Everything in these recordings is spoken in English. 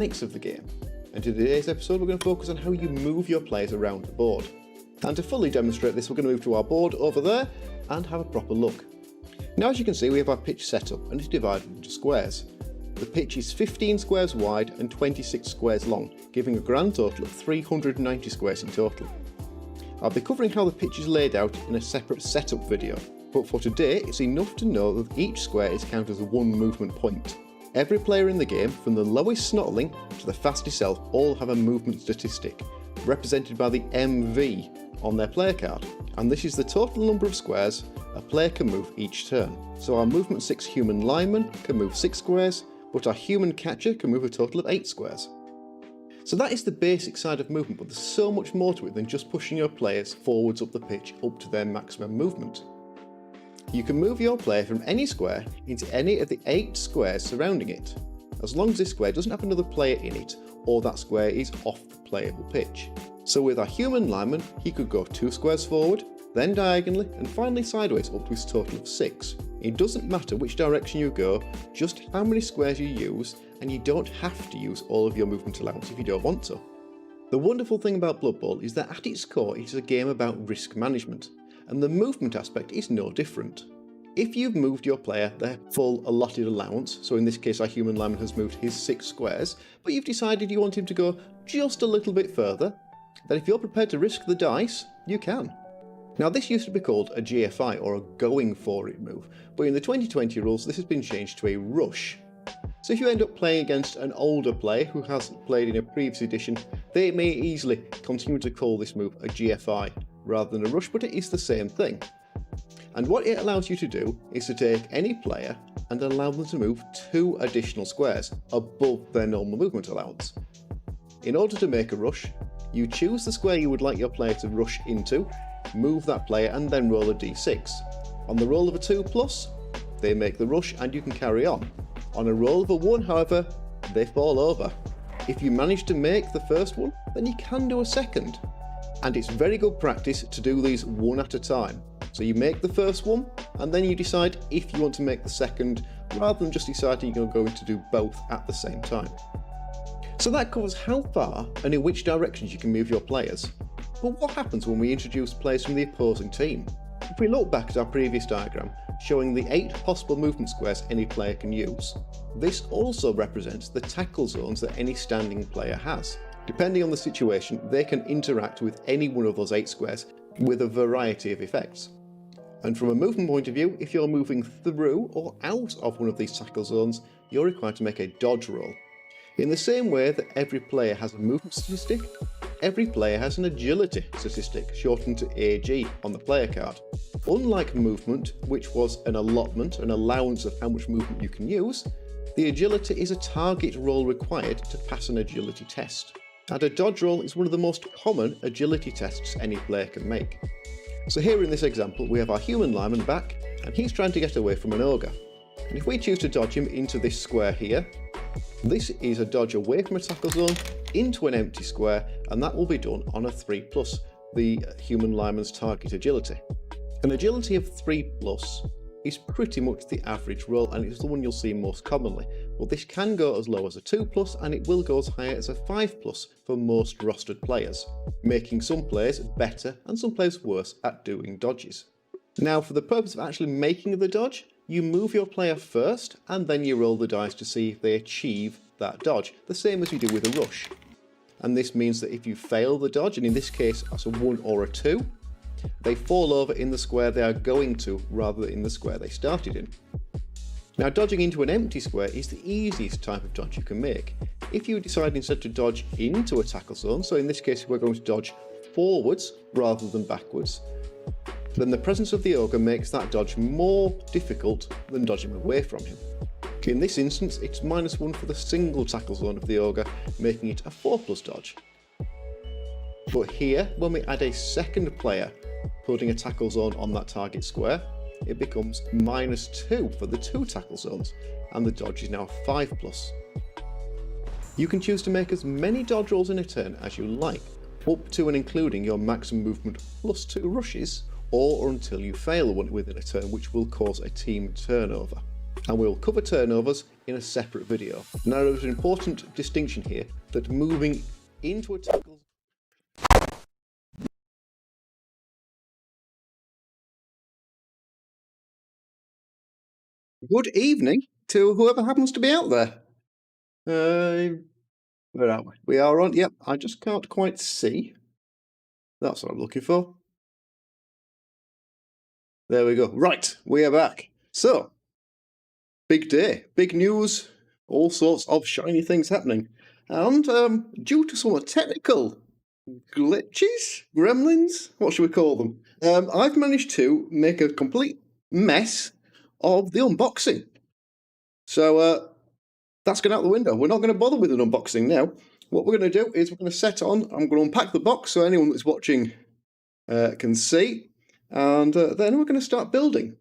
mechanics of the game. And in today's episode we're going to focus on how you move your players around the board. And to fully demonstrate this, we're going to move to our board over there and have a proper look. Now, as you can see, we have our pitch set up and it's divided into squares. The pitch is 15 squares wide and 26 squares long, giving a grand total of 390 squares in total. I'll be covering how the pitch is laid out in a separate setup video, but for today it's enough to know that each square is counted as one movement point. Every player in the game, from the lowest snotling to the fastest elf, all have a movement statistic, represented by the MV on their player card, and this is the total number of squares a player can move each turn. So our movement 6 human lineman can move 6 squares, but our human catcher can move a total of 8 squares. So that is the basic side of movement, but there's so much more to it than just pushing your players forwards up the pitch up to their maximum movement. You can move your player from any square into any of the 8 squares surrounding it, as long as this square doesn't have another player in it, or that square is off the playable pitch. So with our human lineman, he could go 2 squares forward, then diagonally, and finally sideways up to his total of 6. It doesn't matter which direction you go, just how many squares you use, and you don't have to use all of your movement allowance if you don't want to. The wonderful thing about Blood Bowl is that at its core it is a game about risk management, and the movement aspect is no different. If you've moved your player their full allotted allowance, so in this case our human lineman has moved his 6 squares, but you've decided you want him to go just a little bit further, then if you're prepared to risk the dice, you can. Now, this used to be called a GFI, or a going for it move, but in the 2020 rules this has been changed to a rush. So if you end up playing against an older player who hasn't played in a previous edition, they may easily continue to call this move a GFI rather than a rush, but it is the same thing. And what it allows you to do is to take any player and allow them to move 2 additional squares above their normal movement allowance. In order to make a rush, you choose the square you would like your player to rush into, move that player and then roll a d6. On the roll of a 2+, they make the rush and you can carry on. On a roll of a 1, however, they fall over. If you manage to make the first one, then you can do a second. And it's very good practice to do these one at a time. So you make the first one, and then you decide if you want to make the second, rather than just deciding you're going to do both at the same time. So that covers how far and in which directions you can move your players. But what happens when we introduce players from the opposing team? If we look back at our previous diagram, showing the 8 possible movement squares any player can use, this also represents the tackle zones that any standing player has. Depending on the situation, they can interact with any one of those 8 squares with a variety of effects. And from a movement point of view, if you're moving through or out of one of these tackle zones, you're required to make a dodge roll. In the same way that every player has a movement statistic, every player has an agility statistic, shortened to AG, on the player card. Unlike movement, which was an allotment, an allowance of how much movement you can use, the agility is a target roll required to pass an agility test. And a dodge roll is one of the most common agility tests any player can make. So here in this example, we have our human lineman back, and he's trying to get away from an ogre. And if we choose to dodge him into this square here, this is a dodge away from a tackle zone into an empty square, and that will be done on a 3+, the human lineman's target agility. An agility of 3+ is pretty much the average roll, and it's the one you'll see most commonly, but this can go as low as a 2+, and it will go as high as a 5+ for most rostered players, making some players better and some players worse at doing dodges. Now, for the purpose of actually making the dodge, you move your player first and then you roll the dice to see if they achieve that dodge, the same as you do with a rush. And this means that if you fail the dodge, and in this case that's a 1 or a 2, they fall over in the square they are going to rather than in the square they started in. Now, dodging into an empty square is the easiest type of dodge you can make. If you decide instead to dodge into a tackle zone, so in this case we're going to dodge forwards rather than backwards, then the presence of the ogre makes that dodge more difficult than dodging away from him. In this instance, it's -1 for the single tackle zone of the ogre, making it a 4+ dodge. But here, when we add a second player putting a tackle zone on that target square, it becomes -2 for the 2 tackle zones, and the dodge is now 5+. You can choose to make as many dodge rolls in a turn as you like, up to and including your maximum movement +2 rushes, or until you fail one within a turn, which will cause a team turnover. And we'll cover turnovers in a separate video. Now there's an important distinction here that moving into a tackle. Good evening to whoever happens to be out there. Where are we? We are on, yep, I just can't quite see. That's what I'm looking for. There we go. Right, we are back. So, big day, big news, all sorts of shiny things happening. And due to some technical glitches, gremlins, what should we call them? I've managed to make a complete mess of the unboxing. So that's going out the window. We're not going to bother with an unboxing now. What we're going to do is we're going to set on, I'm going to unpack the box so anyone that's watching can see. And then we're going to start building.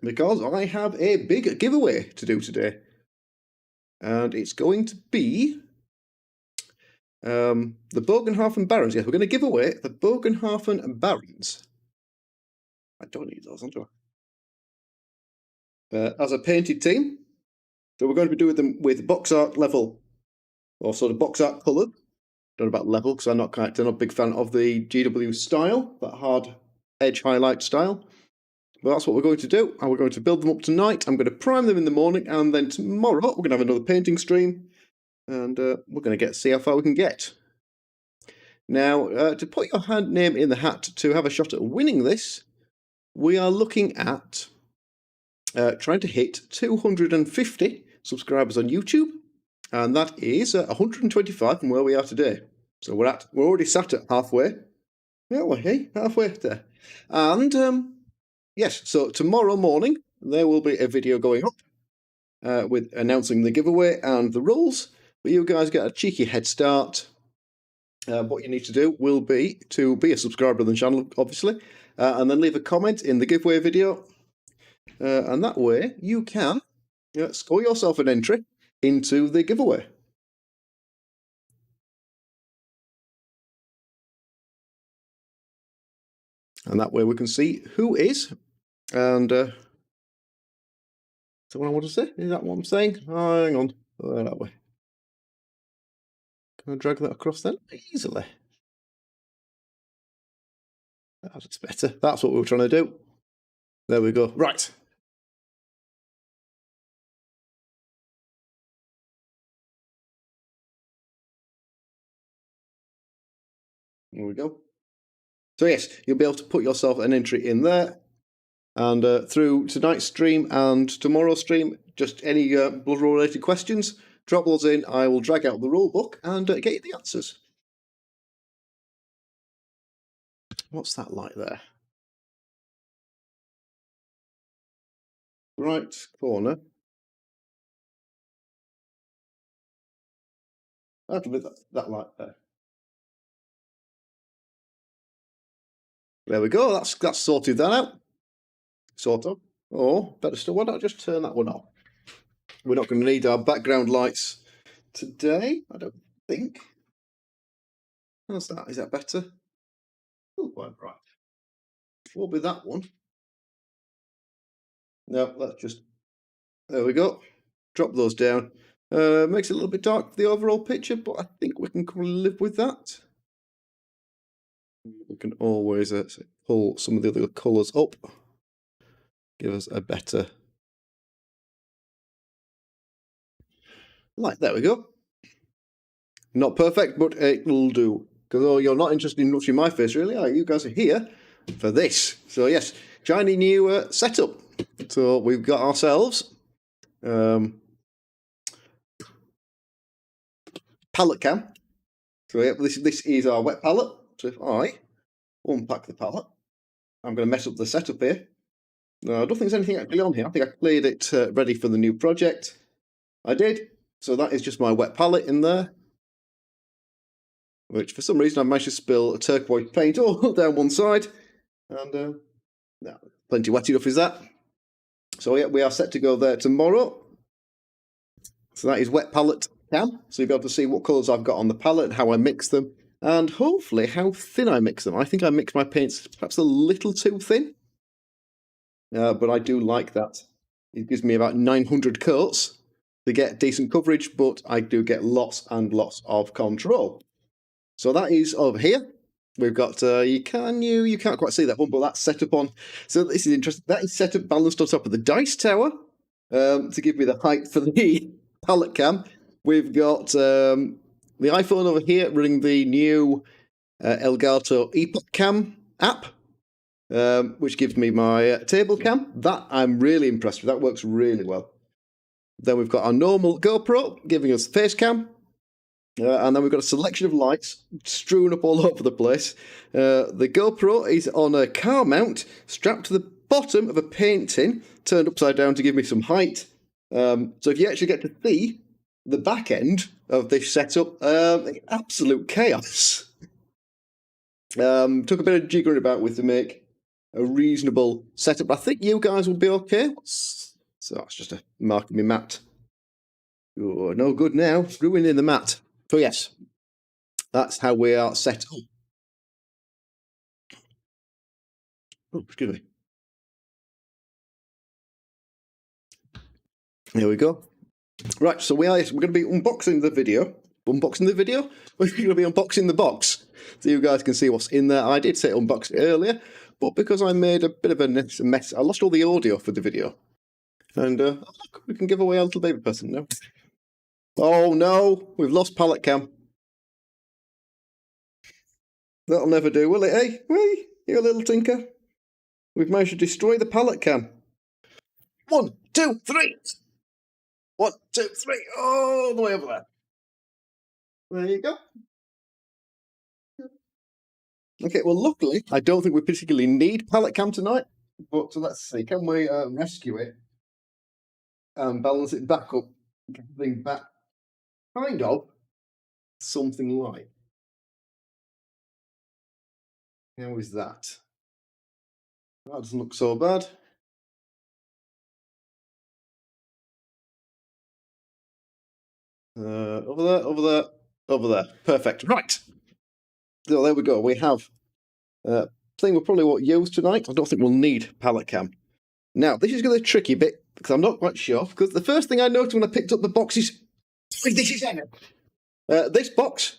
Because I have a big giveaway to do today. And it's going to be the Bogenhafen Barons. Yes, we're going to give away the Bogenhafen Barons. I don't need those, don't I? As a painted team. So we're going to be doing them with box art level, or sort of box art colour. Don't know about level, because I'm not a big fan of the GW style, that hard edge highlight style. But that's what we're going to do, and we're going to build them up tonight. I'm going to prime them in the morning, and then tomorrow we're going to have another painting stream, and we're going to see how far we can get. Now, to put your name in the hat to have a shot at winning this, we are looking at trying to hit 250 subscribers on YouTube, and that is 125 from where we are today. So we're already sat at halfway. Yeah, well, hey, halfway there. And yes, so tomorrow morning there will be a video going up with announcing the giveaway and the rules. But you guys get a cheeky head start. What you need to do will be to be a subscriber of the channel, obviously, and then leave a comment in the giveaway video. And that way you can score yourself an entry into the giveaway. And that way we can see who is. And is that what I want to say? Is that what I'm saying? Oh, hang on. Oh, that way. Can I drag that across then? Easily. That's better. That's what we were trying to do. There we go. Right. There we go. So yes, you'll be able to put yourself an entry in there. And through tonight's stream and tomorrow's stream, just any Blood Roar related questions, drop those in. I will drag out the rule book and get you the answers. What's that like there? Right corner. That'll be that light there. There we go. That's sorted that out. Sort of. Or better still, why not just turn that one off? We're not going to need our background lights today, I don't think. How's that? Is that better? Oh, quite bright. Will be that one. No, let's just. There we go. Drop those down. Makes it a little bit dark for the overall picture, but I think we can live with that. We can always pull some of the other colours up. Give us a better light. There we go. Not perfect, but it will do. Because you're not interested in watching my face, really, are you? You guys are here for this. So yes, shiny new setup. So we've got ourselves palette cam. So yeah, this is our wet palette. So if I unpack the palette, I'm going to mess up the setup here. I don't think there's anything actually on here. I think I cleared it ready for the new project. I did. So that is just my wet palette in there. Which for some reason I managed to spill turquoise paint all down one side. And no, plenty wet enough is that. So yeah, we are set to go there tomorrow. So that is wet palette cam. So you'll be able to see what colours I've got on the palette and how I mix them. And hopefully how thin I mix them. I think I mix my paints perhaps a little too thin. But I do like that. It gives me about 900 coats. They get decent coverage, but I do get lots and lots of control. So that is over here. We've got, you can't quite see that one, but that's set up on, so this is interesting. That is set up balanced on top of the dice tower to give me the height for the pallet cam. We've got the iPhone over here running the new Elgato Epoch Cam app, which gives me my table cam. That I'm really impressed with. That works really well. Then we've got our normal GoPro giving us face cam. And then we've got a selection of lights strewn up all over the place. The GoPro is on a car mount strapped to the bottom of a paint tin, turned upside down to give me some height. So if you actually get to see the back end of this setup, absolute chaos. Took a bit of jiggering about with to make a reasonable setup. I think you guys will be okay. So that's just a mark of my mat. Oh, no good now. Ruining the mat. So yes, that's how we are set up. Oh, excuse me. Here we go. Right, so we're going to be unboxing the video. Unboxing the video? We're going to be unboxing the box, so you guys can see what's in there. I did say unbox it earlier, but because I made a bit of a mess, I lost all the audio for the video. And look, we can give away a little baby person now. Oh no, we've lost pallet cam. That'll never do, will it, eh? Hey, you little tinker. We've managed to destroy the pallet cam. 1, 2, 3. 1, 2, 3. All the way over there. There you go. Okay, well, luckily, I don't think we particularly need pallet cam tonight. But so let's see, can we rescue it and balance it back up, get the thing back, kind of something like. How is that? That doesn't look so bad. Over there, over there, over there. Perfect. Right. So there we go. We have thing we probably won't use tonight. I don't think we'll need pallet cam. Now, this is going to be a tricky bit because I'm not quite sure. Because the first thing I noticed when I picked up the box is this is heavy. This box.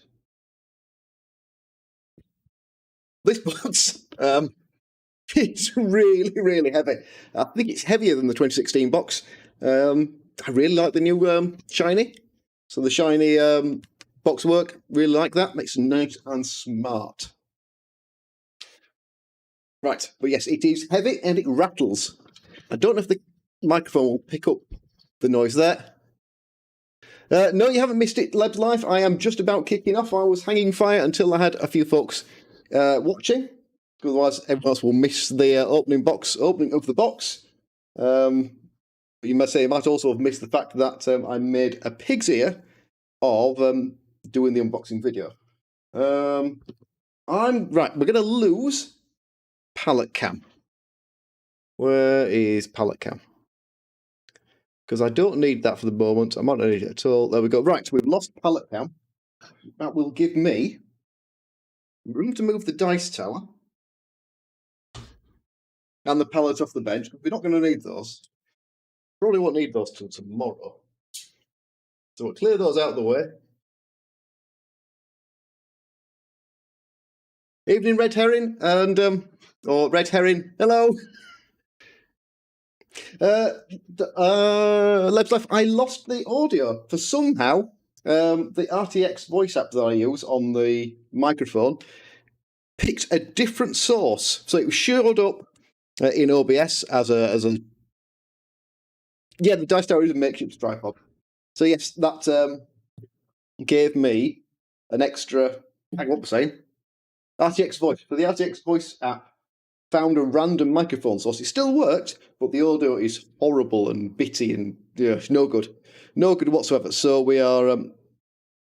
It's really, really heavy. I think it's heavier than the 2016 box. I really like the new shiny. So the shiny box work, really like that. Makes it nice and smart. Right, but yes, it is heavy and it rattles. I don't know if the microphone will pick up the noise there. No, you haven't missed it, Leb's Life. I am just about kicking off. I was hanging fire until I had a few folks watching. Otherwise, everyone else will miss the opening of the box. But you might also have missed the fact that I made a pig's ear of doing the unboxing video. Right, we're going to lose pallet cam. Where is pallet cam? Because I don't need that for the moment. I might not need it at all. There we go. Right, so we've lost pallet cam. That will give me room to move the dice tower and the pallets off the bench. We're not going to need those. Probably won't need those till tomorrow. So we'll clear those out of the way. Evening, Red Herring, and or Red Herring. Hello. Leb's Life. I lost the audio for somehow. The RTX voice app that I use on the microphone picked a different source, so it showed up in OBS as a. Yeah, the dice tower is a makeshift tripod. So yes, that gave me an extra. Hang on, what was I saying? RTX voice. So the RTX voice app found a random microphone source. It still worked, but the audio is horrible and bitty and no good. No good whatsoever. So we are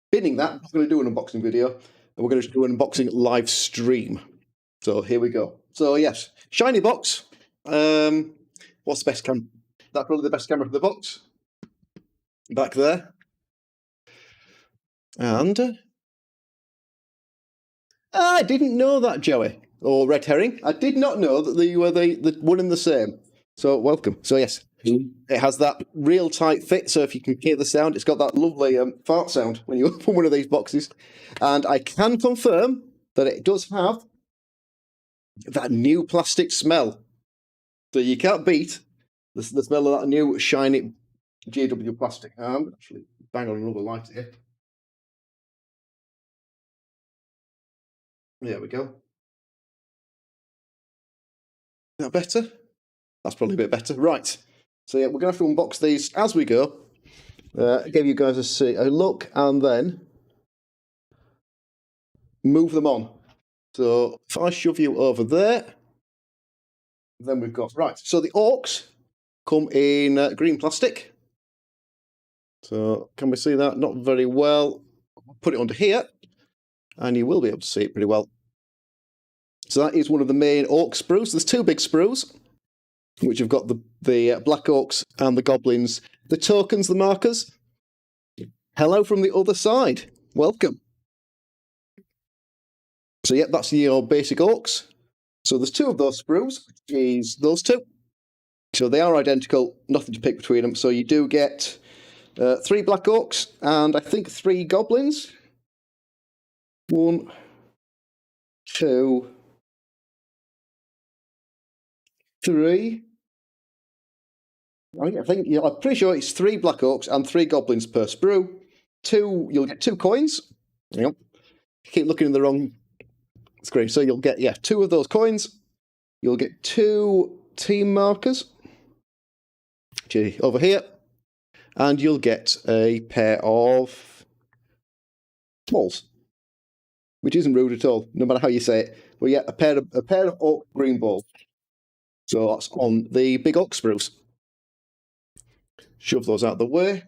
binning that. I'm going to do an unboxing video, and we're going to do an unboxing live stream. So here we go. So yes, shiny box. What's the best camera? That's probably the best camera for the box. Back there. And I didn't know that, Joey. Or Red Herring. I did not know that you were the one and the same. So welcome. So yes, It has that real tight fit, so if you can hear the sound, it's got that lovely fart sound when you open one of these boxes. And I can confirm that it does have that new plastic smell that you can't beat. The smell of that new shiny GW plastic. I'm going to actually bang on another light here. There we go. Is that better? That's probably a bit better. Right. So yeah, we're going to have to unbox these as we go. Give you guys a look and then move them on. So if I shove you over there, then we've got, right, so the Orcs come in green plastic. So can we see that? Not very well. Put it under here, and you will be able to see it pretty well. So that is one of the main Orc sprues. There's two big sprues, which have got the Black Orcs and the Goblins, the tokens, the markers. Hello from the other side. Welcome. So yeah, that's your basic Orcs. So there's two of those sprues, which is those two. So they are identical, nothing to pick between them. So you do get 3 Black Orcs and I think 3 Goblins. 1, 2, 3. I'm pretty sure it's 3 Black Orcs and 3 Goblins per sprue. You'll get 2 coins. Yep. Keep looking in the wrong screen. So you'll get 2 of those coins. You'll get 2 team markers over here, and you'll get a pair of balls, which isn't rude at all, no matter how you say it. But yeah, a pair of Orc green balls. So that's on the big Orc spruce. Shove those out of the way.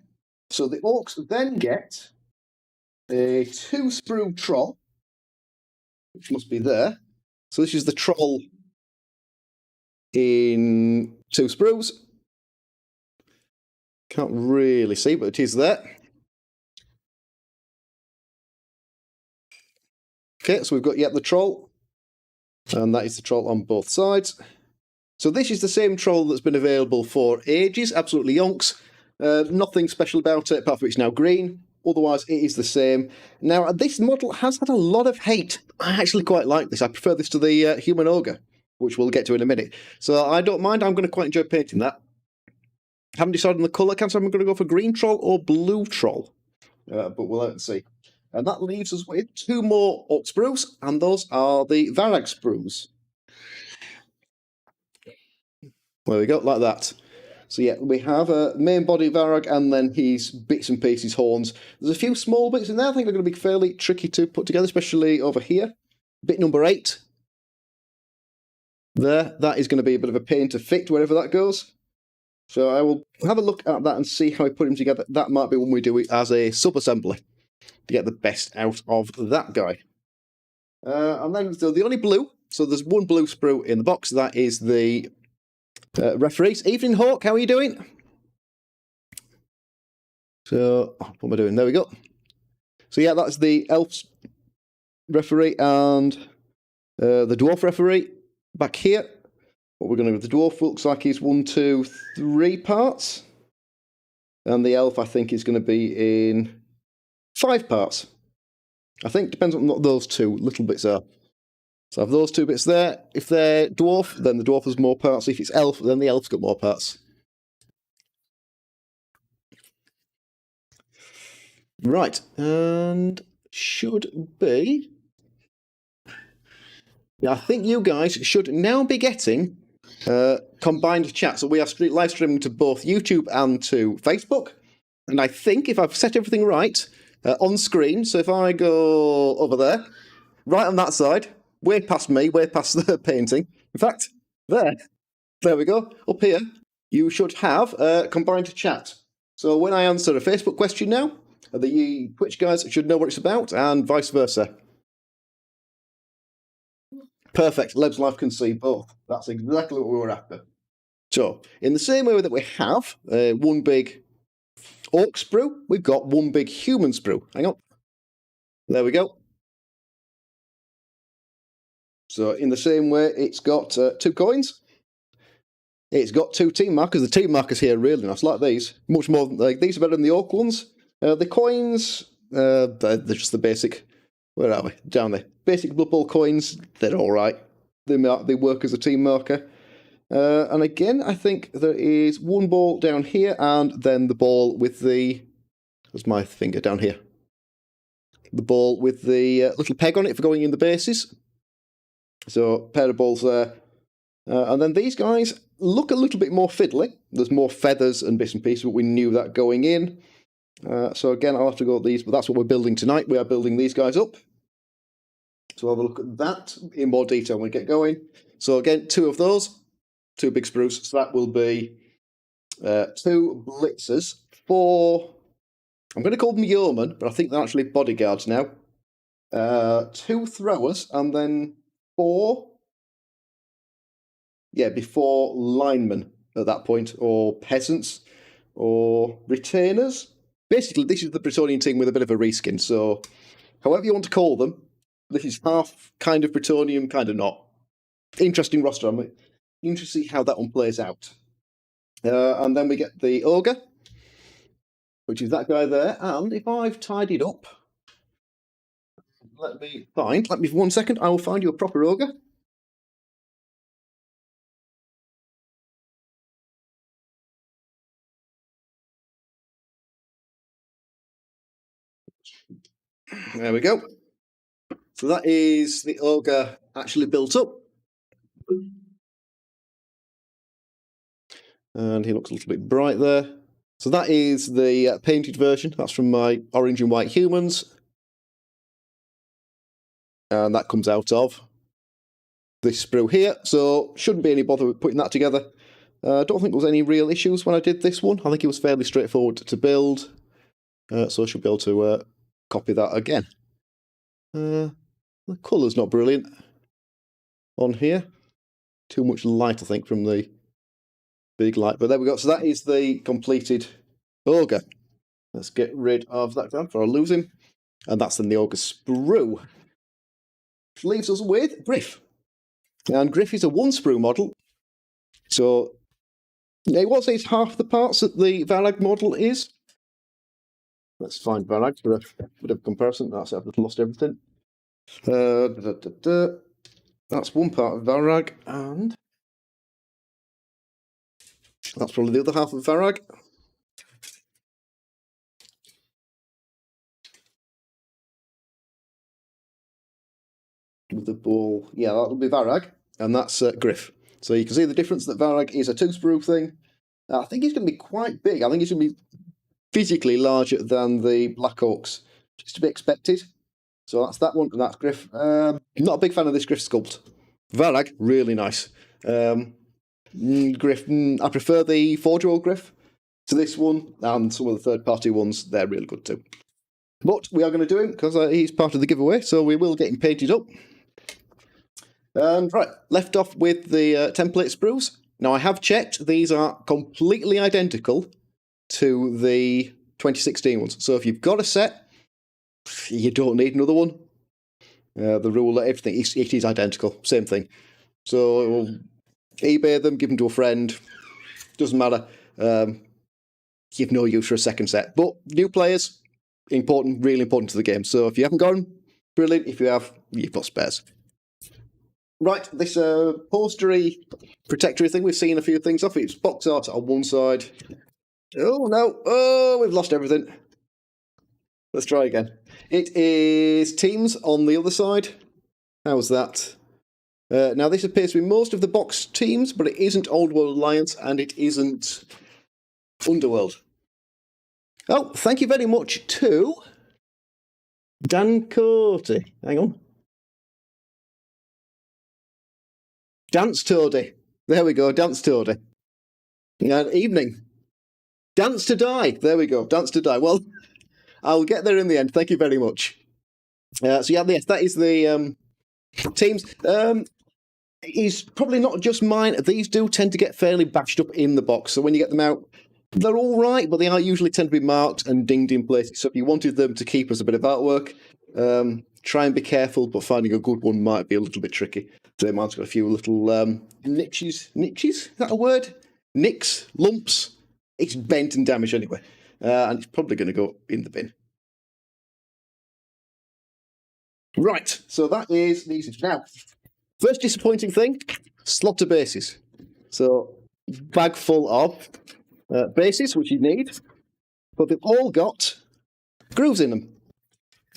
So the Orcs then get a 2 sprue troll, which must be there. So this is the troll in 2 sprues. Can't really see, but it is there. Okay, so we've got the troll, and that is the troll on both sides. So this is the same troll that's been available for ages, absolutely yonks. Nothing special about it, apart from it's now green. Otherwise, it is the same. Now, this model has had a lot of hate. I actually quite like this. I prefer this to the Human Ogre, which we'll get to in a minute. So I don't mind. I'm going to quite enjoy painting that. Haven't decided on the colour. Can't say I'm going to go for green troll or blue troll. But we'll have to see. And that leaves us with 2 more Orc sprues, and those are the Varag sprues. There we go, like that. So yeah, we have a main body Varag, and then his bits and pieces, horns. There's a few small bits in there. I think they're going to be fairly tricky to put together, especially over here. Bit number 8. There, that is going to be a bit of a pain to fit wherever that goes. So I will have a look at that and see how I put him together. That might be when we do it as a sub-assembly to get the best out of that guy. And then so the only blue, so there's 1 blue sprue in the box. That is the referees. Evening Hawk, how are you doing? So, what am I doing? There we go. So yeah, that's the elf referee and the dwarf referee back here. What we're going to do with the dwarf looks like he's 1, 2, 3 parts. And the elf, I think, is going to be in 5 parts. I think, depends on what those 2 little bits are. So I have those 2 bits there. If they're dwarf, then the dwarf has more parts. If it's elf, then the elf's got more parts. Right, and should be... I think you guys should now be getting combined chat. So we are live streaming to both YouTube and to Facebook. And I think if I've set everything right on screen, so if I go over there, right on that side, way past me, way past the painting. In fact, there we go. Up here, you should have combined chat. So when I answer a Facebook question now, the Twitch guys should know what it's about, and vice versa. Perfect. Leb's Life can see both. That's exactly what we were after. So, in the same way that we have 1 big Orc sprue, we've got 1 big human sprue. Hang on. There we go. So, in the same way, it's got 2 coins. It's got 2 team markers. The team markers here are really nice, like these. Much more, like these are better than the orc ones. The coins, they're just the basic. Where are we? Down there. Basic Blood Bowl coins. They're all right. They work as a team marker. And again, I think there is 1 ball down here, and then the ball with the. There's my finger down here. The ball with the little peg on it for going in the bases. So pair of balls there. And then these guys look a little bit more fiddly. There's more feathers and bits and pieces, but we knew that going in. So again, I'll have to go with these, but that's what we're building tonight. We are building these guys up. So we'll have a look at that in more detail when we get going. So again, 2 of those, 2 big sprues. So that will be 2 blitzers, 4... I'm going to call them yeomen, but I think they're actually bodyguards now. 2 throwers, and then 4... Yeah, before linemen at that point, or peasants, or retainers. Basically, this is the Bretonian team with a bit of a reskin, so however you want to call them, this is half kind of Bretonian, kind of not. Interesting roster. I'm interested to see how that one plays out. And then we get the ogre, which is that guy there, and if I've tidied up, let me for 1 second, I will find you a proper ogre. There we go. So that is the ogre actually built up. And he looks a little bit bright there. So that is the painted version. That's from my orange and white humans. And that comes out of this sprue here. So shouldn't be any bother with putting that together. I don't think there was any real issues when I did this one. I think it was fairly straightforward to build. So I should be able to copy that again. The colour's not brilliant on here. Too much light, I think, from the big light. But there we go. So that is the completed ogre. Let's get rid of that guy before I lose him. And that's then the ogre sprue. Which leaves us with Griff. And Griff is a 1 sprue model. So it was it's half the parts that the Varag model is. Let's find Varag for a bit of comparison. That's I've lost everything. That's 1 part of Varag, and that's probably the other half of Varag. With the ball, yeah, that'll be Varag, and that's Griff. So you can see the difference that Varag is a 2 sprue thing. I think he's going to be quite big. I think he's going to be physically larger than the Black Orcs, just to be expected. So that's that one, and that's Griff. Not a big fan of this Griff sculpt. Varag, really nice. Griff, I prefer the 4-year-old Griff to this one, and some of the third-party ones, they're really good too. But we are going to do him, because he's part of the giveaway, so we will get him painted up. And right, left off with the template sprues. Now I have checked, these are completely identical to the 2016 ones. So if you've got a set, you don't need another one. The ruler, everything, it is identical, same thing. So eBay them, give them to a friend, doesn't matter. You've no use for a second set. But new players, important, really important to the game. So if you haven't got them, brilliant. If you have, you've got spares. Right, this postery, protectory thing, we've seen a few things off. It's box art on one side. Oh no, oh, we've lost everything. Let's try again. It is teams on the other side. How's that? Now this appears to be most of the box teams, but it isn't Old World Alliance and it isn't Underworld. Oh, thank you very much to Dan Coty. Hang on. Dance Toady. There we go, Dance Toady. Evening. Dance to Die. There we go, Dance to Die. Well, I'll get there in the end. Thank you very much. So yeah, yes, that is the teams. It's probably not just mine. These do tend to get fairly bashed up in the box. So when you get them out, they're all right, but they are usually tend to be marked and dinged in places. So if you wanted them to keep as a bit of artwork, try and be careful, but finding a good one might be a little bit tricky. So mine's got a few little niches. Niches? Is that a word? nicks, lumps, it's bent and damaged anyway. And it's probably going to go in the bin. Right, so that is the usage. Now, first disappointing thing, slaughter bases. So, bag full of bases, which you need, but they've all got grooves in them.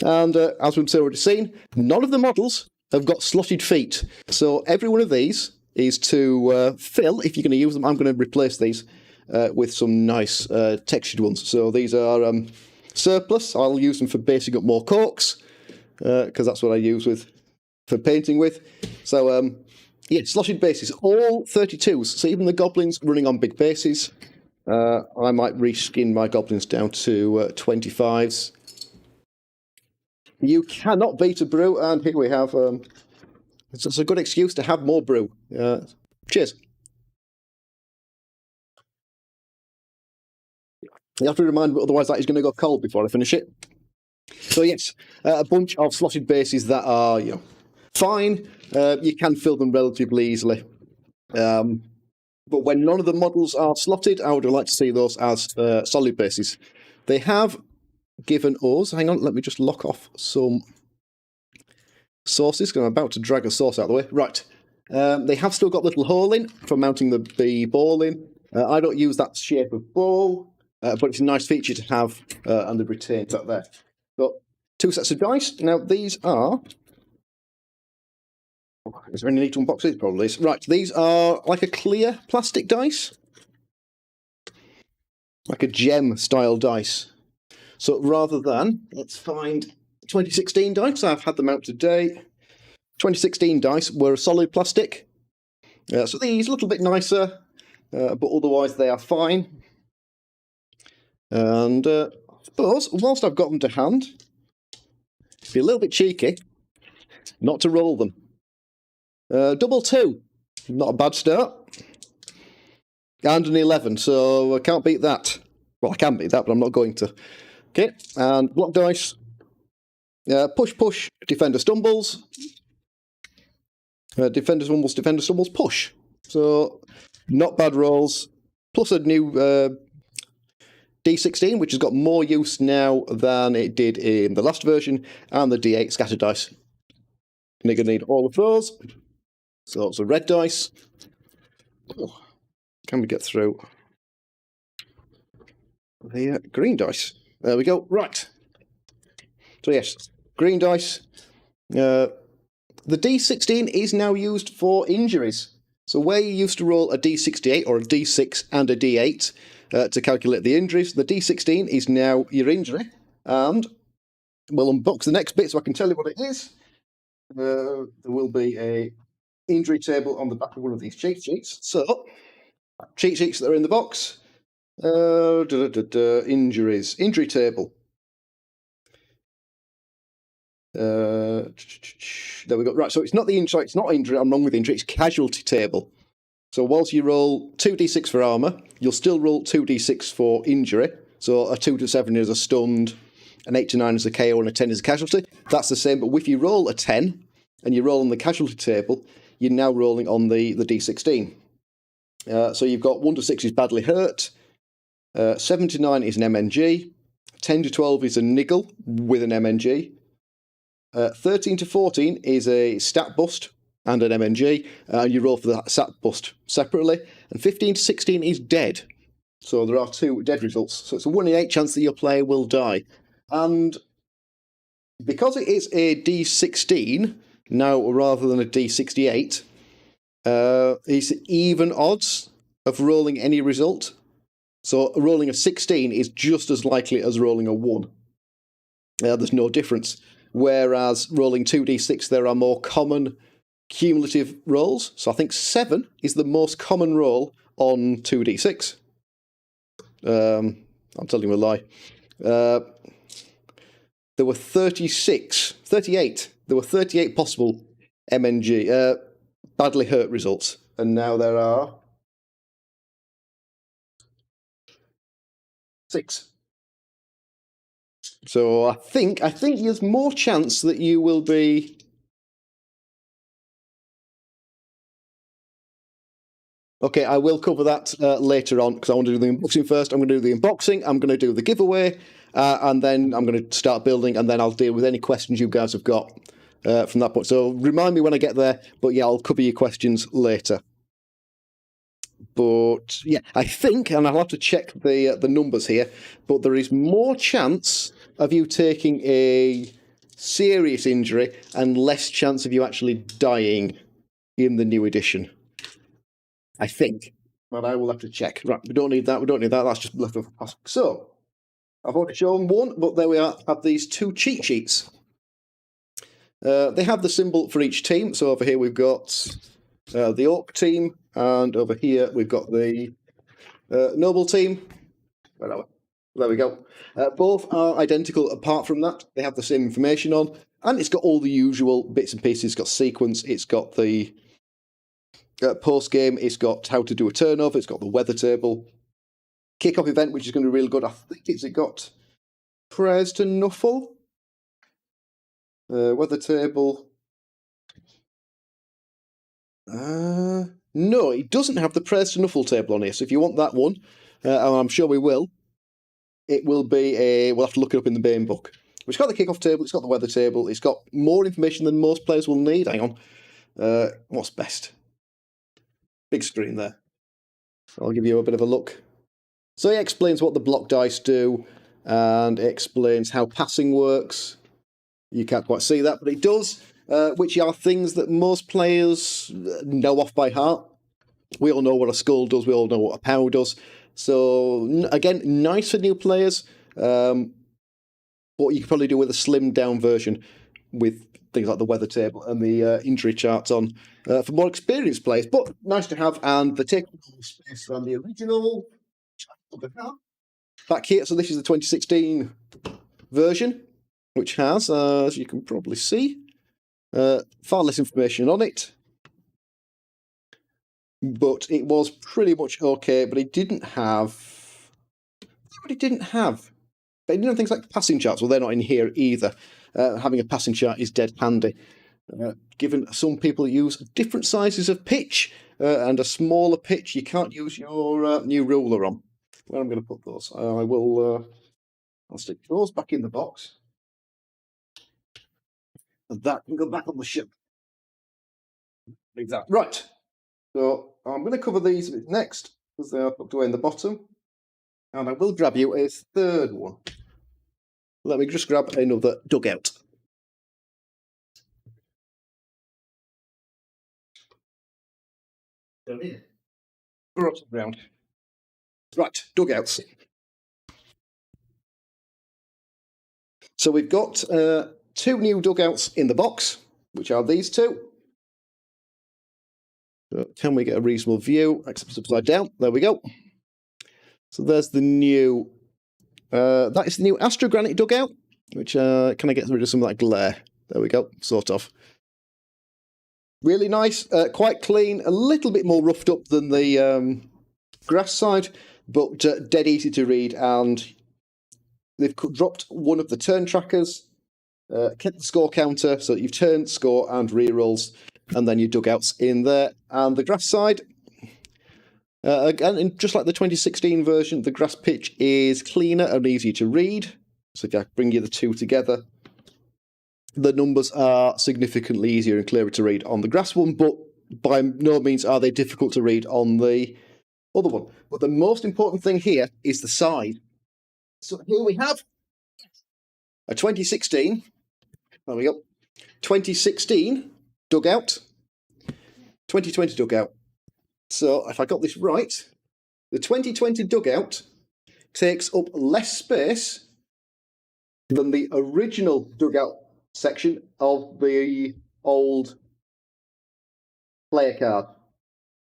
And as we've already seen, none of the models have got slotted feet. So every one of these is to fill, if you're going to use them. I'm going to replace these with some nice textured ones. So these are surplus. I'll use them for basing up more corks, because that's what I use for painting with. So yeah, slotted bases, all 32s. So even the goblins running on big bases, I might reskin my goblins down to 25s. You cannot beat a brew, and here we have. It's a good excuse to have more brew. Cheers. You have to remind me, otherwise that is going to go cold before I finish it. So yes, a bunch of slotted bases that are, fine. You can fill them relatively easily. But when none of the models are slotted, I would like to see those as solid bases. They have given us, hang on, let me just lock off some sources, because I'm about to drag a source out of the way. Right, they have still got little hole in for mounting the ball in. I don't use that shape of ball, but it's a nice feature to have, and they've retained that there. Got 2 sets of dice. Now these are, is there any need to unbox these? Probably is. Right, these are like a clear plastic dice, like a gem style dice. So rather than, let's find 2016 dice, I've had them out today. 2016 dice were a solid plastic. So these a little bit nicer, but otherwise they are fine. And I suppose, whilst I've got them to hand, it'd be a little bit cheeky not to roll them. Double 2, not a bad start. And an 11, so I can't beat that. Well, I can beat that, but I'm not going to. Okay, and block dice. Push, push, defender stumbles. Defender stumbles, defender stumbles, push. So, not bad rolls. Plus a new D16, which has got more use now than it did in the last version, and the D8 scatter dice. And you're going to need all of those. So, it's a red dice. Oh, can we get through the green dice? There we go. Right. So yes, green dice. The D16 is now used for injuries. So where you used to roll a D68 or a D6 and a D8 to calculate the injuries, the D16 is now your injury. And we'll unbox the next bit so I can tell you what it is. There will be a injury table on the back of one of these cheat sheets. So, cheat sheets that are in the box. Injuries. Injury table. There we go. Right, so it's not the injury. It's not injury. I'm wrong with injury. It's casualty table. So whilst you roll 2d6 for armor, you'll still roll 2d6 for injury. So a 2 to 7 is a stunned, an 8 to 9 is a KO, and a 10 is a casualty. That's the same. But if you roll a 10 and you roll on the casualty table, you're now rolling on the d16. So you've got 1 to 6 is badly hurt. 7 to 9 is an MNG. 10 to 12 is a niggle with an MNG. 13 to 14 is a stat bust and an MNG, and you roll for the stat bust separately. And 15 to 16 is dead. So there are 2 dead results. So it's a 1 in 8 chance that your player will die. And because it is a D16 now rather than a D68, it's even odds of rolling any result. So rolling a 16 is just as likely as rolling a 1. There's no difference. Whereas rolling 2d6, there are more common cumulative rolls. So I think 7 is the most common roll on 2d6. I'm telling you a lie. There were 38. There were 38 possible MNG, badly hurt results. And now there are 6. So I think there's more chance that you will be Okay, I will cover that later on because I want to do the unboxing first. I'm going to do the unboxing, I'm going to do the giveaway, and then I'm going to start building, and then I'll deal with any questions you guys have got from that point. So remind me when I get there, but yeah, I'll cover your questions later. But yeah, I think, and I'll have to check the numbers here, but there is more chance of you taking a serious injury and less chance of you actually dying in the new edition. I think. But I will have to check. Right, we don't need that. We don't need that. That's just left of us. So, I've already shown one, but there we are. I have these two cheat sheets. They have the symbol for each team. So over here we've got the Orc team, and over here we've got the Noble team. Where are we? There we go. Both are identical apart from that. They have the same information on, and it's got all the usual bits and pieces. It's got sequence, it's got the post game, it's got how to do a turnover, it's got the weather table, kick-off event, which is going to be really good. I think it's got prayers to Nuffle, weather table. No, it doesn't have the prayers to Nuffle table on here. So if you want that one, and I'm sure we will, it will be a. We'll have to look it up in the main book. It's got the kick-off table, it's got the weather table, it's got more information than most players will need. Hang on, what's best? Big screen there. I'll give you a bit of a look. So it explains what the block dice do, and it explains how passing works. You can't quite see that, but it does, which are things that most players know off by heart. We all know what a skull does, we all know what a power does. So, again, nice for new players, but you could probably do with a slimmed down version with things like the weather table and the injury charts on for more experienced players, but nice to have, and they take up more space than the original. Back here, so this is the 2016 version, which has, as you can probably see, far less information on it, but it was pretty much okay, but it didn't have, but it didn't have things like passing charts. Well, they're not in here either. Having a passing chart is dead handy. Given some people use different sizes of pitch and a smaller pitch, you can't use your new ruler on. Where I'm going to put those? I'll stick those back in the box. And that can go back on the ship. Exactly. Right. So I'm going to cover these next, because they are tucked away in the bottom. And I will grab you a third one. Let me just grab another dugout. Round. Right, dugouts. So we've got two new dugouts in the box, which are these two. So can we get a reasonable view? Except it's upside down. There we go. So there's the new. That is the new Astrogranite dugout, which can I get rid of some of that glare? There we go, sort of. Really nice, quite clean, a little bit more roughed up than the grass side, but dead easy to read. And they've dropped one of the turn trackers, kept the score counter, so you've turned, score, and rerolls, and then your dugouts in there. And the grass side, again, just like the 2016 version, the grass pitch is cleaner and easier to read. So if I bring you the two together, the numbers are significantly easier and clearer to read on the grass one, but by no means are they difficult to read on the other one. But the most important thing here is the side. So here we have a 2016, there we go, 2016 dugout, 2020 dugout. So if I got this right, the 2020 dugout takes up less space than the original dugout section of the old player card.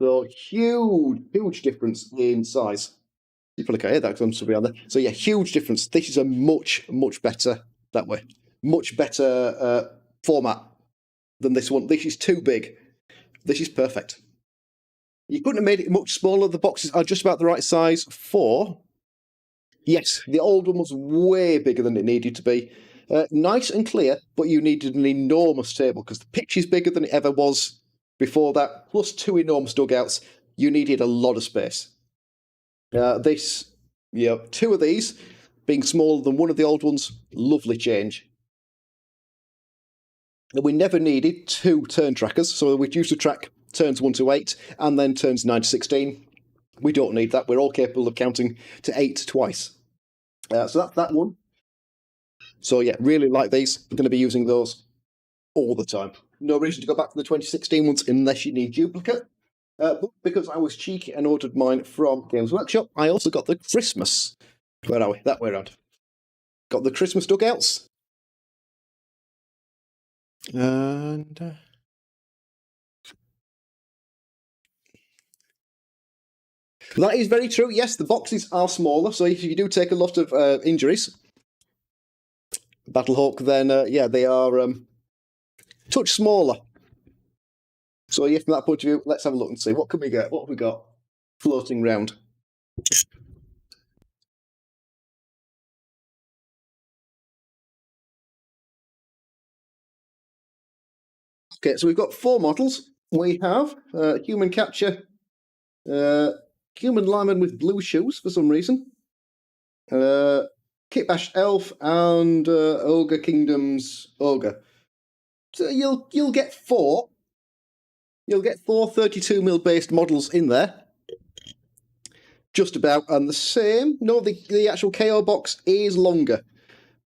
So huge difference in size. You probably can't hear that because I'm still behind there. So yeah, huge difference. This is a much better that way. Much better format than this one. This is too big. This is perfect. You couldn't have made it much smaller. The boxes are just about the right size for. Yes, the old one was way bigger than it needed to be. Nice and clear, but you needed an enormous table because the pitch is bigger than it ever was before that, plus two enormous dugouts. you needed a lot of space. This, two of these being smaller than one of the old ones, lovely change. And we never needed 2 turn trackers, so we used to track turns 1 to 8 and then turns 9 to 16. We don't need that. We're all capable of counting to 8 twice. So that's that one. So yeah, really like these. I'm going to be using those all the time. No reason to go back to the 2016 ones unless you need duplicate. But because I was cheeky and ordered mine from Games Workshop, I also got the Christmas. Where are we? That way around. Got the Christmas dugouts. And that is very true. Yes, the boxes are smaller, so if you do take a lot of injuries, Battlehawk, then yeah, they are a touch smaller. So yeah, from that point of view, let's have a look and see what can we get. What have we got floating round? Okay, so we've got 4 models. We have Human Capture, Human Lineman with blue shoes for some reason, Kitbash Elf, and Ogre Kingdom's Ogre. So you'll get 4. You'll get 4 32mm based models in there. Just about, and the same. No, the actual KO box is longer,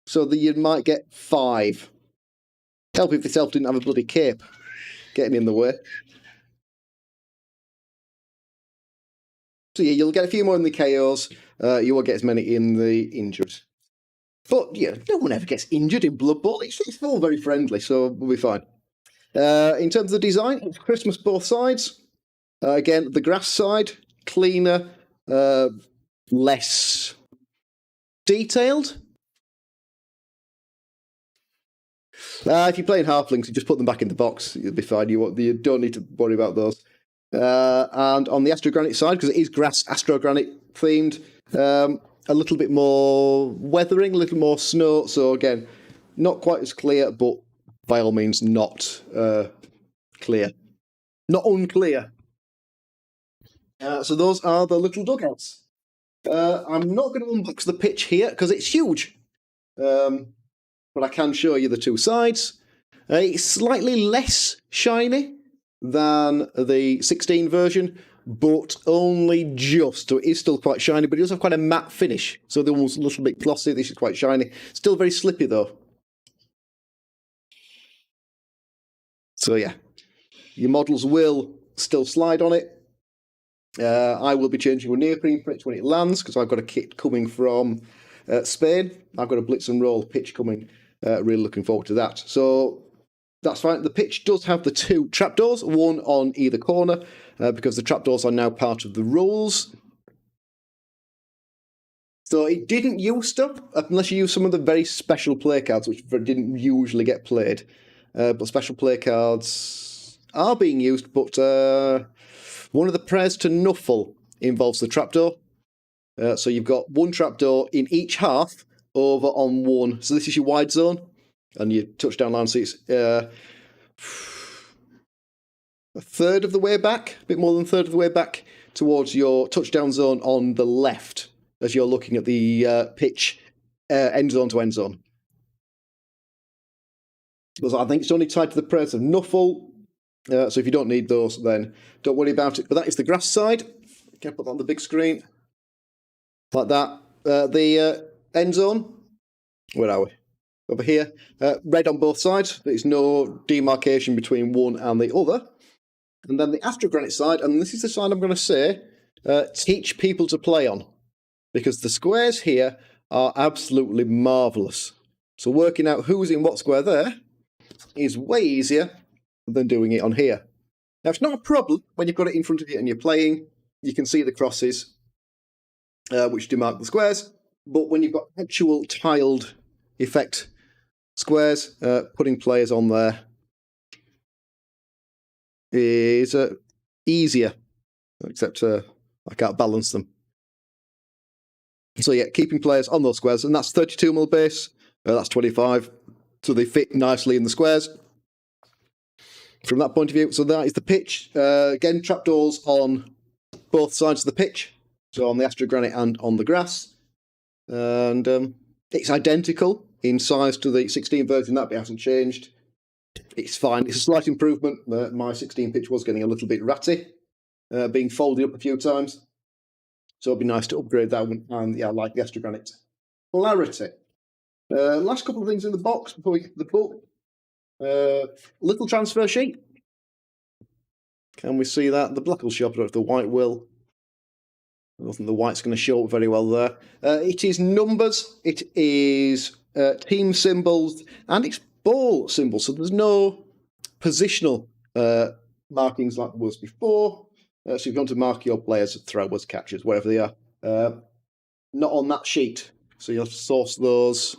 so that you might get 5. Help if this elf didn't have a bloody cape getting in the way. So yeah, you'll get a few more in the KOs. You won't get as many in the injured. But yeah, no one ever gets injured in Blood Bowl. It's all very friendly, so we'll be fine. In terms of the design, it's Christmas both sides. Again, the grass side, cleaner, less detailed. If you're playing halflings, you just put them back in the box. You'll be fine. You don't need to worry about those. And on the Astrogranite side, because it is grass Astrogranite themed, a little bit more weathering, a little more snow. So again, not quite as clear, but by all means not clear. Not unclear. So those are the little dugouts. I'm not going to unbox the pitch here because it's huge. But I can show you the 2 sides. It's slightly less shiny than the 16 version, but only just. So it is still quite shiny, but it does have quite a matte finish. So the one was a little bit glossy. This is quite shiny. Still very slippy though. So yeah, your models will still slide on it. I will be changing a neoprene for it when it lands because I've got a kit coming from Spain. I've got a Blitz and Roll pitch coming. Really looking forward to that. So that's fine. The pitch does have the 2 trapdoors, one on either corner, because the trapdoors are now part of the rules. So it didn't used to, unless you use some of the very special play cards, which didn't usually get played. But special play cards are being used, but one of the prayers to Nuffle involves the trapdoor. So you've got 1 trapdoor in each half over on 1. So this is your wide zone, and your touchdown line seats a third of the way back, a bit more than a third of the way back towards your touchdown zone on the left as you're looking at the pitch end zone to end zone. So I think it's only tied to the prayers of Nuffle. So if you don't need those, then don't worry about it. But that is the grass side. Can I put that on the big screen? Like that. The end zone. Where are we? Over here. Red on both sides. There's no demarcation between one and the other. And then the Astrogranite side, and this is the side I'm going to say, teach people to play on. Because the squares here are absolutely marvellous. So working out who's in what square there is way easier than doing it on here. Now, it's not a problem when you've got it in front of you and you're playing. You can see the crosses, which demark the squares. But when you've got actual tiled effect squares, putting players on there is easier, except I can't balance them. So yeah, keeping players on those squares, and that's 32mm base, that's 25, so they fit nicely in the squares. From that point of view, so that is the pitch. Again, trapdoors on both sides of the pitch, so on the Astrogranite and on the grass. And it's identical in size to the 16 version, that bit hasn't changed. It's fine, it's a slight improvement. My 16 pitch was getting a little bit ratty, being folded up a few times. So it'd be nice to upgrade that one, and yeah, I like the Astrogranite. Clarity. Last couple of things in the box before we get to the book. Little transfer sheet. Can we see that? The black will show up, I don't know if the white will. I don't think the white's going to show up very well there. It is numbers, it is team symbols, and it's ball symbols. So there's no positional markings like there was before. So if you want to mark your players, throwers, catchers, wherever they are, not on that sheet. So you'll have to source those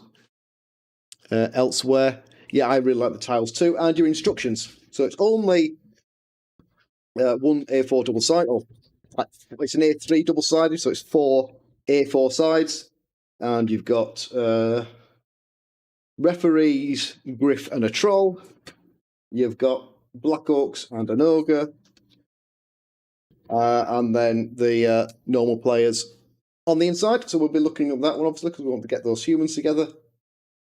elsewhere. Yeah, I really like the tiles too, and your instructions. So it's only one A4 double side, or it's an A3 double sided, so it's 4 A4 sides, and you've got referees, Griff, and a troll. You've got Black Orcs and an ogre, and then the normal players on the inside. So we'll be looking at that one obviously because we want to get those humans together.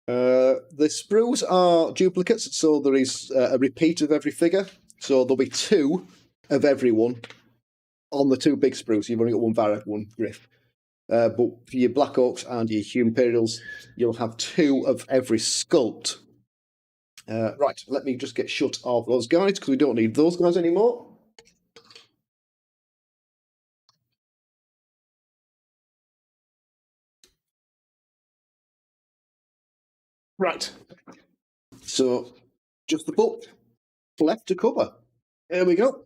The sprues are duplicates, so there is a repeat of every figure. So there'll be 2 of everyone on the 2 big sprues. You've only got one Varag, one Griff. But for your Black Orcs and your Human Imperials, you'll have 2 of every sculpt. Right, let me just get shut of those guys because we don't need those guys anymore. Right, so just the book left to cover. There we go.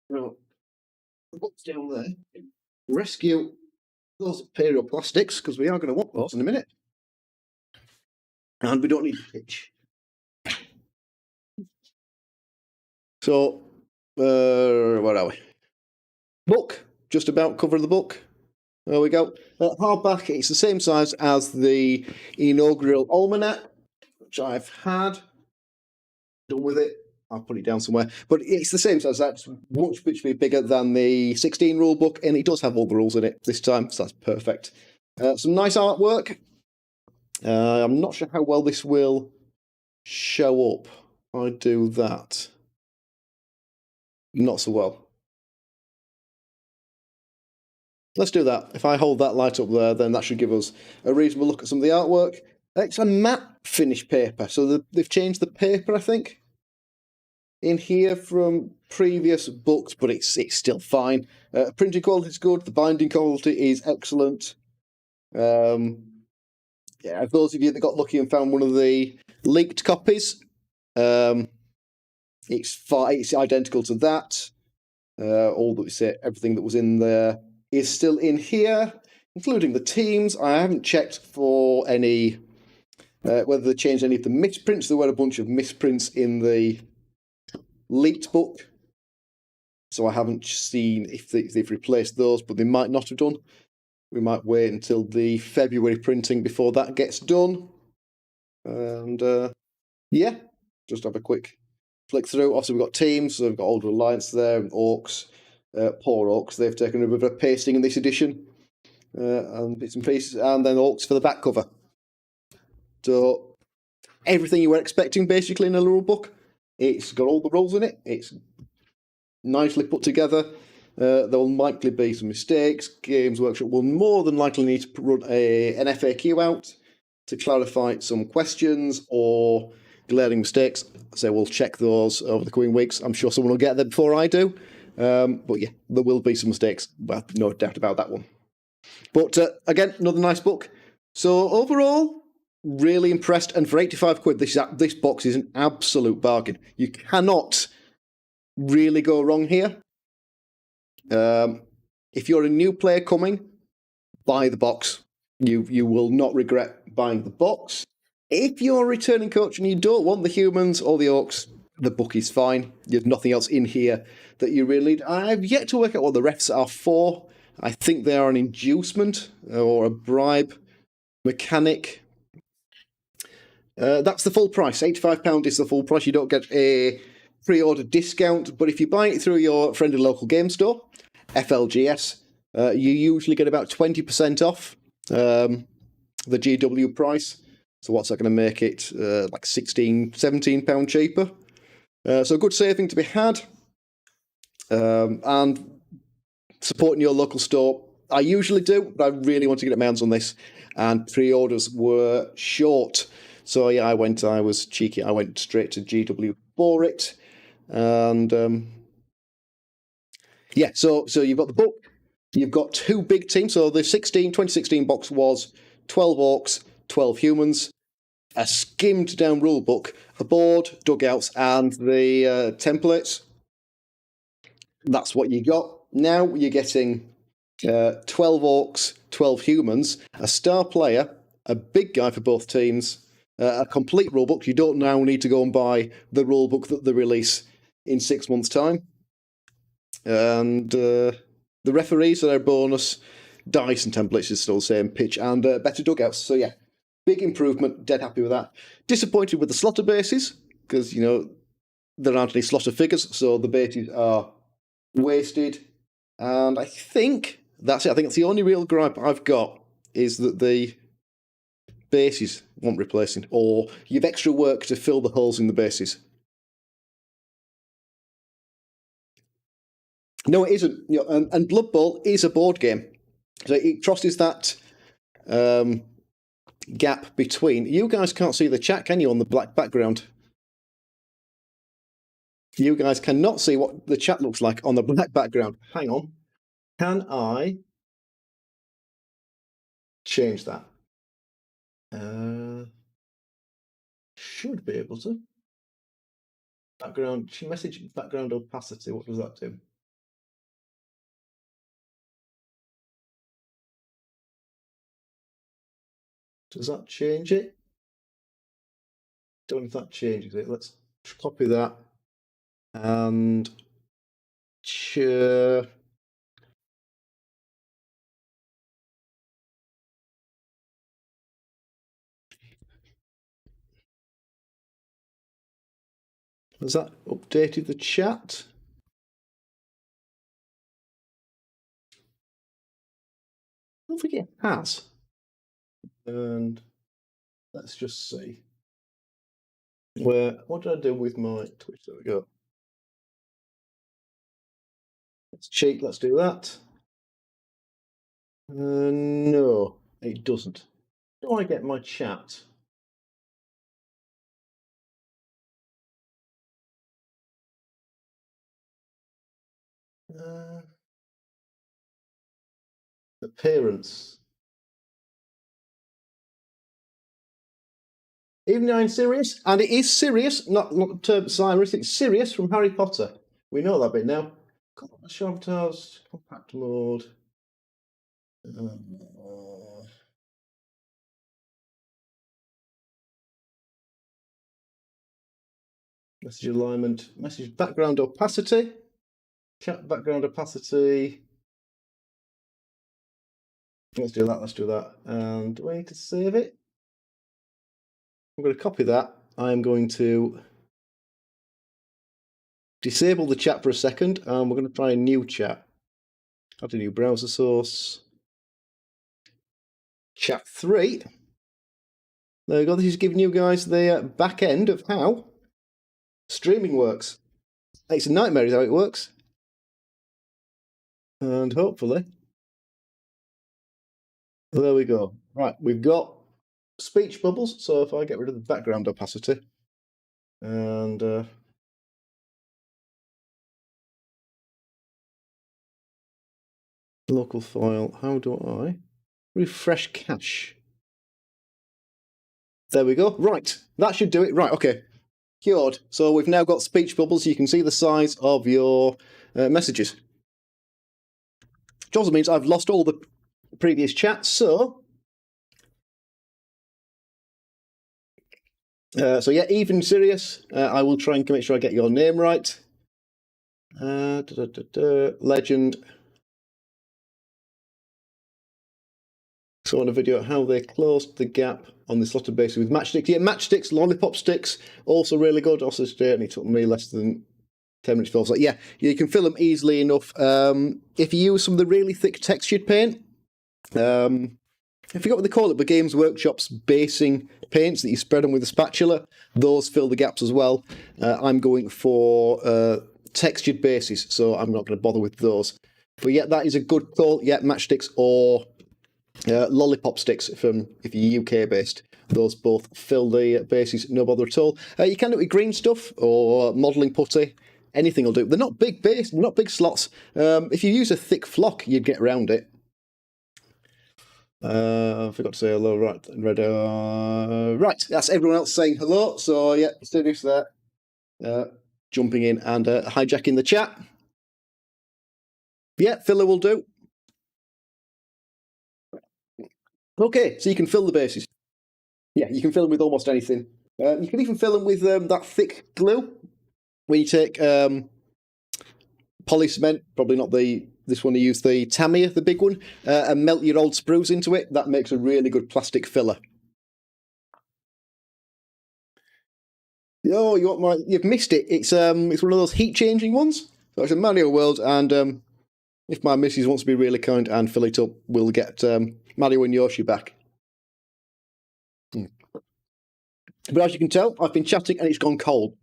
Now, the book's down there. Rescue those Imperial plastics because we are going to want those in a minute. And we don't need the pitch. So, where are we? Book, just about cover of the book. There we go. Hardback, it's the same size as the inaugural almanac, which I've had. Done with it. I'll put it down somewhere. But it's the same size. That's much bigger than the 16 rule book, and it does have all the rules in it this time, so that's perfect. Some nice artwork. I'm not sure how well this will show up. I do that. Not so well. Let's do that. If I hold that light up there, then that should give us a reasonable look at some of the artwork. It's a matte finish paper, so they've changed the paper, I think, in here from previous books, but it's still fine. Printing quality is good. The binding quality is excellent. Yeah, for those of you that got lucky and found one of the leaked copies, it's identical to that. All that we say, everything that was in there is still in here, including the teams. I haven't checked for any whether they changed any of the misprints. There were a bunch of misprints in the leaked book, so I haven't seen if they've replaced those, but they might not have done. We might wait until the February printing before that gets done. And yeah, just have a quick flick through. Also, we've got teams, so we've got Older Alliance there, and Orcs. Poor Orcs, they've taken a bit of a pasting in this edition, and bits and pieces, and then Orcs for the back cover. So everything you were expecting basically in a rule book. It's got all the rules in it. It's nicely put together. There will likely be some mistakes. Games Workshop will more than likely need to run an FAQ out to clarify some questions or glaring mistakes. So we'll check those over the coming weeks. I'm sure someone will get there before I do. But yeah, there will be some mistakes. Well, no doubt about that one. But again, another nice book. So overall, really impressed. And for 85 quid, this box is an absolute bargain. You cannot really go wrong here. If you're a new player coming, buy the box. You will not regret buying the box. If you're a returning coach and you don't want the humans or the orcs, the book is fine. There's nothing else in here that you really need. I've yet to work out what the refs are for. I think they are an inducement or a bribe mechanic. That's the full price. £85 is the full price. You don't get a pre-order discount, but if you buy it through your friendly local game store, FLGS, you usually get about 20% off the GW price. So what's that going to make it? Like £16, £17 cheaper. So a good saving to be had. And supporting your local store, I usually do, but I really want to get my hands on this. And pre-orders were short. So yeah, I was cheeky. I went straight to GW for it. And yeah, so you've got the book. You've got two big teams. So the 2016 box was 12 orcs, 12 humans, a skimmed down rule book, a board, dugouts, and the templates. That's what you got. Now you're getting 12 orcs, 12 humans, a star player, a big guy for both teams, a complete rulebook. You don't now need to go and buy the rulebook that they release in 6 months' time. And the referees are their bonus. Dice and templates is still the same, pitch and better dugouts. So yeah, big improvement. Dead happy with that. Disappointed with the slaughter bases because, you know, there aren't any slaughter figures, so the bases are wasted. And I think that's it. I think that's the only real gripe I've got is that the bases want replacing, or you've extra work to fill the holes in the bases. No, it isn't. You know, and Blood Bowl is a board game, so it crosses that gap between. You guys can't see the chat, can you, on the black background? You guys cannot see what the chat looks like on the black background. Hang on. Can I change that? Should be able to. Background message, background opacity. What does that do? Does that change it? Don't know if that changes it. Let's copy that and share. Has that updated the chat? I don't think it has. And let's just see. What did I do with my Twitch? There we go. Let's cheat. Let's do that. No, it doesn't. How do I get my chat? Appearance. Even though I'm serious, and it is serious, not Cyrus, it's Sirius from Harry Potter. We know that bit now. Show avatars, compact mode. Message alignment, message background opacity, chat background opacity. Let's do that. And do I need to save it? I'm going to copy that. I'm going to disable the chat for a second, and we're going to try a new chat. Add a new browser source. Chat 3. There we go. This is giving you guys the back end of how streaming works. It's a nightmare how it works. And hopefully, there we go. Right, we've got speech bubbles. So if I get rid of the background opacity and local file, how do I refresh cache? There we go. Right, that should do it. Right, okay. Cured. So we've now got speech bubbles. You can see the size of your messages. Which also means I've lost all the previous chats. So yeah, even serious. I will try and make sure I get your name right. Legend. So on a video how they closed the gap on the slotted base with matchsticks. Yeah, matchsticks, lollipop sticks, also really good. Also today, and it took me less than 10 minutes before. So yeah, you can fill them easily enough. If you use some of the really thick textured paint, I forgot what they call it, but Games Workshop's basing paints that you spread them with a spatula, those fill the gaps as well. I'm going for textured bases, so I'm not going to bother with those. But yeah, that is a good call. Yeah, matchsticks or lollipop sticks from if you're UK based. Those both fill the bases, no bother at all. You can do it with green stuff or modelling putty. Anything will do. They're not big base, not big slots. If you use a thick flock, you'd get around it. I forgot to say hello. Right, right. That's everyone else saying hello. So yeah, Studious there, jumping in and hijacking the chat. Yeah, filler will do. Okay, so you can fill the bases. Yeah, you can fill them with almost anything. You can even fill them with that thick glue. When you take poly cement, probably not this one, you use the Tamiya, the big one, and melt your old sprues into it. That makes a really good plastic filler. Oh, you've missed it. It's one of those heat changing ones. So it's a Mario World, and if my missus wants to be really kind and fill it up, we'll get Mario and Yoshi back. But as you can tell, I've been chatting and it's gone cold.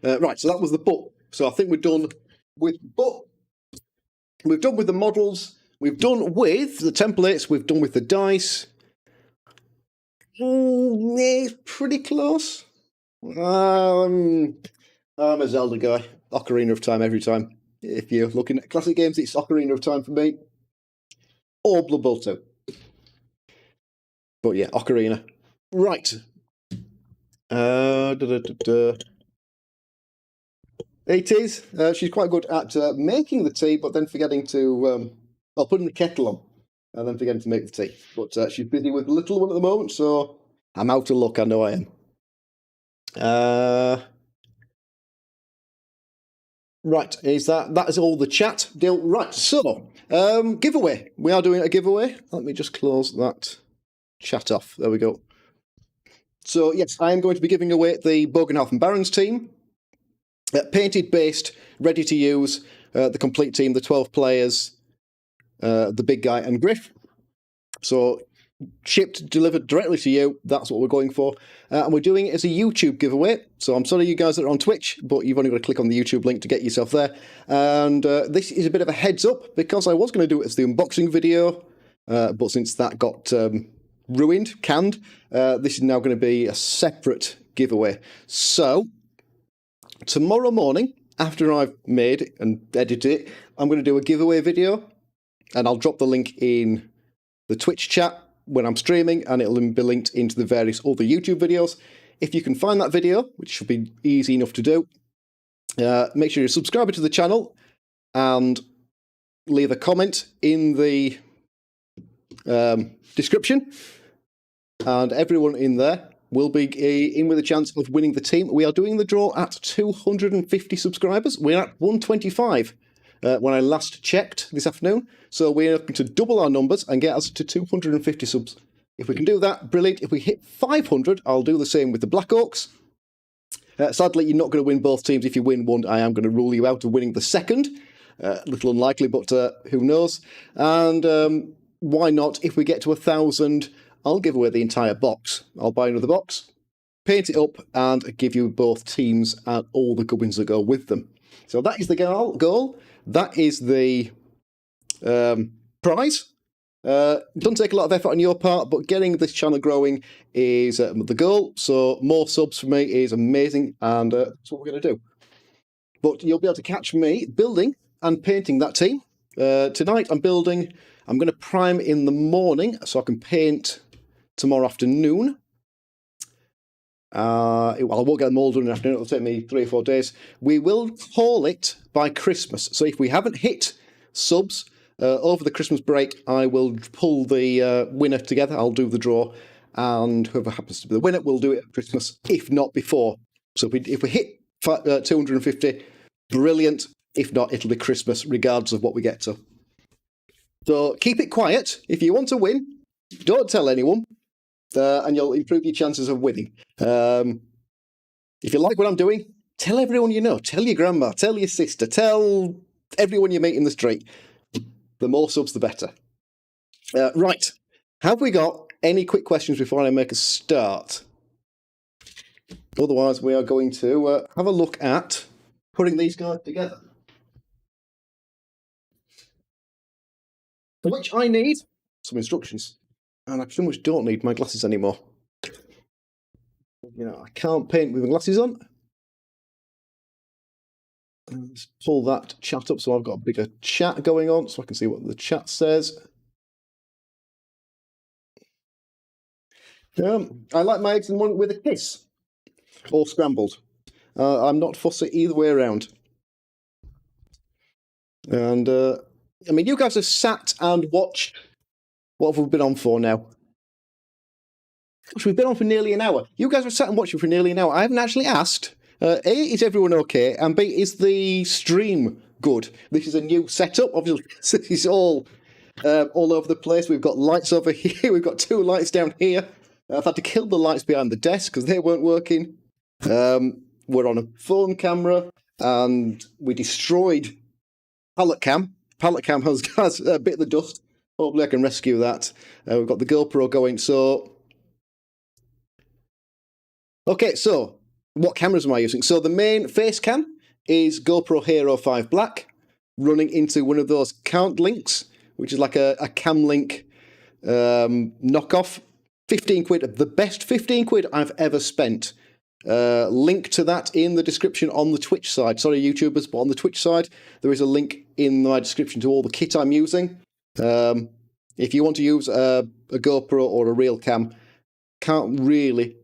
Right, so that was the book. So I think we're done with book. We've done with the models. We've done with the templates. We've done with the dice. It's pretty close. I'm a Zelda guy. Ocarina of Time every time. If you're looking at classic games, it's Ocarina of Time for me. Or Blood Bowl 2. But yeah, Ocarina. Right. It is. She's quite good at making the tea, but then forgetting to... putting the kettle on, and then forgetting to make the tea. But she's busy with the little one at the moment, so I'm out of luck, I know I am. Right, that is all the chat deal. Right, so, giveaway. We are doing a giveaway. Let me just close that chat off. There we go. So, yes, I am going to be giving away the Bogenhoff and Barons team. Painted, based, ready to use, the complete team, the 12 players, the big guy and Griff. So shipped, delivered directly to you. That's what we're going for. And we're doing it as a YouTube giveaway. So I'm sorry you guys that are on Twitch, but you've only got to click on the YouTube link to get yourself there. And this is a bit of a heads up because I was going to do it as the unboxing video. But since that got canned, this is now going to be a separate giveaway. So tomorrow morning, after I've made and edited it, I'm going to do a giveaway video. And I'll drop the link in the Twitch chat when I'm streaming, and it'll be linked into the various other YouTube videos. If you can find that video, which should be easy enough to do, make sure you're subscribed to the channel and leave a comment in the description. And everyone in there will be in with a chance of winning the team. We are doing the draw at 250 subscribers. We're at 125. When I last checked this afternoon. So we're looking to double our numbers and get us to 250 subs. If we can do that, brilliant. If we hit 500, I'll do the same with the Black Oaks. Sadly, you're not going to win both teams. If you win one, I am going to rule you out of winning the second. A little unlikely, but who knows. And why not? If we get to 1,000, I'll give away the entire box. I'll buy another box, paint it up, and give you both teams and all the gubbins that go with them. So that is the goal. That is the prize. Doesn't take a lot of effort on your part, but getting this channel growing is the goal. So more subs for me is amazing, and that's what we're going to do. But you'll be able to catch me building and painting that team. Tonight I'm building. I'm going to prime in the morning so I can paint tomorrow afternoon. I won't get them all done in the afternoon. It'll take me 3 or 4 days. We will haul it by Christmas. So if we haven't hit subs over the Christmas break, I will pull the winner together. I'll do the draw, and whoever happens to be the winner will do it at Christmas, if not before. So if we hit 250, brilliant. If not, it'll be Christmas, regardless of what we get to. So keep it quiet. If you want to win, don't tell anyone. And you'll improve your chances of winning. If you like what I'm doing, Tell everyone you know. Tell your grandma. Tell your sister. Tell everyone you meet in the street. The more subs, the better. Right. Have we got any quick questions before I make a start? Otherwise, we are going to have a look at putting these guys together. For which I need some instructions. And I pretty much don't need my glasses anymore. You know, I can't paint with my glasses on. Let's pull that chat up so I've got a bigger chat going on so I can see what the chat says. I like my eggs in one with a kiss or scrambled. I'm not fussy either way around. And I mean, you guys have sat and watched. What have we been on for now? Gosh, we've been on for nearly an hour. You guys have sat and watched it for nearly an hour. I haven't actually asked. A, is everyone okay? And B, is the stream good? This is a new setup. Obviously, it's all over the place. We've got lights over here. We've got 2 lights down here. I've had to kill the lights behind the desk because they weren't working. We're on a phone camera, and we destroyed pallet cam. Pallet cam has a bit of the dust. Hopefully I can rescue that. We've got the GoPro going. So, okay, so what cameras am I using? So the main face cam is GoPro Hero 5 Black, running into one of those count links, which is like a cam link knockoff. 15 quid, the best 15 quid I've ever spent. Link to that in the description on the Twitch side. Sorry, YouTubers, but on the Twitch side, there is a link in my description to all the kit I'm using. If you want to use a GoPro or a real cam, can't really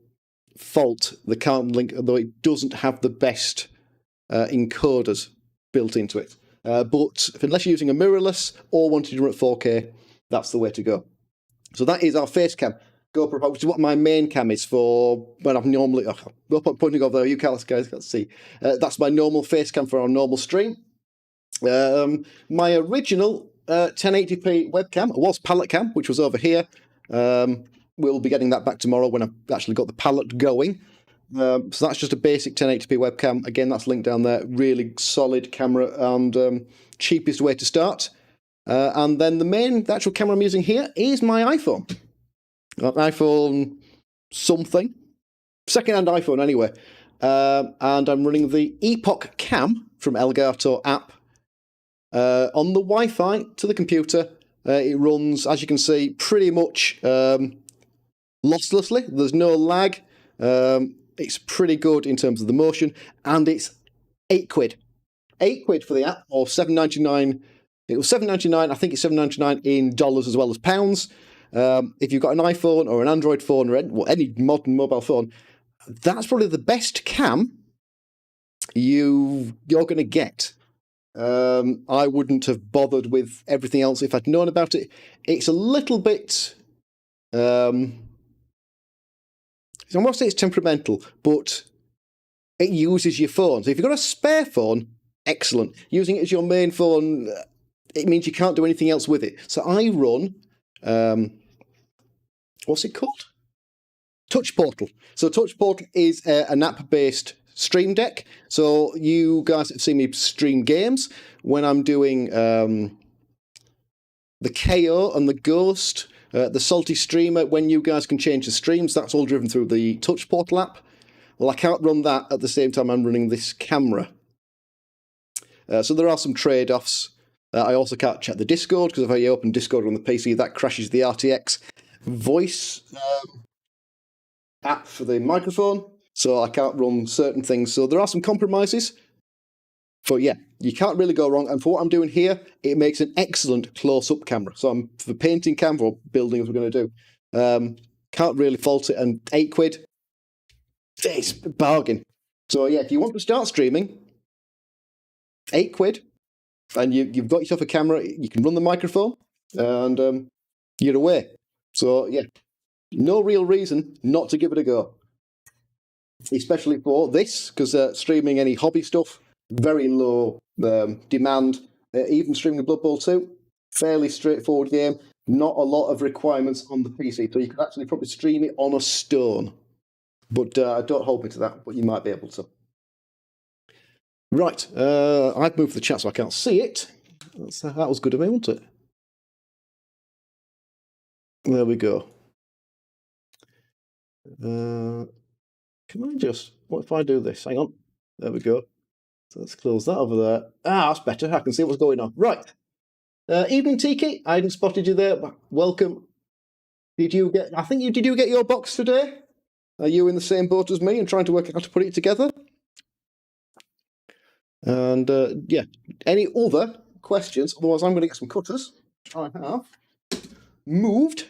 fault the count link, although it doesn't have the best encoders built into it. But unless you're using a mirrorless or wanting to run at 4K, that's the way to go. So that is our face cam. GoPro, which is what my main cam is for when I'm normally... Oh, pointing over there, you guys can't see. That's my normal face cam for our normal stream. My original 1080p webcam was pallet cam, which was over here. We'll be getting that back tomorrow when I've actually got the pallet going. So that's just a basic 1080p webcam. Again, that's linked down there. Really solid camera and cheapest way to start. And then the actual camera I'm using here is my iPhone. iPhone something. Second-hand iPhone anyway. And I'm running the Epoch Cam from Elgato app on the Wi-Fi to the computer. It runs, as you can see, pretty much losslessly. There's no lag. It's pretty good in terms of the motion, and it's 8 quid. 8 quid for the app, or $7.99. It was $7.99. I think it's $7.99 in dollars as well as pounds. If you've got an iPhone or an Android phone or any modern mobile phone, that's probably the best cam you're going to get. I wouldn't have bothered with everything else if I'd known about it. It's a little bit... I won't say it's temperamental, but it uses your phone. So if you've got a spare phone, excellent. Using it as your main phone, it means you can't do anything else with it. So I run... what's it called? Touch Portal. So Touch Portal is an app-based stream deck. So you guys have seen me stream games when I'm doing the KO and the Ghost, the Salty Streamer. When you guys can change the streams, that's all driven through the Touch Portal app. Well, I can't run that at the same time I'm running this camera. So there are some trade-offs. I also can't check the Discord, because if I open Discord on the PC, that crashes the RTX voice app for the microphone, so I can't run certain things. So there are some compromises. But yeah, you can't really go wrong. And for what I'm doing here, it makes an excellent close-up camera. So I'm for painting camera or building as we're going to do. Can't really fault it. And 8 quid, it's a bargain. So yeah, if you want to start streaming, 8 quid, and you've got yourself a camera, you can run the microphone, and you're away. So yeah, no real reason not to give it a go. Especially for this, because streaming any hobby stuff, very low demand. Even streaming Blood Bowl 2, fairly straightforward game. Not a lot of requirements on the PC, so you could actually probably stream it on a stone. But don't hold me to that, but you might be able to. Right, I've moved the chat so I can't see it. That was good of me, wasn't it? There we go. Can I just... What if I do this? Hang on. There we go. So let's close that over there. Ah, that's better. I can see what's going on. Right. Evening, Tiki. I hadn't spotted you there. Welcome. Did you get... Did you get your box today? Are you in the same boat as me and trying to work out how to put it together? And, yeah. Any other questions? Otherwise, I'm going to get some cutters. I have moved.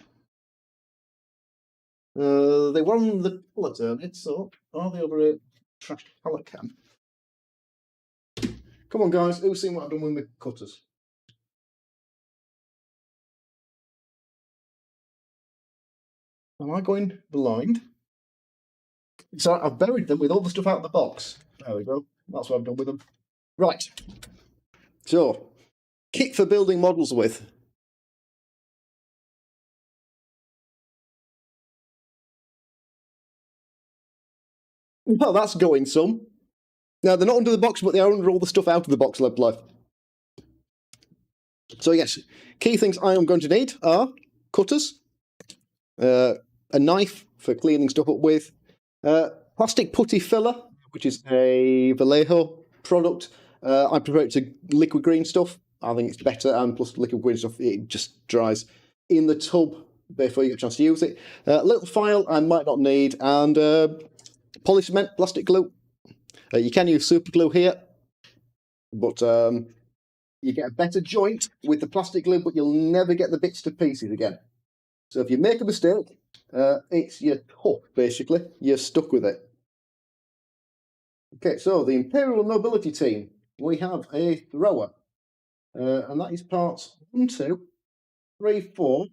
They were on the pallet unit, so are they over a trash pallet can? Come on, guys. Who's seen what I've done with my cutters? Am I going blind? So I've buried them with all the stuff out of the box. There we go. That's what I've done with them. Right. So, kit for building models with. Well, that's going some. Now, they're not under the box, but they are under all the stuff out of the box life. So, yes, key things I am going to need are cutters, a knife for cleaning stuff up with, plastic putty filler, which is a Vallejo product. I prefer it to liquid green stuff. I think it's better, and plus liquid green stuff, it just dries in the tub before you get a chance to use it. Little file I might not need, and poly cement, plastic glue. You can use super glue here, but you get a better joint with the plastic glue, but you'll never get the bits to pieces again. So if you make a mistake, it's your hook, basically. You're stuck with it. Okay, so the Imperial Nobility team, we have a thrower, and that is parts 1, 2, 3, 4,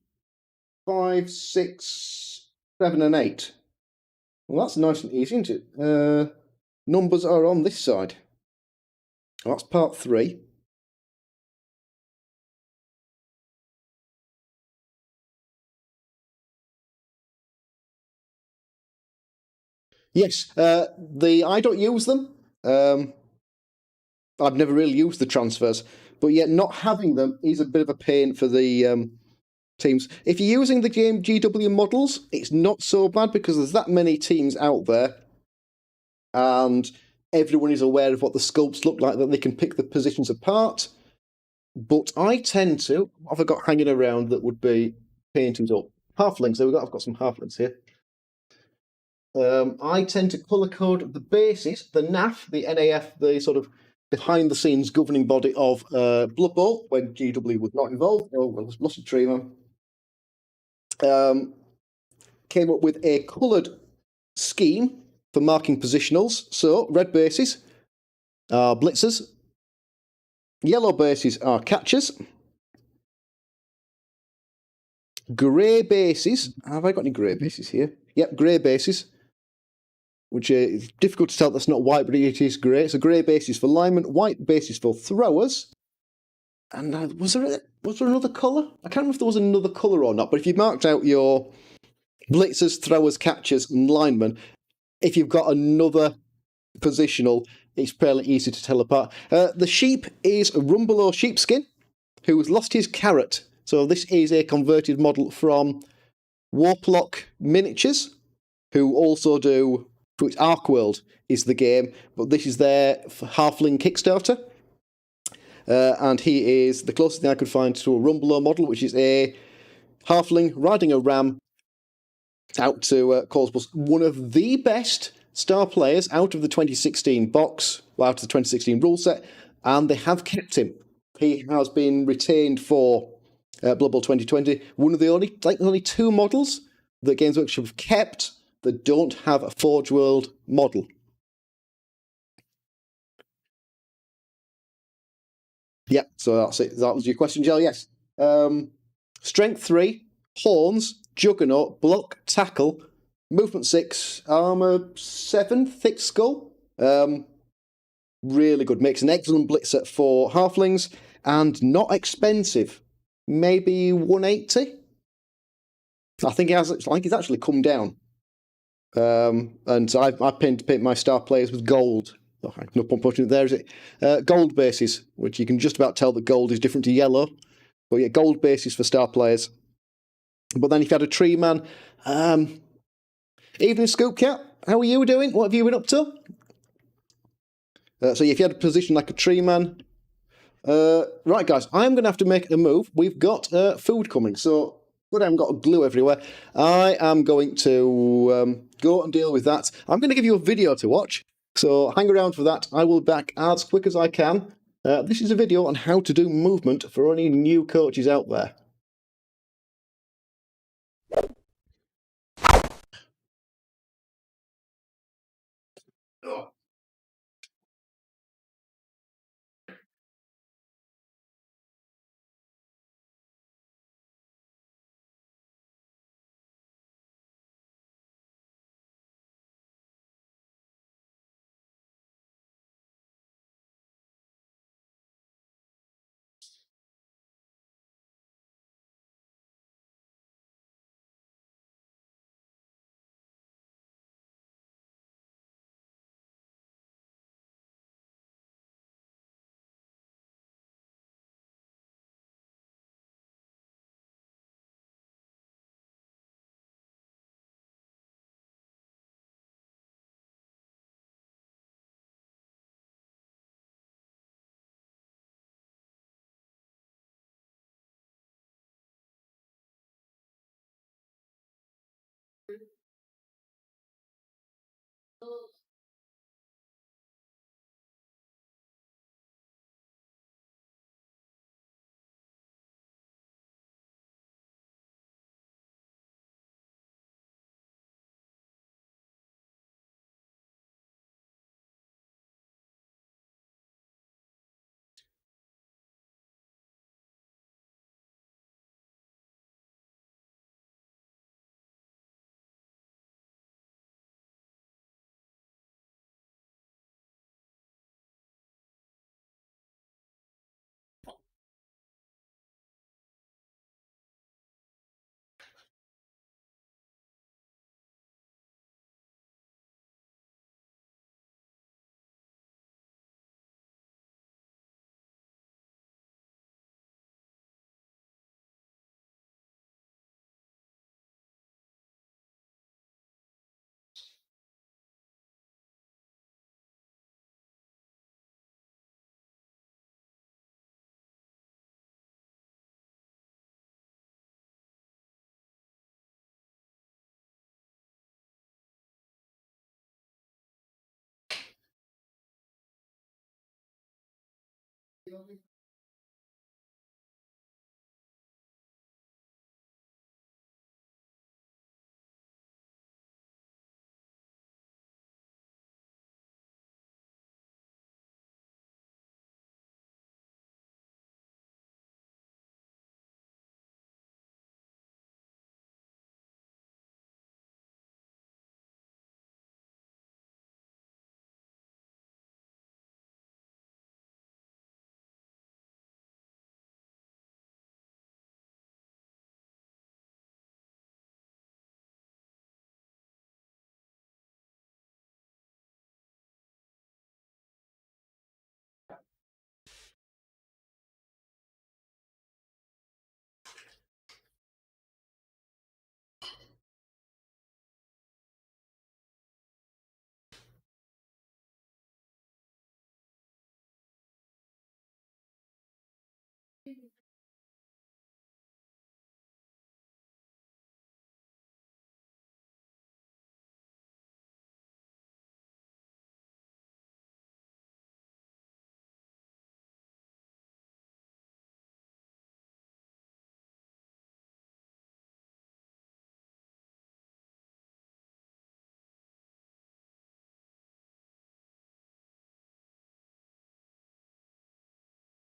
5, 6, 7, and 8. Well, that's nice and easy, isn't it? Numbers are on this side. Well, that's part 3. Yes, I don't use them. I've never really used the transfers, but yet not having them is a bit of a pain for the teams. If you're using the game GW models, it's not so bad because there's that many teams out there, and everyone is aware of what the sculpts look like, that they can pick the positions apart. But I tend to, what have I got hanging around that would be painted up? Halflings, there we go, I've got some halflings here. I tend to colour code the bases, the NAF, the NAF, the sort of behind the scenes governing body of Blood Bowl, when GW was not involved. Oh, well, lost a tree, man. Came up with a coloured scheme for marking positionals. So, red bases are blitzers, yellow bases are catchers, grey bases. Have I got any grey bases here? Yep, grey bases, which is difficult to tell that's not white, but it is grey. So grey bases for linemen, white bases for throwers. And was there another colour? I can't remember if there was another colour or not, but if you marked out your blitzers, throwers, catchers, and linemen, if you've got another positional, it's fairly easy to tell apart. The sheep is a Rumbelow sheepskin, who has lost his carrot. So this is a converted model from Warplock Miniatures, who also do... Which Arkworld is the game, but this is their Halfling Kickstarter. And he is the closest thing I could find to a Rumbelow model, which is a Halfling riding a ram out to cause one of the best star players out of the 2016 box, well, out of the 2016 rule set, and they have kept him. He has been retained for Blood Bowl 2020. One of the only 2 models that Games Workshop have kept that don't have a Forge World model. Yeah, so that's it. That was your question, Jill. Yes. Strength 3, horns, juggernaut, block, tackle, movement 6, armor 7, thick skull. Really good. Makes an excellent blitzer for halflings and not expensive. Maybe 180. I think he's actually come down. And I tend to paint my star players with gold Oh, no point putting it there, is it? Gold bases, which you can just about tell that gold is different to yellow. But yeah, gold bases for star players. But then if you had a tree man, evening Scoop Cat, how are you doing? What have you been up to? So if you had a position like a tree man, right guys, I'm going to have to make a move. We've got food coming, so good, I haven't got glue everywhere. I am going to go and deal with that. I'm going to give you a video to watch, so hang around for that. I will be back as quick as I can. This is a video on how to do movement for any new coaches out there.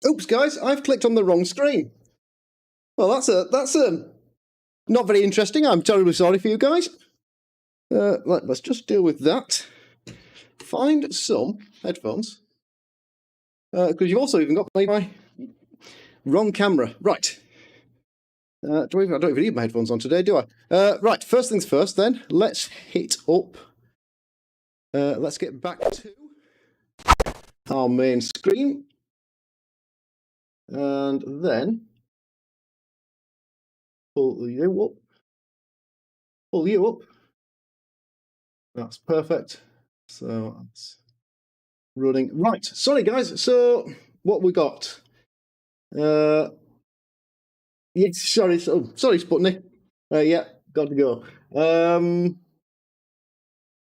Oops, guys, I've clicked on the wrong screen. Well, that's not very interesting. I'm terribly sorry for you guys. Let's just deal with that. Find some headphones. Because you've also even got my wrong camera. Right. I don't even need my headphones on today, do I? Right, first things first then. Let's hit up. Let's get back to our main screen. And then pull you up. Pull you up. That's perfect. So that's running. Right, sorry guys, so what we got? Yes, sorry, sorry Sputnik. Yeah, got to go.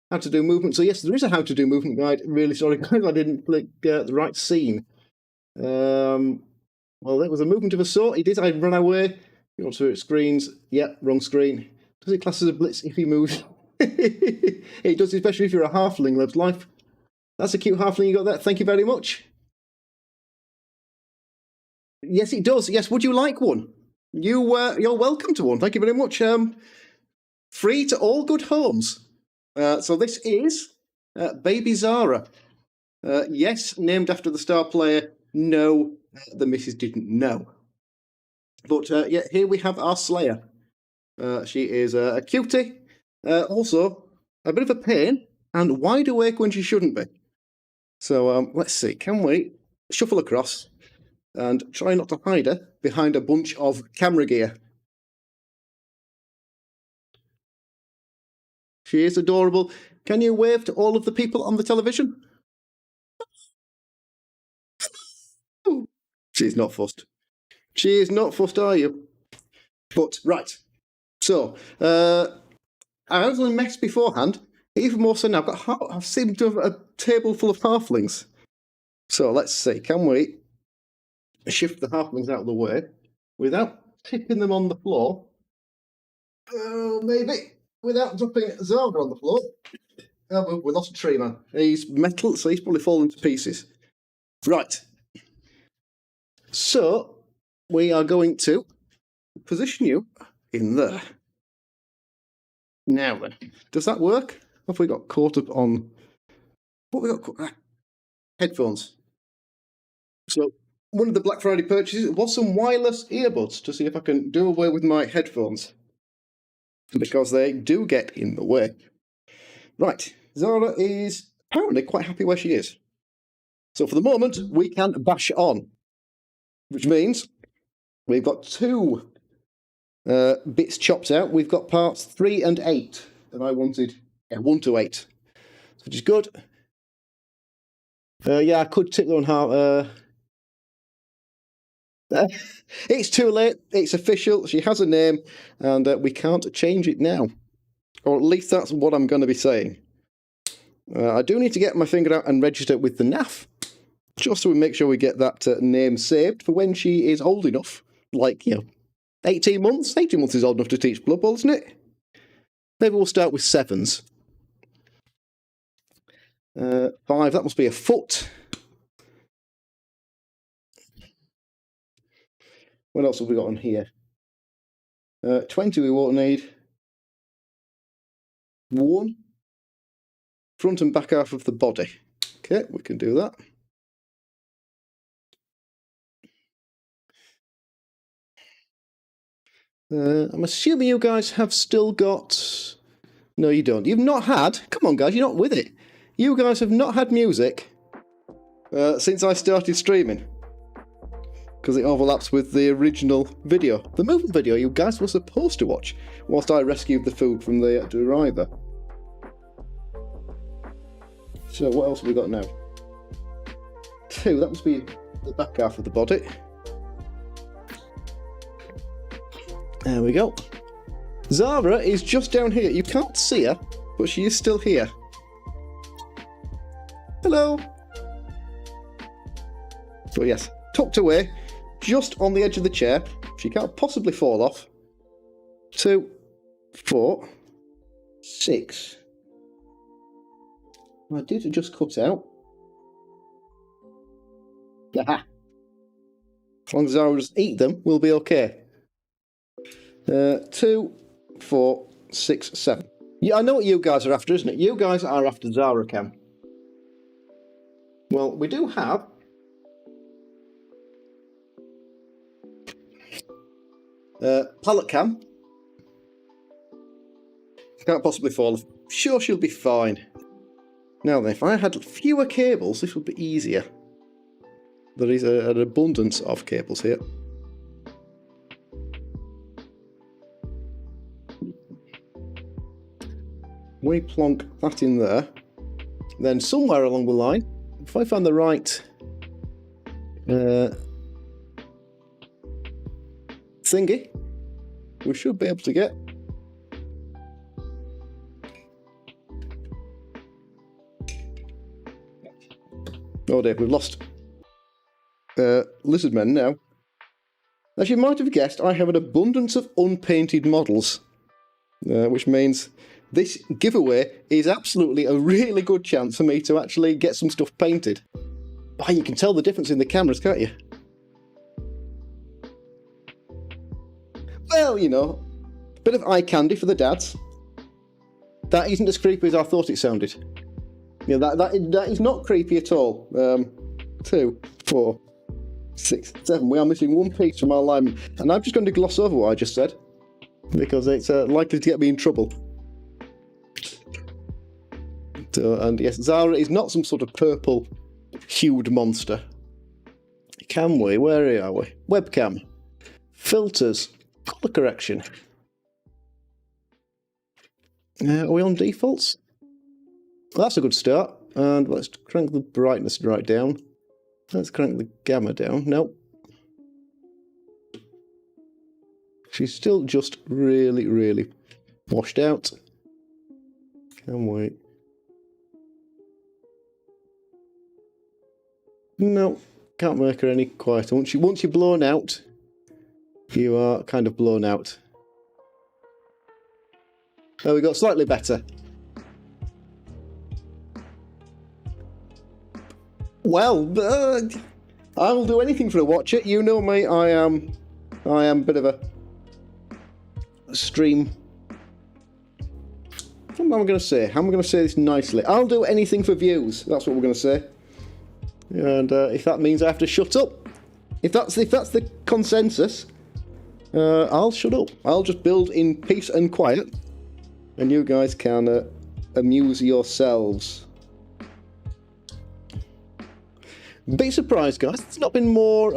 How to do movement. So yes, there is a how to do movement guide. Really sorry guys, I didn't click the right scene. Well, that was a movement of a sort. He did. I run away. Go to screens. Yeah, wrong screen. Does it class as a blitz if he moves? It does, especially if you're a halfling. Lives life. That's a cute halfling you got there. Thank you very much. Yes, it does. Yes, would you like one? You're welcome to one. Thank you very much. Free to all good homes. So this is Baby Zara. Yes, named after the star player. No, the missus didn't know. But yeah, here we have our Slayer. She is a cutie, also a bit of a pain, and wide awake when she shouldn't be. So let's see, can we shuffle across and try not to hide her behind a bunch of camera gear? She is adorable. Can you wave to all of the people on the television? She's not fussed. She is not fussed, are you? But, right. So, I was in a mess beforehand. Even more so now. I've seemed to have a table full of halflings. So, let's see. Can we shift the halflings out of the way without tipping them on the floor? Maybe. Without dropping Zara on the floor. Oh, we lost a tree, man. He's metal, so he's probably fallen to pieces. Right. So, we are going to position you in there. Now then, does that work? Have we got caught up on... What have we got? Headphones. So, one of the Black Friday purchases was some wireless earbuds to see if I can do away with my headphones. Because they do get in the way. Right, Zara is apparently quite happy where she is. So for the moment, we can bash on. Which means we've got two bits chopped out. We've got parts 3 and 8. And I wanted 1 to 8. Which is good. Yeah, I could tip them on how... it's too late. It's official. She has a name. And we can't change it now. Or at least that's what I'm going to be saying. I do need to get my finger out and register with the NAF. Just so we make sure we get that name saved for when she is old enough. Like, 18 months? 18 months is old enough to teach Blood Bowl, isn't it? Maybe we'll start with 7s. 5, that must be a foot. What else have we got on here? 20 we won't need. 1. Front and back half of the body. Okay, we can do that. I'm assuming you guys have still got... No, you don't. You've not had... Come on, guys, you're not with it. You guys have not had music since I started streaming. Because it overlaps with the original video. The movement video you guys were supposed to watch whilst I rescued the food from the driver. So what else have we got now? 2, that must be the back half of the body. There we go. Zara is just down here. You can't see her, but she is still here. Hello. So yes, tucked away, just on the edge of the chair. She can't possibly fall off. 2, 4, 6. I did just cut out. Aha. As long as Zara doesn't eat them, we'll be okay. 2, 4, 6, 7. Yeah, I know what you guys are after, isn't it? You guys are after Zara Cam. Well, we do have... pallet cam. Can't possibly fall. Sure, she'll be fine. Now then, if I had fewer cables, this would be easier. There is an abundance of cables here. We plonk that in there. Then somewhere along the line, if I find the right thingy, we should be able to get oh dear, we've lost lizard men now. As you might have guessed, I have an abundance of unpainted models, which means this giveaway is absolutely a really good chance for me to actually get some stuff painted. Oh, you can tell the difference in the cameras, can't you? Well, you know, a bit of eye candy for the dads. That isn't as creepy as I thought it sounded. Yeah, that is not creepy at all. 2, 4, 6, 7. We are missing one piece from our alignment. And I'm just going to gloss over what I just said, because it's likely to get me in trouble. And yes, Zara is not some sort of purple hued monster. Can we? Where are we? Webcam. Filters. Colour correction. Are we on defaults? Well, that's a good start. And let's crank the brightness right down. Let's crank the gamma down. Nope. She's still just really, really washed out. Can we? No, can't make her any quieter. Once you're blown out, you are kind of blown out. There we go, slightly better. Well, I will do anything for a watch it. You know me, I am a bit of a stream. What am I going to say? How am I going to say this nicely? I'll do anything for views. That's what we're going to say. And if that means I have to shut up, if that's the consensus, I'll shut up. I'll just build in peace and quiet, and you guys can amuse yourselves. Be surprised, guys. There's not been more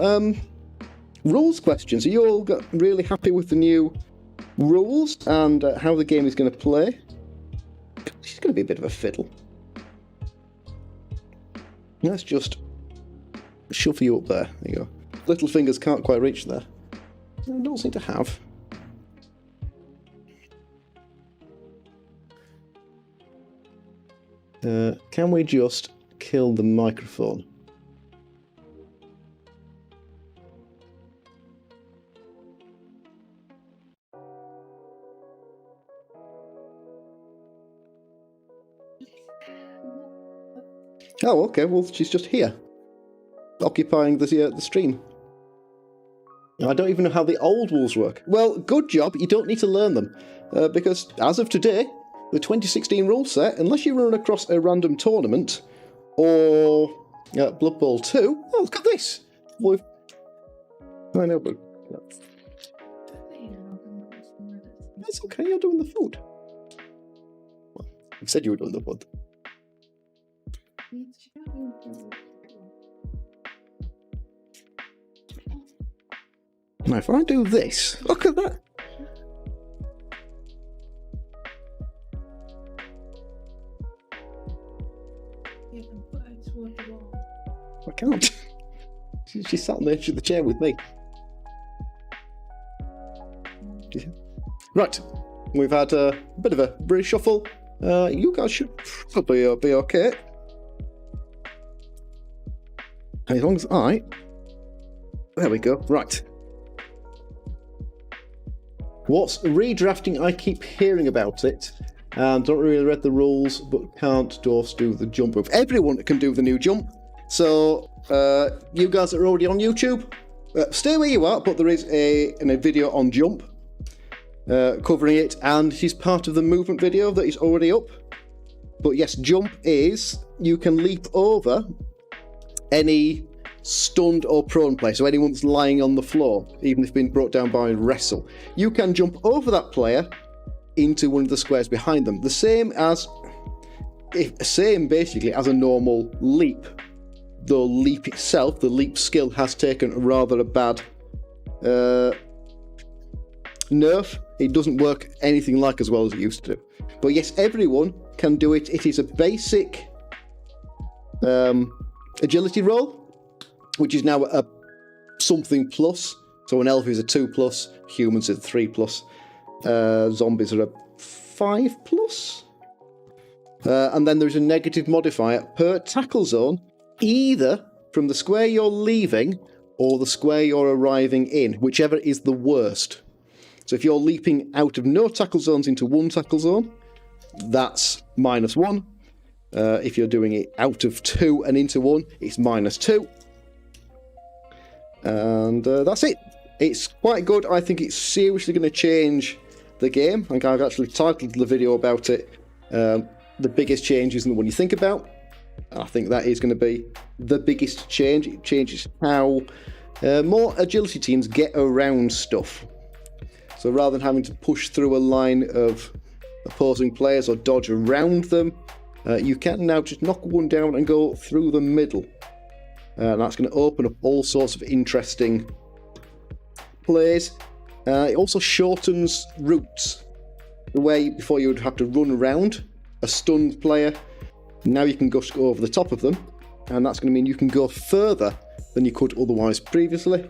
rules questions. Are you all really happy with the new rules and how the game is going to play? It's going to be a bit of a fiddle. Let's just shove you up there. There you go. Little fingers can't quite reach there. I don't seem to have. Can we just kill the microphone? Oh, okay, well, she's just here, occupying the stream. I don't even know how the old rules work. Well, good job, you don't need to learn them, because as of today, the 2016 rule set, unless you run across a random tournament, or Blood Bowl 2, oh, look at this! I know, but... That's okay, you're doing the food. Well, you said you were doing the food. Now, if I do this, look at that. I can't. She sat on the edge of the chair with me. Right, we've had a bit of a reshuffle. You guys should probably be okay. As long as there we go, right. What's redrafting? I keep hearing about it, and don't really read the rules, but can't just do the jump move. Everyone can do the new jump, so you guys that are already on YouTube, stay where you are, but there is a video on jump covering it, and she's part of the movement video that is already up. But yes, jump is, you can leap over any stunned or prone player, so anyone that's lying on the floor, even if being brought down by a wrestle, you can jump over that player into one of the squares behind them. The same as same basically as a normal leap. Though leap itself, the leap skill, has taken rather a bad nerf. It doesn't work anything like as well as it used to do. But yes, everyone can do it. It is a basic agility roll, which is now a something plus. So an elf is a 2 plus, humans are 3 plus, zombies are a 5 plus. And then there's a negative modifier per tackle zone, either from the square you're leaving or the square you're arriving in, whichever is the worst. So if you're leaping out of no tackle zones into one tackle zone, that's -1. If you're doing it out of 2 and into 1, it's -2. And that's it. It's quite good. I think it's seriously going to change the game. I think I've actually titled the video about it, The Biggest Change Isn't the One You Think About. I think that is going to be the biggest change. It changes how more agility teams get around stuff. So rather than having to push through a line of opposing players or dodge around them, you can now just knock one down and go through the middle. And that's going to open up all sorts of interesting plays. It also shortens routes. The way before you would have to run around a stunned player, now you can go over the top of them, and that's going to mean you can go further than you could otherwise previously.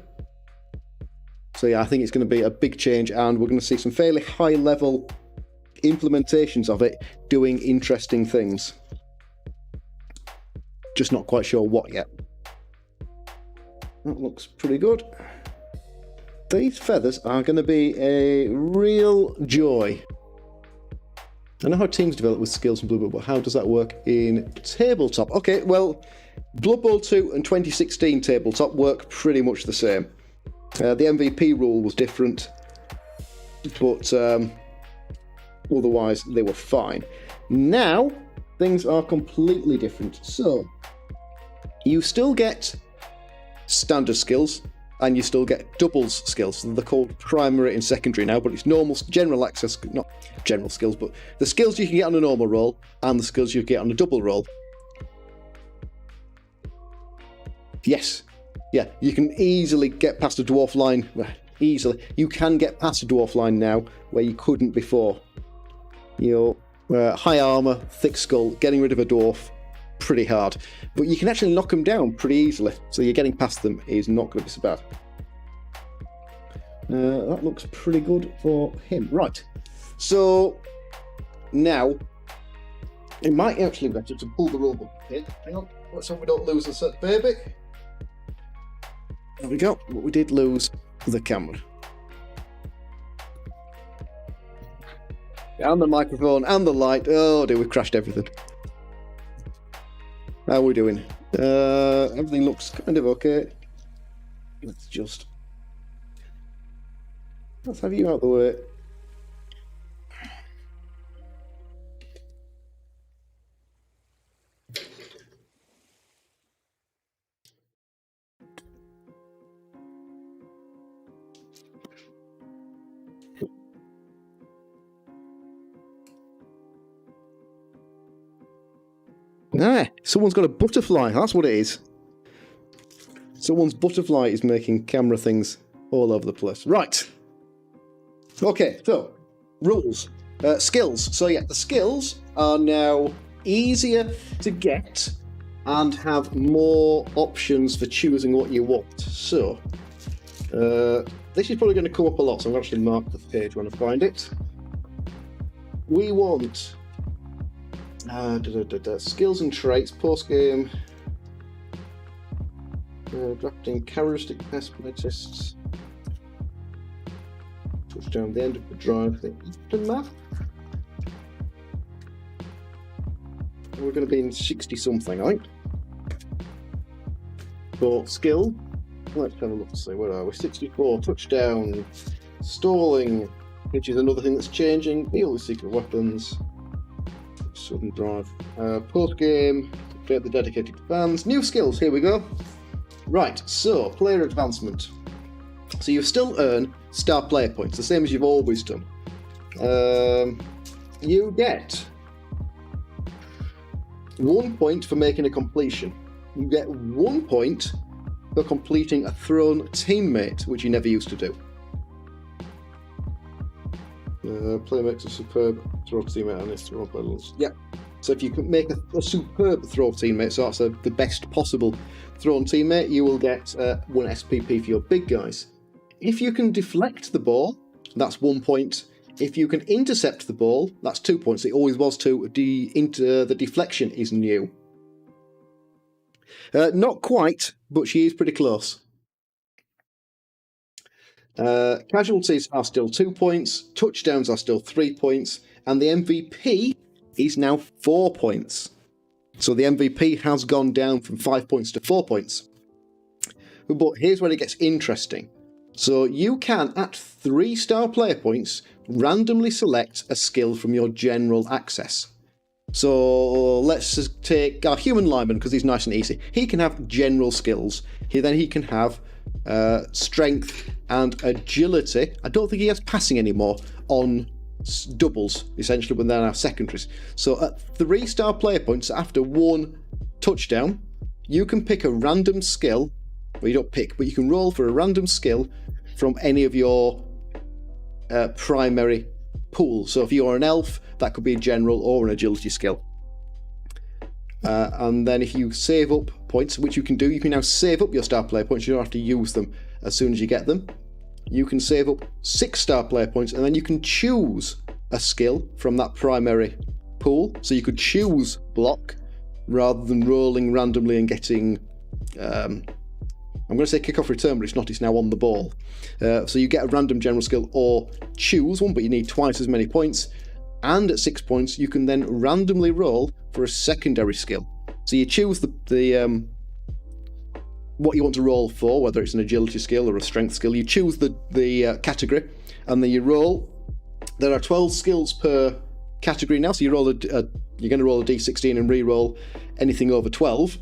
So yeah, I think it's going to be a big change, and we're going to see some fairly high level implementations of it doing interesting things. Just not quite sure what yet. That looks pretty good. These feathers are going to be a real joy. I know how teams develop with skills in Blood Bowl, but how does that work in tabletop? Okay, well, Blood Bowl 2 and 2016 tabletop work pretty much the same. The MVP rule was different, but otherwise they were fine. Now, things are completely different. So, you still get standard skills, and you still get doubles skills. They're called primary and secondary now, but it's normal, general access, not general skills, but the skills you can get on a normal roll and the skills you get on a double roll. Yes, yeah, you can easily get past a dwarf line. Easily. You can get past a dwarf line now where you couldn't before. You know, high armor, thick skull, getting rid of a dwarf, pretty hard. But you can actually knock them down pretty easily, so you're getting past them is not going to be so bad. That looks pretty good for him. Right, so now it might actually be better to pull the rulebook in. Hang on, let's hope we don't lose the set baby. There we go, but we did lose the camera. And the microphone, and the light. Oh dear, we've crashed everything. How are we doing? Everything looks kind of okay. Let's have you out of the way. Ah, someone's got a butterfly, that's what it is. Someone's butterfly is making camera things all over the place. Right. Okay, so, rules. Skills. So yeah, the skills are now easier to get and have more options for choosing what you want. So, this is probably going to come up a lot, so I'm going to actually mark the page when I find it. We want skills and traits, post-game, drafting characteristic pass play tests, touchdown, the end of the drive, the Eastern map. We're going to be in 60 something, I think. For skill, let's have a look and see, where are we? 64, touchdown, stalling, which is another thing that's changing, deal with secret weapons, sudden drive, post game, create the dedicated fans, new skills, here we go. Right, so player advancement. So you still earn star player points, the same as you've always done. You get 1 point for making a completion. You get 1 point for completing a thrown teammate, which you never used to do. Player makes a superb throw teammate on this throw pedals. Yeah. So if you can make a superb throw teammate, so that's the best possible thrown teammate, you will get 1 SPP for your big guys. If you can deflect the ball, that's 1 point. If you can intercept the ball, that's 2 points. It always was 2. The deflection is new. Not quite, but she is pretty close. Casualties are still 2 points, touchdowns are still 3 points, and the MVP is now 4 points. So the MVP has gone down from 5 points to 4 points. But here's where it gets interesting. So you can, at 3-star player points, randomly select a skill from your general access. So let's just take our human lineman, because he's nice and easy. He can have general skills. Then he can have strength and agility. I don't think he has passing anymore on doubles, essentially, when they're our secondaries. So at 3-star player points, after 1 touchdown, you can pick a random skill. Well, you don't pick, but you can roll for a random skill from any of your primary pool. So if you're an elf, that could be a general or an agility skill. And then if you save up points, which you can do, you can now save up your star player points. You don't have to use them as soon as you get them. You can save up 6-star player points, and then you can choose a skill from that primary pool. So you could choose block rather than rolling randomly and getting I'm going to say kick-off return, but it's not, it's now on the ball. So you get a random general skill or choose one, but you need twice as many points. And at 6 points, you can then randomly roll for a secondary skill. So you choose the what you want to roll for, whether it's an agility skill or a strength skill. You choose the category, and then you roll. There are 12 skills per category now, so you roll you're going to roll a d16 and re-roll anything over 12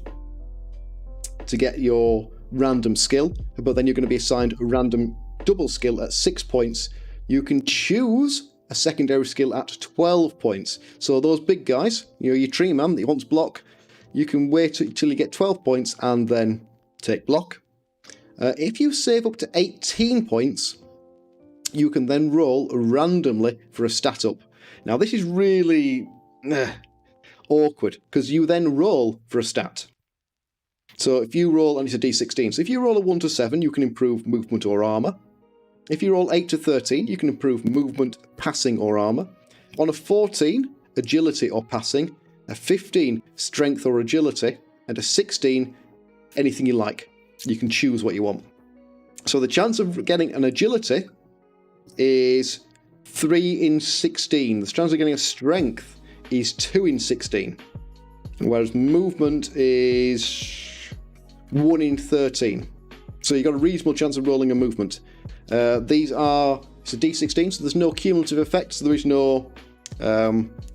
to get your random skill, but then you're going to be assigned a random double skill at 6 points. You can choose a secondary skill at 12 points. So those big guys, your tree man that wants block, you can wait till you get 12 points and then take block. If you save up to 18 points, you can then roll randomly for a stat up. Now this is really awkward, because you then roll for a stat. So if you roll, and it's a d16, so if you roll a 1 to 7, you can improve movement or armour. If you roll 8 to 13, you can improve movement, passing or armour. On a 14, agility or passing. A 15, strength or agility. And a 16, anything you like. You can choose what you want. So the chance of getting an agility is 3 in 16. The chance of getting a strength is 2 in 16. Whereas movement is 1 in 13. So you've got a reasonable chance of rolling a movement. It's a d16, so there's no cumulative effect, so there is no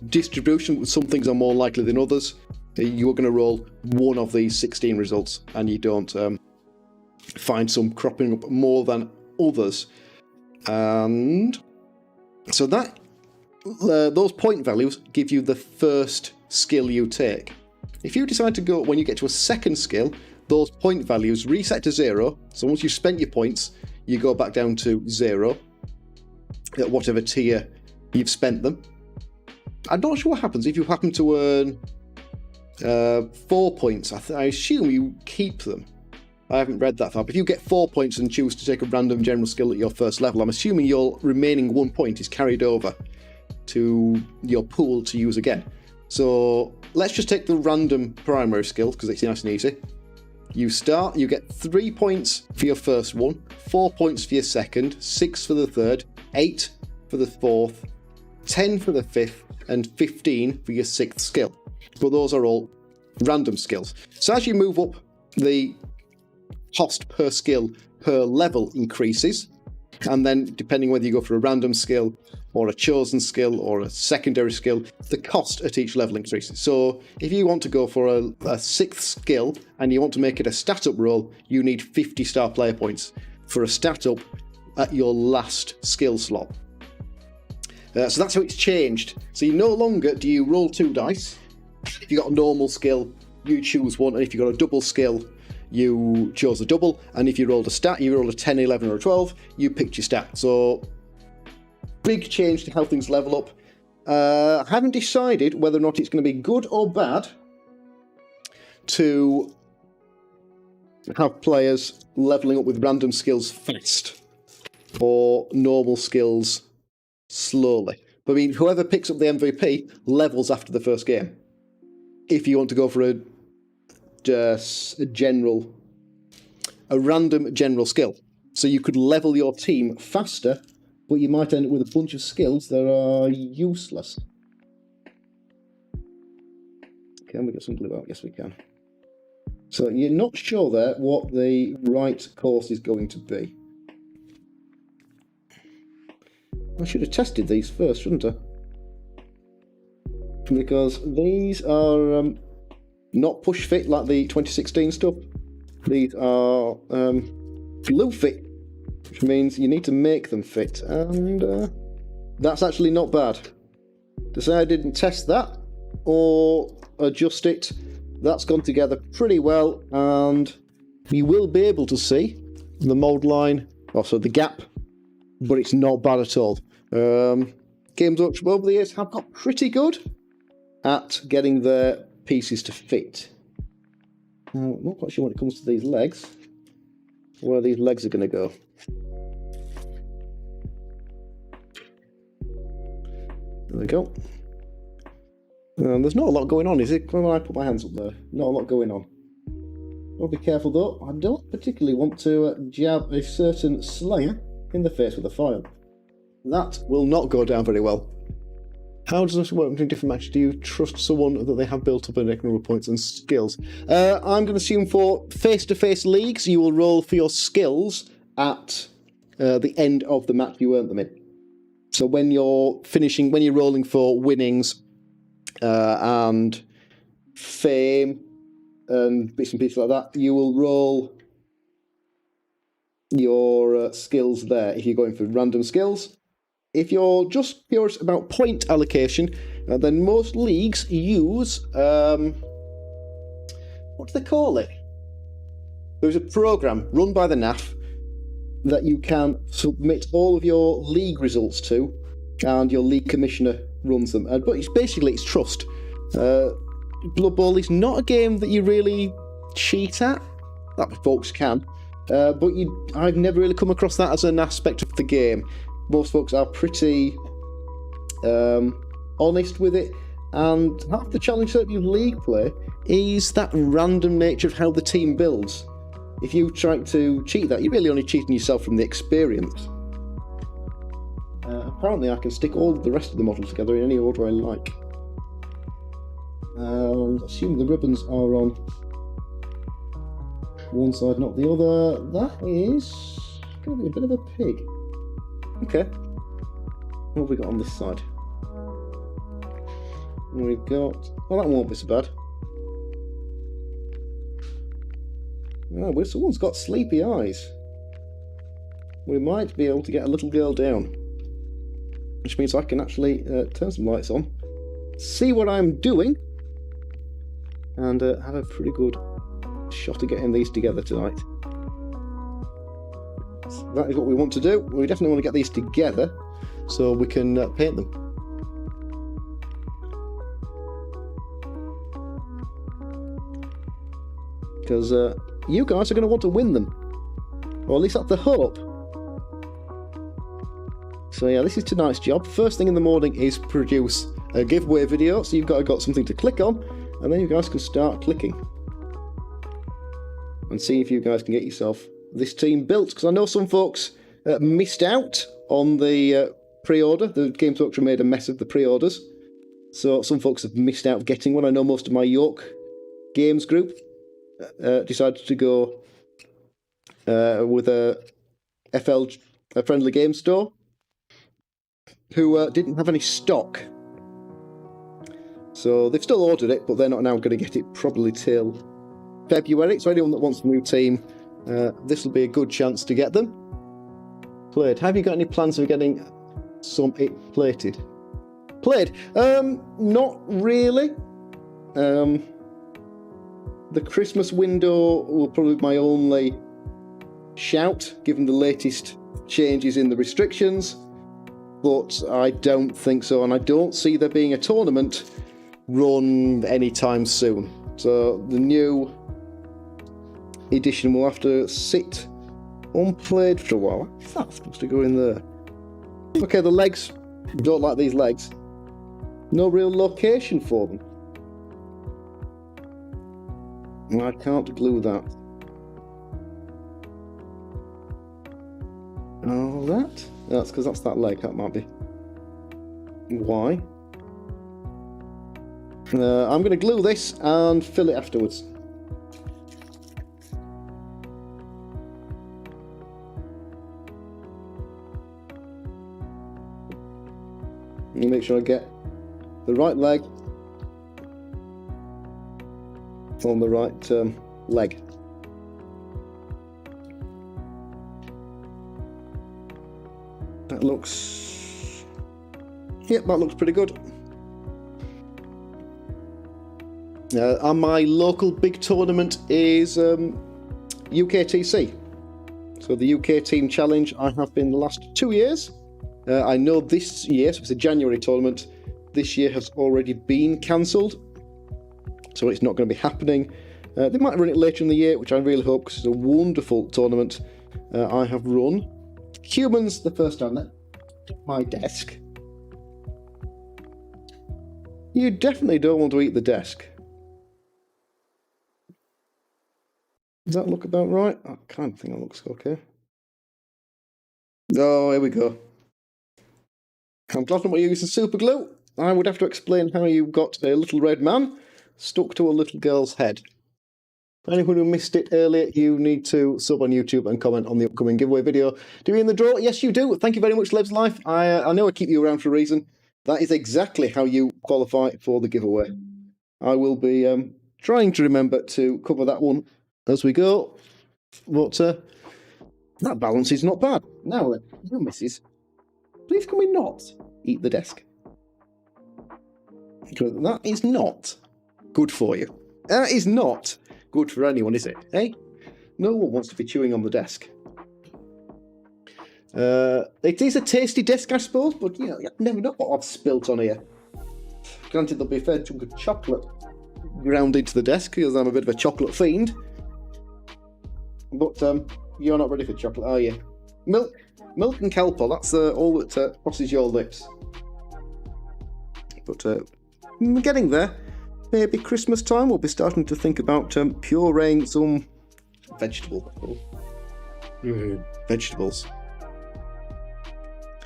distribution. Some things are more likely than others. You're going to roll one of these 16 results, and you don't find some cropping up more than others. And so that those point values give you the first skill you take. If you decide to go, when you get to a second skill, those point values reset to 0. So once you've spent your points, you go back down to 0 at whatever tier you've spent them. I'm not sure what happens if you happen to earn 4 points. I assume you keep them. I haven't read that far, but if you get 4 points and choose to take a random general skill at your first level, I'm assuming your remaining 1 point is carried over to your pool to use again. So let's just take the random primary skill, because it's nice and easy. You start, you get 3 points for your first one, 4 points for your second, 6 for the third, 8 for the fourth, 10 for the fifth, and 15 for your sixth skill. But those are all random skills. So as you move up, the cost per skill per level increases, and then depending whether you go for a random skill or a chosen skill or a secondary skill, the cost at each level increases. So if you want to go for a 6th skill and you want to make it a stat up roll, you need 50 star player points for a stat up at your last skill slot. So that's how it's changed. So you no longer do you roll 2 dice If you got a normal skill, you choose one, and if you got a double skill, you chose a double, and if you rolled a stat, you rolled a 10, 11, or a 12, you picked your stat. So, big change to how things level up. I haven't decided whether or not it's going to be good or bad to have players leveling up with random skills fast, or normal skills slowly. But I mean, whoever picks up the MVP levels after the first game. If you want to go for a random general skill. So you could level your team faster, but you might end up with a bunch of skills that are useless. Can we get some glue out? Yes, we can. So you're not sure there what the right course is going to be. I should have tested these first, shouldn't I? Because these are not push fit like the 2016 stuff. These are glue fit, which means you need to make them fit, and that's actually not bad. To say I didn't test that or adjust it, that's gone together pretty well, and you will be able to see the mould line, also the gap, but it's not bad at all. Games Workshop over the years have got pretty good at getting their pieces to fit. Now, I'm not quite sure when it comes to these legs, where these legs are going to go. There we go. There's not a lot going on, is it? When I put my hands up there, not a lot going on. I'll be careful though, I don't particularly want to jab a certain Slayer in the face with a file. That will not go down very well. How does this work between different matches? Do you trust someone that they have built up a number of points and skills? I'm going to assume for face-to-face leagues, you will roll for your skills at the end of the match you earned them in. So when you're rolling for winnings and fame and bits and pieces like that, you will roll your skills there if you're going for random skills. If you're just curious about point allocation, then most leagues use, what do they call it? There's a program run by the NAF that you can submit all of your league results to, and your league commissioner runs them. But it's trust. Blood Bowl is not a game that you really cheat at. That folks can. But I've never really come across that as an aspect of the game. Most folks are pretty honest with it, and half the challenge that you league play is that random nature of how the team builds. If you try to cheat that, you're really only cheating yourself from the experience. Apparently I can stick all the rest of the models together in any order I like. And assume the ribbons are on one side, not the other. That is going to be a bit of a pig. Okay. What have we got on this side? We've got... well, that won't be so bad. Oh, someone's got sleepy eyes. We might be able to get a little girl down. Which means I can actually turn some lights on, see what I'm doing, and have a pretty good shot at getting these together tonight. So that is what we want to do. We definitely want to get these together so we can paint them. Because you guys are going to want to win them. Or at least that's the hope. So yeah, this is tonight's job. First thing in the morning is produce a giveaway video, so you've got something to click on, and then you guys can start clicking. And see if you guys can get yourself this team built, because I know some folks missed out on the pre-order. The Games Workshop made a mess of the pre-orders, so some folks have missed out getting one. I know most of my York Games group decided to go with a friendly game store who didn't have any stock. So they've still ordered it, but they're not now going to get it probably till February. So anyone that wants a new team, this will be a good chance to get them. Played. Have you got any plans for getting some plated? Played? Not really. The Christmas window will probably be my only shout, given the latest changes in the restrictions, but I don't think so, and I don't see there being a tournament run anytime soon. So the new edition will have to sit unplayed for a while. Is that supposed to go in there? Okay, the legs. Don't like these legs. No real location for them. I can't glue that. Oh, that? That's because that's that leg. That might be why. I'm going to glue this and fill it afterwards. And make sure I get the right leg on the right leg. That looks... Yep, that looks pretty good. And my local big tournament is UKTC. So the UK Team Challenge I have been the last 2 years. I know this year, so it's a January tournament, this year has already been cancelled. So it's not going to be happening. They might run it later in the year, which I really hope, because it's a wonderful tournament. I have run humans the first time there. My desk. You definitely don't want to eat the desk. Does that look about right? I kind of think that looks okay. Oh, here we go. I'm glad I'm not using super glue. I would have to explain how you got a little red man stuck to a little girl's head. For anyone who missed it earlier, you need to sub on YouTube and comment on the upcoming giveaway video. Do you win the draw? Yes, you do. Thank you very much, Leb's Life. I know I keep you around for a reason. That is exactly how you qualify for the giveaway. I will be trying to remember to cover that one as we go. But that balance is not bad. Now then, you missus, please can we not eat the desk? Because that is not good for you. That is not good for anyone, is it? Eh? No one wants to be chewing on the desk. It is a tasty desk, I suppose, but you know, you never know what I've spilt on here. Granted, there'll be a fair chunk of chocolate ground into the desk, because I'm a bit of a chocolate fiend. But you're not ready for chocolate, are you? Milk and Calpol, that's all that crosses your lips. But we're getting there. Maybe Christmas time we'll be starting to think about pureeing some vegetables.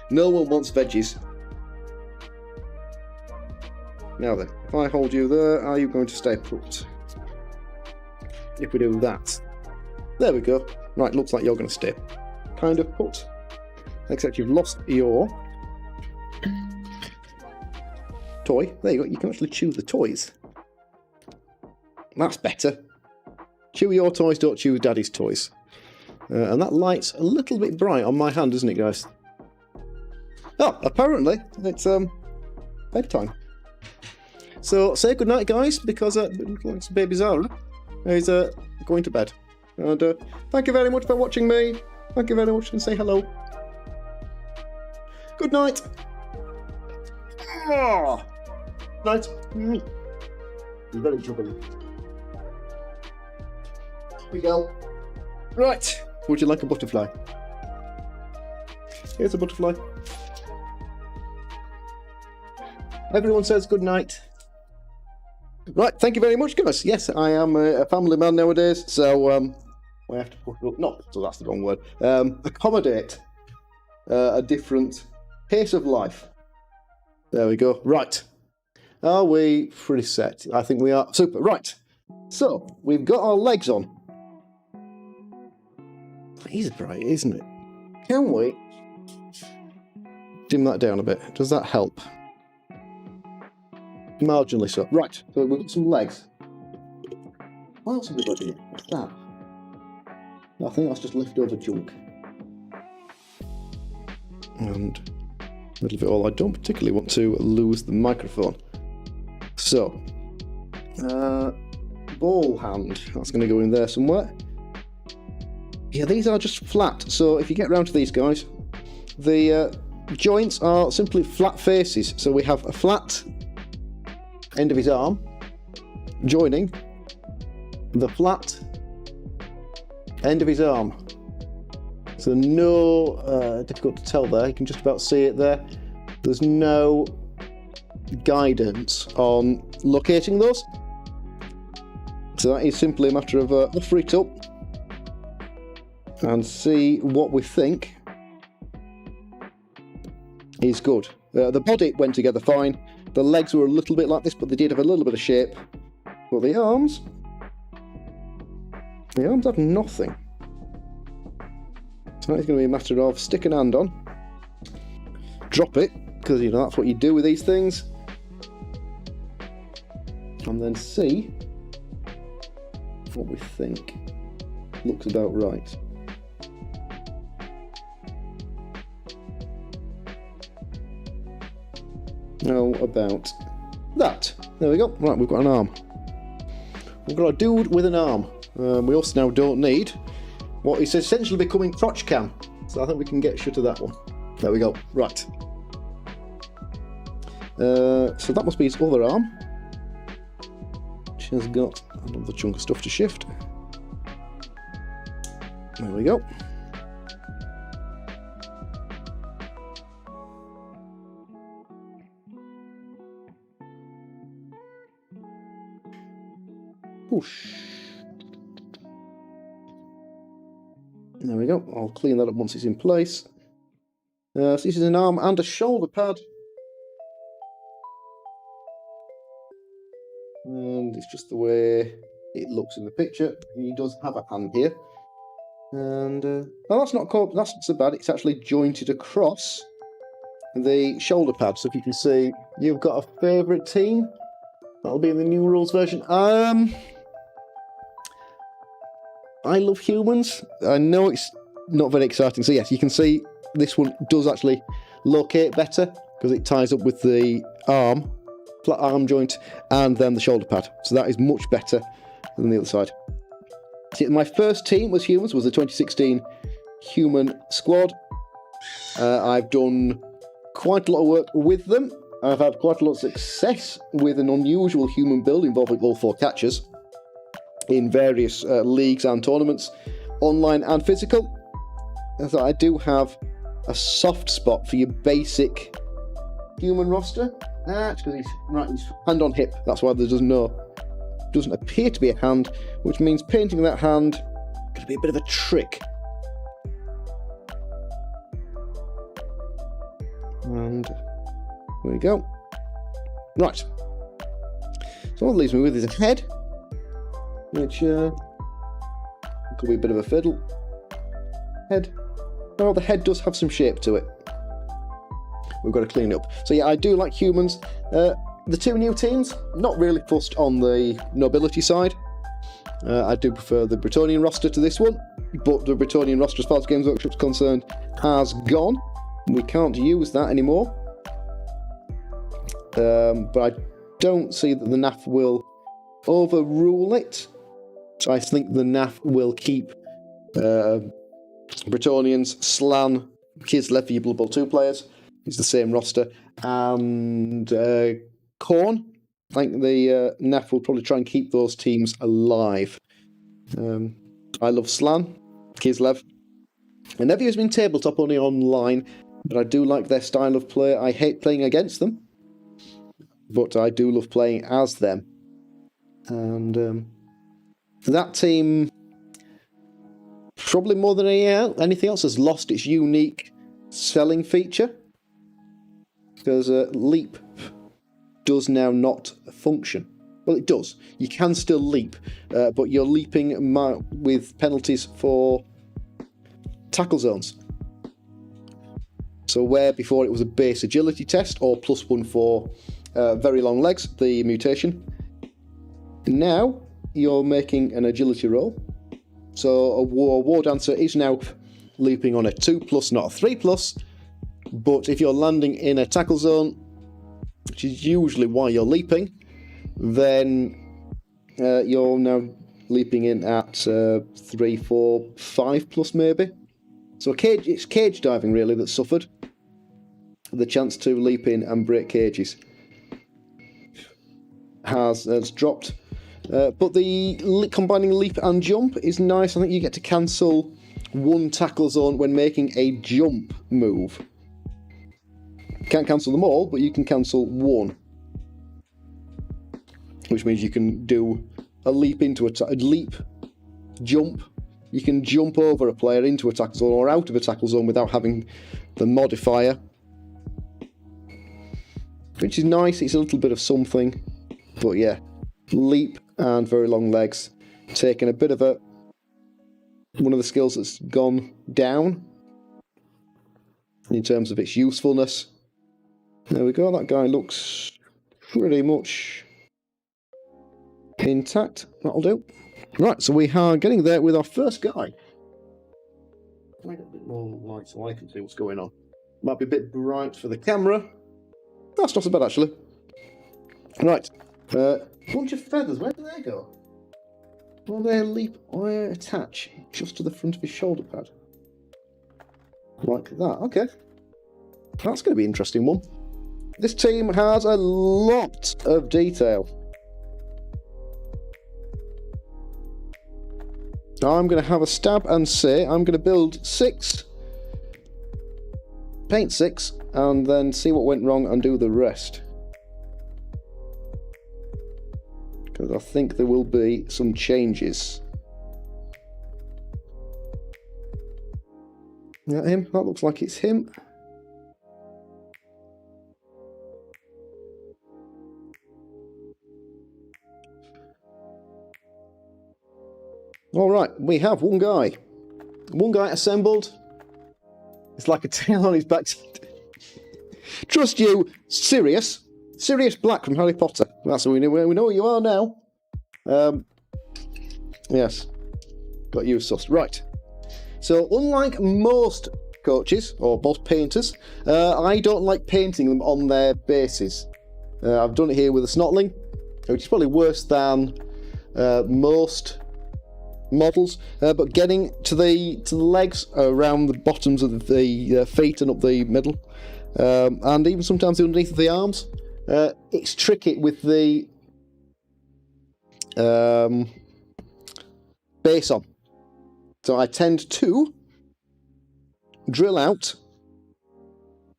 No one wants veggies. Now then, if I hold you there, are you going to stay put? If we do that. There we go. Right, looks like you're going to stay kind of put. Except you've lost your toy. There you go, you can actually chew the toys. That's better. Chew your toys, don't chew Daddy's toys. And that light's a little bit bright on my hand, isn't it, guys? Oh, apparently it's bedtime. So say goodnight, guys, because baby Zara is going to bed. And thank you very much for watching me. Thank you very much, and say hello. Good night. Oh. Night. You're very jubbly. Here we go. Right. Would you like a butterfly? Here's a butterfly. Everyone says good night. Right, thank you very much, guys. Yes, I am a family man nowadays, so I have to put up, no, so that's the wrong word, accommodate a different pace of life. There we go. Right. Are we pretty set? I think we are. Super. Right. So, we've got our legs on. It is bright, isn't it? Can we dim that down a bit? Does that help? Marginally so. Right. So, we've got some legs. What else have we got here? What's that? I think that's just leftover junk. And little bit all. I don't particularly want to lose the microphone. So, Ball hand, that's going to go in there somewhere. Yeah, these are just flat, so if you get round to these guys, the joints are simply flat faces. So we have a flat end of his arm joining the flat end of his arm. So no, difficult to tell there, you can just about see it there. There's no guidance on locating those. So that is simply a matter of offer it up and see what we think is good. The body went together fine. The legs were a little bit like this, but they did have a little bit of shape. But the arms have nothing. So it's going to be a matter of stick an hand on, drop it, because you know that's what you do with these things, and then see what we think looks about right. How about that? There we go. Right, we've got an arm. We've got a dude with an arm. We also now don't need what is essentially becoming crotch cam. So I think we can get shut of that one. There we go. Right. So that must be his other arm, which has got another chunk of stuff to shift. There we go. Push. There we go. I'll clean that up once it's in place. So this is an arm and a shoulder pad. And it's just the way it looks in the picture. He does have a hand here. And well, that's not so bad. It's actually jointed across the shoulder pad. So if you can see, you've got a favourite team. That'll be in the new rules version. I love humans. I know it's not very exciting. So yes, you can see this one does actually locate better because it ties up with the arm, flat arm joint, and then the shoulder pad. So that is much better than the other side. See, my first team was humans, was the 2016 human squad. I've done quite a lot of work with them. I've had quite a lot of success with an unusual human build involving all 4 catchers in various leagues and tournaments, online and physical. And so I do have a soft spot for your basic human roster. That's because he's hand on hip. That's why there doesn't appear to be a hand, which means painting that hand could be a bit of a trick. And there we go. Right. So what leaves me with is a head, which could be a bit of a fiddle. Head. Oh, the head does have some shape to it. We've got to clean it up. So yeah, I do like humans. The 2 new teams, not really fussed on the nobility side. I do prefer the Bretonian roster to this one, but the Bretonian roster, as far as Games Workshop's concerned, has gone. We can't use that anymore. But I don't see that the NAF will overrule it. So I think the NAF will keep Bretonians, Slan, Kislev for your Blood Bowl 2 players. It's the same roster. And Khorne. I think the NAF will probably try and keep those teams alive. I love Slan, Kislev. I never used them in tabletop, only online, but I do like their style of play. I hate playing against them, but I do love playing as them. And that team, probably more than anything else, has lost its unique selling feature, because leap does now not function. Well, it does. You can still leap, but you're leaping with penalties for tackle zones. So where before it was a base agility test or +1 for very long legs, the mutation, now you're making an agility roll. So a war dancer is now leaping on a 2+, not a 3+, but if you're landing in a tackle zone, which is usually why you're leaping, then you're now leaping in at 3, 4, 5 plus maybe. So it's cage diving really that suffered the chance to leap in and break cages. Has dropped. But the combining leap and jump is nice. I think you get to cancel one tackle zone when making a jump move. Can't cancel them all, but you can cancel one. Which means you can do a leap into a leap, jump. You can jump over a player into a tackle zone or out of a tackle zone without having the modifier. Which is nice, it's a little bit of something. But yeah, leap and very long legs. Taking a bit of one of the skills that's gone down in terms of its usefulness. There we go, that guy looks pretty much intact. That'll do. Right, so we are getting there with our first guy. Can I get a bit more light so I can see what's going on? Might be a bit bright for the camera. That's not so bad actually. Right. Bunch of feathers, where do they go? Will they leap or attach just to the front of his shoulder pad? Like that, okay. That's going to be an interesting one. This team has a lot of detail. I'm going to have a stab and say I'm going to build 6, paint 6, and then see what went wrong and do the rest. Because I think there will be some changes. Is that him? That looks like it's him. Alright, we have one guy. One guy assembled. It's like a tail on his back. Trust you, Sirius. Sirius Black from Harry Potter. That's what we know who you are now. Yes. Got you sussed. Right. So, unlike most coaches, or most painters, I don't like painting them on their bases. I've done it here with a Snotling, which is probably worse than most models, but getting to the legs around the bottoms of the feet and up the middle, and even sometimes underneath the arms, it's tricky with the base on. So I tend to drill out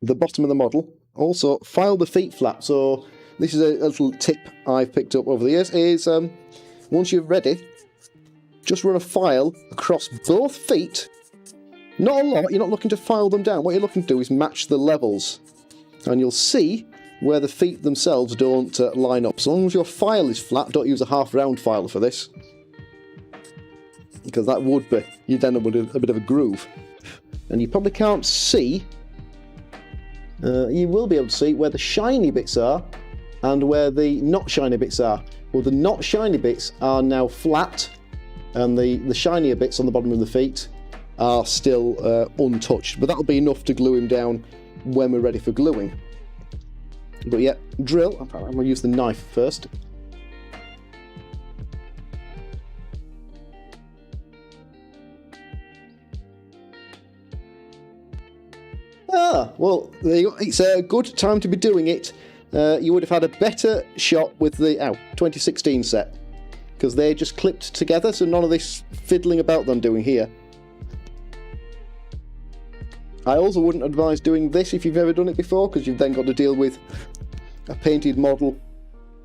the bottom of the model, also file the feet flat. So this is a little tip I've picked up over the years, is once you're ready, just run a file across both feet. Not a lot, you're not looking to file them down. What you're looking to do is match the levels. And you'll see where the feet themselves don't line up. So long as your file is flat, don't use a half-round file for this. Because that would be, you'd end up with a bit of a groove. And you probably can't see, you will be able to see where the shiny bits are and where the not shiny bits are. Well, the not shiny bits are now flat, and the shinier bits on the bottom of the feet are still untouched. But that'll be enough to glue him down when we're ready for gluing. But yeah, drill. I'm going to use the knife first. Well, there you go. It's a good time to be doing it. You would have had a better shot with the 2016 set, because they're just clipped together, so none of this fiddling about them doing here. I also wouldn't advise doing this if you've never done it before, because you've then got to deal with a painted model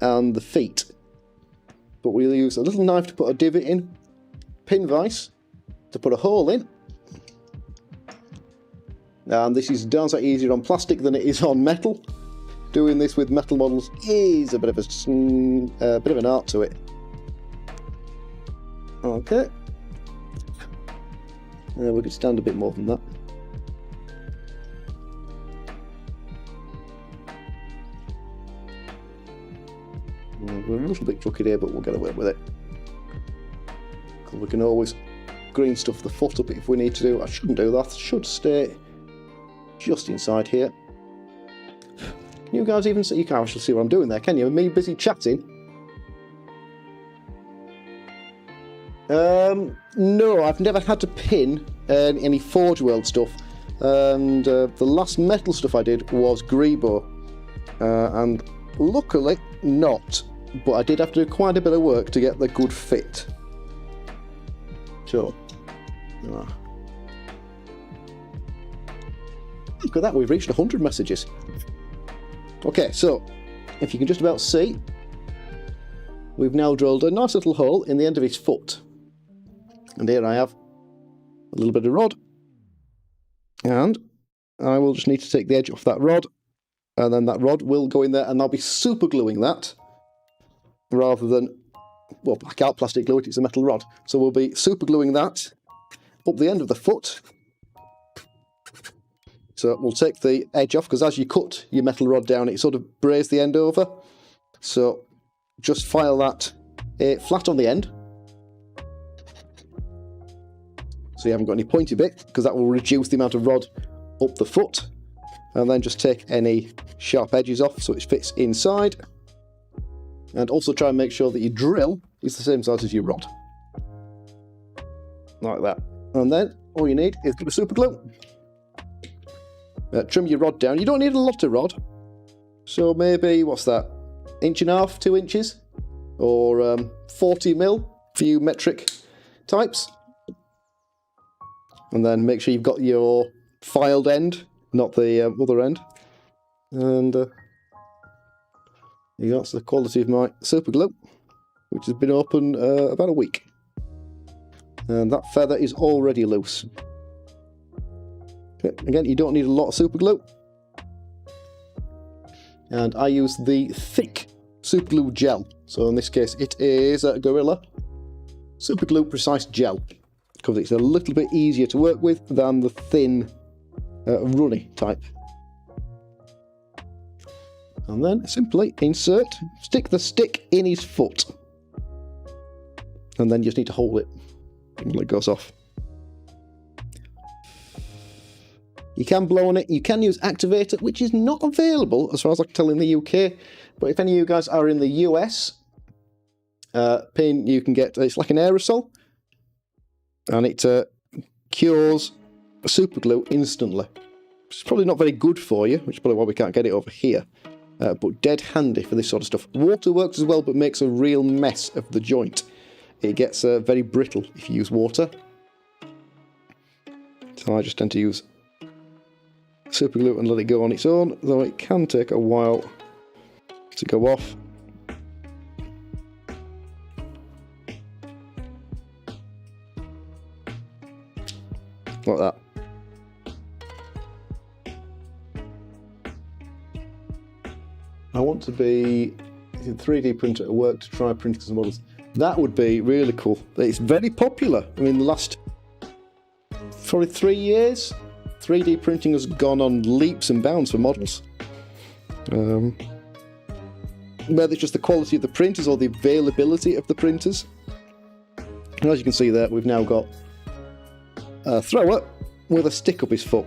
and the feet. But we'll use a little knife to put a divot in, pin vise to put a hole in, and this is darn sight easier on plastic than it is on metal. Doing this with metal models is a bit of an art to it. Okay. We could stand a bit more than that. We're a little bit crooked here, but we'll get away with it. Because we can always green stuff the foot up if we need to do. I shouldn't do that. I should stay just inside here. You guys even see, you can't actually see what I'm doing there, can you? Me busy chatting. No, I've never had to pin any Forge World stuff, and the last metal stuff I did was Grebo, and luckily not, but I did have to do quite a bit of work to get the good fit. So, look at that, we've reached 100 messages. Okay, so, if you can just about see, we've now drilled a nice little hole in the end of his foot. And here I have a little bit of rod. And I will just need to take the edge off that rod. And then that rod will go in there, and I'll be super gluing that. Rather than, well, I can't plastic glue it, it's a metal rod. So we'll be super gluing that up the end of the foot. So we'll take the edge off, because as you cut your metal rod down, it sort of brays the end over. So just file that flat on the end. So you haven't got any pointy bit, because that will reduce the amount of rod up the foot. And then just take any sharp edges off so it fits inside. And also try and make sure that your drill is the same size as your rod. Like that. And then all you need is a bit of super glue. Trim your rod down. You don't need a lot of rod. So maybe, what's that? 1.5 inches, 2 inches? Or 40 mil for you metric types. And then make sure you've got your filed end, not the other end. And that's the quality of my super glue, which has been open about a week. And that feather is already loose. Okay, again, you don't need a lot of super glue. And I use the thick super glue gel. So in this case, it is Gorilla Super Glue Precise Gel, because it's a little bit easier to work with than the thin, runny type. And then simply stick the stick in his foot. And then you just need to hold it until it goes off. You can blow on it, you can use activator, which is not available as far as I can tell in the UK. But if any of you guys are in the US, you can get, it's like an aerosol. And it cures super glue instantly. It's probably not very good for you, which is probably why we can't get it over here. But dead handy for this sort of stuff. Water works as well, but makes a real mess of the joint. It gets very brittle if you use water. So I just tend to use super glue and let it go on its own, though it can take a while to go off. Like that. I want to be in 3D printer at work to try printing some models. That would be really cool. It's very popular. I mean, the last probably 3 years, 3D printing has gone on leaps and bounds for models. Whether it's just the quality of the printers or the availability of the printers. And as you can see there, we've now got a thrower with a stick up his foot.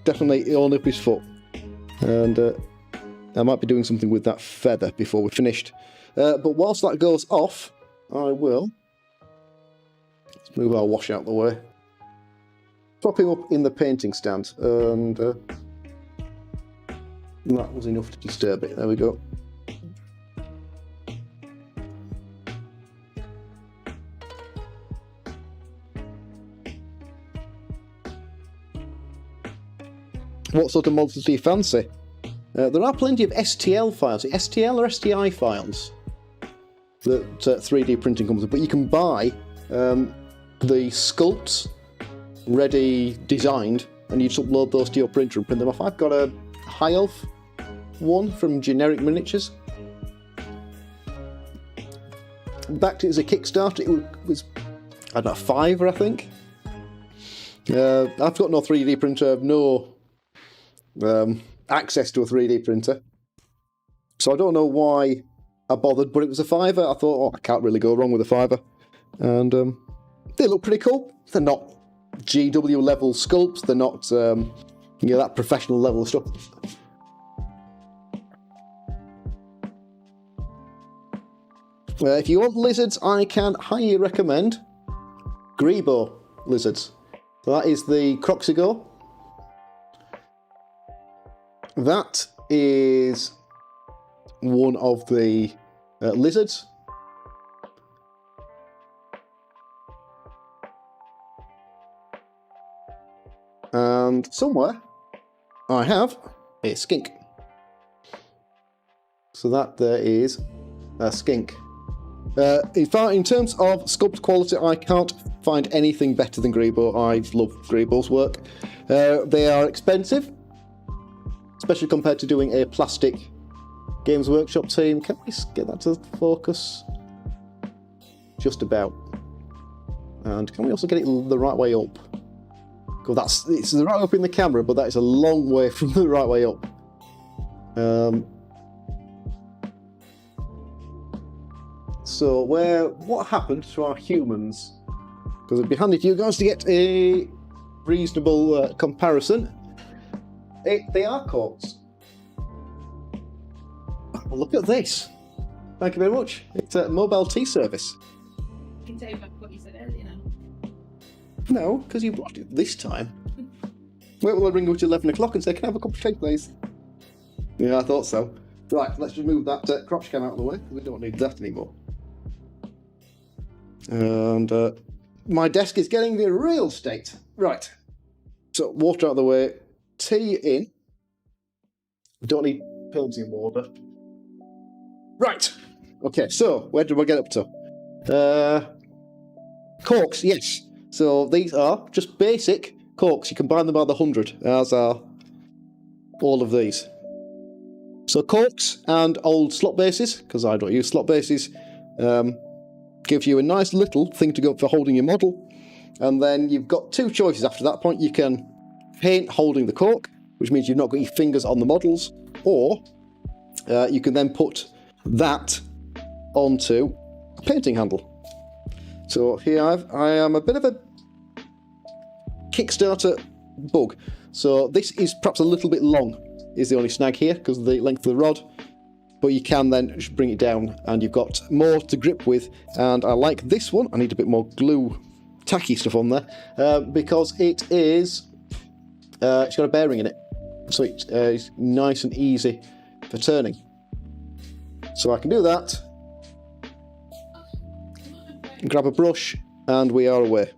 Definitely on up his foot. And I might be doing something with that feather before we're finished. But whilst that goes off, I will... Let's move our wash out of the way. Prop him up in the painting stand. And that was enough to disturb it. There we go. What sort of models do you fancy? There are plenty of STL files, STL or STI files that 3D printing comes with, but you can buy the sculpts ready designed and you just upload those to your printer and print them off. I've got a High Elf one from Generic Miniatures. Backed it as a Kickstarter, it was I don't know, £5, I think. I've got no 3D printer, I've no access to a 3D printer, so I don't know why I bothered, but it was a £5. I thought, oh, I can't really go wrong with a £5. And they look pretty cool. They're not GW level sculpts, they're not that professional level of stuff. If you want lizards, I can highly recommend Grebo lizards. So that is the Croxigo. That is one of the lizards. And somewhere I have a skink. So that there is a skink. In fact, in terms of sculpt quality, I can't find anything better than Grebo. I love Grebo's work. They are expensive, especially compared to doing a plastic Games Workshop team. Can we get that to focus? Just about. And can we also get it the right way up? Because it's the right up in the camera, but that is a long way from the right way up. So what happened to our humans? Because it'd be handy for you guys to get a reasonable comparison. They are corks. Oh, look at this. Thank you very much. It's a mobile tea service. You can take back what you said earlier now. No, because you brought it this time. Wait till I ring you at 11 o'clock and say, can I have a cup of tea, please? Yeah, I thought so. Right, let's just move that crotch cam out of the way. We don't need that anymore. And my desk is getting the real state. Right. So, water out of the way. Tea in. We don't need pills in water. Right. Okay, so, where did we get up to? Corks, yes. So these are just basic corks. You can buy them by the 100, as are all of these. So corks and old slot bases, because I don't use slot bases, give you a nice little thing to go for holding your model. And then you've got two choices after that point. You can paint holding the cork, which means you've not got your fingers on the models, or you can then put that onto a painting handle. So here I am a bit of a Kickstarter bug. So this is perhaps a little bit long, is the only snag here, because of the length of the rod. But you can then bring it down and you've got more to grip with. And I like this one. I need a bit more glue, tacky stuff on there, because it is, it's got a bearing in it. So it's nice and easy for turning. So I can do that. Grab a brush, and we are away.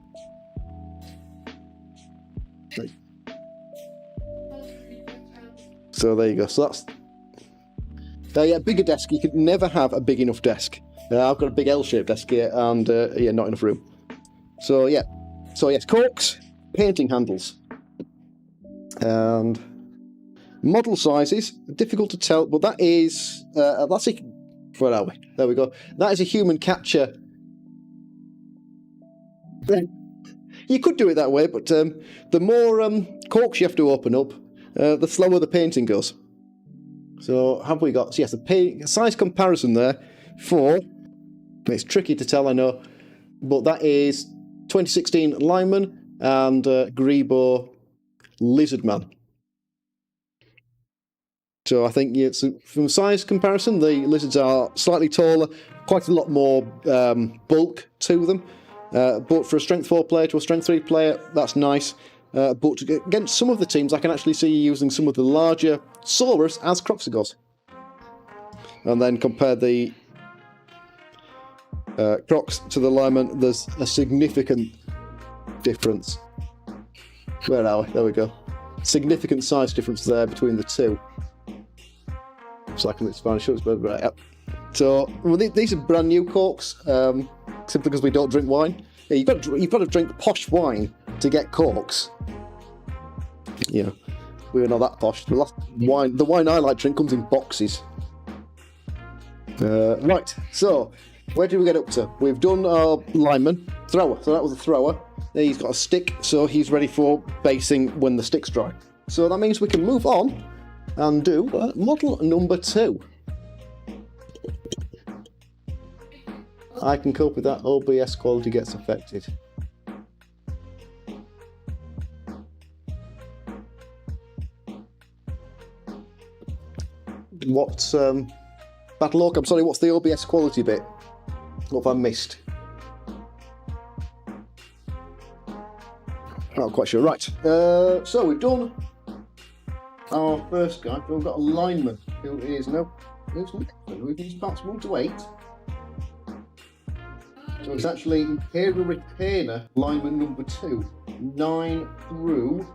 Right. So there you go. So that's yeah, bigger desk. You can never have a big enough desk. I've got a big L-shaped desk here, and yeah, not enough room. So yeah. So yes, corks, painting handles, and model sizes. Difficult to tell, but that is that's a. Where are we? There we go. That is a human capture. You could do it that way, but the more corks you have to open up, the slower the painting goes. So have we got? So yes, the size comparison there for. It's tricky to tell, I know, but that is 2016 Lineman and Grebo Lizardman. So I think from size comparison, the lizards are slightly taller, quite a lot more bulk to them. But for a strength 4 player to a strength 3 player, that's nice. But against some of the teams, I can actually see you using some of the larger Saurus as Croxigos. And then compare the Crocs to the Lineman, there's a significant difference. Where are we? There we go. Significant size difference there between the two. So I can expand show it's right up. So well, these are brand new corks, simply because we don't drink wine. Yeah, you've got to drink posh wine to get corks. Yeah, we're not that posh. The wine I like to drink comes in boxes. Right, so where did we get up to? We've done our lineman thrower. So that was a thrower. There he's got a stick, so he's ready for basing when the stick's dry. So that means we can move on and do model number 2. I can cope with that. OBS quality gets affected. What's Battle Orc? I'm sorry. What's the OBS quality bit? What have I missed? Not quite sure. Right, so we've done our first guy. We've got a lineman who is who's these parts 1 to 8. So it's actually Imperial Retainer lineman number 2, 9 through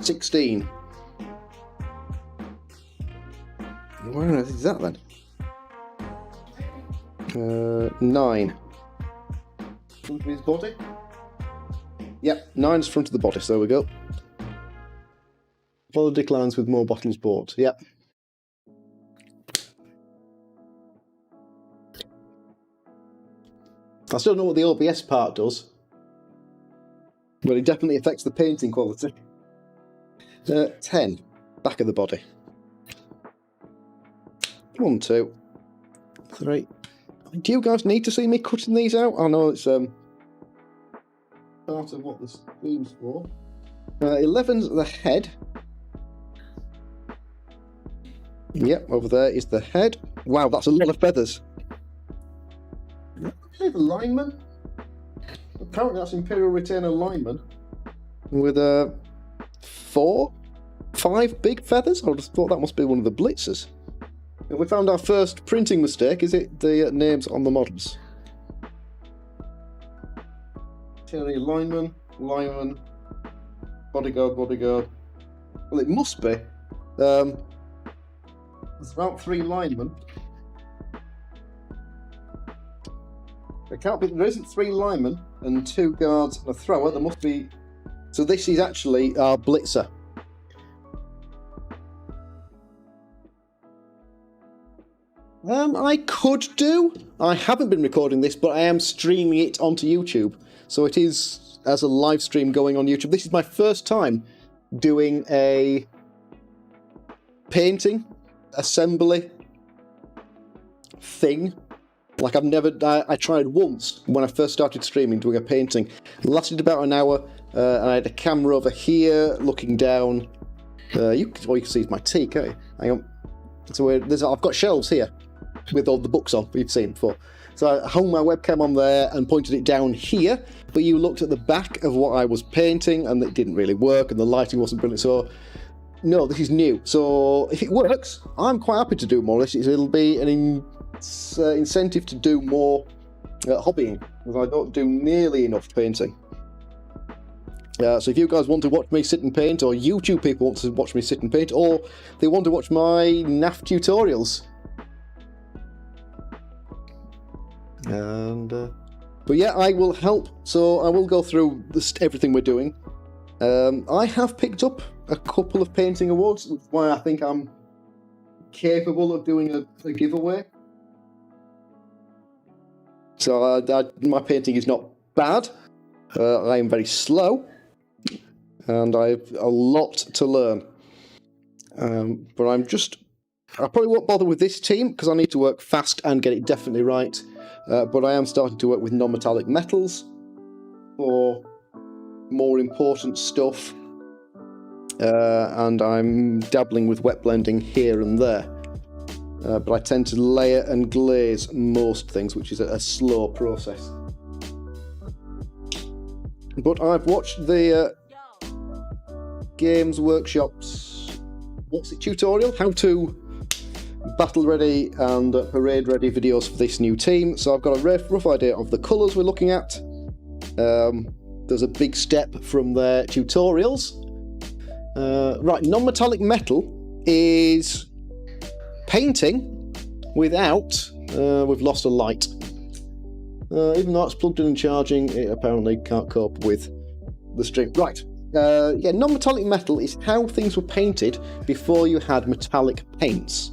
16. Where on earth is that then? 9. Front of his body? Yep, 9's front of the body, so there we go. Follow declines with more bottles bought. Yep. I still don't know what the OBS part does, but it definitely affects the painting quality. 10, back of the body. 1, 2, 3. Do you guys need to see me cutting these out? I know it's part of what this theme's for. 11's the head. Yep, over there is the head. Wow, that's a lot of feathers. Okay, the lineman. Apparently that's Imperial Retainer lineman. With 4, 5 big feathers? I just thought that must be one of the blitzers. And we found our first printing mistake. Is it the names on the models? Terry lineman, bodyguard. Well, it must be. There's about 3 linemen. There isn't 3 linemen and 2 guards and a thrower. There must be. So this is actually our blitzer. I could do. I haven't been recording this, but I am streaming it onto YouTube. So it is as a live stream going on YouTube. This is my first time doing a painting, assembly thing. Like I tried once when I first started streaming doing a painting. It lasted about an hour, and I had a camera over here looking down. All you can see is my tea, can't you? Hang on. So I've got shelves here with all the books on, we've seen before. So I hung my webcam on there and pointed it down here, but you looked at the back of what I was painting and it didn't really work and the lighting wasn't brilliant. So no, this is new. So if it works, I'm quite happy to do more of this. It'll be an incentive to do more hobbying, because I don't do nearly enough painting. So if you guys want to watch me sit and paint, or YouTube people want to watch me sit and paint, or they want to watch my naff tutorials, but yeah, I will help. So I will go through everything we're doing. I have picked up a couple of painting awards, which is why I think I'm capable of doing a giveaway. So my painting is not bad. I am very slow, and I have a lot to learn. But I probably won't bother with this team because I need to work fast and get it definitely right. But I am starting to work with non-metallic metals for more important stuff. And I'm dabbling with wet blending here and there. But I tend to layer and glaze most things, which is a slow process. But I've watched the Games Workshop's tutorial, how to battle ready and parade ready videos for this new team. So I've got a rough idea of the colours we're looking at. There's a big step from their tutorials. Right, non-metallic metal is painting without, we've lost a light. Even though it's plugged in and charging, it apparently can't cope with the stream. Right, yeah, non-metallic metal is how things were painted before you had metallic paints.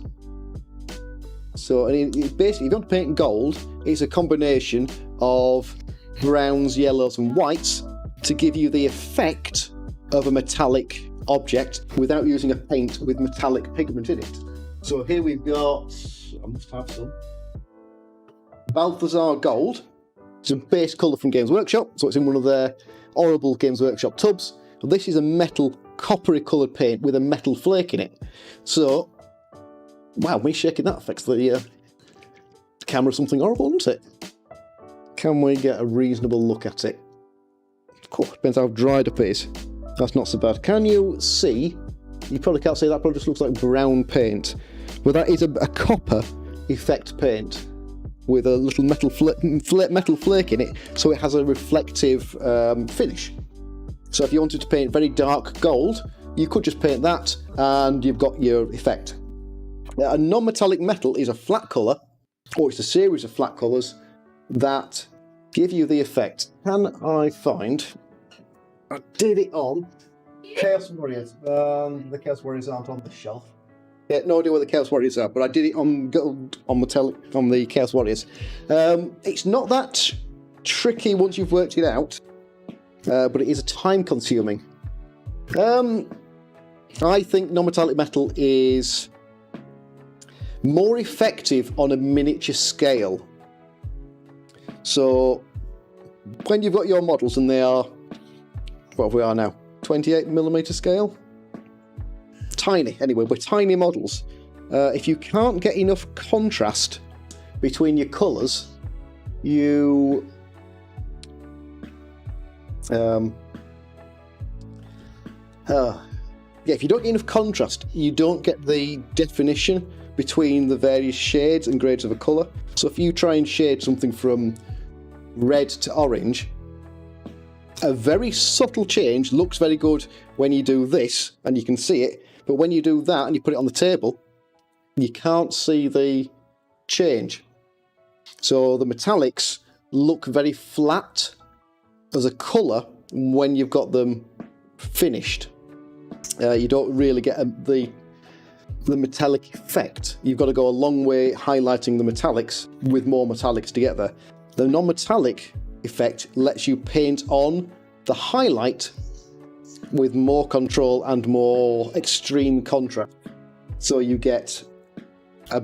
So basically, if you want to paint gold, it's a combination of browns, yellows and whites to give you the effect of a metallic object without using a paint with metallic pigment in it. So here we've got, I must have some, Balthazar Gold. It's a base colour from Games Workshop, so it's in one of their horrible Games Workshop tubs. But this is a metal coppery coloured paint with a metal flake in it. So, wow, me shaking that affects the camera something horrible, doesn't it? can we get a reasonable look at it? Of course, depends how dried up it is. That's not so bad. Can you see? You probably can't see that, probably just looks like brown paint. But that is a copper effect paint with a little metal flake in it, so it has a reflective finish. So if you wanted to paint very dark gold, you could just paint that and you've got your effect. A non-metallic metal is a flat colour, or it's a series of flat colours that give you the effect. Can I find... I did it on Chaos Warriors. The Chaos Warriors aren't on the shelf. Yeah, no idea where the Chaos Warriors are, but I did it on the Chaos Warriors. It's not that tricky once you've worked it out, but it is time-consuming. I think non-metallic metal is more effective on a miniature scale. So when you've got your models and they are, what we are now, 28mm scale? Tiny, anyway, we're tiny models. If you can't get enough contrast between your colours, you if you don't get enough contrast, you don't get the definition between the various shades and grades of a colour. So if you try and shade something from red to orange, a very subtle change looks very good when you do this and you can see it, but when you do that and you put it on the table, you can't see the change. So the metallics look very flat as a colour when you've got them finished. You don't really get the metallic effect. You've got to go a long way highlighting the metallics with more metallics to get there. The non-metallic effect lets you paint on the highlight with more control and more extreme contrast. So you get a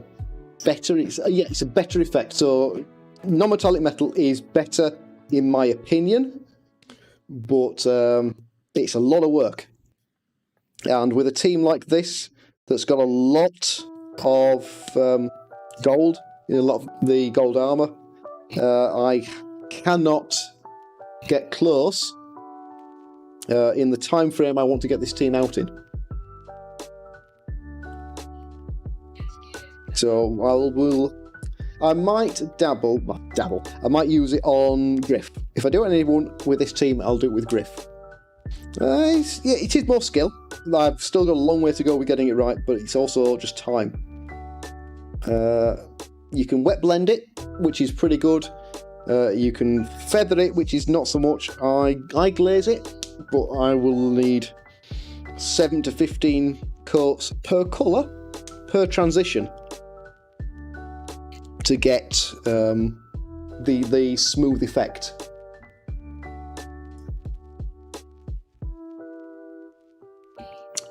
better, it's a better effect. So non-metallic metal is better in my opinion, but it's a lot of work. And with a team like this, that's got a lot of gold, a lot of the gold armour, I cannot get close in the time frame I want to get this team out in. So I might dabble. I might use it on Griff. If I do anyone with this team, I'll do it with Griff. It is more skill. I've still got a long way to go with getting it right, but it's also just time. You can wet blend it, which is pretty good. You can feather it, which is not so much. I glaze it, but I will need 7 to 15 coats per colour, per transition, to get the smooth effect.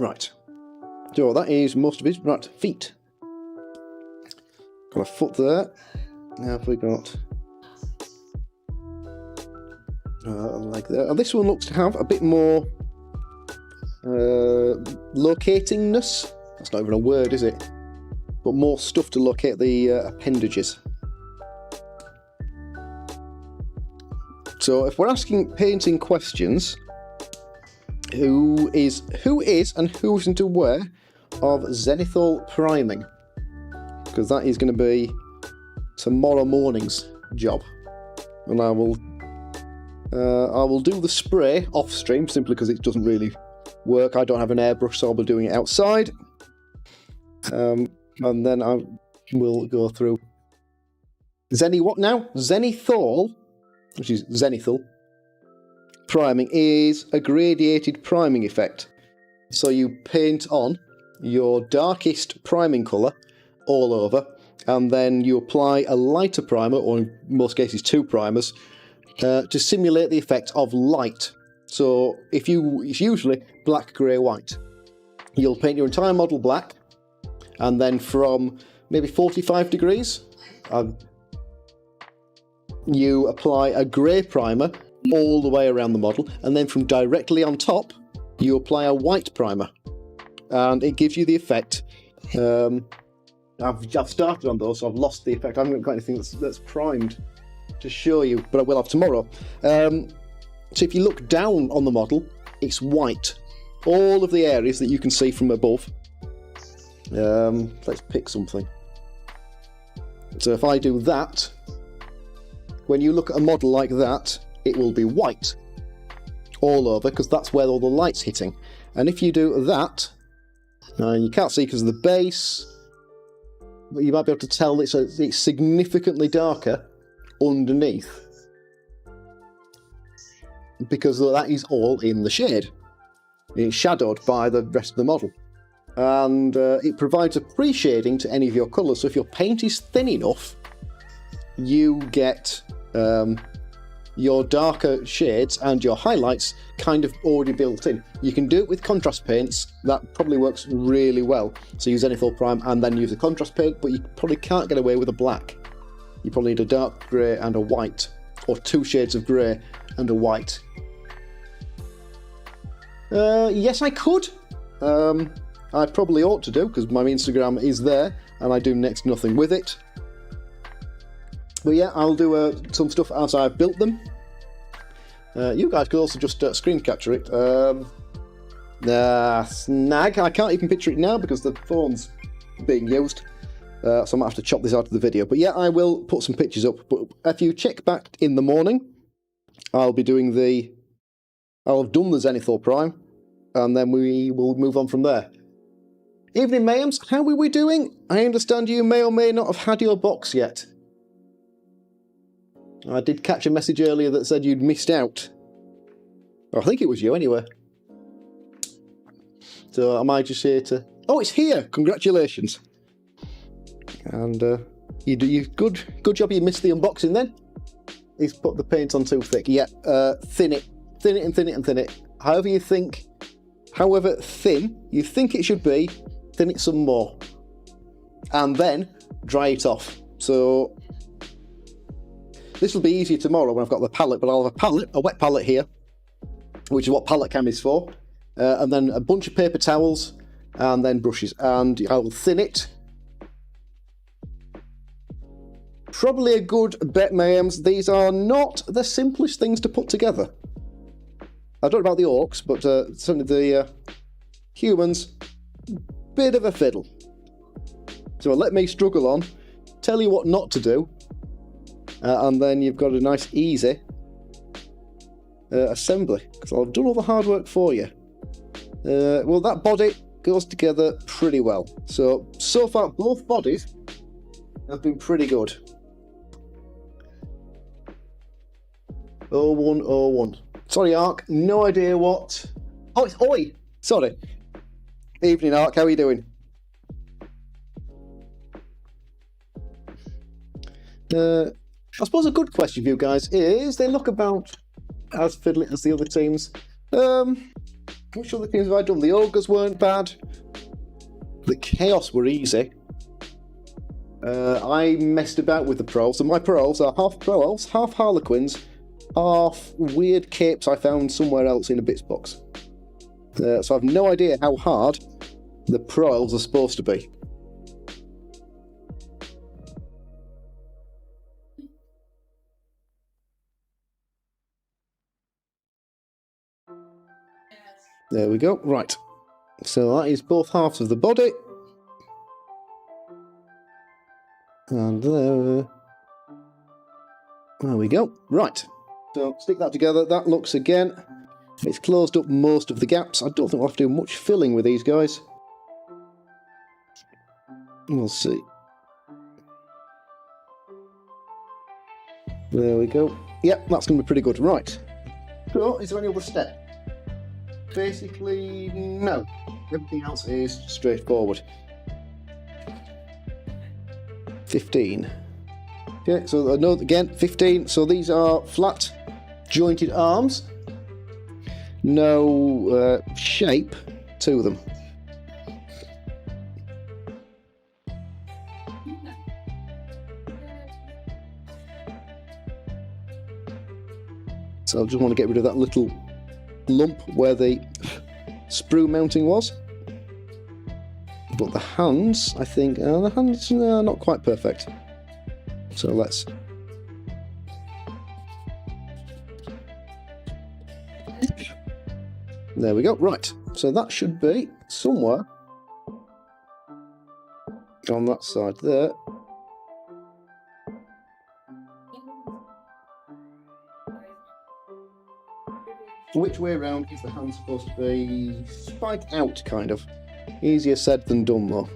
Right, so that is most of it. Right, feet. Got a foot there. Now have we got like that? And this one looks to have a bit more locatingness. That's not even a word, is it? But more stuff to locate the appendages. So if we're asking painting questions, who is and who isn't aware of zenithal priming? Because that is going to be tomorrow morning's job, and I will do the spray off stream simply because it doesn't really work. I don't have an airbrush, so I'll be doing it outside, and then I will go through zenithal, which is zenithal priming, is a gradiated priming effect. So you paint on your darkest priming colour all over, and then you apply a lighter primer, or in most cases 2 primers, to simulate the effect of light. So it's usually black, grey, white. You'll paint your entire model black, and then from maybe 45 degrees, you apply a grey primer all the way around the model, and then from directly on top you apply a white primer, and it gives you the effect. I've started on those, so I've lost the effect. I haven't got anything that's primed. to show you, but I will have tomorrow. So if you look down on the model, it's white. All of the areas that you can see from above. Let's pick something. So if I do that, when you look at a model like that, it will be white all over, because that's where all the light's hitting. And if you do that, you can't see because of the base, but you might be able to tell it's significantly darker underneath, because that is all in the shade. It's shadowed by the rest of the model. And it provides a pre-shading to any of your colours, so if your paint is thin enough, you get your darker shades and your highlights kind of already built in. You can do it with contrast paints, that probably works really well. So use Zenithal Prime and then use a contrast paint, but you probably can't get away with a black. You probably need a dark grey and a white, or 2 shades of grey and a white. Yes, I could. I probably ought to do, because my Instagram is there and I do next to nothing with it. But yeah, I'll do some stuff as I've built them. You guys could also just screen capture it. Snag, I can't even picture it now because the phone's being used. So I might have to chop this out of the video. But yeah, I will put some pictures up. But if you check back in the morning, I'll be doing I'll have done the Zenithal Prime, and then we will move on from there. Evening Mayhems, how are we doing? I understand you may or may not have had your box yet. I did catch a message earlier that said you'd missed out. I think it was you anyway. So am I just here to... Oh, it's here! Congratulations! And you good job you missed the unboxing then. He's put the paint on too thick. Yeah, thin it and thin it and thin it. However thin you think it should be, thin it some more. And then dry it off. So this will be easier tomorrow when I've got the palette, but I'll have a wet palette here, which is what palette cam is for, and then a bunch of paper towels, and then brushes, and I will thin it. Probably a good bet, Mayhems. These are not the simplest things to put together. I don't know about the orcs, but certainly the humans, bit of a fiddle. So let me struggle on, tell you what not to do, and then you've got a nice, easy assembly, because I've done all the hard work for you. Well, that body goes together pretty well. So far, both bodies have been pretty good. 0101. Sorry, Ark, no idea what... Oh, it's Oi! Sorry. Evening, Ark, how are you doing? I suppose a good question for you guys is, they look about as fiddly as the other teams. Which other teams have I done? The Ogres weren't bad. The Chaos were easy. I messed about with the Pro Elves, so my Pro Elves are half Pro Elves, half Harlequins, half weird capes I found somewhere else in a bits box. So I've no idea how hard the Pro Elves are supposed to be. There we go, right. So that is both halves of the body. And there we go, right. So stick that together, that looks again, it's closed up most of the gaps. I don't think we'll have to do much filling with these guys. We'll see. There we go. Yep, that's going to be pretty good, right. So, is there any other step? Basically, no. Everything else is straightforward. 15. Okay, so again, 15. So these are flat, jointed arms. No shape to them. So I just want to get rid of that little lump where the sprue mounting was. But the hands, I think, the hands are not quite perfect. So let's There we go. Right, so that should be somewhere on that side there. Which way around is the hand supposed to be? Spiked out, kind of. Easier said than done, though.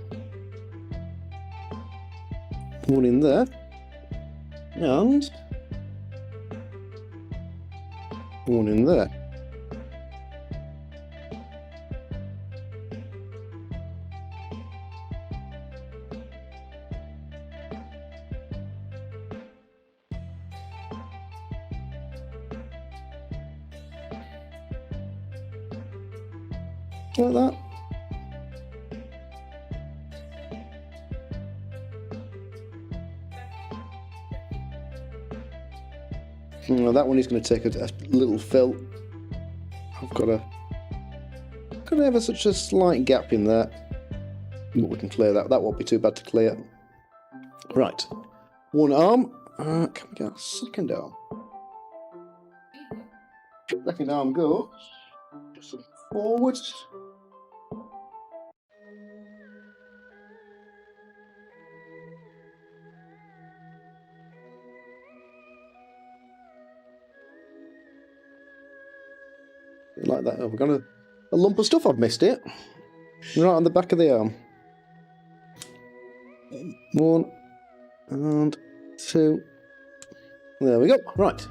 One in there. And one in there. Like that. That one is going to take a little fill. I've got ever such a slight gap in there. But we can clear that. That won't be too bad to clear. Right. One arm. Can we get a second arm? Second arm go. Just forward. Like that. Oh, we've got a lump of stuff. I've missed it. Right on the back of the arm. One and two. There we go. Right.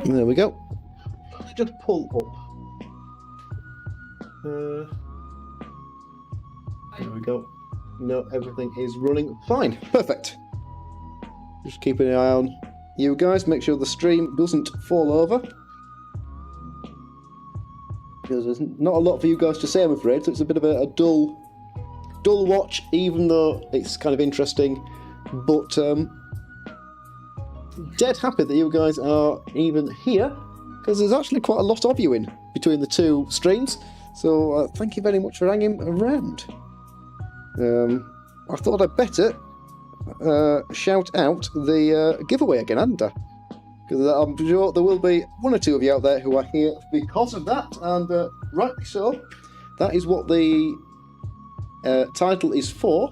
There we go. Just pull up. There we go. No, everything is running fine. Perfect. Just keeping an eye on you guys. Make sure the stream doesn't fall over. Because there's not a lot for you guys to say, I'm afraid. So it's a bit of a dull watch, even though it's kind of interesting. But dead happy that you guys are even here, because there's actually quite a lot of you in between the two streams. So thank you very much for hanging around. I thought I'd better shout out the giveaway again, hadn't I? Because I'm sure there will be one or two of you out there who are here because of that, and rightly so. That is what the title is for.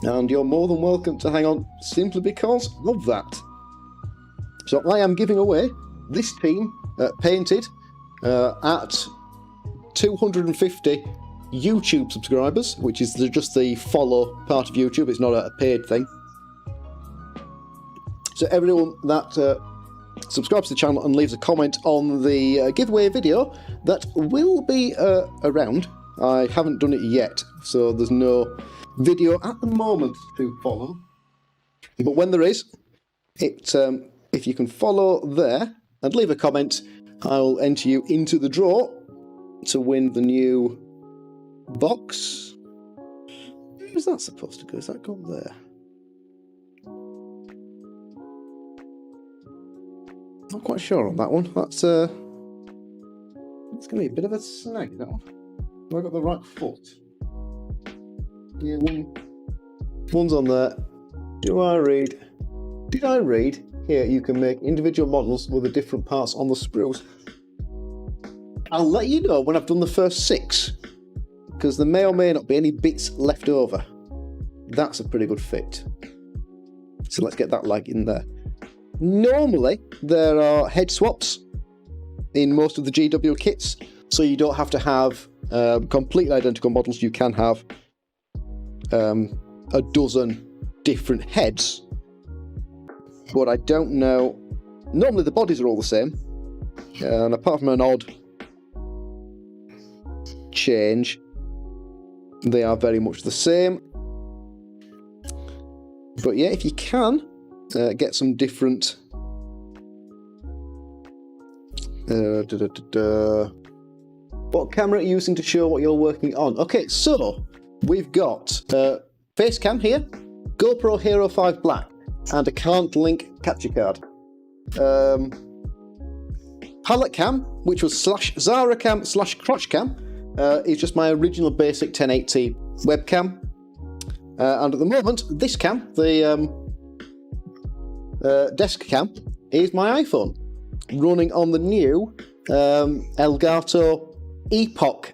And you're more than welcome to hang on simply because of that. So I am giving away this team painted at 250 YouTube subscribers, which is just the follow part of YouTube. It's not a paid thing. So everyone that subscribes to the channel and leaves a comment on the giveaway video, that will be around. I haven't done it yet, so there's no video at the moment to follow. But when there is, if you can follow there and leave a comment, I'll enter you into the draw to win the new box. Where's that supposed to go? Is that gone there? Not quite sure on that one. That's it's going to be a bit of a snag, that one. Have I got the right foot? Yeah, one's on there. Did I read? Here, you can make individual models with the different parts on the sprues. I'll let you know when I've done the first 6, because there may or may not be any bits left over. That's a pretty good fit. So let's get that leg in there. Normally, there are head swaps in most of the GW kits, so you don't have to have completely identical models. You can have a dozen different heads. But I don't know. Normally the bodies are all the same, and apart from an odd change, they are very much the same. But yeah, if you can get some different what camera are you using to show what you're working on? Okay, so we've got face cam here, GoPro Hero 5 Black, and a can't link capture card. Palette cam, which was /Zara cam /crotch cam, is just my original basic 1080 webcam. And at the moment, this cam, the desk cam is my iPhone, running on the new Elgato Epoch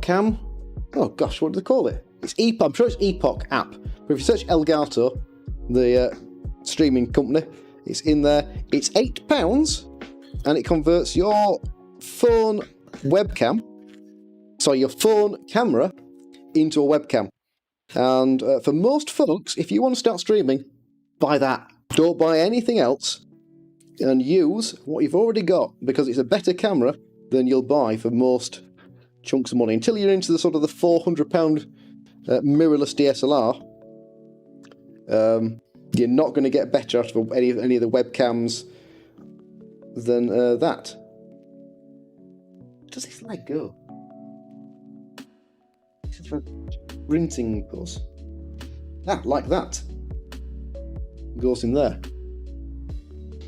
Cam. Oh gosh, what do they call it? It's Epoch. I'm sure it's Epoch app. But if you search Elgato, the streaming company, it's in there. It's £8, and it converts your phone camera into a webcam. And for most folks, if you want to start streaming, buy that. Don't buy anything else, and use what you've already got, because it's a better camera than you'll buy for most chunks of money. Until you're into the sort of the £400 mirrorless DSLR, you're not going to get better out of any of the webcams than that. Does this leg go? It's for rinsing goes. Like that. Goes in there.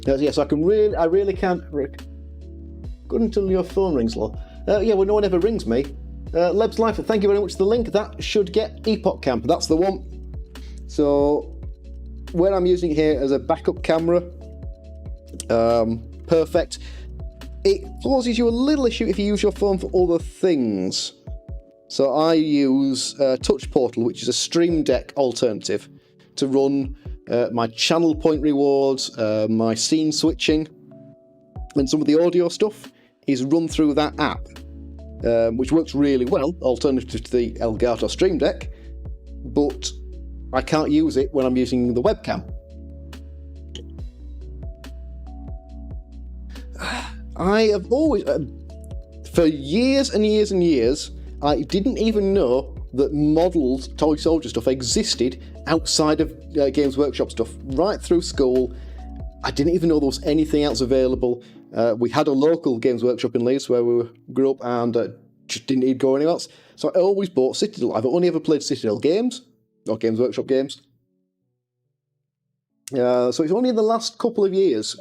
Yeah, so I really can't. Good until your phone rings, lol. Yeah, well, no one ever rings me. Leb's Life, thank you very much for the link. That should get Epoch Cam. That's the one. So, when I'm using it here as a backup camera, perfect. It causes you a little issue if you use your phone for other things. So I use Touch Portal, which is a Stream Deck alternative, to run my channel point rewards, my scene switching, and some of the audio stuff is run through that app, which works really well, alternative to the Elgato Stream Deck, but I can't use it when I'm using the webcam. I have always, for years and years and years, I didn't even know that modelled Toy Soldier stuff existed outside of Games Workshop stuff. Right through school, I didn't even know there was anything else available. We had a local Games Workshop in Leeds where we grew up, and just didn't need to go anywhere else. So I always bought Citadel. I've only ever played Citadel games, or Games Workshop games. So it's only in the last couple of years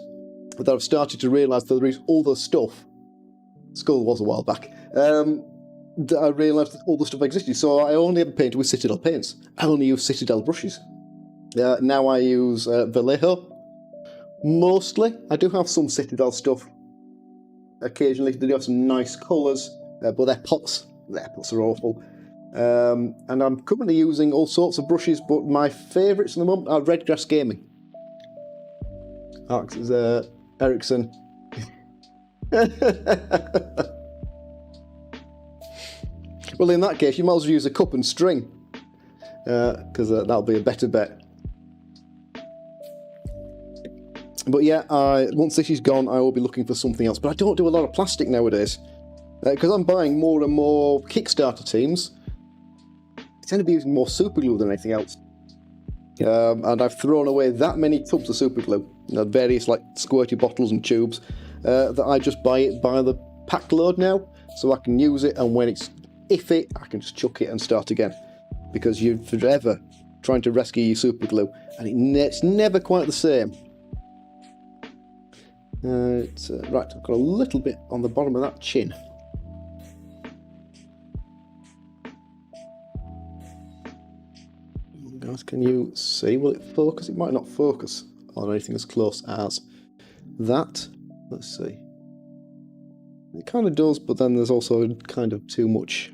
that I've started to realise that there is other stuff. School was a while back. That I realised that all the stuff existed. So I only ever painted with Citadel paints. I only use Citadel brushes. Now I use Vallejo. Mostly. I do have some Citadel stuff. Occasionally they do have some nice colours, but their pots are awful. And I'm currently using all sorts of brushes, but my favourites at the moment are Redgrass Gaming. Ericsson. Well, in that case, you might as well use a cup and string, because that'll be a better bet. But yeah, once this is gone, I will be looking for something else. But I don't do a lot of plastic nowadays, because I'm buying more and more Kickstarter teams. I tend to be using more super glue than anything else. And I've thrown away that many tubs of super glue, various like squirty bottles and tubes, that I just buy it by the pack load now, so I can use it, and when it's iffy, I can just chuck it and start again. Because you're forever trying to rescue your super glue, and it's never quite the same. Right, I've got a little bit on the bottom of that chin. Guys, can you see? Will it focus? It might not focus on anything as close as that. Let's see. It kind of does, but then there's also kind of too much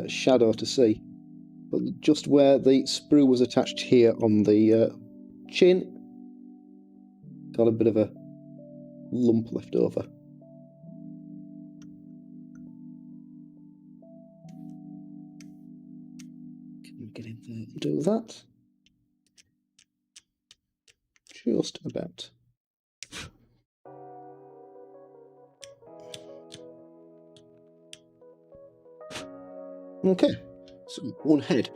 shadow to see. But just where the sprue was attached here on the chin, got a bit of a lump left over. Can we get in there and do that? Just about. Okay, so one head.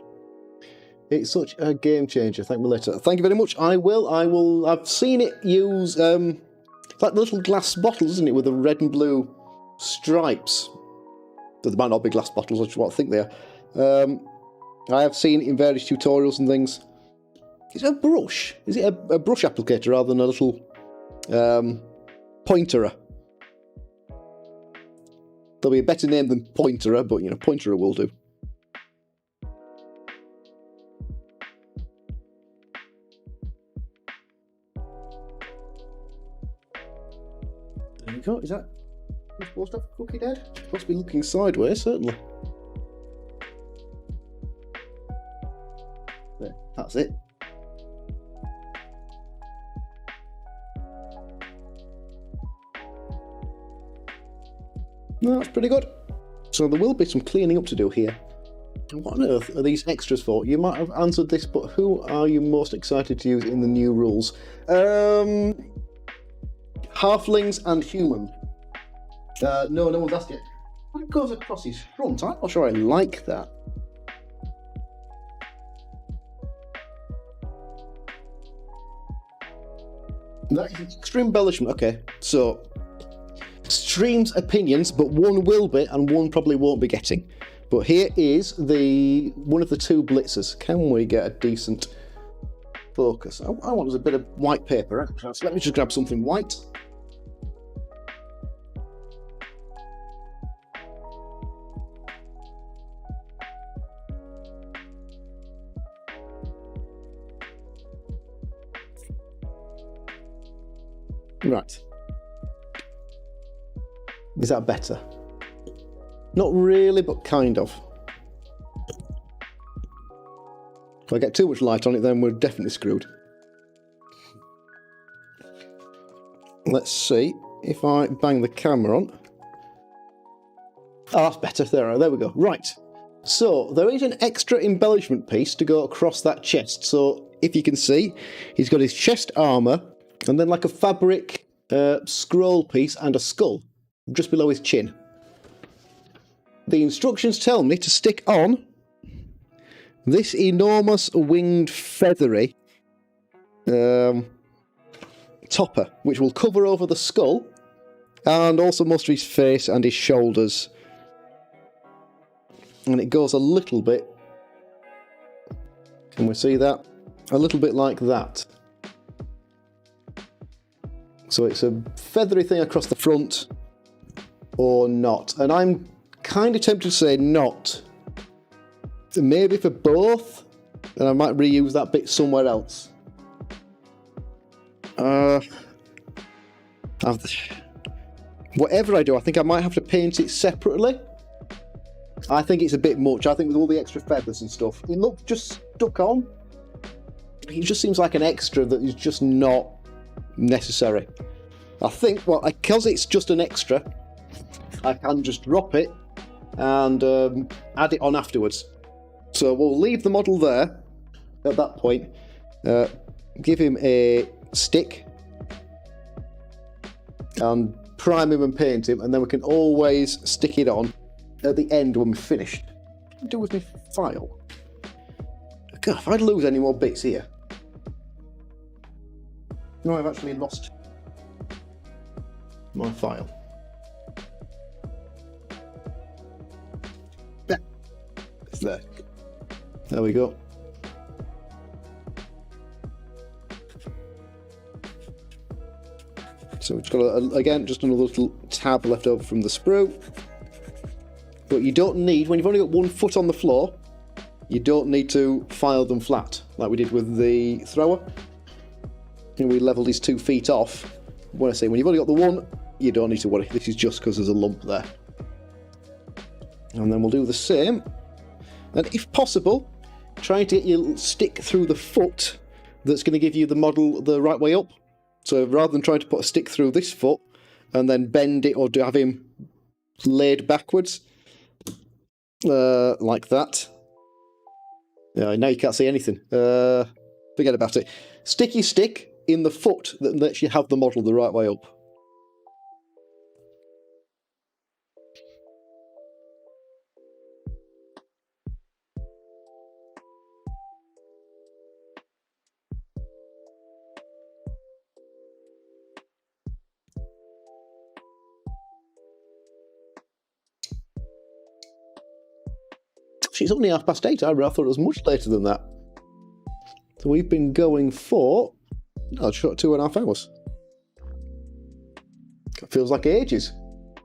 It's such a game changer. Thank me later. Thank you very much. I will. I've seen it use like the little glass bottles, isn't it, with the red and blue stripes. They might not be glass bottles, which is what I think they are. I have seen it in various tutorials and things. Is it a brush? Is it a brush applicator rather than a little pointerer? There'll be a better name than pointerer, but you know, pointerer will do. we go. Is that supposed to have a cookie dead? It's supposed to be looking sideways, certainly. There, that's it. No, that's pretty good. So there will be some cleaning up to do here. What on earth are these extras for? You might have answered this, but who are you most excited to use in the new rules? Halflings and human. No one's asked yet. What goes across his front? I'm not sure I like that. That is extreme embellishment. Okay, so streams opinions, but one will be and one probably won't be getting. But here is one of the two blitzers. Can we get a decent focus? I want a bit of white paper. So let me just grab something white. Right. Is that better? Not really, but kind of. If I get too much light on it, then we're definitely screwed. Let's see if I bang the camera on. Oh, that's better. There we go. Right. So, there is an extra embellishment piece to go across that chest. So, if you can see, he's got his chest armour, and then like a fabric scroll piece and a skull just below his chin. The instructions tell me to stick on this enormous winged feathery topper, which will cover over the skull and also most of his face and his shoulders. And it goes a little bit, can we see that? A little bit like that. So it's a feathery thing across the front, or not. And I'm kind of tempted to say not. Maybe for both, and I might reuse that bit somewhere else. Whatever I do, I think I might have to paint it separately. I think it's a bit much. I think with all the extra feathers and stuff, it looks just stuck on. It just seems like an extra that is just not necessary. I think, well, because it's just an extra, I can just drop it and add it on afterwards. So we'll leave the model there at that point, give him a stick and prime him and paint him, and then we can always stick it on at the end when we're finished. What do I do with my file? God, if I'd lose any more bits here. No, I've actually lost my file. Yeah, it's there. There we go. So we've got, again, just another little tab left over from the sprue. But you don't need, when you've only got 1 foot on the floor, you don't need to file them flat, like we did with the thrower. And we levelled his 2 feet off. When I say when you've only got the 1, you don't need to worry. This is just because there's a lump there. And then we'll do the same. And if possible, try to get your stick through the foot that's going to give you the model the right way up. So rather than trying to put a stick through this foot and then bend it or have him laid backwards, like that. Now you can't see anything. Forget about it. Stick your stick in the foot that lets you have the model the right way up. It's only 8:30. I thought it was much later than that. So we've been going for, short 2.5 hours. It feels like ages.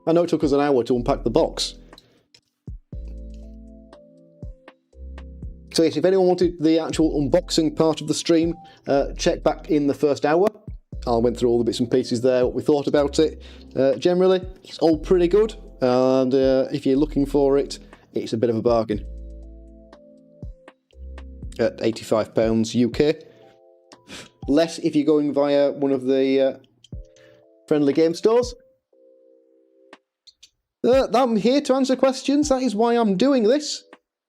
I know it took us an hour to unpack the box. So yes, if anyone wanted the actual unboxing part of the stream, check back in the first hour. I went through all the bits and pieces there, what we thought about it. Generally, it's all pretty good, and if you're looking for it, it's a bit of a bargain. At £85 UK. Less if you're going via one of the friendly game stores. I'm here to answer questions, that is why I'm doing this.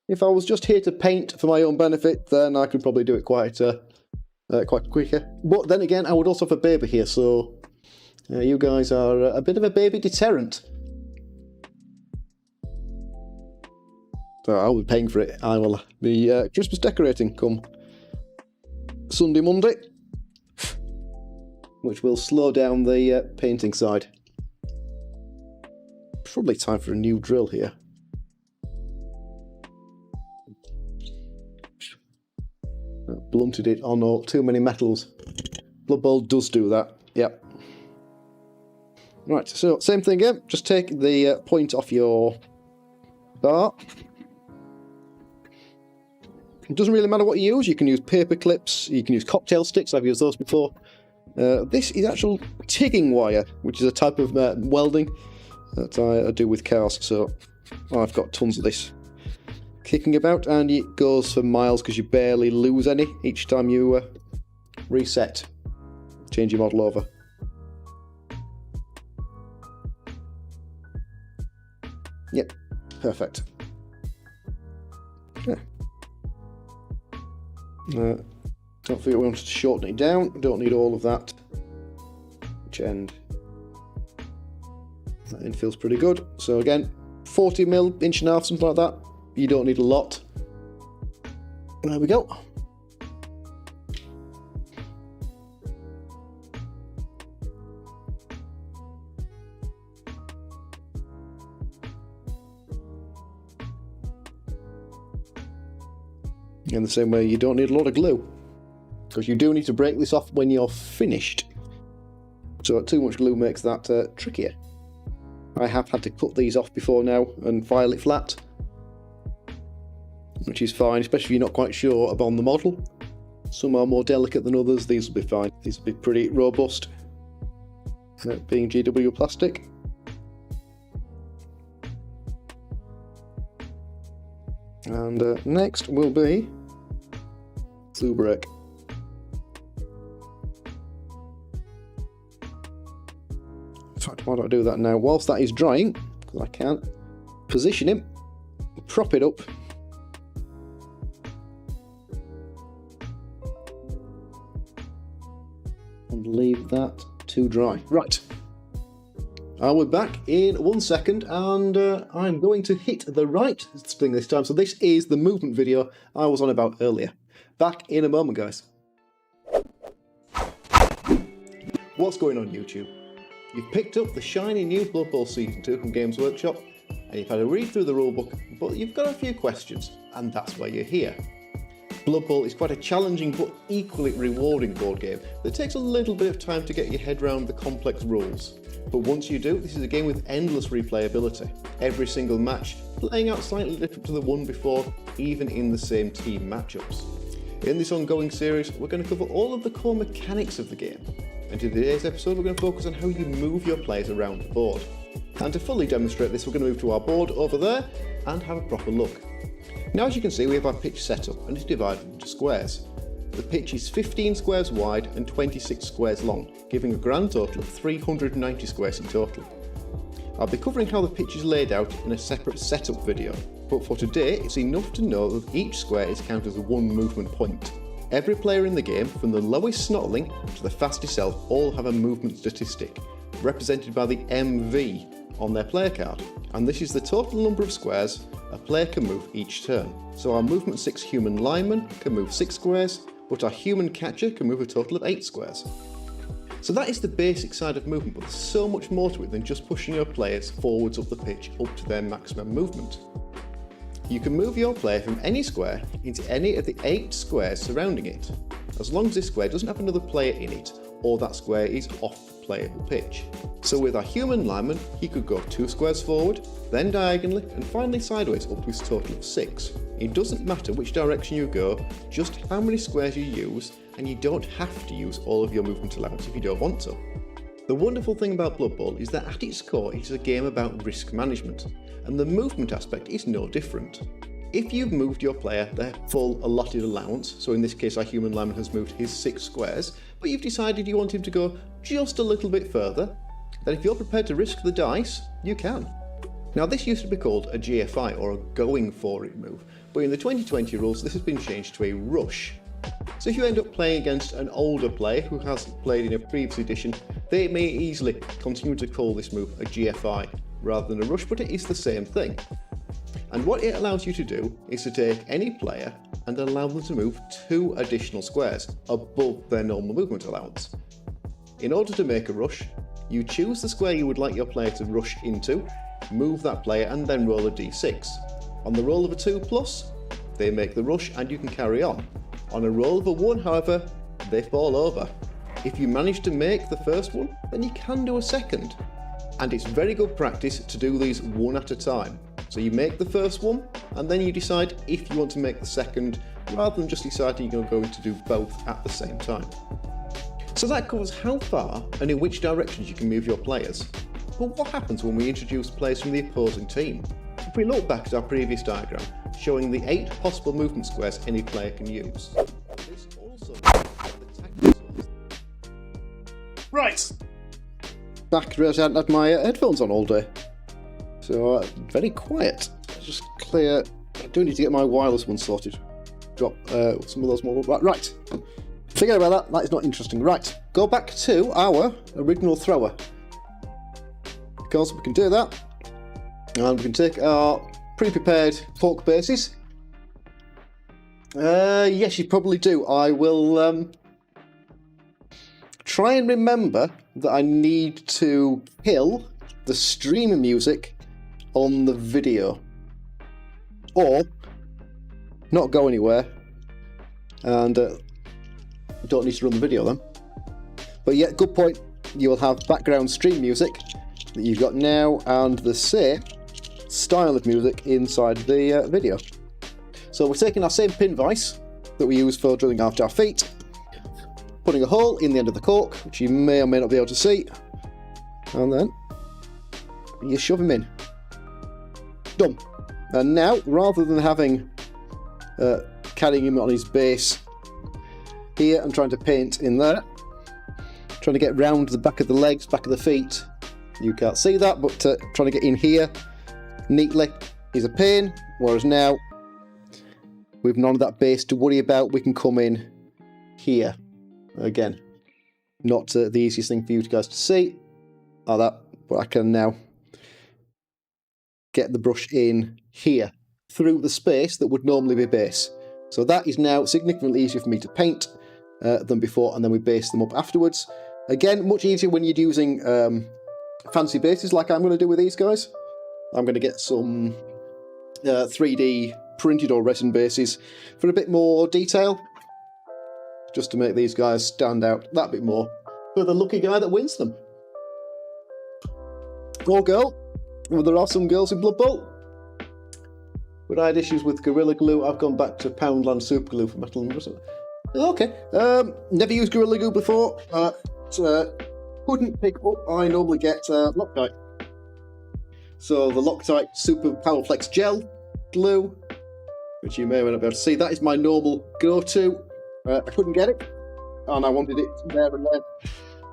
If I was just here to paint for my own benefit, then I could probably do it quite quicker. But then again, I would also have a baby here, so you guys are a bit of a baby deterrent. So I'll be paying for it. I will be Christmas decorating come Sunday, Monday, which will slow down the painting side. Probably time for a new drill here. Blunted it. Oh no, too many metals. Blood Bowl does do that. Yep. Right, so same thing again. Just take the point off your bar. It doesn't really matter what you use. You can use paper clips, you can use cocktail sticks, I've used those before. This is actual tigging wire, which is a type of welding that I do with cars, so I've got tons of this kicking about, and it goes for miles because you barely lose any each time you reset, change your model over. Yep, perfect. Yeah. Don't forget we want to shorten it down. Don't need all of that. Which end? That end feels pretty good. So again, 40mm, inch and a half, something like that. You don't need a lot. There we go. In the same way, you don't need a lot of glue, because you do need to break this off when you're finished. So too much glue makes that trickier. I have had to cut these off before now and file it flat, which is fine, especially if you're not quite sure about the model. Some are more delicate than others. These will be fine. These will be pretty robust, being GW plastic. And next will be glue break. In fact, why don't I do that now? Whilst that is drying, because I can, position him, prop it up, and leave that to dry. Right. I'll be back in 1 second, and I'm going to hit the right thing this time. So this is the movement video I was on about earlier. Back in a moment, guys. What's going on, YouTube? You've picked up the shiny new Blood Bowl Season 2 from Games Workshop, and you've had a read through the rulebook, but you've got a few questions, and that's why you're here. Blood Bowl is quite a challenging but equally rewarding board game that takes a little bit of time to get your head around the complex rules. But once you do, this is a game with endless replayability. Every single match playing out slightly different to the one before, even in the same team matchups. In this ongoing series, we're going to cover all of the core mechanics of the game. And in today's episode, we're going to focus on how you move your players around the board. And to fully demonstrate this, we're going to move to our board over there and have a proper look. Now, as you can see, we have our pitch set up, and it's divided into squares. The pitch is 15 squares wide and 26 squares long, giving a grand total of 390 squares in total. I'll be covering how the pitch is laid out in a separate setup video, but for today it's enough to know that each square is counted as one movement point. Every player in the game, from the lowest snotling to the fastest elf, all have a movement statistic, represented by the MV on their player card, and this is the total number of squares a player can move each turn. So our movement 6 human lineman can move 6 squares, but our human catcher can move a total of 8 squares. So that is the basic side of movement, but there's so much more to it than just pushing your players forwards up the pitch up to their maximum movement. You can move your player from any square into any of the 8 squares surrounding it, as long as this square doesn't have another player in it, or that square is off the playable pitch. So with our human lineman, he could go 2 squares forward, then diagonally, and finally sideways up to his total of 6. It doesn't matter which direction you go, just how many squares you use, and you don't have to use all of your movement allowance if you don't want to. The wonderful thing about Blood Bowl is that at its core it is a game about risk management, and the movement aspect is no different. If you've moved your player their full allotted allowance, so in this case our human lineman has moved his 6 squares, but you've decided you want him to go just a little bit further, then if you're prepared to risk the dice, you can. Now this used to be called a GFI, or a going for it move, but in the 2020 rules this has been changed to a rush. So if you end up playing against an older player who hasn't played in a previous edition, they may easily continue to call this move a GFI rather than a rush, but it is the same thing. And what it allows you to do is to take any player and allow them to move 2 additional squares above their normal movement allowance. In order to make a rush, you choose the square you would like your player to rush into, move that player and then roll a d6. On the roll of a 2+, they make the rush and you can carry on. On a roll of a 1, however, they fall over. If you manage to make the first one, then you can do a second. And it's very good practice to do these one at a time. So you make the first one, and then you decide if you want to make the second, rather than just deciding you're going to do both at the same time. So that covers how far and in which directions you can move your players. But what happens when we introduce players from the opposing team? If we look back at our previous diagram, showing the 8 possible movement squares any player can use. This also the tactics. Right. Back, I hadn't had my headphones on all day. So, very quiet. Just clear. I do need to get my wireless one sorted. Drop some of those more. Right. Forget about that. That is not interesting. Right. Go back to our original thrower. Because we can do that. And we can take our pre-prepared poke bases. Yes, you probably do. I will try and remember that I need to kill the streamer music on the video, or not go anywhere, and don't need to run the video then. But yeah, good point. You will have background stream music that you've got now, and the same style of music inside the video. So we're taking our same pin vise that we use for drilling out our feet, putting a hole in the end of the cork, which you may or may not be able to see, and then you shove him in. Done. And now, rather than having carrying him on his base here and trying to paint in there, trying to get round the back of the legs, back of the feet, you can't see that, but trying to get in here neatly is a pain, whereas now we've none of that base to worry about. We can come in here. Again, not the easiest thing for you guys to see, like that, but I can now get the brush in here through the space that would normally be base. So that is now significantly easier for me to paint than before, and then we base them up afterwards. Again, much easier when you're using fancy bases like I'm going to do with these guys. I'm going to get some 3D printed or resin bases for a bit more detail, just to make these guys stand out that bit more for the lucky guy that wins them. Or girl. Well, there are some girls in Blood Bowl. When I had issues with Gorilla Glue, I've gone back to Poundland Super Glue for metal and rubber. Okay, never used Gorilla Glue before. Couldn't pick up. I normally get Loctite. So the Loctite Super Powerflex Gel Glue, which you may or may not be able to see, that is my normal go-to. I couldn't get it, and I wanted it there and then.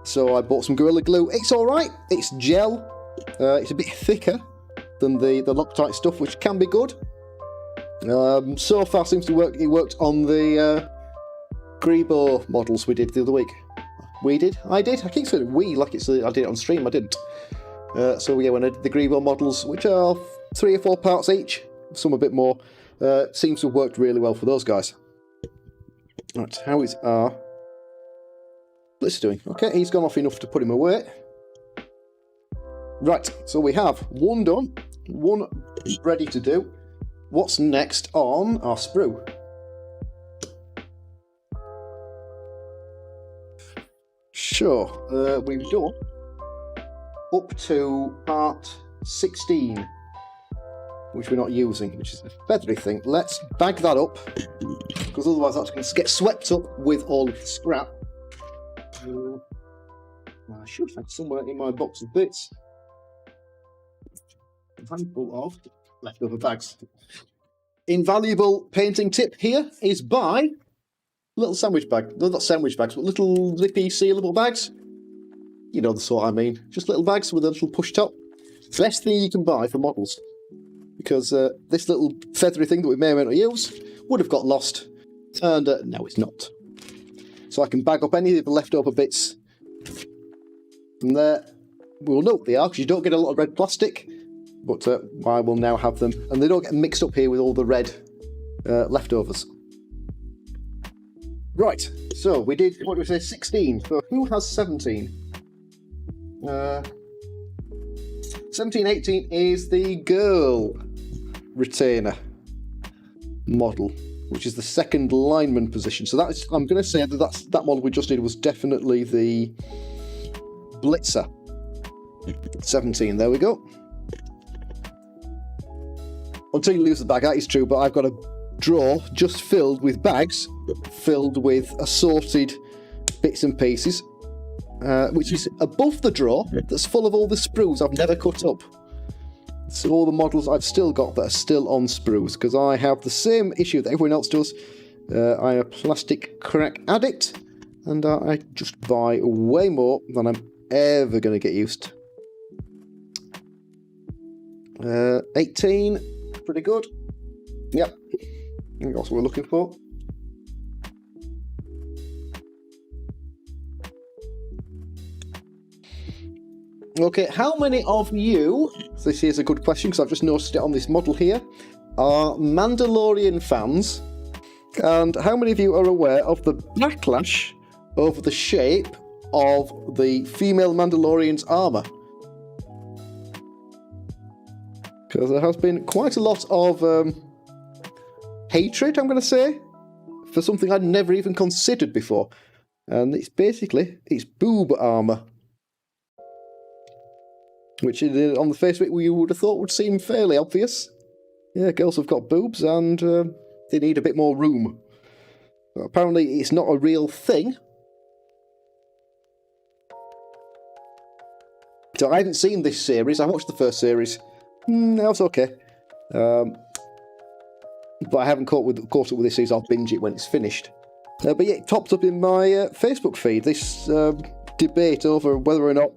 So I bought some Gorilla Glue. It's alright, it's gel. It's a bit thicker than the Loctite stuff, which can be good. So far seems to work. It worked on the Grebo models we did the other week. We did? I did? I keep saying we like it's I did it on stream. I didn't. So yeah, when I did the Grebo models, which are 3 or 4 parts each, some a bit more, seems to have worked really well for those guys. Right, how is our Blitz doing? Okay, he's gone off enough to put him away. Right, so we have one done, one ready to do. What's next on our sprue? Sure, we've done up to part 16. which we're not using, which is a feathery thing. Let's bag that up, because otherwise that's going to get swept up with all of the scrap. I should have somewhere in my box of bits a handful of leftover bags. Invaluable painting tip here is buy little sandwich bag. No, not sandwich bags, but little zippy sealable bags. You know the sort I mean. Just little bags with a little push top. Best thing you can buy for models. Because this little feathery thing that we may or may not use would have got lost. And no, it's not. So I can bag up any of the leftover bits from there. We'll know what they are, because you don't get a lot of red plastic. But I will now have them. And they don't get mixed up here with all the red leftovers. Right, so we did, what do we say, 16. So who has 17? 17, 18 is the girl retainer model, which is the second lineman position. So that's, I'm going to say that that model we just did was definitely the Blitzer. 17, there we go. Until you lose the bag, that is true, but I've got a drawer just filled with bags, filled with assorted bits and pieces, which is above the drawer that's full of all the sprues I've never cut up. So all the models I've still got that are still on sprues, because I have the same issue that everyone else does. I'm a plastic crack addict, and I just buy way more than I'm ever going to get used to. 18, pretty good. Yep, I think that's what we're looking for. Okay, how many of you, this is a good question because I've just noticed it on this model here, are Mandalorian fans? And how many of you are aware of the backlash over the shape of the female Mandalorian's armour? Because there has been quite a lot of hatred, I'm going to say, for something I'd never even considered before. And it's basically, it's boob armour. Which on the face of it, we would have thought would seem fairly obvious. Yeah, girls have got boobs and they need a bit more room. But apparently it's not a real thing. So I haven't seen this series. I watched the first series. That was okay. But I haven't caught up with this series. I'll binge it when it's finished. But yeah, it popped up in my Facebook feed, this debate over whether or not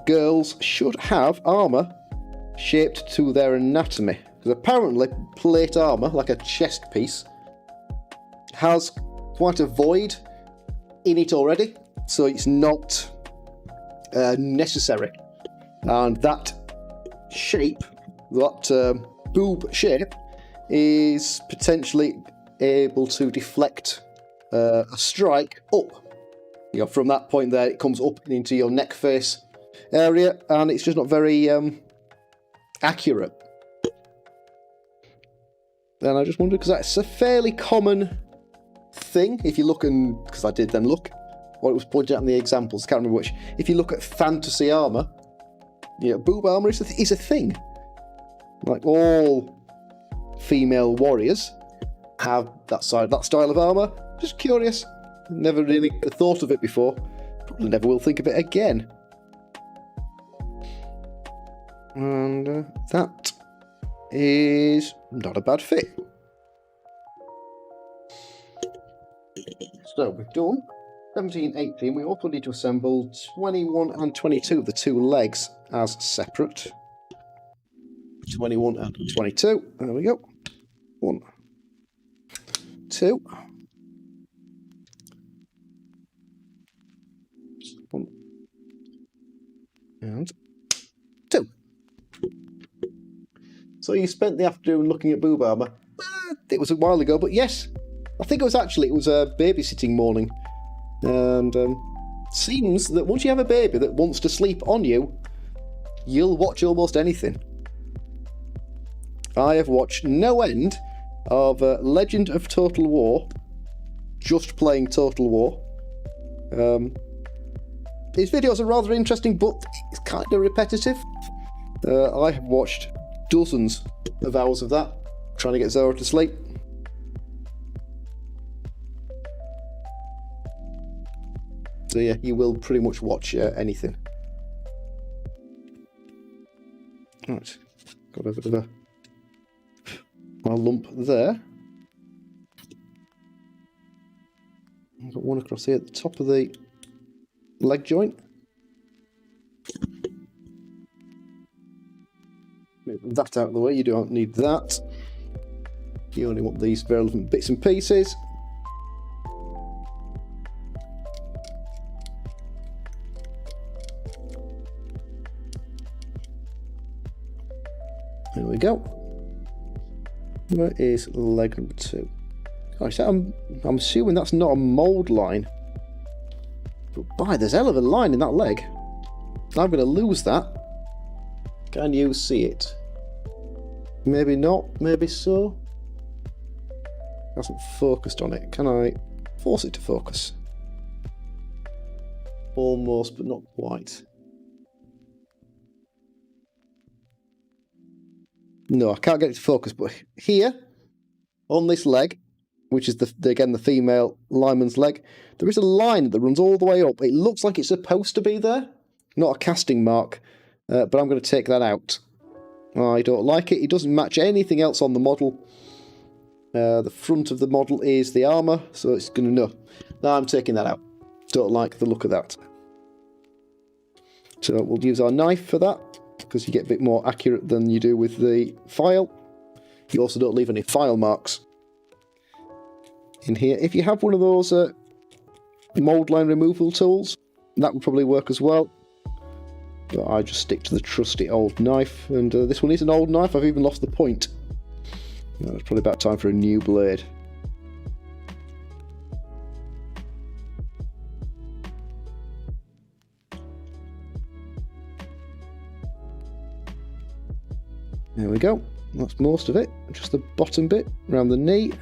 girls should have armour shaped to their anatomy. Because apparently plate armour, like a chest piece, has quite a void in it already, so it's not necessary. And that shape, that boob shape, is potentially able to deflect a strike up. You know, from that point there, it comes up into your neck face area, and it's just not very accurate. And I just wondered, because that's a fairly common thing. If you look, and because I did then look, what it was pointed out in the examples, I can't remember which. If you look at fantasy armour, you know, boob armour is a thing. Like all female warriors have that style of armour. Just curious. Never really thought of it before. Probably never will think of it again. And that is not a bad fit. So we've done 17, 18. We also need to assemble 21 and 22, the two legs, as separate. 21 and 22. There we go. 1, 2. 1 and 2. So you spent the afternoon looking at boob armour. It was a while ago, but yes, I think it was a babysitting morning. And seems that once you have a baby that wants to sleep on you, you'll watch almost anything. I have watched no end of Legend of Total War, just playing Total War. His videos are rather interesting, but it's kind of repetitive. I have watched dozens of hours of that, trying to get Zara to sleep. So yeah, you will pretty much watch anything. Right, got a bit of a lump there. I've got one across here at the top of the leg joint. Move that out of the way, you don't need that. You only want these relevant bits and pieces. There we go. Where is leg number 2? Gosh, I'm assuming that's not a mould line. But boy, there's a hell of a line in that leg. I'm going to lose that. Can you see it? Maybe not, maybe so. Hasn't focused on it. Can I force it to focus? Almost, but not quite. No, I can't get it to focus, but here, on this leg, which is again the female lineman's leg, there is a line that runs all the way up. It looks like it's supposed to be there, not a casting mark, but I'm going to take that out. I don't like it. It doesn't match anything else on the model. The front of the model is the armour, so it's going to know. Now I'm taking that out. Don't like the look of that. So we'll use our knife for that, because you get a bit more accurate than you do with the file. You also don't leave any file marks in here. If you have one of those mould line removal tools, that would probably work as well. But I just stick to the trusty old knife, and this one is an old knife. I've even lost the point. It's probably about time for a new blade. There we go. That's most of it. Just the bottom bit around the knee.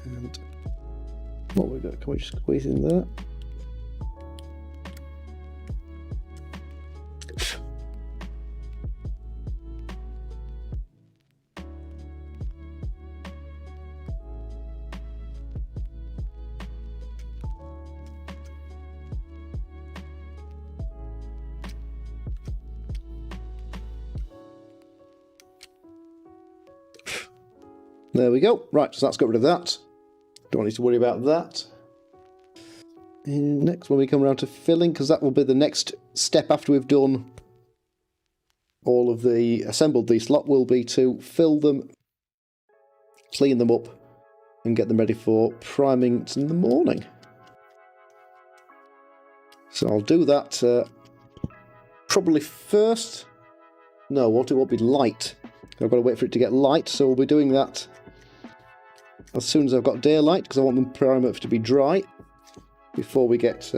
And what we got? Can we just squeeze in there? There we go. Right, so that's got rid of that. Don't need to worry about that. And next, when we come around to filling, because that will be the next step after we've done all of the assembled these slot, will be to fill them, clean them up, and get them ready for priming in the morning. So I'll do that probably first. No, it won't be light. I've got to wait for it to get light, so we'll be doing that as soon as I've got daylight, because I want the primer to be dry before we get...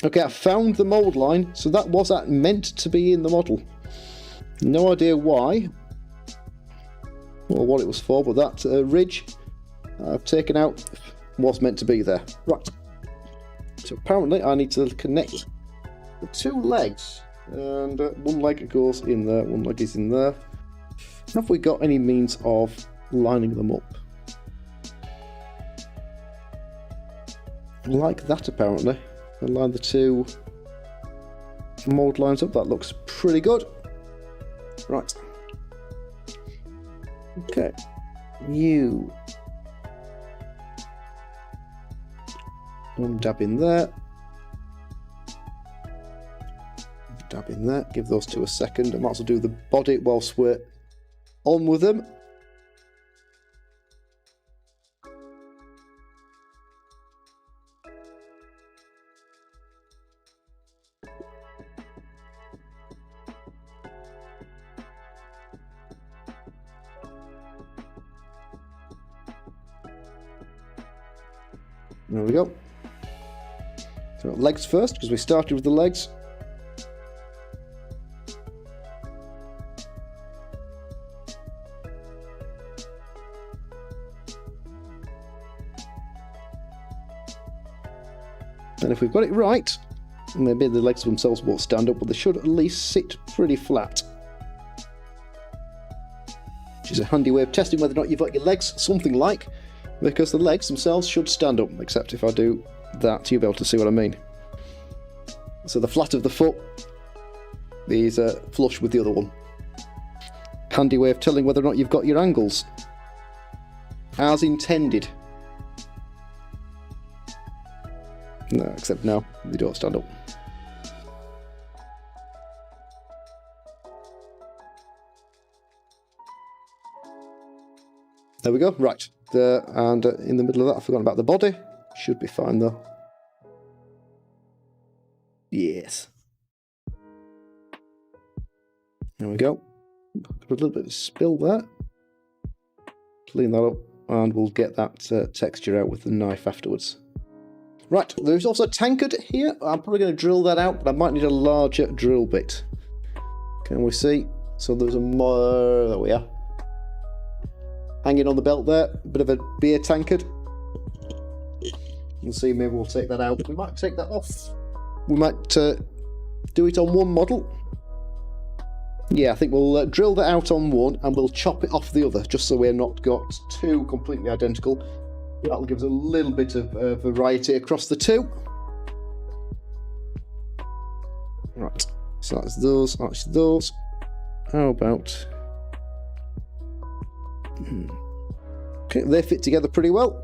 Okay, I found the mould line, so that was meant to be in the model. No idea why, or what it was for, but that ridge I've taken out was meant to be there. Right, so apparently I need to connect the two legs, and one leg goes in there, one leg is in there. Have we got any means of lining them up? Like that, apparently. And line the two mould lines up. That looks pretty good. Right. Okay. You. One dab in there. Dab in there. Give those two a second. I might as well do the body whilst we're on with them. There we go. So legs first, because we started with the legs. And if we've got it right, maybe the legs themselves won't stand up, but they should at least sit pretty flat. Which is a handy way of testing whether or not you've got your legs something like, because the legs themselves should stand up, except if I do that, you'll be able to see what I mean. So the flat of the foot is flush with the other one. Handy way of telling whether or not you've got your angles as intended. No, except now they don't stand up. There we go, right. And in the middle of that, I've forgotten about the body. Should be fine though. Yes. There we go. Got a little bit of spill there. Clean that up, and we'll get that texture out with the knife afterwards. Right, there's also a tankard here. I'm probably going to drill that out, but I might need a larger drill bit. Can we see? So there's a more... There we are. Hanging on the belt there. A bit of a beer tankard. We'll see, maybe we'll take that out. We might take that off. We might do it on one model. Yeah, I think we'll drill that out on one, and we'll chop it off the other, just so we're not got two completely identical. That'll give us a little bit of variety across the two. Right, so that's those. How about... Okay, they fit together pretty well.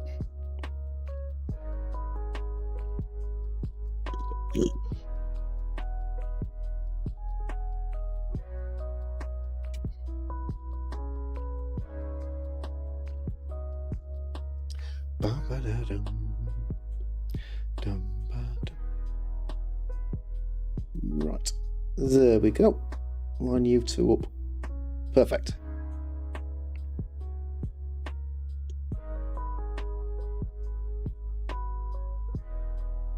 Right, there we go. Line you two up. Perfect.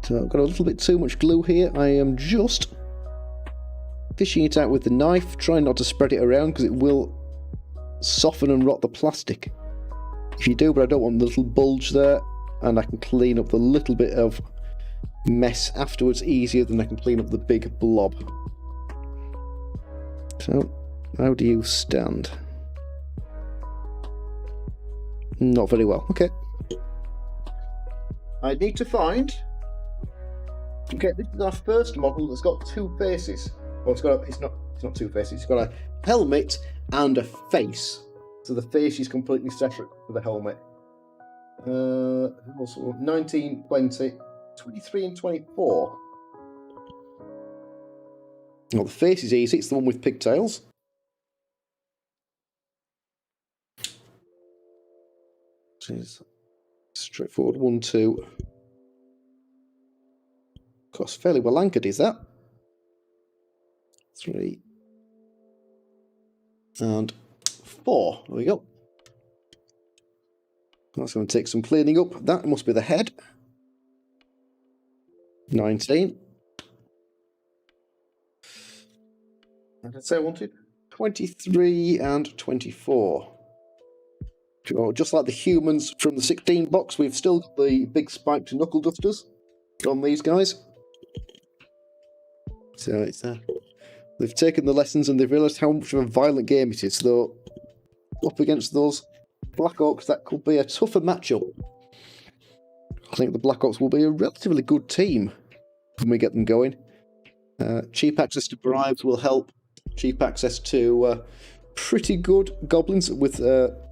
So I've got a little bit too much glue here. I am just fishing it out with the knife, trying not to spread it around because it will soften and rot the plastic if you do, but I don't want the little bulge there, and I can clean up the little bit of mess afterwards easier than I can clean up the big blob. So, how do you stand? Not very well. Okay. I need to find... Okay, this is our first model that's got two faces. Well, it's not two faces. It's got a helmet and a face. So the face is completely separate from the helmet. Also 19, 20, 23 and 24. Well, the face is easy. It's the one with pigtails. Which is straightforward. 1, 2. Of course, fairly well anchored is that. 3. And 4. There we go. That's going to take some cleaning up. That must be the head. 19. And I'd say I wanted 23 and 24. Just like the humans from the 16 box, we've still got the big spiked knuckle dusters on these guys. So it's they've taken the lessons and they've realised how much of a violent game it is, though up against those Black Orcs, that could be a tougher matchup. I think the Black Orcs will be a relatively good team when we get them going. Cheap access to bribes will help. Cheap access to pretty good goblins with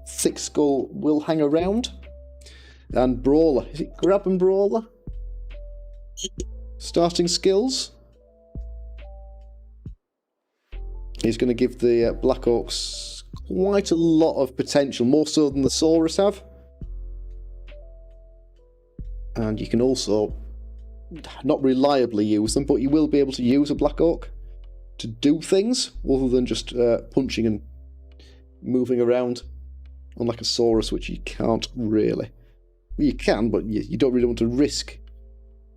thick skull will hang around. And Brawler. Is it Grab and Brawler? Starting skills. He's going to give the Black Orcs quite a lot of potential, more so than the Saurus have. And you can also not reliably use them, but you will be able to use a Black Orc to do things other than just punching and moving around, unlike a Saurus, which you can't really. You can, but you don't really want to risk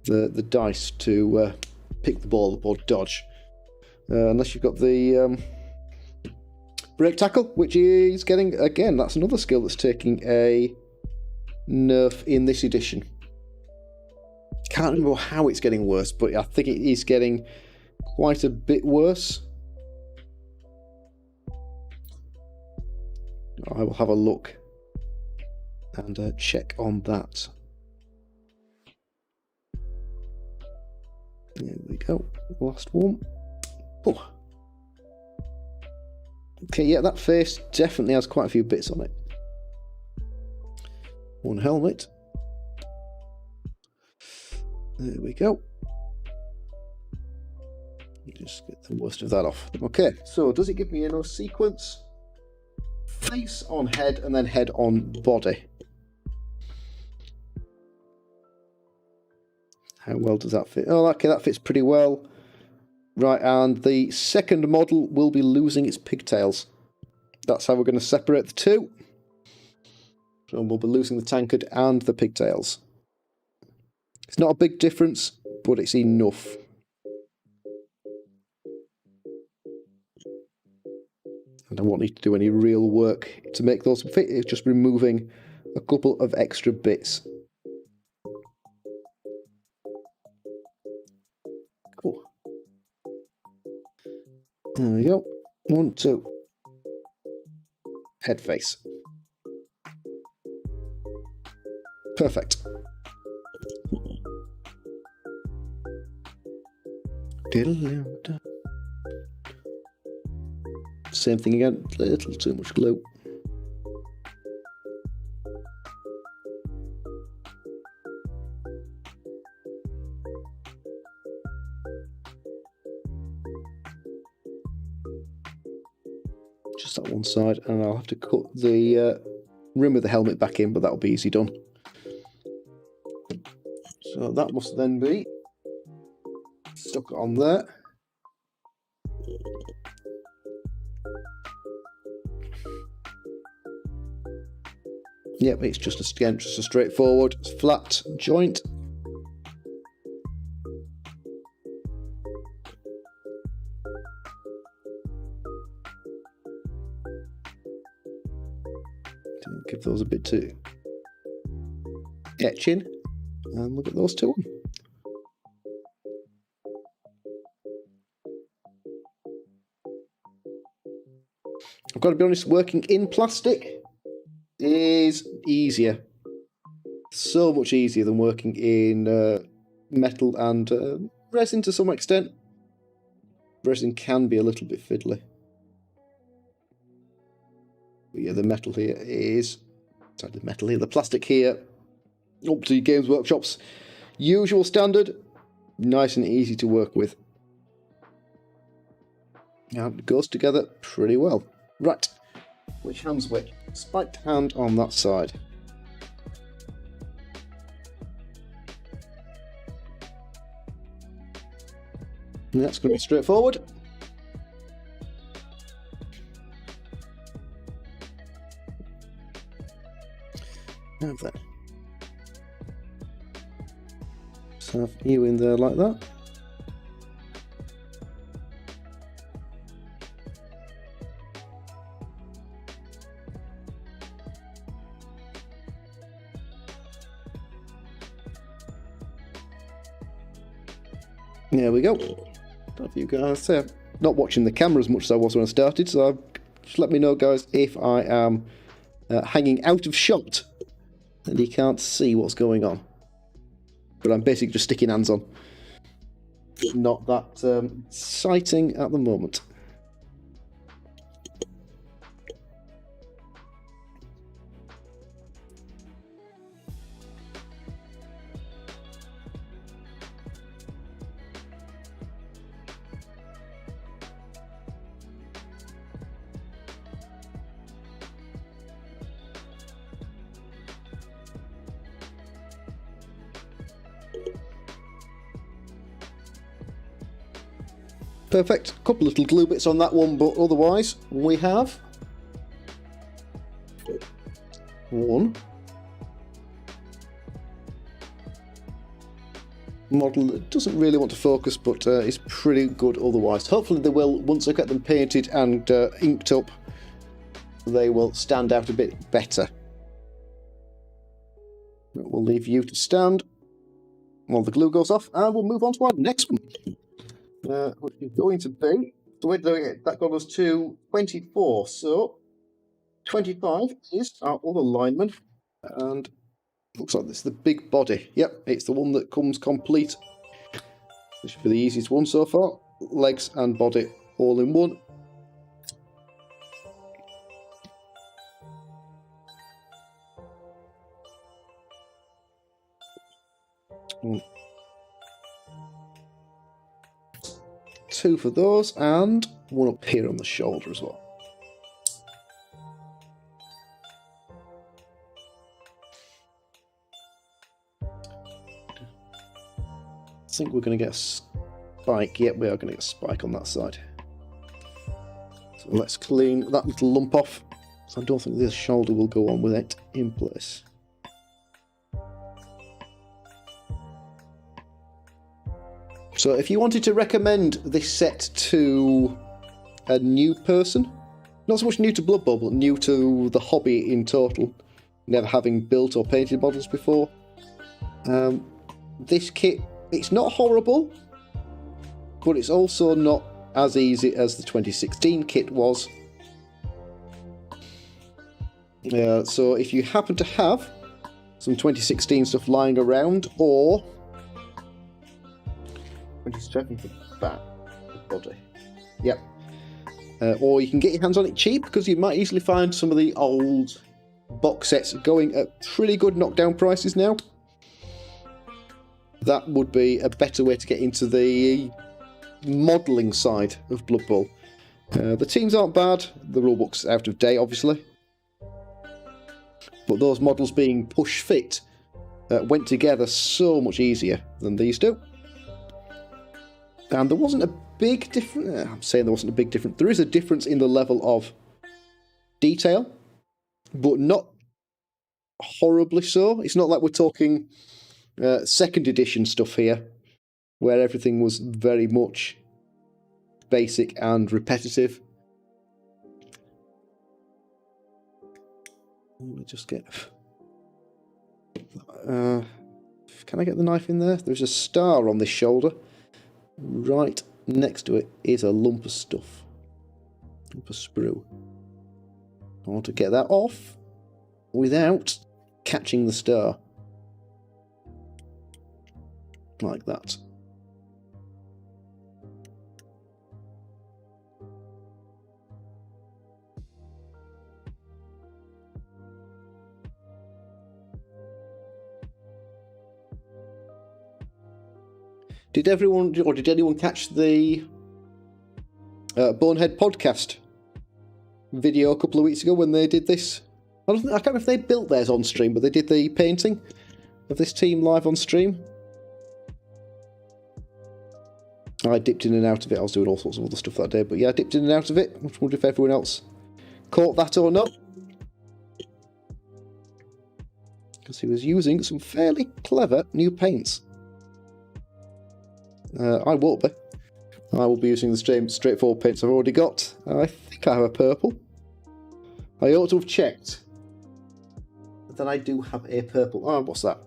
the dice to pick the ball up or dodge. Unless you've got the break tackle, which is getting, again, that's another skill that's taking a nerf in this edition. Can't remember how it's getting worse, but I think it is getting quite a bit worse. I will have a look and check on that. There we go. Last one. Oh. Okay, yeah, that face definitely has quite a few bits on it. One helmet. There we go. Just get the worst of that off. Okay, so does it give me a sequence? Face on head and then head on body. How well does that fit? Oh, okay, that fits pretty well. Right, and the second model will be losing its pigtails. That's how we're going to separate the two. So we'll be losing the tankard and the pigtails. It's not a big difference, but it's enough. I don't want you to do any real work to make those fit. It's just removing a couple of extra bits. Cool. There we go. 1, 2. Head face. Perfect. Same thing again, a little too much glue. Just that one side, and I'll have to cut the rim of the helmet back in, but that'll be easy done. So that must then be stuck on there. Yep, it's just a straightforward flat joint. Give those a bit to etch in, and look at those two on. I've got to be honest, working in plastic is easier. So much easier than working in metal and resin to some extent. Resin can be a little bit fiddly. But yeah, the metal here is... Sorry, the metal here, the plastic here. Up to Games Workshop's usual standard. Nice and easy to work with. And it goes together pretty well. Right, which hand's which? Spiked hand on that side. And that's going to be straightforward. Now then. So have you in there like that. There we go. Don't know if you guys not watching the camera as much as I was when I started, so just let me know, guys, if I am hanging out of shot and you can't see what's going on. But I'm basically just sticking hands on. Not that exciting at the moment. Perfect. A couple little glue bits on that one, but otherwise we have 1, model that doesn't really want to focus, but is pretty good otherwise. Hopefully they will, once I get them painted and inked up, they will stand out a bit better. We'll leave you to stand while the glue goes off, and we'll move on to our next one. Which is going to be, the way that got us to 24, so 25 is our other lineman, and looks like this is the big body. Yep, it's the one that comes complete. This should be the easiest one so far. Legs and body all in one. Two for those, and one up here on the shoulder as well. I think we're going to get a spike. Yep, we are going to get a spike on that side. So let's clean that little lump off. So I don't think this shoulder will go on with it in place. So if you wanted to recommend this set to a new person, not so much new to Blood Bowl, but new to the hobby in total, never having built or painted models before, this kit, it's not horrible, but it's also not as easy as the 2016 kit was. So if you happen to have some 2016 stuff lying around, or 27 for the back, the body. Yep. Or you can get your hands on it cheap, because you might easily find some of the old box sets going at pretty good knockdown prices now. That would be a better way to get into the modelling side of Blood Bowl. The teams aren't bad, the rulebook's out of date obviously, but those models being push fit went together so much easier than these do. And there wasn't a big difference. I'm saying there wasn't a big difference. There is a difference in the level of detail, but not horribly so. It's not like we're talking second edition stuff here, where everything was very much basic and repetitive. Let me just get... can I get the knife in there? There's a star on this shoulder. Right next to it is a lump of stuff. Lump of sprue. I want to get that off without catching the star. Like that. Did everyone, or did anyone catch the Bonehead podcast video a couple of weeks ago when they did this? I can't remember if they built theirs on stream, but they did the painting of this team live on stream. I dipped in and out of it. I was doing all sorts of other stuff that day, but yeah, I dipped in and out of it. I wonder if everyone else caught that or not. Because he was using some fairly clever new paints. I won't be. I will be using the same straightforward paints I've already got. I think I have a purple. I ought to have checked. But then I do have a purple. Oh, what's that?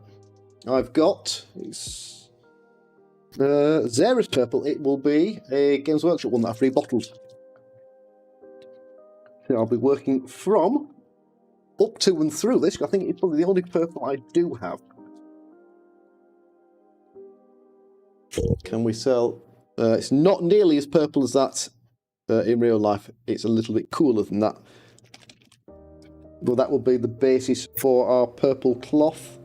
I've got... It's Zara's purple. It will be a Games Workshop one that I've rebottled. So I'll be working from up to and through this. I think it's probably the only purple I do have. Can we sell? It's not nearly as purple as that in real life. It's a little bit cooler than that. But that will be the basis for our purple cloth.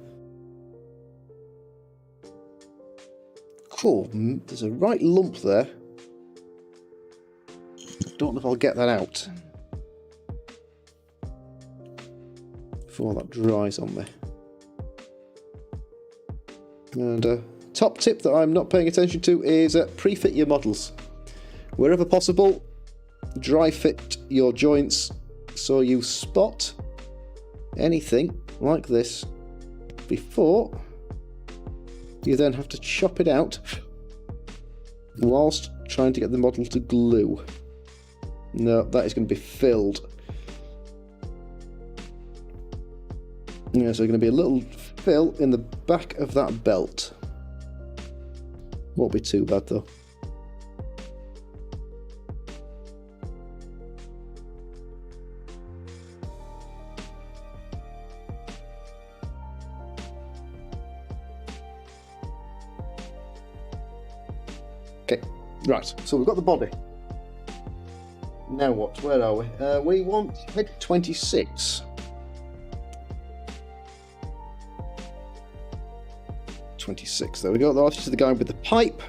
Cool. There's a right lump there. I don't know if I'll get that out before that dries on me. And top tip that I'm not paying attention to is pre-fit your models. Wherever possible, dry fit your joints so you spot anything like this before You then have to chop it out whilst trying to get the model to glue. No, that is going to be filled. Yeah, so going to be a little fill in the back of that belt. Won't be too bad though. Okay, right, so we've got the body. Now what? Where are we? We want head 26. 26, there we go. That's just the guy with the pipe.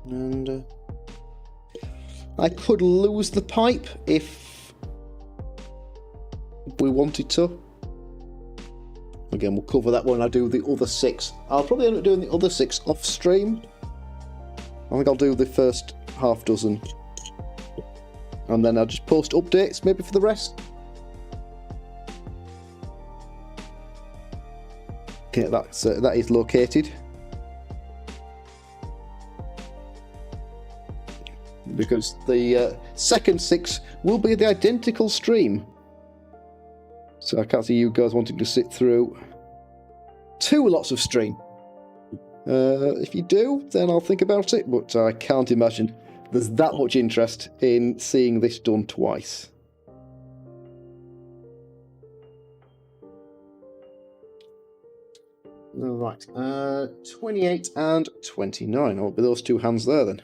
And I could lose the pipe if we wanted to. Again, we'll cover that when I do the other 6. I'll probably end up doing the other 6 off stream. I think I'll do the first half dozen. And then I'll just post updates maybe for the rest. Okay, that is located. Because the second 6 will be the identical stream. So I can't see you guys wanting to sit through 2 lots of stream. If you do, then I'll think about it, but I can't imagine there's that much interest in seeing this done twice. Alright, 28 and 29. I'll be those 2 hands there then.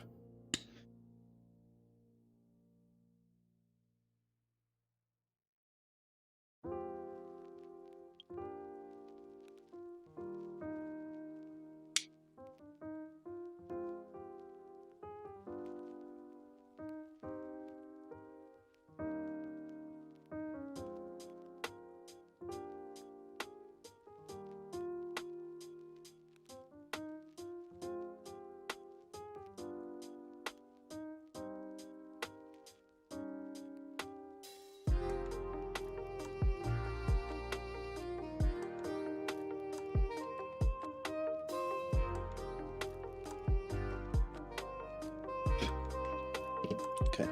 Okay.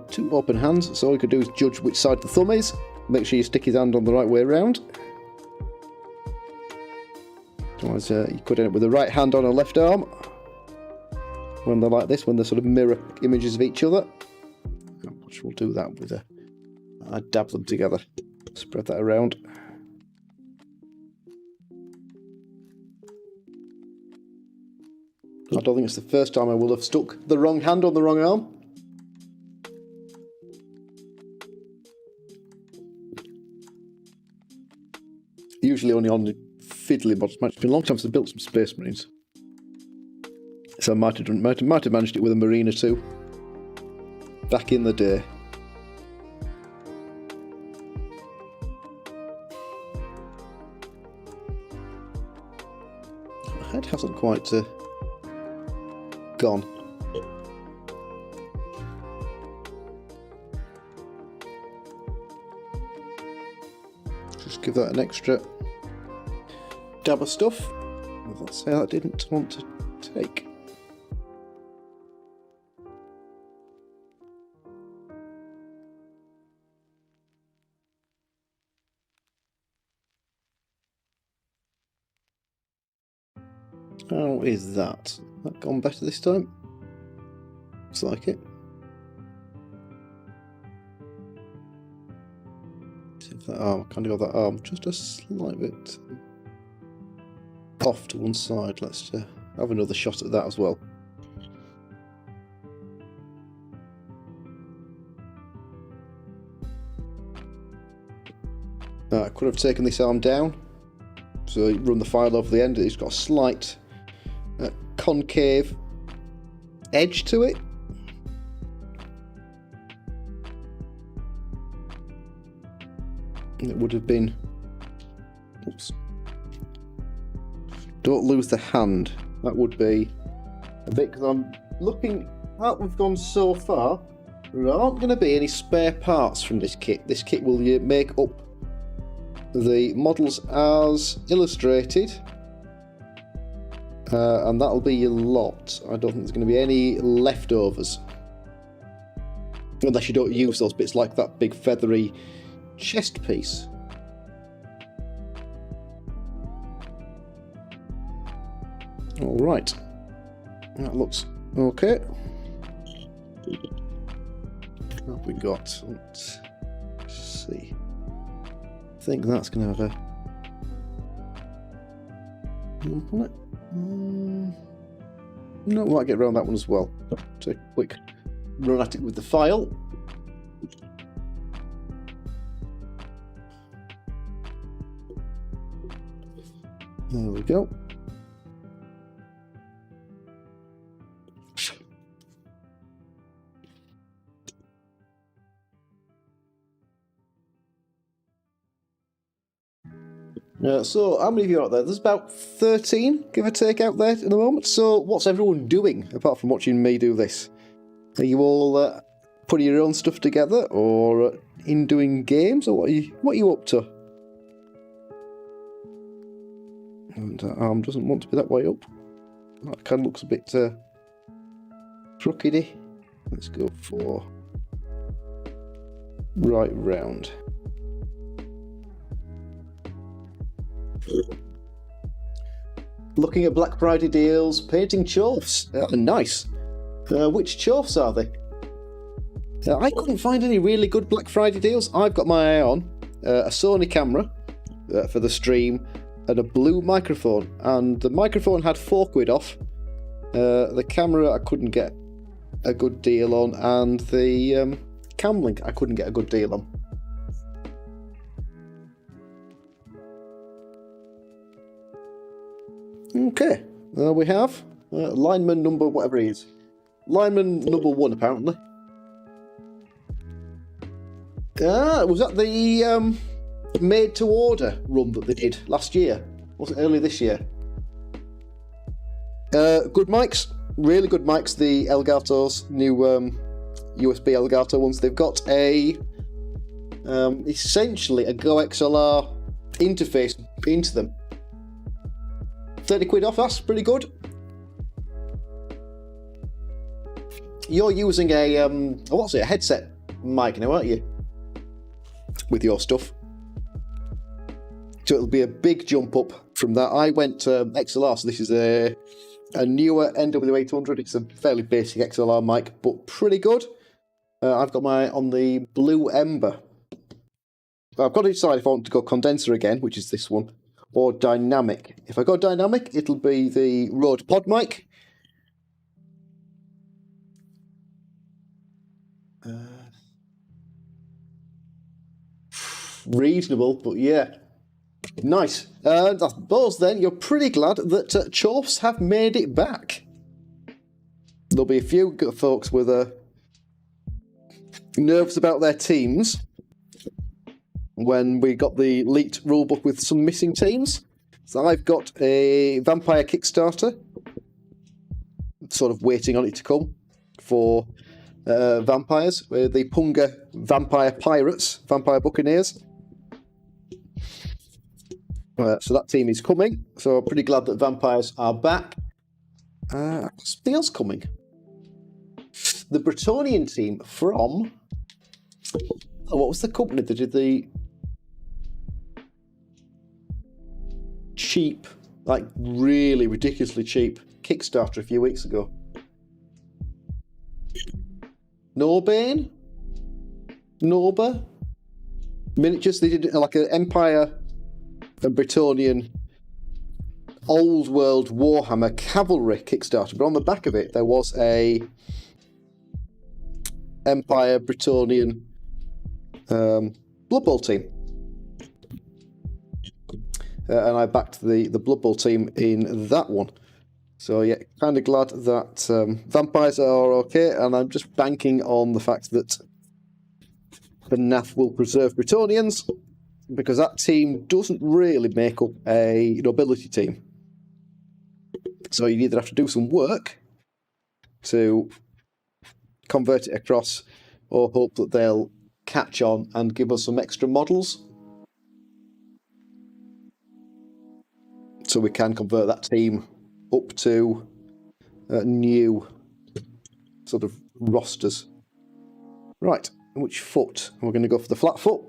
2 open hands, so all you could do is judge which side the thumb is. Make sure you stick his hand on the right way around. Otherwise, you could end up with the right hand on a left arm. When they're like this, when they're sort of mirror images of each other. Which we'll do that with I dab them together. Spread that around. I don't think it's the first time I will have stuck the wrong hand on the wrong arm. Usually only on the fiddly models. It's been a long time since I built some Space Marines. So I might have managed it with a Marine or 2. Back in the day. My head hasn't quite gone. Just give that an extra dab of stuff. Let's say I didn't want to take. How is that? That gone better this time? Looks like it. See if that arm, kind of got that arm just a slight bit off to one side. Let's have another shot at that as well. I could have taken this arm down, so you run the file over the end. It's got a slight concave edge to it. It would have been. Oops. Don't lose the hand. That would be a bit, because I'm looking at we've gone so far. There aren't going to be any spare parts from this kit. This kit will make up the models as illustrated. And that'll be a lot. I don't think there's going to be any leftovers. Unless you don't use those bits like that big feathery chest piece. Alright. That looks okay. What have we got? Let's see. I think that's going to have a... No, we might get around that one as well. Take a quick run at it with the file. There we go. So, how many of you are out there? There's about 13, give or take, out there in the moment. So, what's everyone doing, apart from watching me do this? Are you all putting your own stuff together, or in doing games, or what are you up to? And arm doesn't want to be that way up. That kind of looks a bit crookedy. Let's go for right round. Looking at Black Friday deals, painting chorfs. Nice. Which chorfs are they? I couldn't find any really good Black Friday deals. I've got my eye on a Sony camera for the stream and a blue microphone. And the microphone had £4 off. The camera I couldn't get a good deal on, and the cam link I couldn't get a good deal on. Okay, there we have lineman number whatever he is. Lineman number 1, apparently. Was that the made to order run that they did last year? Was it early this year? Good mics, really good mics. The Elgato's new USB Elgato ones. They've got a essentially a Go XLR interface into them. £30 off, that's pretty good. You're using a, a headset mic now, aren't you? With your stuff. So it'll be a big jump up from that. I went XLR, so this is a newer NW800. It's a fairly basic XLR mic, but pretty good. I've got my on the Blue Ember. I've got to decide if I want to go condenser again, which is this one, or dynamic. If I go dynamic, it'll be the Rode Pod mic. Reasonable, but yeah. Nice. I suppose then you're pretty glad that Chorfs have made it back. There'll be a few folks with nerves about their teams when we got the leaked rulebook with some missing teams. So I've got a Vampire Kickstarter, sort of waiting on it to come for vampires, the Punga Vampire Pirates, Vampire Buccaneers. So that team is coming, so I'm pretty glad that vampires are back. Something else coming. The Bretonian team from... what was the company that did the cheap, like really ridiculously cheap Kickstarter a few weeks ago? Norbane? Norba? Miniatures? They did like an Empire and Bretonian old world Warhammer cavalry Kickstarter, but on the back of it there was a Empire Bretonian Blood Bowl team. And I backed the Blood Bowl team in that one. So yeah, kind of glad that vampires are okay, and I'm just banking on the fact that the NAF will preserve Bretonians, because that team doesn't really make up a nobility team. So you either have to do some work to convert it across, or hope that they'll catch on and give us some extra models, so we can convert that team up to new sort of rosters. Right, which foot? We're going to go for the flat foot.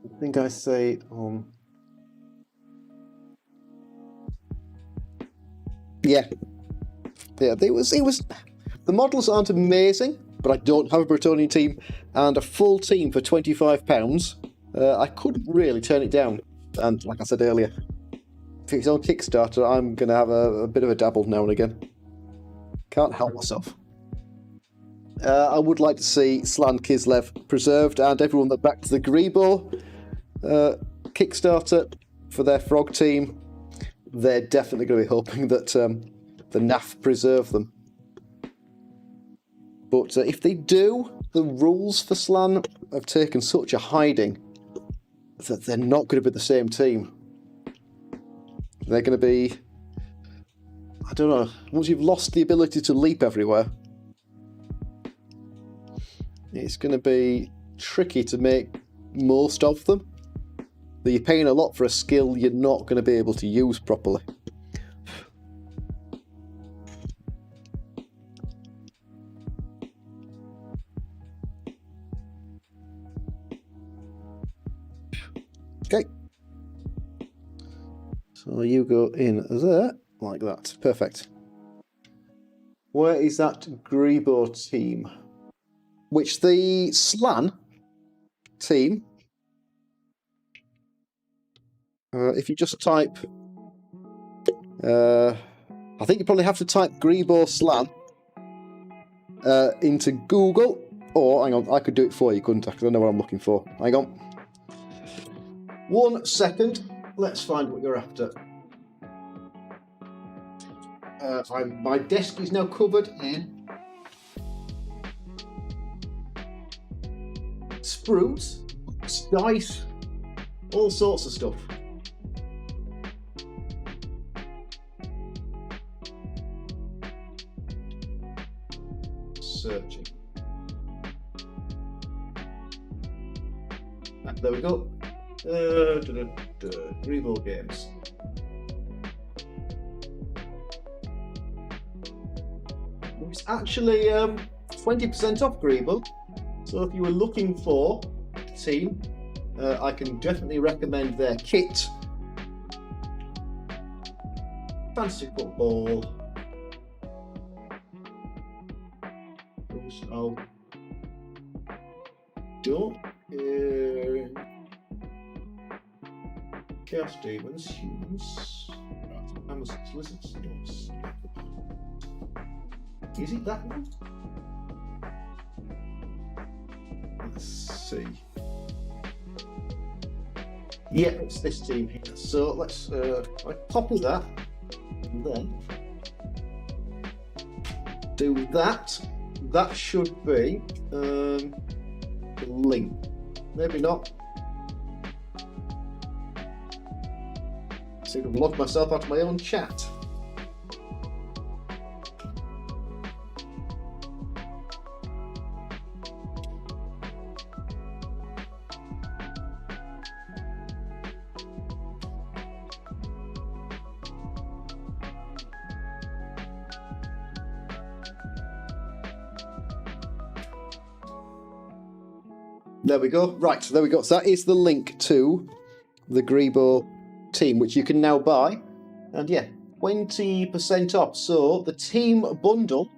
I think I say it on... Yeah, it was. The models aren't amazing, but I don't have a Bretonian team, and a full team for £25. I couldn't really turn it down. And like I said earlier, if it's on Kickstarter, I'm going to have a bit of a dabble now and again. Can't help myself. I would like to see Slan Kislev preserved, and everyone that backed the Grebo Kickstarter for their frog team, they're definitely going to be hoping that the NAF preserve them. But if they do, the rules for Slan have taken such a hiding that they're not going to be the same team. They're going to be... I don't know. Once you've lost the ability to leap everywhere, it's going to be tricky to make most of them. You're paying a lot for a skill you're not going to be able to use properly. Okay. So you go in there, like that. Perfect. Where is that Grebo team? Which the Slan team, if you just type, I think you probably have to type Grebo Slan into Google, or hang on, I could do it for you, couldn't I? Because I know what I'm looking for. Hang on. 1 second. Let's find what you're after. My desk is now covered in sprues, dice, all sorts of stuff. Searching. There we go. Grebo games. It's actually 20% off Grebo. So if you were looking for a team, I can definitely recommend their kit. Fantasy football. Oh, don't Chaos Demons, Humans, Amazons, Lizards, Dogs. Is it that one? Let's see. Yeah, it's this team here. So let's I copy that and then do that. That should be the link. Maybe not. See if I've logged myself out of my own chat. There we go. Right, there we go. So that is the link to the Grebo team, which you can now buy. And yeah, 20% off. So the team bundle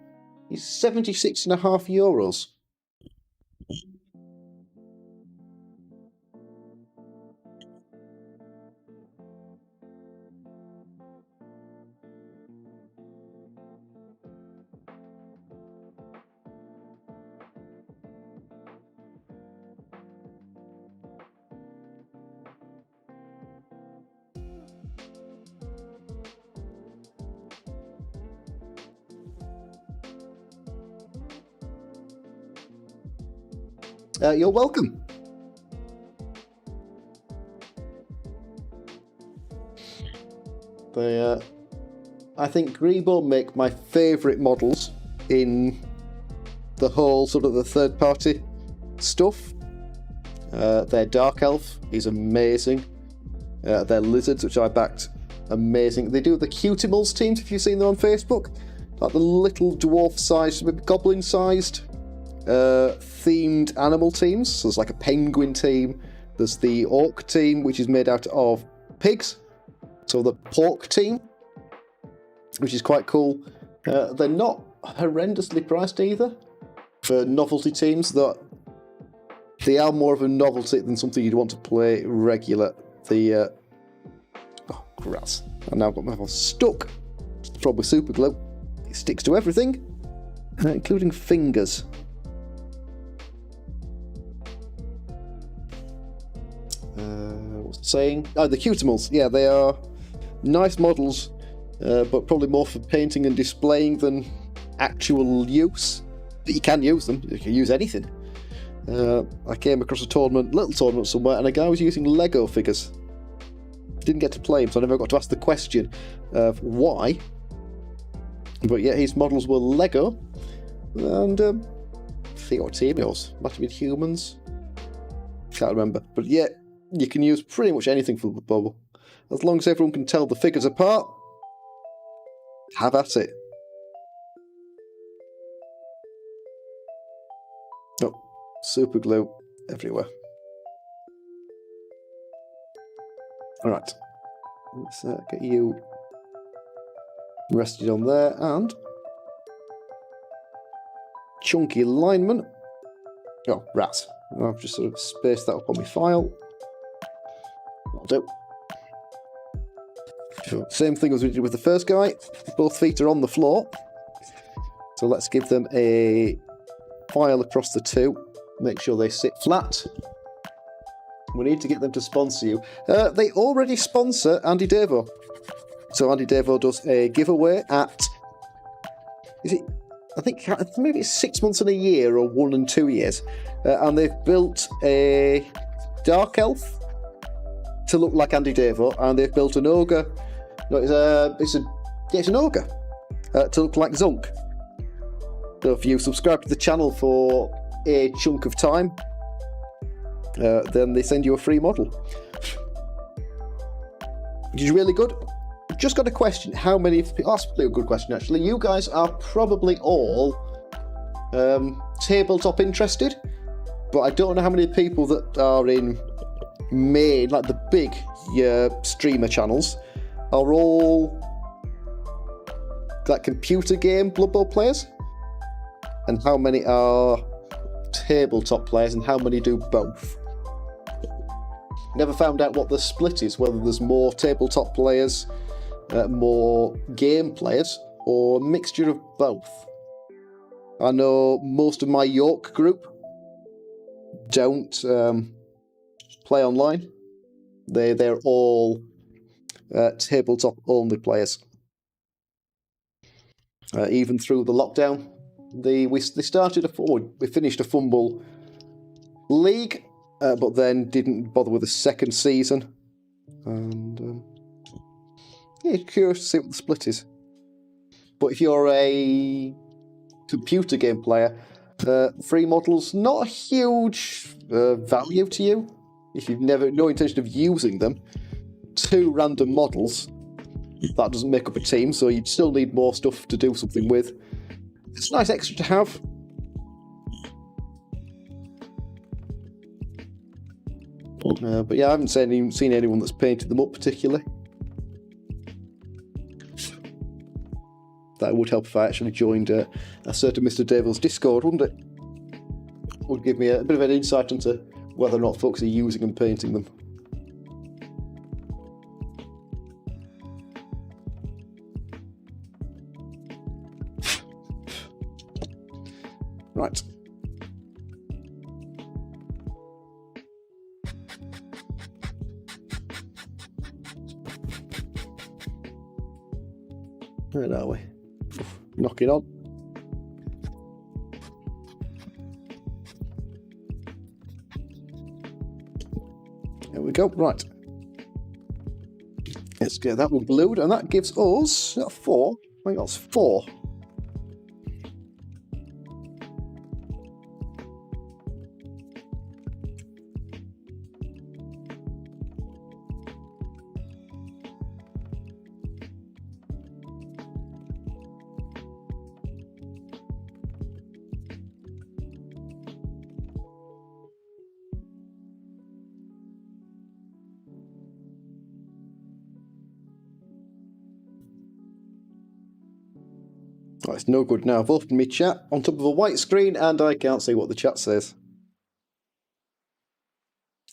is €76.50. You're welcome. They, I think Grebo make my favourite models in the whole sort of the third party stuff. Their Dark Elf is amazing. Their Lizards, which I backed, amazing. They do the Cutimals teams, if you've seen them on Facebook. Like the little dwarf-sized, goblin-sized themed animal teams. So there's like a penguin team. There's the orc team, which is made out of pigs. So the pork team, which is quite cool. They're not horrendously priced either for novelty teams. That they are more of a novelty than something you'd want to play regular. The oh, grass. And now I've got myself stuck. Probably super glue. It sticks to everything, including fingers. What's it saying? Oh, the Cutimals. Yeah, they are nice models, but probably more for painting and displaying than actual use. But you can use them. You can use anything. I came across a little tournament somewhere, and a guy was using Lego figures. Didn't get to play him, so I never got to ask the question of why. But yeah, his models were Lego, and I think what team it was. Might have been humans. Can't remember. But yeah, you can use pretty much anything for the bubble. As long as everyone can tell the figures apart, have at it. Oh, super glue everywhere. Alright, let's get you rested on there, and chunky alignment. Oh, rat. I've just sort of spaced that up on my file. That'll do. Sure. Same thing as we did with the first guy. Both feet are on the floor. So let's give them a file across the two. Make sure they sit flat. We need to get them to sponsor you. They already sponsor Andy Devo. So Andy Devo does a giveaway at... Is it... I think maybe it's 6 months and a year, or 1 and 2 years. And they've built a Dark Elf to look like Andy Devo, and they've built an Ogre. No, it's an Ogre to look like Zunk. So if you subscribe to the channel for a chunk of time, then they send you a free model. Which is really good. Just got a question. How many... That's a good question, actually. You guys are probably all tabletop interested, but I don't know how many people that are in main, like the big streamer channels, are all like computer game Blood Bowl players, and how many are tabletop players, and how many do both. Never found out what the split is, whether there's more tabletop players, more game players, or a mixture of both. I know most of my York group don't play online. They're all tabletop only players. Even through the lockdown, they finished a Fumble League, but then didn't bother with a second season. And yeah, curious to see what the split is. But if you're a computer game player, free models not a huge value to you. If you've no intention of using them, 2 random models, that doesn't make up a team, so you'd still need more stuff to do something with. It's a nice extra to have. But yeah, I haven't seen anyone that's painted them up particularly. That would help if I actually joined a certain Mr. Devil's Discord, wouldn't it? Would give me a bit of an insight into whether or not folks are using and painting them. Right. Where are we? Knocking on. There we go. Right. Let's get that one glued, and that gives us 4. I think that's 4. Oh, it's no good now. I've opened my chat on top of a white screen and I can't see what the chat says.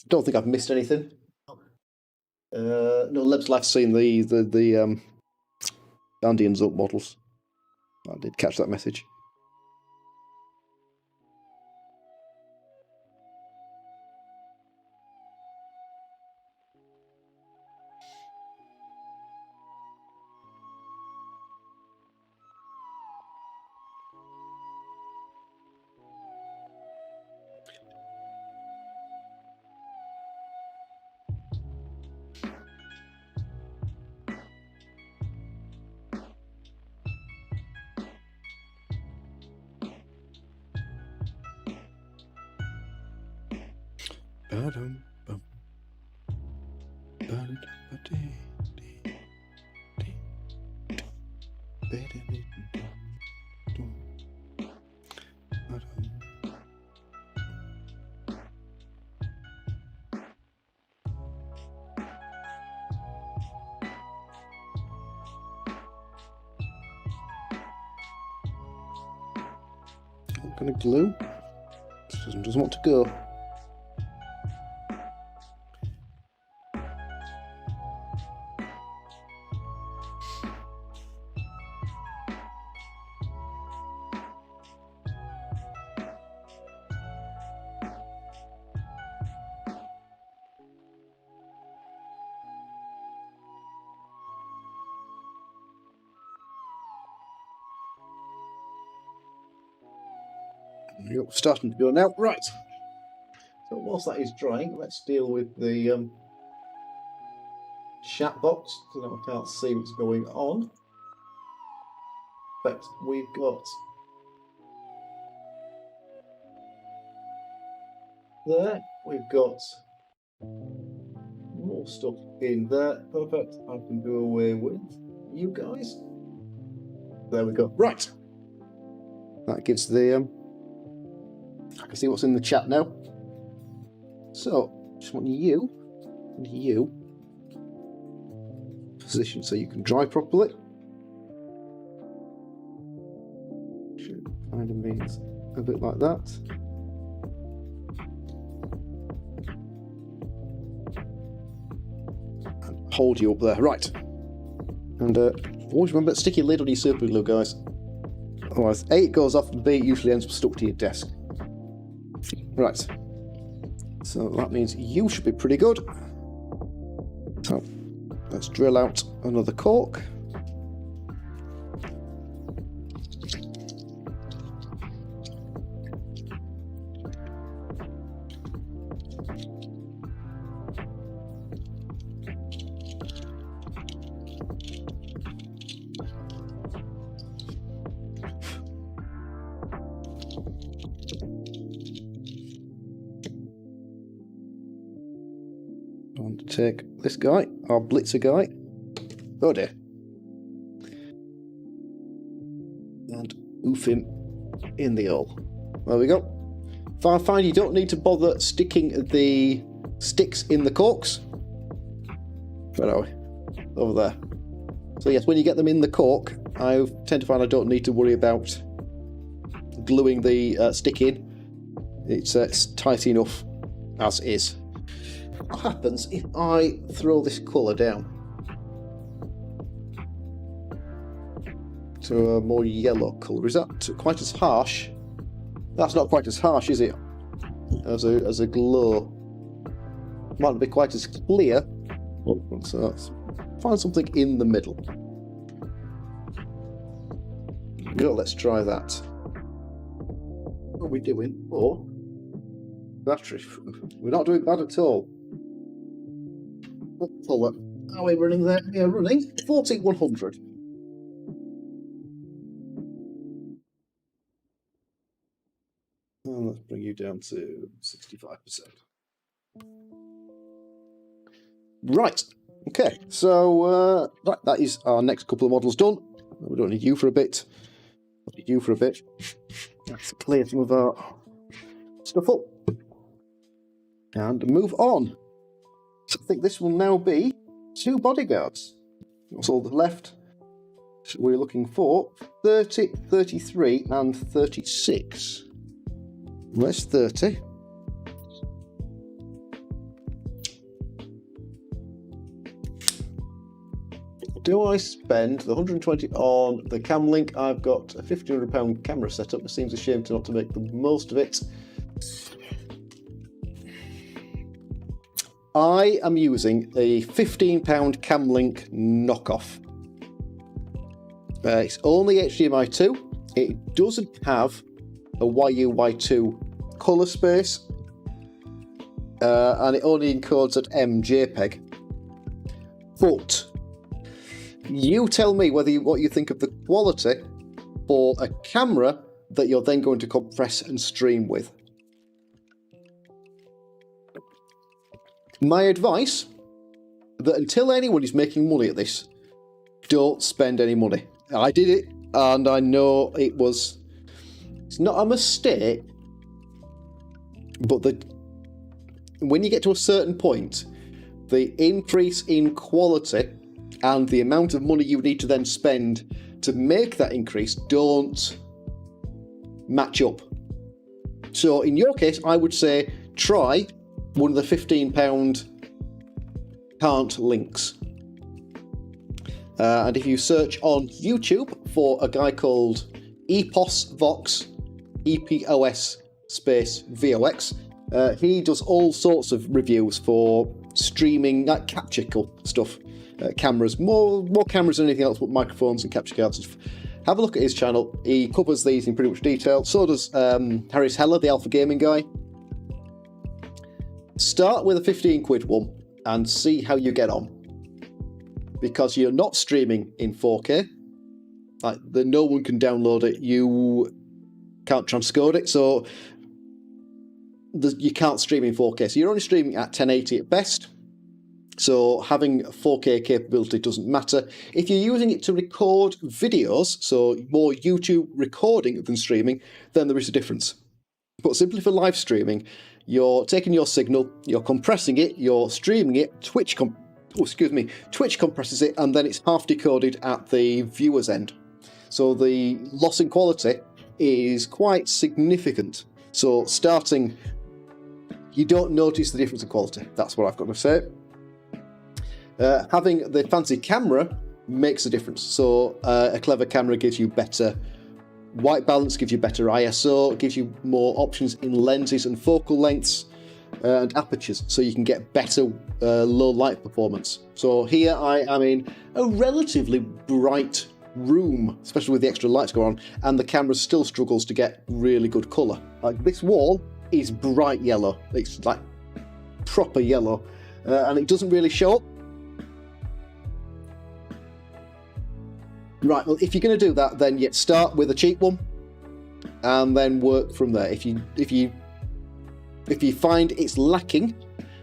Don't think I've missed anything. No, Leb's last seen the Andy and Zup models. I did catch that message. I'm gonna glue. Doesn't want to go. Yep, starting to go now. Right. So whilst that is drying, let's deal with the chat box so that I can't see what's going on. But we've got there. We've got more stuff in there. Perfect. I can go away with you guys. There we go. Right. That gives the I can see what's in the chat now. So, just want you and you position so you can dry properly. Should kind of means a bit like that. And hold you up there, right? And always remember, stick your lid on your super glue, guys. Otherwise, A, it goes off, and B, it usually ends up stuck to your desk. Right, so that means you should be pretty good. So let's drill out another cork. I want to take this guy, our blitzer guy. Oh dear. And oof him in the hole. There we go. Fine, you don't need to bother sticking the sticks in the corks. Where are we? Over there. So yes, when you get them in the cork, I tend to find I don't need to worry about gluing the stick in. It's tight enough as is. What happens if I throw this colour down to a more yellow colour? Is that quite as harsh? That's not quite as harsh, is it? As a glow. Might not be quite as clear. So let's find something in the middle. Go, let's try that. What are we doing? Oh, battery. We're not doing bad at all. are we running there? We are running 4100. And let's bring you down to 65%. Right. Okay. So that is our next couple of models done. We don't need you for a bit. Don't need you for a bit. Let's clear some of our stuff up and move on. So I think this will now be 2 bodyguards. That's all that's left. So we're looking for 30, 33, and 36. Where's 30? Do I spend the 120 on the cam link? I've got a £1,500 camera setup. It seems a shame not to make the most of it. I am using a £15 cam link knockoff. It's only HDMI 2. It doesn't have a YU/Y2 colour space, and it only encodes at MJPEG. But you tell me what you think of the quality for a camera that you're then going to compress and stream with. My advice, that until anyone is making money at this, don't spend any money. I did it, and I know it's not a mistake, but when you get to a certain point, the increase in quality and the amount of money you need to then spend to make that increase don't match up. So in your case, I would say try one of the £15 can't links. And if you search on YouTube for a guy called Epos Vox, EPOS space VOX, he does all sorts of reviews for streaming, capture stuff. Cameras, more cameras than anything else but microphones and capture cards. Have a look at his channel. He covers these in pretty much detail. So does Harris Heller, the Alpha Gaming guy. Start with a 15 quid one and see how you get on. Because you're not streaming in 4K. No one can download it. You can't transcode it, so you can't stream in 4K. So you're only streaming at 1080 at best. So having 4K capability doesn't matter. If you're using it to record videos, so more YouTube recording than streaming, then there is a difference. But simply for live streaming, you're taking your signal, you're compressing it, you're streaming it, Twitch compresses it, and then it's half decoded at the viewer's end. So the loss in quality is quite significant. So starting, you don't notice the difference in quality. That's what I've got to say. Having the fancy camera makes a difference. So a clever camera gives you better white balance, gives you better ISO, gives you more options in lenses and focal lengths and apertures, so you can get better low light performance. So here I am in a relatively bright room, especially with the extra lights going on, and the camera still struggles to get really good colour. Like this wall is bright yellow. It's like proper yellow, and it doesn't really show up. Right, well, if you're going to do that, then you start with a cheap one, and then work from there. If you find it's lacking,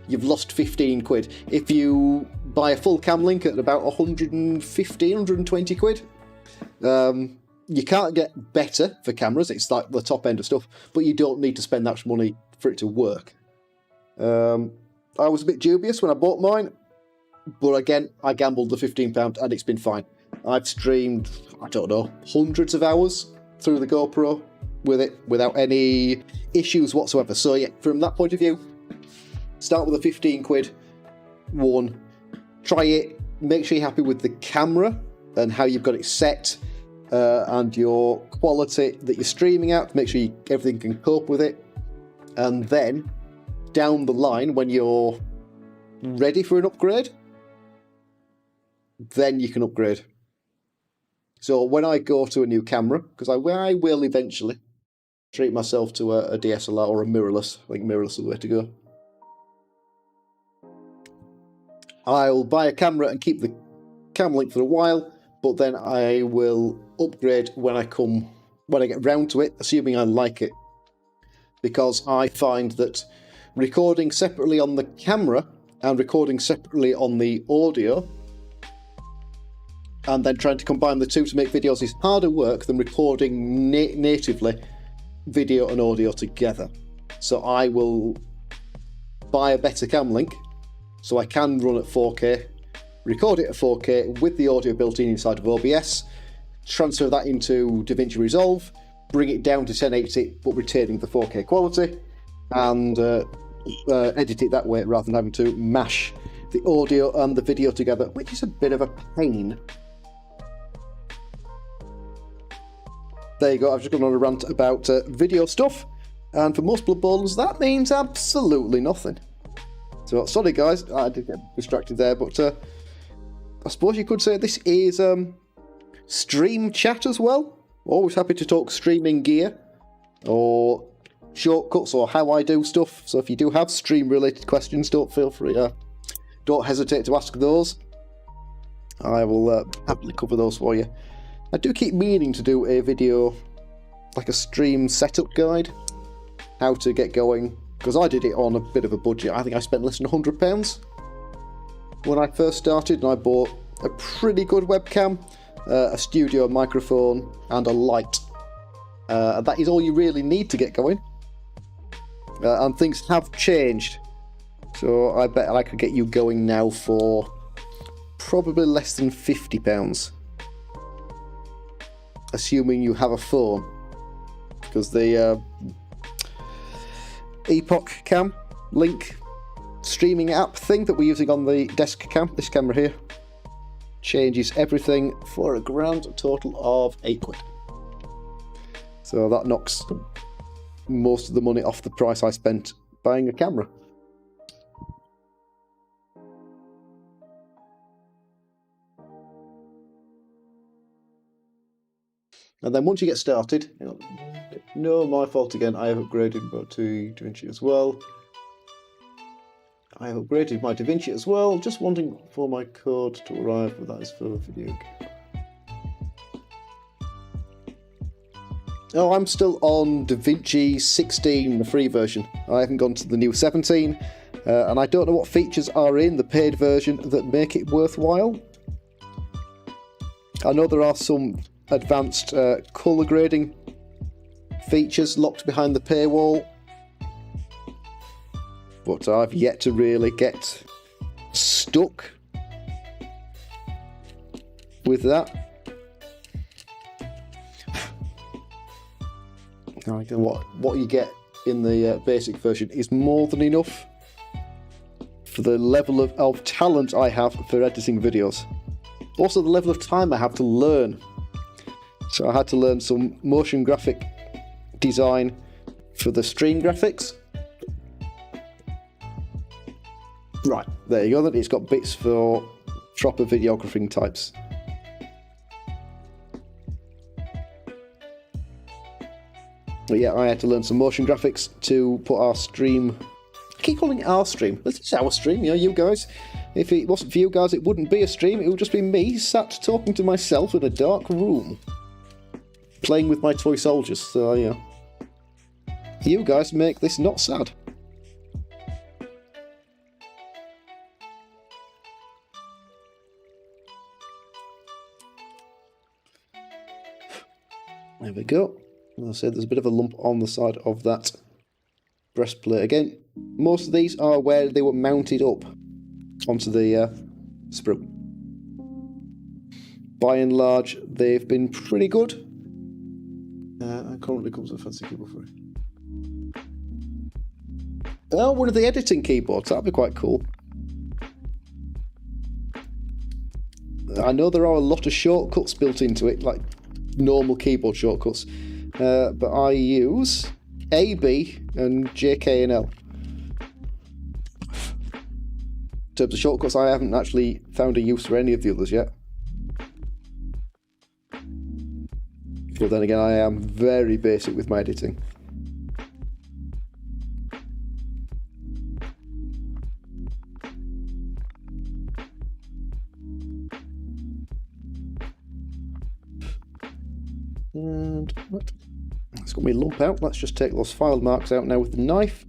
you've lost 15 quid. If you buy a full cam link at about 115, 120 quid, you can't get better for cameras. It's like the top end of stuff, but you don't need to spend that much money for it to work. I was a bit dubious when I bought mine, but again, I gambled the £15 and it's been fine. I've streamed, I don't know, hundreds of hours through the GoPro with it without any issues whatsoever. So yeah, from that point of view, start with a 15 quid one, try it, make sure you're happy with the camera and how you've got it set, and your quality that you're streaming at, make sure everything can cope with it, and then down the line when you're ready for an upgrade, then you can upgrade. So when I go to a new camera, because I will eventually treat myself to a DSLR or a mirrorless. I think mirrorless is the way to go. I'll buy a camera and keep the cam link for a while, but then I will upgrade when I get round to it, assuming I like it. Because I find that recording separately on the camera and recording separately on the audio and then trying to combine the two to make videos is harder work than recording natively video and audio together. So I will buy a better cam link so I can run at 4K, record it at 4K with the audio built in inside of OBS, transfer that into DaVinci Resolve, bring it down to 1080 but retaining the 4K quality, and edit it that way rather than having to mash the audio and the video together, which is a bit of a pain. There you go, I've just gone on a rant about video stuff, and for most Blood Bowlers that means absolutely nothing. So sorry guys, I did get distracted there, but I suppose you could say this is stream chat as well. Always happy to talk streaming gear or shortcuts or how I do stuff. So if you do have stream related questions, don't hesitate to ask those. I will happily cover those for you. I do keep meaning to do a video, like a stream setup guide, how to get going, because I did it on a bit of a budget. I think I spent less than £100 when I first started, and I bought a pretty good webcam, a studio microphone, and a light. That is all you really need to get going. And things have changed, so I bet I could get you going now for probably less than £50. Assuming you have a phone, because the Epoch Cam Link streaming app thing that we're using on the desk cam, this camera here, changes everything for a grand total of £8. So that knocks most of the money off the price I spent buying a camera. And then once you get started, no, my fault again, I have upgraded to DaVinci as well. I have upgraded my DaVinci as well, just wanting for my code to arrive, but that is for video game. Oh, I'm still on DaVinci 16, the free version. I haven't gone to the new 17, and I don't know what features are in the paid version that make it worthwhile. I know there are some advanced colour grading features locked behind the paywall, but I've yet to really get stuck with that. What you get in the basic version is more than enough for the level of talent I have for editing videos. Also the level of time I have to learn. So I had to learn some motion graphic design for the stream graphics. Right, there you go then. It's got bits for proper videographing types. But yeah, I had to learn some motion graphics to put our stream... I keep calling it our stream. This is our stream, you guys. If it wasn't for you guys, it wouldn't be a stream. It would just be me sat talking to myself in a dark room, playing with my toy soldiers. So, yeah. You guys make this not sad. There we go. As I said, there's a bit of a lump on the side of that breastplate. Again, most of these are where they were mounted up onto the sprue. By and large, they've been pretty good. And currently comes with a fancy keyboard for it. Oh, one of the editing keyboards. That'd be quite cool. I know there are a lot of shortcuts built into it, like normal keyboard shortcuts. But I use A, B, and J, K, and L. In terms of shortcuts, I haven't actually found a use for any of the others yet. But then again, I am very basic with my editing. And right. It's got my lump out. Let's just take those file marks out now with the knife.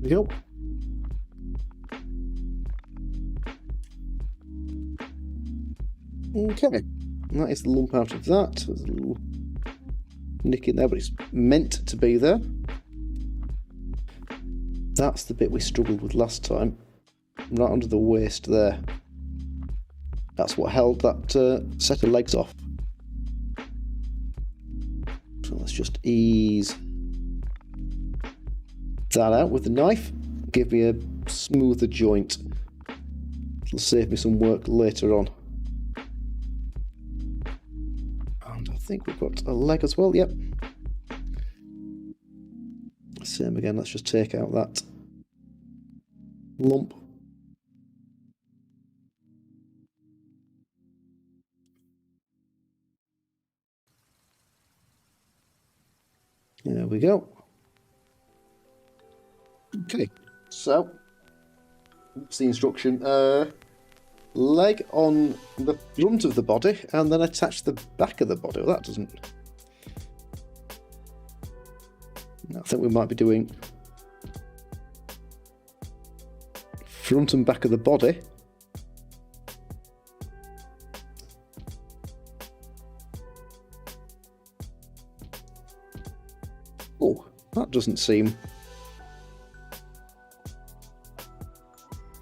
There we go. Okay, and that is the lump out of that. There's a little nick in there, but it's meant to be there. That's the bit we struggled with last time, right under the waist there. That's what held that set of legs off. So let's just ease that out with the knife. Give me a smoother joint. It'll save me some work later on. And I think we've got a leg as well, yep. Same again, let's just take out that lump. There we go. Okay, so that's the instruction. Leg on the front of the body and then attach the back of the body. Well, that doesn't... I think we might be doing front and back of the body. Oh, that doesn't seem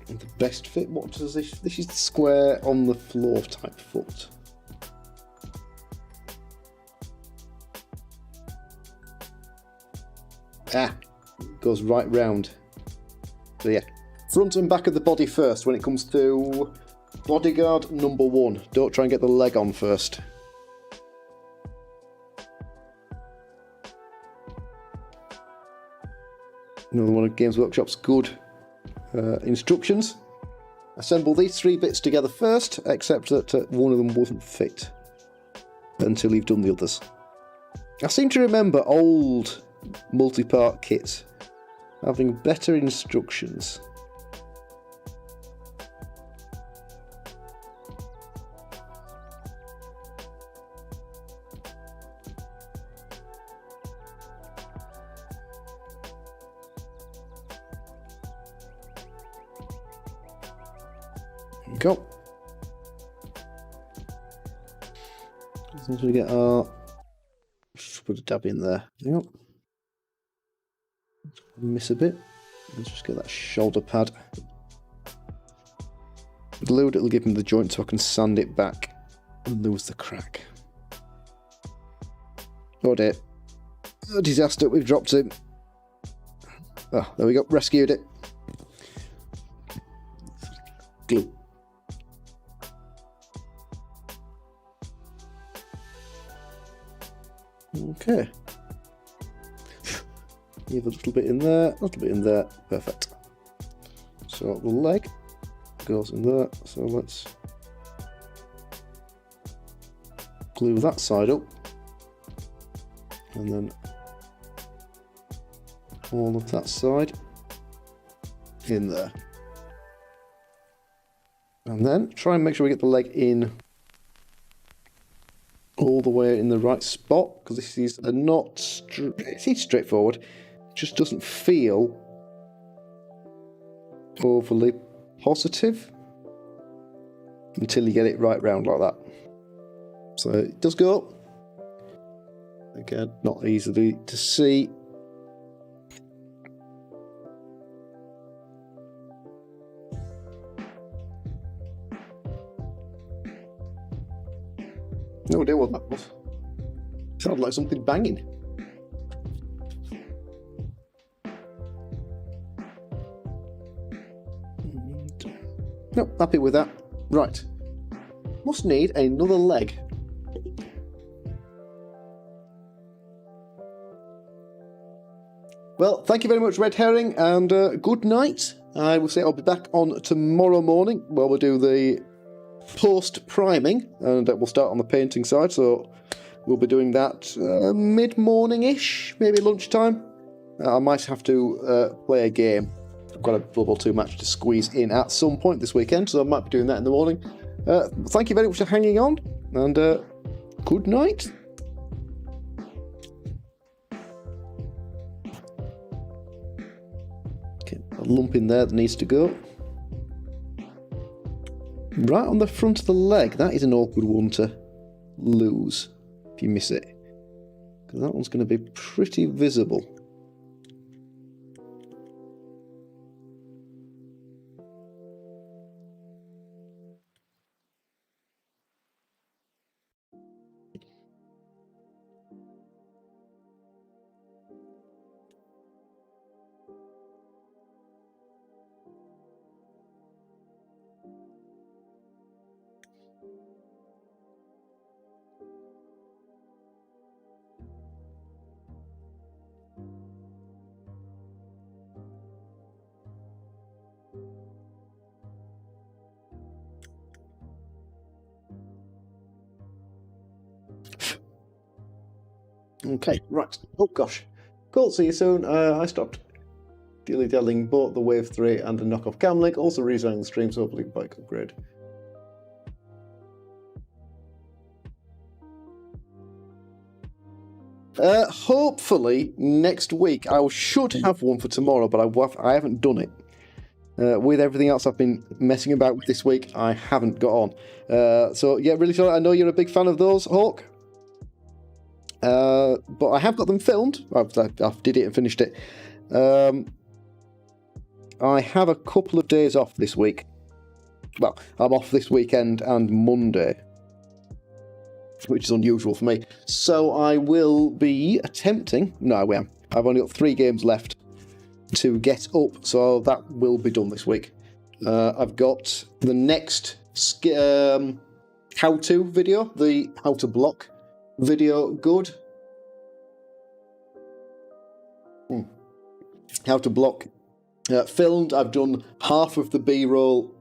the best fit. What does this? This is the square on the floor type foot. Ah, goes right round. So yeah, front and back of the body first when it comes to bodyguard number 1. Don't try and get the leg on first. Another one of Games Workshop's good instructions. Assemble these 3 bits together first, except that one of them wasn't fit until you've done the others. I seem to remember old multi-part kits having better instructions. There we go. As long as we get our... put a dab in there. There we go. Miss a bit. Let's just get that shoulder pad glued. It'll give me the joint so I can sand it back and lose the crack. Oh dear. A disaster, we've dropped him. Oh, there we go, rescued it. Glue. Okay. Leave a little bit in there, a little bit in there, perfect. So the leg goes in there, so let's glue that side up, and then all of that side in there. And then try and make sure we get the leg in all the way in the right spot, because this is a not it's straightforward. Just doesn't feel overly positive until you get it right round like that. So it does go. Again, not easily to see. No idea what that was. Sounded like something banging. Nope, happy with that. Right. Must need another leg. Well, thank you very much, Red Herring, and good night. I will say I'll be back on tomorrow morning where we'll do the post-priming, and we'll start on the painting side, so we'll be doing that mid-morning-ish, maybe lunchtime. I might have to play a game. I've got a Bubble 2 match to squeeze in at some point this weekend, so I might be doing that in the morning. Thank you very much for hanging on, and good night. Okay, a lump in there that needs to go. Right on the front of the leg. That is an awkward one to lose if you miss it, because that one's going to be pretty visible. Okay, right. Oh gosh. Cool, see you soon. I stopped dilly-dallying, bought the Wave 3 and a knockoff cam link, also redesigning the stream, so hopefully bike upgrade. Hopefully next week. I should have one for tomorrow, but I haven't done it. With everything else I've been messing about with this week, I haven't got on. So yeah, really sorry. I know you're a big fan of those, Hawk. But I have got them filmed. I did it and finished it. I have a couple of days off this week. Well, I'm off this weekend and Monday, which is unusual for me. So I will be attempting... No, I am. I've only got 3 games left to get up, so that will be done this week. I've got the next how-to video, the how to block video good. How to block filmed. I've done half of the B-roll.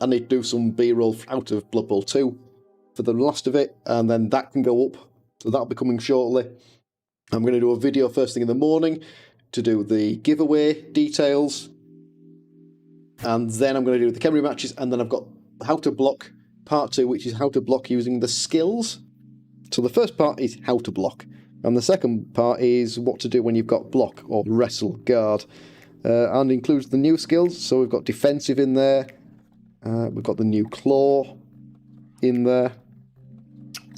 I need to do some B-roll out of Blood Bowl 2 for the last of it, and then that can go up. So that'll be coming shortly. I'm going to do a video first thing in the morning to do the giveaway details, and then I'm going to do the Khemri matches, and then I've got how to block part 2, which is how to block using the skills. So the first part is how to block, and the second part is what to do when you've got block or wrestle guard, and includes the new skills. So we've got defensive in there, we've got the new claw in there,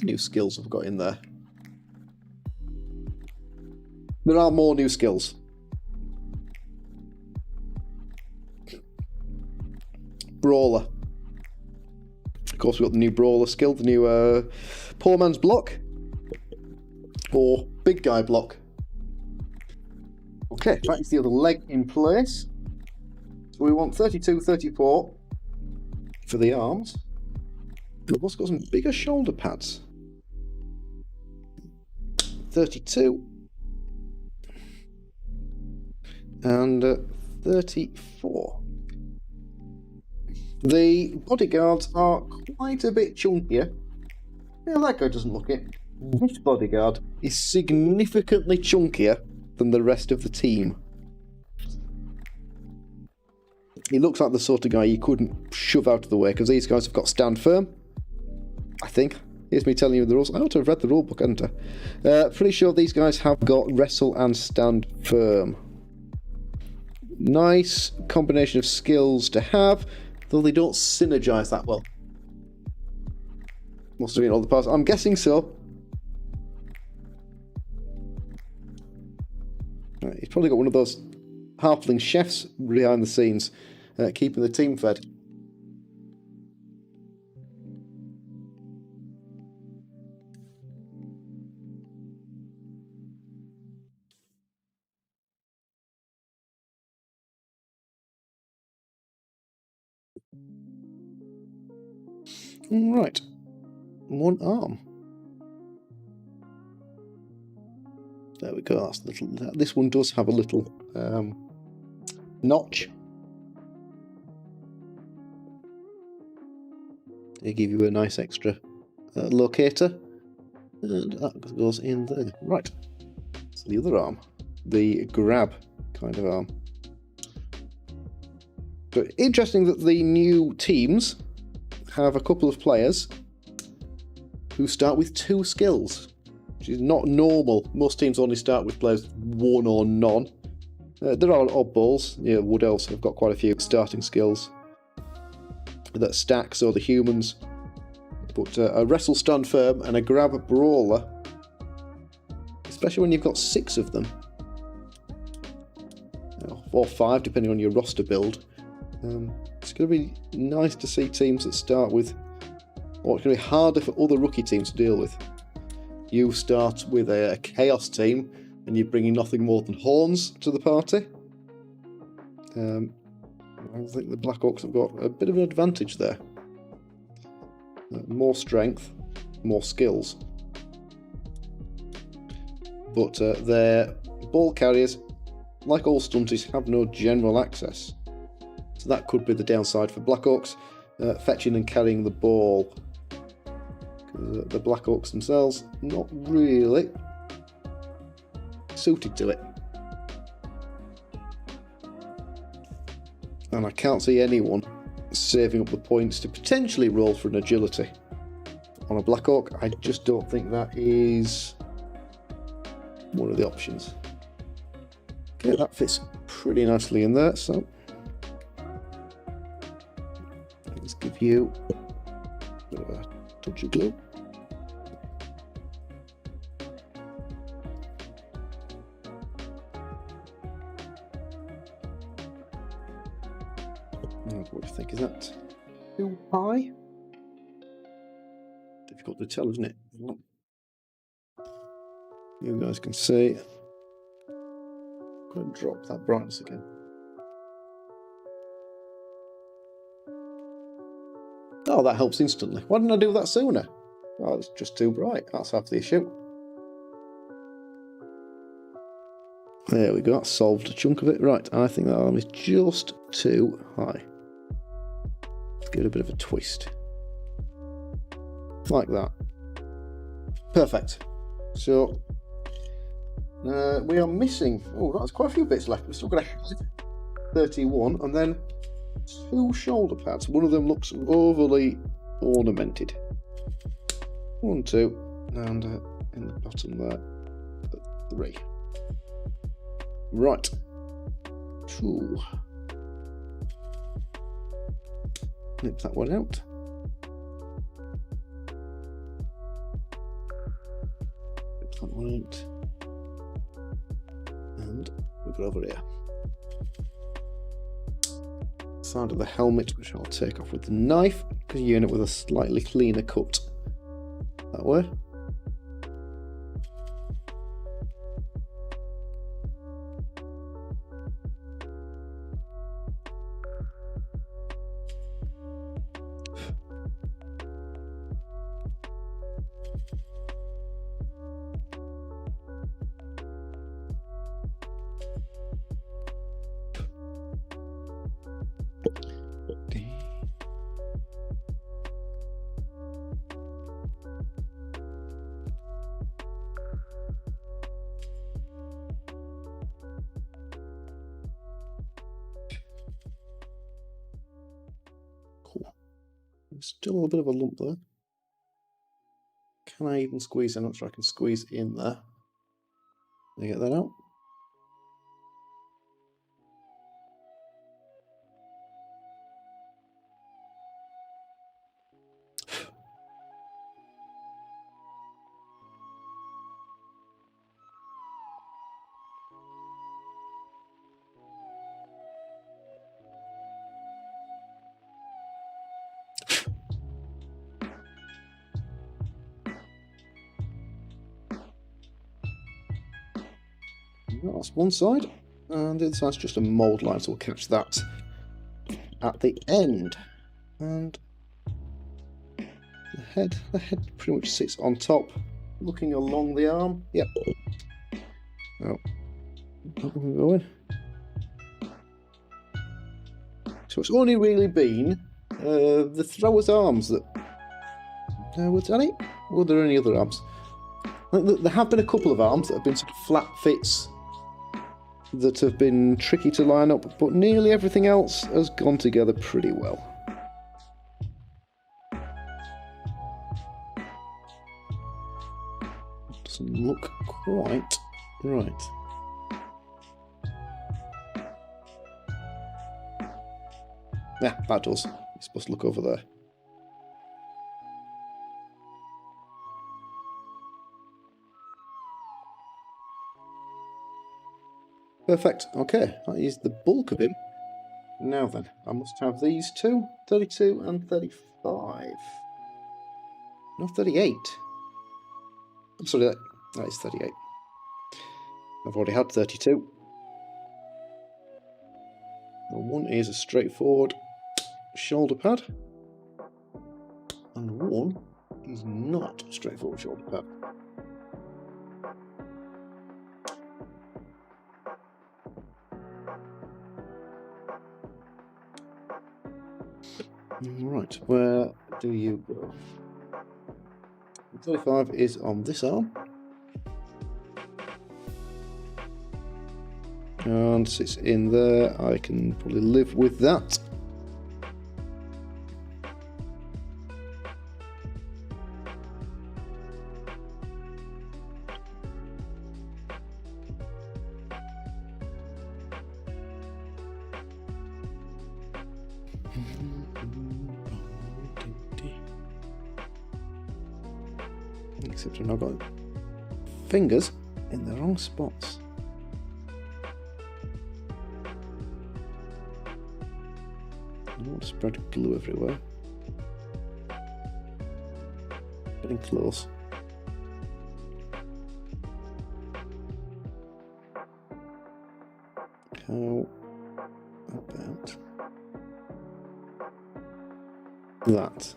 new skills I've got in there. There are more new skills. Brawler. Of course, we've got the new Brawler skill, the new Poor Man's Block, or Big Guy Block. Okay, that is the other leg in place. So we want 32, 34 for the arms. We've also got some bigger shoulder pads. 32. And 34. The bodyguards are quite a bit chunkier. Yeah, that guy doesn't look it. This bodyguard is significantly chunkier than the rest of the team. He looks like the sort of guy you couldn't shove out of the way, because these guys have got stand firm, I think. Here's me telling you the rules. I ought to have read the rule book, hadn't I? Pretty sure these guys have got wrestle and stand firm. Nice combination of skills to have, though they don't synergize that well. Must have been all the parts. I'm guessing so. Right, he's probably got one of those halfling chefs behind the scenes, keeping the team fed. Right, one arm. There we go. That's little. This one does have a little notch They give you a nice extra locator. And that goes in there. Right. So the other arm. The grab kind of arm. But interesting that the new teams have a couple of players who start with 2 skills, which is not normal. Most teams only start with players 1 or none. There are oddballs. Yeah, Wood Elves have got quite a few starting skills that stack, so the humans. But a wrestle, stand firm, and a grab brawler, especially when you've got 6 of them, or 5 depending on your roster build. It's going to be nice to see teams that start with, or it's going to be harder for other rookie teams to deal with. You start with a chaos team and you're bringing nothing more than horns to the party. I think the Black Orcs have got a bit of an advantage there. More strength, more skills. But their ball carriers, like all stunties, have no general access. So that could be the downside for Black Orcs, fetching and carrying the ball. The Black Orcs themselves, not really suited to it. And I can't see anyone saving up the points to potentially roll for an agility. On a Black Orc, I just don't think that is one of the options. Okay, that fits pretty nicely in there, so let's give you a bit of a touch of glue. What do you think? Is that too high? Difficult to tell, isn't it? You guys can see. I'm going to drop that brightness again. Oh, that helps instantly. Why didn't I do that sooner? Oh, it's just too bright. That's half the issue. There we go. That solved a chunk of it. Right, I think that arm is just too high. Let's give it a bit of a twist. Like that. Perfect. So, we are missing... Oh, that's quite a few bits left. We're still going to have 31, and then 2 shoulder pads. One of them looks overly ornamented. 1, 2, and in the bottom there, 3. Right. 2. Nip that one out. Nip that one out. And we've got over here. Side of the helmet, which I'll take off with the knife, because you end up with a slightly cleaner cut that way. Cool. There's still a bit of a lump there. Can I even squeeze? I'm not sure I can squeeze in there. Can I get that out? That's one side, and the other side's just a mould line, so we'll catch that at the end. And the head pretty much sits on top, looking along the arm. Yep. Oh, going. So it's only really been the thrower's arms that Was that it? Were there any other arms? I think there have been a couple of arms that have been sort of flat fits that have been tricky to line up, but nearly everything else has gone together pretty well. Doesn't look quite right. Yeah, that does. You're supposed to look over there. Perfect. Okay, that is the bulk of him. Now then, I must have these two, 32 and 35. No, 38. I'm sorry, that is 38. I've already had 32. One is a straightforward shoulder pad, and one is not a straightforward shoulder pad. Right, where do you go? 35 is on this arm. And sits in there. I can probably live with that. Except I've now got fingers in the wrong spots. I don't want to spread glue everywhere. Getting close. How about that?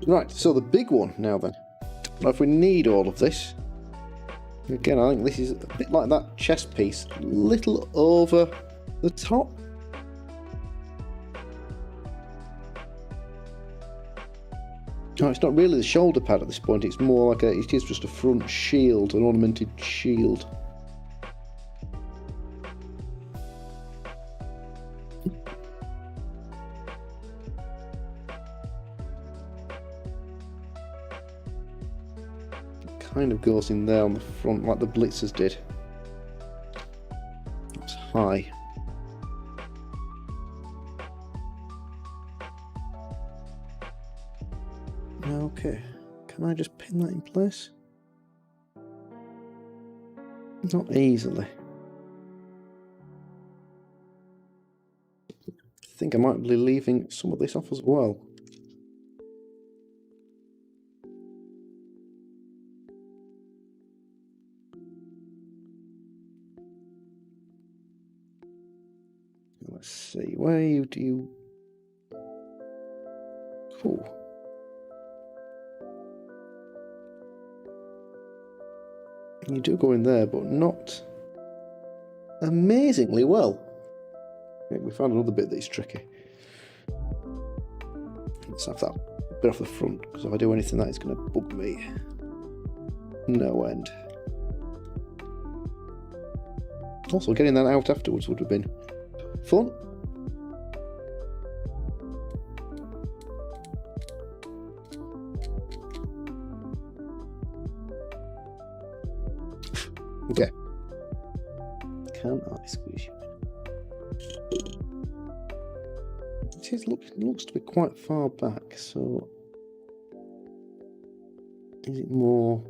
Right, so the big one now then. Now if we need all of this, again I think this is a bit like that chest piece, a little over the top. No, it's not really the shoulder pad at this point, it's more like it is just a front shield, an ornamented shield. Kind of goes in there on the front like the Blitzers did. It's high. Okay, can I just pin that in place? Not easily. I think I might be leaving some of this off as well. Let's see, where do you... Cool. You do go in there, but not amazingly well. I think we found another bit that's tricky. Let's have that bit off the front, because if I do anything that is going to bug me. No end. Also, getting that out afterwards would have been fun. Okay. Can I squeeze you in? It looks to be quite far back, so is it more...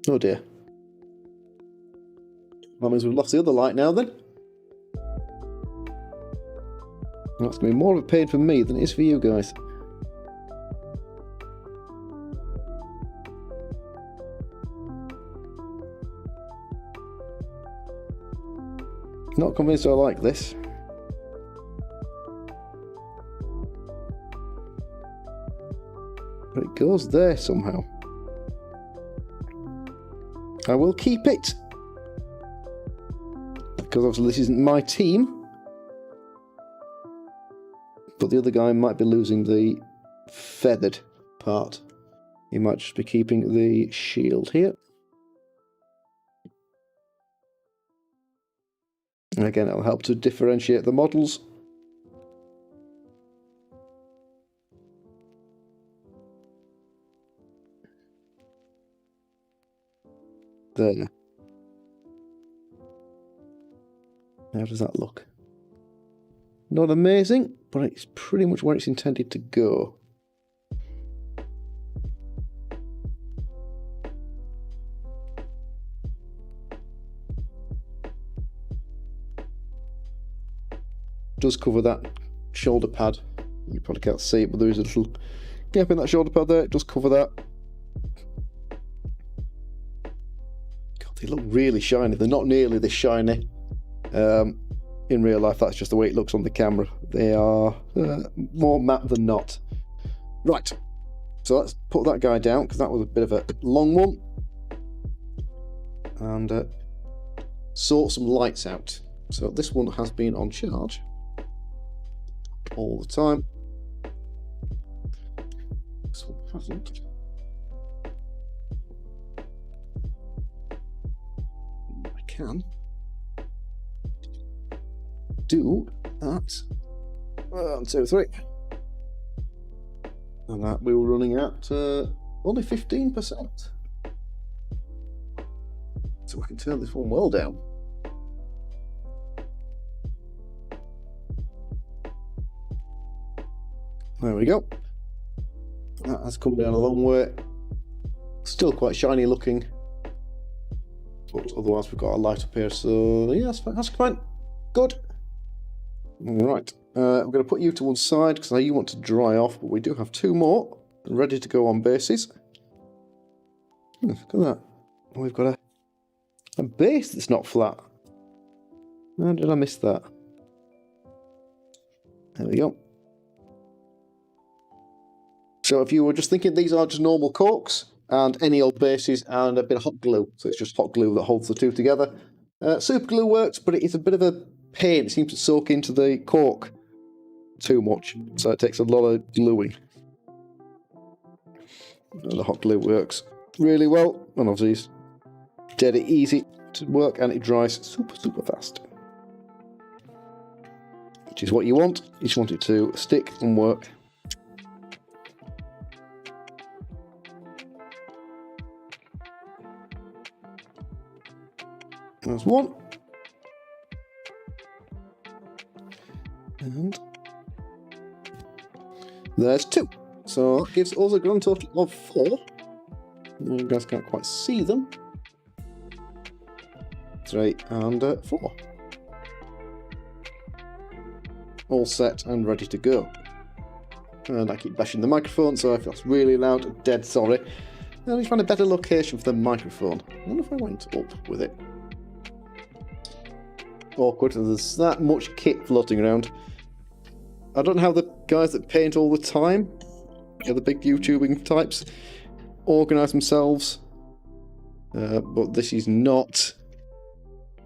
Oh dear. That means we've lost the other light now then. That's going to be more of a pain for me than it is for you guys. Not convinced I like this. But it goes there somehow. I will keep it. Because obviously this isn't my team. But the other guy might be losing the feathered part. He might just be keeping the shield here. And again, it'll help to differentiate the models. There. How does that look? Not amazing, but it's pretty much where it's intended to go. Does cover that shoulder pad. You probably can't see it, but there is a little gap in that shoulder pad there. It does cover that. God, they look really shiny. They're not nearly this shiny. In real life, that's just the way it looks on the camera. They are more matte than not. Right, so let's put that guy down, because that was a bit of a long one. And sort some lights out. So this one has been on charge all the time. This one hasn't. I can do that. 1, 2, 3. And that we were running at only 15%. So I can turn this one well down. There we go. That has come down a long way. Still quite shiny looking. But otherwise we've got a light up here, so yeah, that's quite good. Right, we're going to put you to one side because you want to dry off, but we do have 2 more ready to go on bases. Look at that. We've got a base that's not flat. How did I miss that? There we go. So if you were just thinking these are just normal corks and any old bases and a bit of hot glue, so it's just hot glue that holds the two together. Super glue works, but it is a bit of a pain. It seems to soak into the cork too much, so it takes a lot of gluing. And the hot glue works really well, and obviously it's dead easy to work, and it dries super fast, which is what you want. You just want it to stick and work. There's one. And there's 2. So that gives us a grand total of 4. You guys can't quite see them. 3 and 4. All set and ready to go. And I keep bashing the microphone, so if that's really loud, I'm dead sorry. I need to find a better location for the microphone. I wonder if I went up with it. Awkward, there's that much kit floating around. I don't know how the guys that paint all the time, the big YouTubing types, organise themselves, but this is not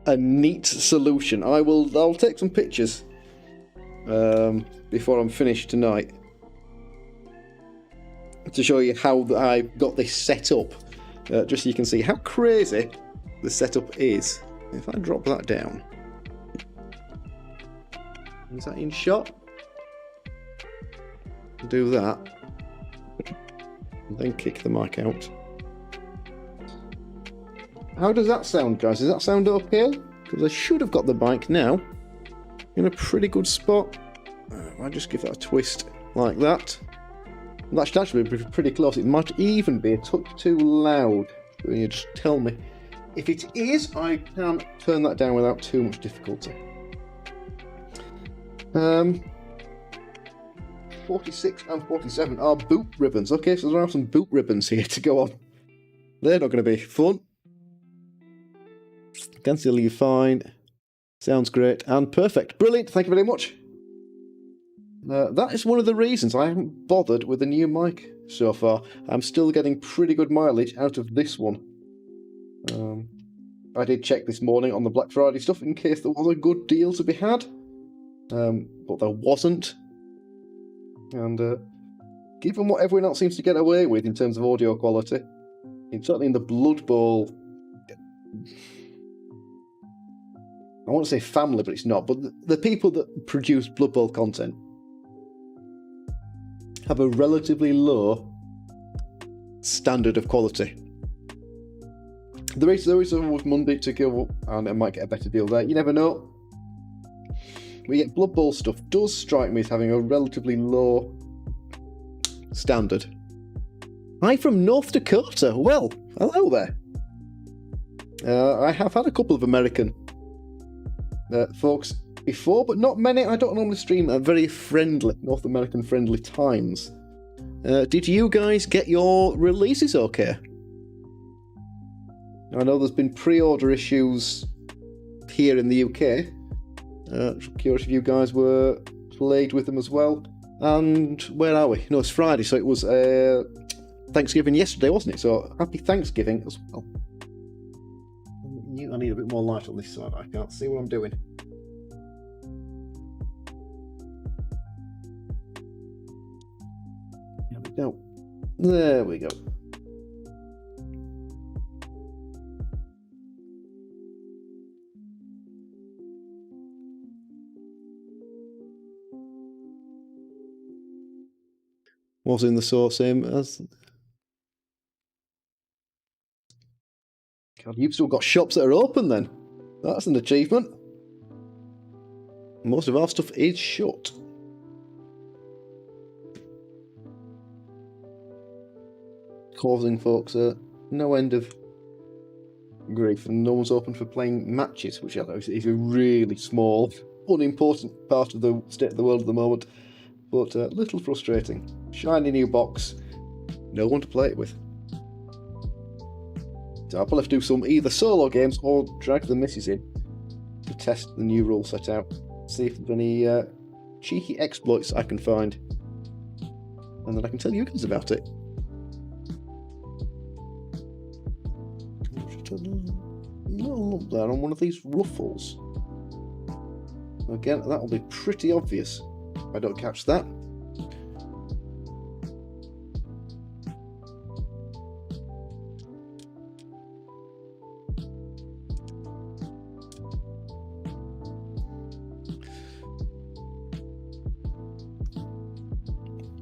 a neat solution. I'll take some pictures before I'm finished tonight to show you how I got this set up, just so you can see how crazy the setup is. If I drop that down. Is that in shot? Do that. And then kick the mic out. How does that sound, guys? Does that sound okay? Because I should have got the mic now in a pretty good spot. I'll just give that a twist like that. And that should actually be pretty close. It might even be a touch too loud. You just tell me. If it is, I can turn that down without too much difficulty. 46 and 47 are boot ribbons. Okay, so there are some boot ribbons here to go on. They're not going to be fun. Can still you fine. Sounds great and perfect. Brilliant, thank you very much. That is one of the reasons I haven't bothered with a new mic so far. I'm still getting pretty good mileage out of this one. I did check this morning on the Black Friday stuff in case there was a good deal to be had, but there wasn't. And given what everyone else seems to get away with in terms of audio quality, certainly in the Blood Bowl, I want to say family, but it's not, but the people that produce Blood Bowl content have a relatively low standard of quality. There is always Monday to go, and I might get a better deal there. You never know. But yet Blood Bowl stuff does strike me as having a relatively low standard. Hi from North Dakota. Well, hello there. I have had a couple of American folks before, but not many. I don't normally stream at very friendly, North American friendly times. Did you guys get your releases okay? I know there's been pre-order issues here in the UK. Curious if you guys were plagued with them as well. And where are we? No, it's Friday, so it was Thanksgiving yesterday, wasn't it? So happy Thanksgiving as well. I need a bit more light on this side. I can't see what I'm doing. There we go. There we go. Was in the source same as... God, you've still got shops that are open then. That's an achievement. Most of our stuff is shut. Causing folks no end of grief, and no one's open for playing matches, which is a really small, unimportant part of the state of the world at the moment, but a little frustrating. Shiny new box, no one to play it with. So I'll probably have to do some either solo games or drag the missus in to test the new rule set out. See if there's any cheeky exploits I can find. And then I can tell you guys about it. No, up there on one of these ruffles. Again, that'll be pretty obvious if I don't catch that.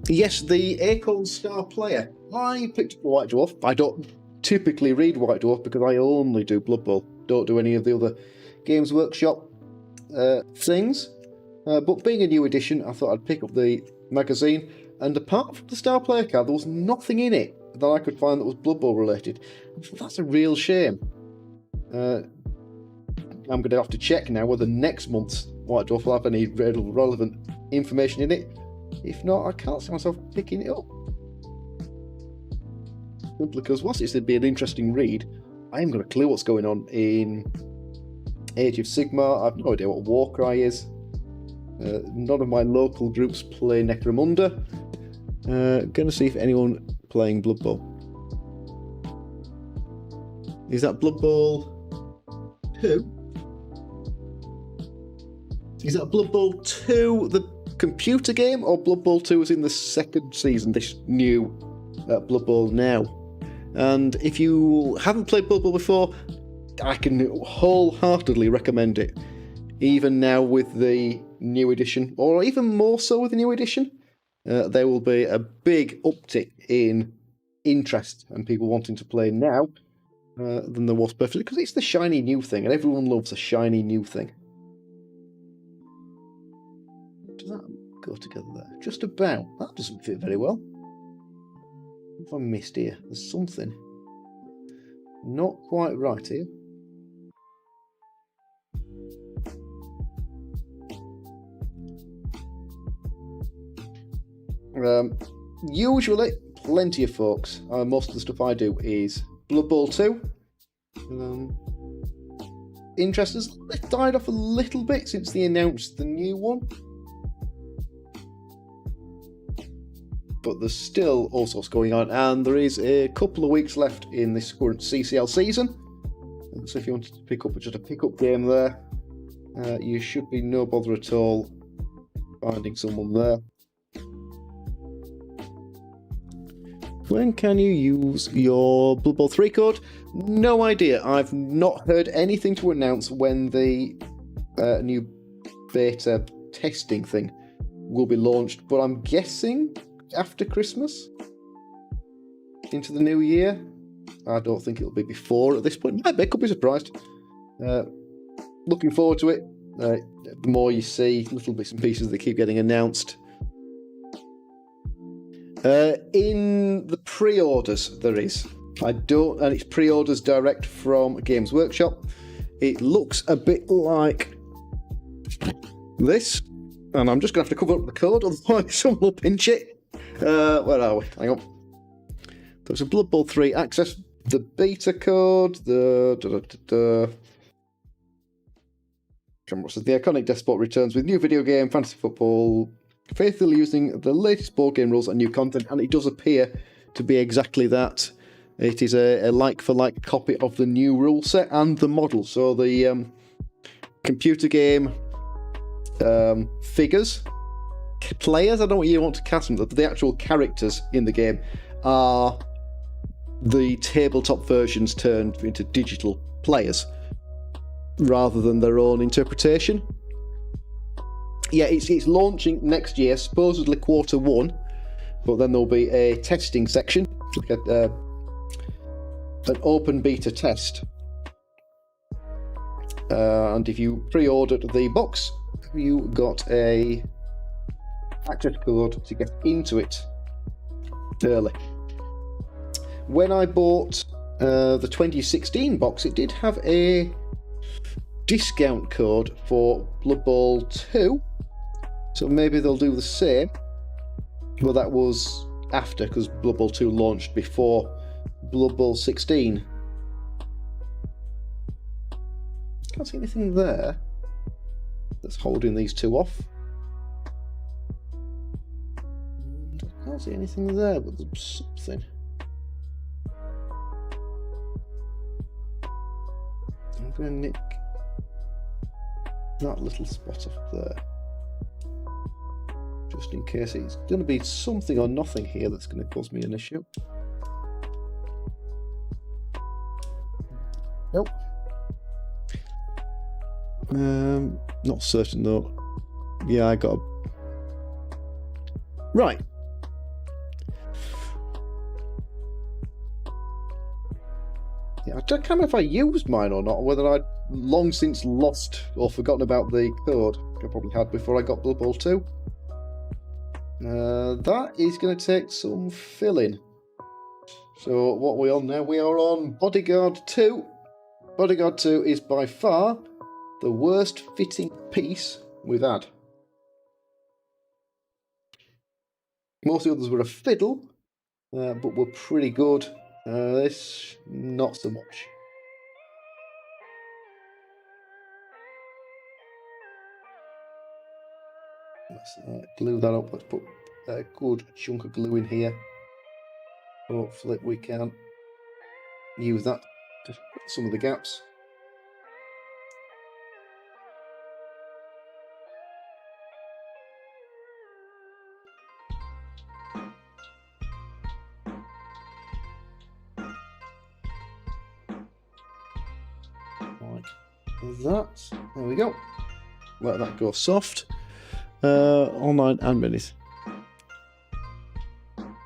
Yes, the Acorn Star Player. I picked up White Dwarf. I don't typically read White Dwarf because I only do Blood Bowl. Don't do any of the other Games Workshop things. But being a new edition, I thought I'd pick up the magazine. And apart from the Star Player card, there was nothing in it that I could find that was Blood Bowl related. I thought, that's a real shame. I'm going to have to check now whether next month's White Dwarf will have any relevant information in it. If not, I can't see myself picking it up. Simply because whilst it's to be an interesting read, I haven't got a clue what's going on in Age of Sigmar. I've no idea what Warcry is. None of my local groups play Necromunda. Gonna see if anyone playing Blood Bowl. Is that Blood Bowl 2? Is that Blood Bowl 2 the computer game, or Blood Bowl 2 is in the second season, this new Blood Bowl now? And if you haven't played Blood Bowl before, I can wholeheartedly recommend it. Even now with the new edition, or even more so with the new edition, there will be a big uptick in interest and people wanting to play now than there was previously, because it's the shiny new thing, and everyone loves a shiny new thing. Does that go together there? Just about. That doesn't fit very well. What have I missed here? There's something not quite right here. Usually, plenty of folks. Most of the stuff I do is Blood Bowl 2. Interest has died off a little bit since they announced the new one. but there's still all sorts going on, and there is a couple of weeks left in this current CCL season. So if you wanted to pick up just a pick-up game there, you should be no bother at all finding someone there. When can you use your Blood Bowl 3 code? No idea. I've not heard anything to announce when the new beta testing thing will be launched, but I'm guessing after Christmas into the new year. I don't think it'll be before at this point. Might be, could be surprised. Looking forward to it. The more you see, little bits and pieces that keep getting announced. In the pre-orders, there is. And it's pre-orders direct from Games Workshop. It looks a bit like this, and I'm just going to have to cover up the code, otherwise someone will pinch it. Where are we? Hang on. There's a Blood Bowl 3 access the beta code. The iconic despot returns with new video game, fantasy football, faithfully using the latest board game rules and new content, and it does appear to be exactly that. It is a like-for-like copy of the new rule set and the model. So the computer game figures, players, I don't know what you want to cast them, but the actual characters in the game are the tabletop versions turned into digital players, rather than their own interpretation. Yeah, it's launching next year, supposedly Q1, but then there'll be a testing section, like an open beta test. And if you pre-ordered the box, you got a access code to get into it early. When I bought the 2016 box, it did have a discount code for Blood Bowl 2, so maybe they'll do the same. Well, that was after, because Blood Bowl 2 launched before Blood Bowl 16. Can't see anything there that's holding these two off. I can't see anything there, but there's something. I'm going to nick that little spot off there, just in case it's going to be something or nothing here that's going to cause me an issue. Nope. Not certain though. Yeah, I got a... Right. Yeah, I can't remember if I used mine or not, or whether I'd long since lost or forgotten about the code. I probably had before I got Blood Bowl 2. That is going to take some filling. So what are we on now? We are on Bodyguard 2. Bodyguard 2 is by far the worst fitting piece we've had. Most of the others were a fiddle, but were pretty good. This, not so much. Let's glue that up. Let's put a good chunk of glue in here. Hopefully we can use that to fill some of the gaps. Like that. There we go. Let that go soft. Online and minis.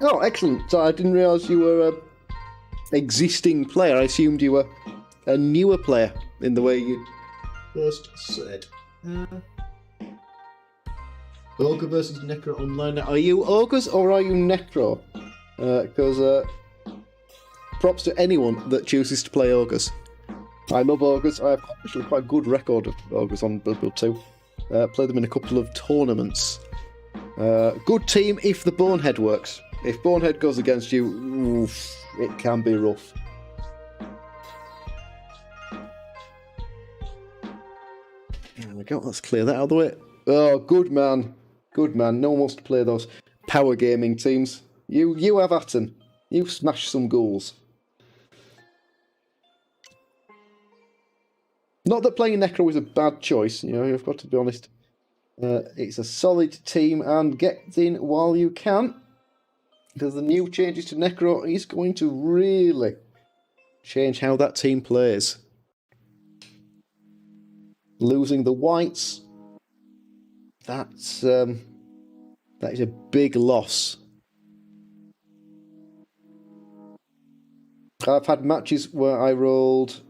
Oh, excellent. So I didn't realise you were an existing player. I assumed you were a newer player in the way you first said. Ogre versus Necro online. Are you Ogres or are you Necro? Because props to anyone that chooses to play Ogres. I love Ogres. I have actually quite a good record of Ogres on Blood Bowl 2. Played them in a couple of tournaments. Good team if the Bonehead works. If Bonehead goes against you, oof, it can be rough. There we go, let's clear that out of the way. Oh, good man. Good man. No one wants to play those. Power gaming teams. You have at 'em. You smash some goals. Not that playing Necro is a bad choice, you know, you've got to be honest. It's a solid team, and get in while you can, because the new changes to Necro is going to really change how that team plays. Losing the whites, that is a big loss. I've had matches where I rolled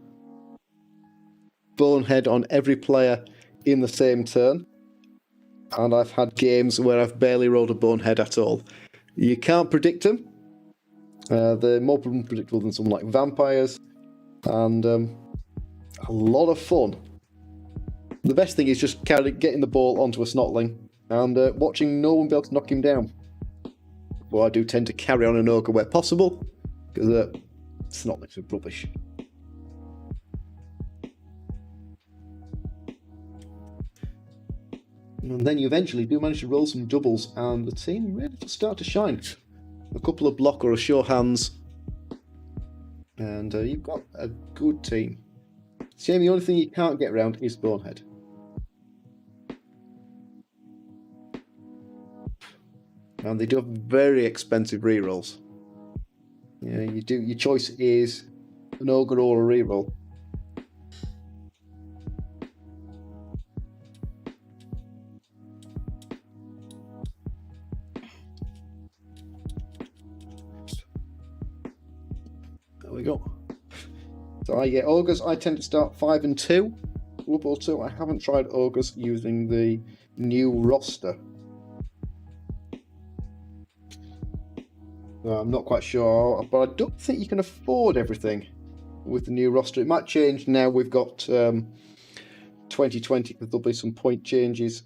bonehead on every player in the same turn, and I've had games where I've barely rolled a bonehead at all. You can't predict them. They're more unpredictable than something like vampires, and a lot of fun. The best thing is just getting the ball onto a snotling and watching no one be able to knock him down. Well, I do tend to carry on an ogre where possible, because snotlings are rubbish. And then you eventually do manage to roll some doubles, and the team really does start to shine. A couple of block or a sure hands, and you've got a good team. Shame the only thing you can't get around is bonehead. And they do have very expensive rerolls. Yeah, you do. Your choice is an ogre or a reroll. There we go. So I get ogres. I tend to start 5 and 2. Blood Bowl 2. I haven't tried ogres using the new roster. I'm not quite sure, but I don't think you can afford everything with the new roster. It might change now. We've got 2020, because there'll be some point changes.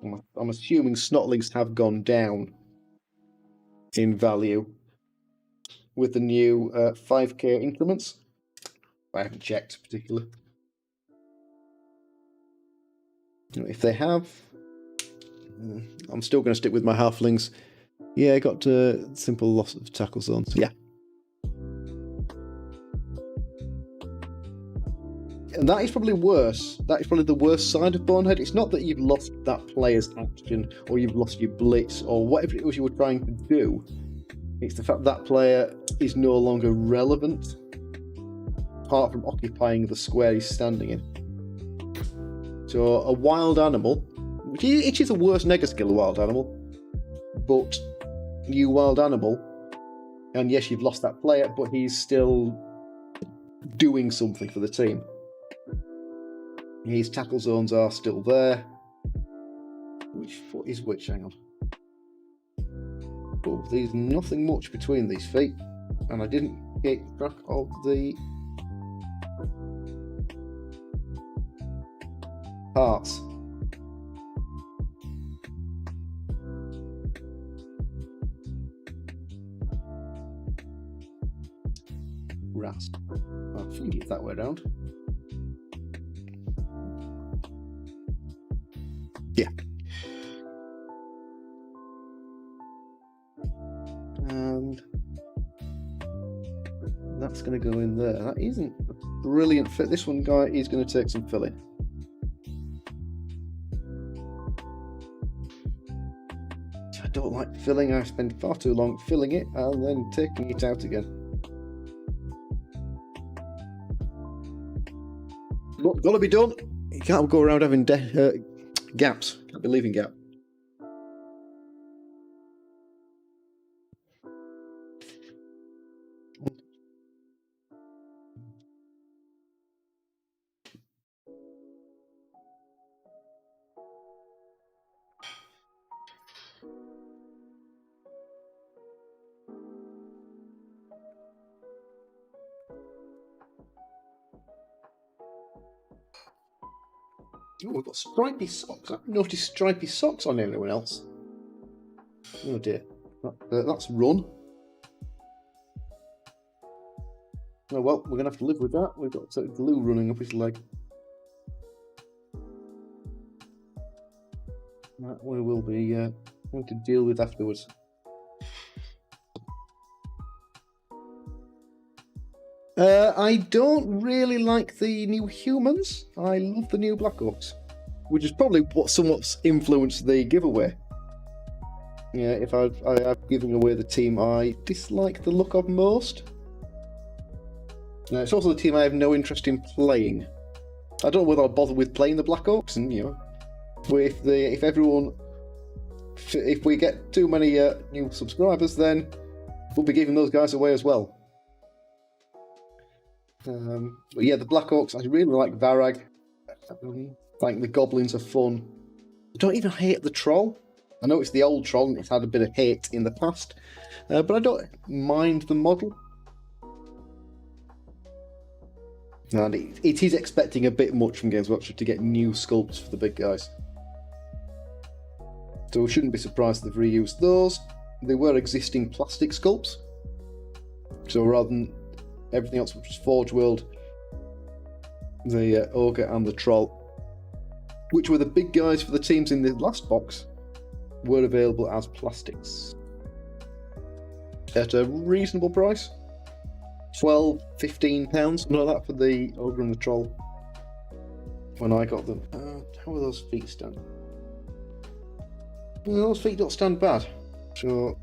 I'm assuming snotlings have gone down in value with the new 5k increments. I haven't checked particularly. If they have, I'm still going to stick with my halflings. Yeah, I got simple loss of tackle zones. Yeah. And that is probably worse. That is probably the worst side of Bonehead. It's not that you've lost that player's action, or you've lost your blitz, or whatever it was you were trying to do. It's the fact that player is no longer relevant, apart from occupying the square he's standing in. So a wild animal, which is a worse nega skill, a wild animal, but you wild animal, and yes, you've lost that player, but he's still doing something for the team. His tackle zones are still there. Which foot is which? Hang on. Oh, there's nothing much between these feet, and I didn't get track of the parts. Rasp. I think it's that way around. Yeah. And that's going to go in there. That isn't a brilliant fit. This one guy is going to take some filling. I don't like filling. I spend far too long filling it and then taking it out again. But got to be done. You can't go around having gaps. Can't be leaving gaps. Oh, we've got stripy socks. I've noticed stripy socks on anyone else. Oh dear. That's run. Oh well, we're going to have to live with that. We've got glue running up his leg. That we will be Something to deal with afterwards. I don't really like the new humans. I love the new Black Orcs, which is probably what somewhat influenced the giveaway. Yeah, if I'm giving away the team I dislike the look of most. It's also the team I have no interest in playing. I don't know whether I'll bother with playing the Black Orcs, and if we get too many new subscribers, then we'll be giving those guys away as well. But yeah, the Black Orcs, I really like Varag. Like the goblins are fun. I don't even hate the troll. I know it's the old troll and it's had a bit of hate in the past, but I don't mind the model. And it is expecting a bit much from Games Workshop to get new sculpts for the big guys. So we shouldn't be surprised they've reused those. They were existing plastic sculpts. So rather than everything else, which was Forge World, the Ogre and the Troll, which were the big guys for the teams in the last box, were available as plastics. At a reasonable price. £12, £15, something like that for the Ogre and the Troll when I got them. How are those feet stand? Well, those feet don't stand bad. So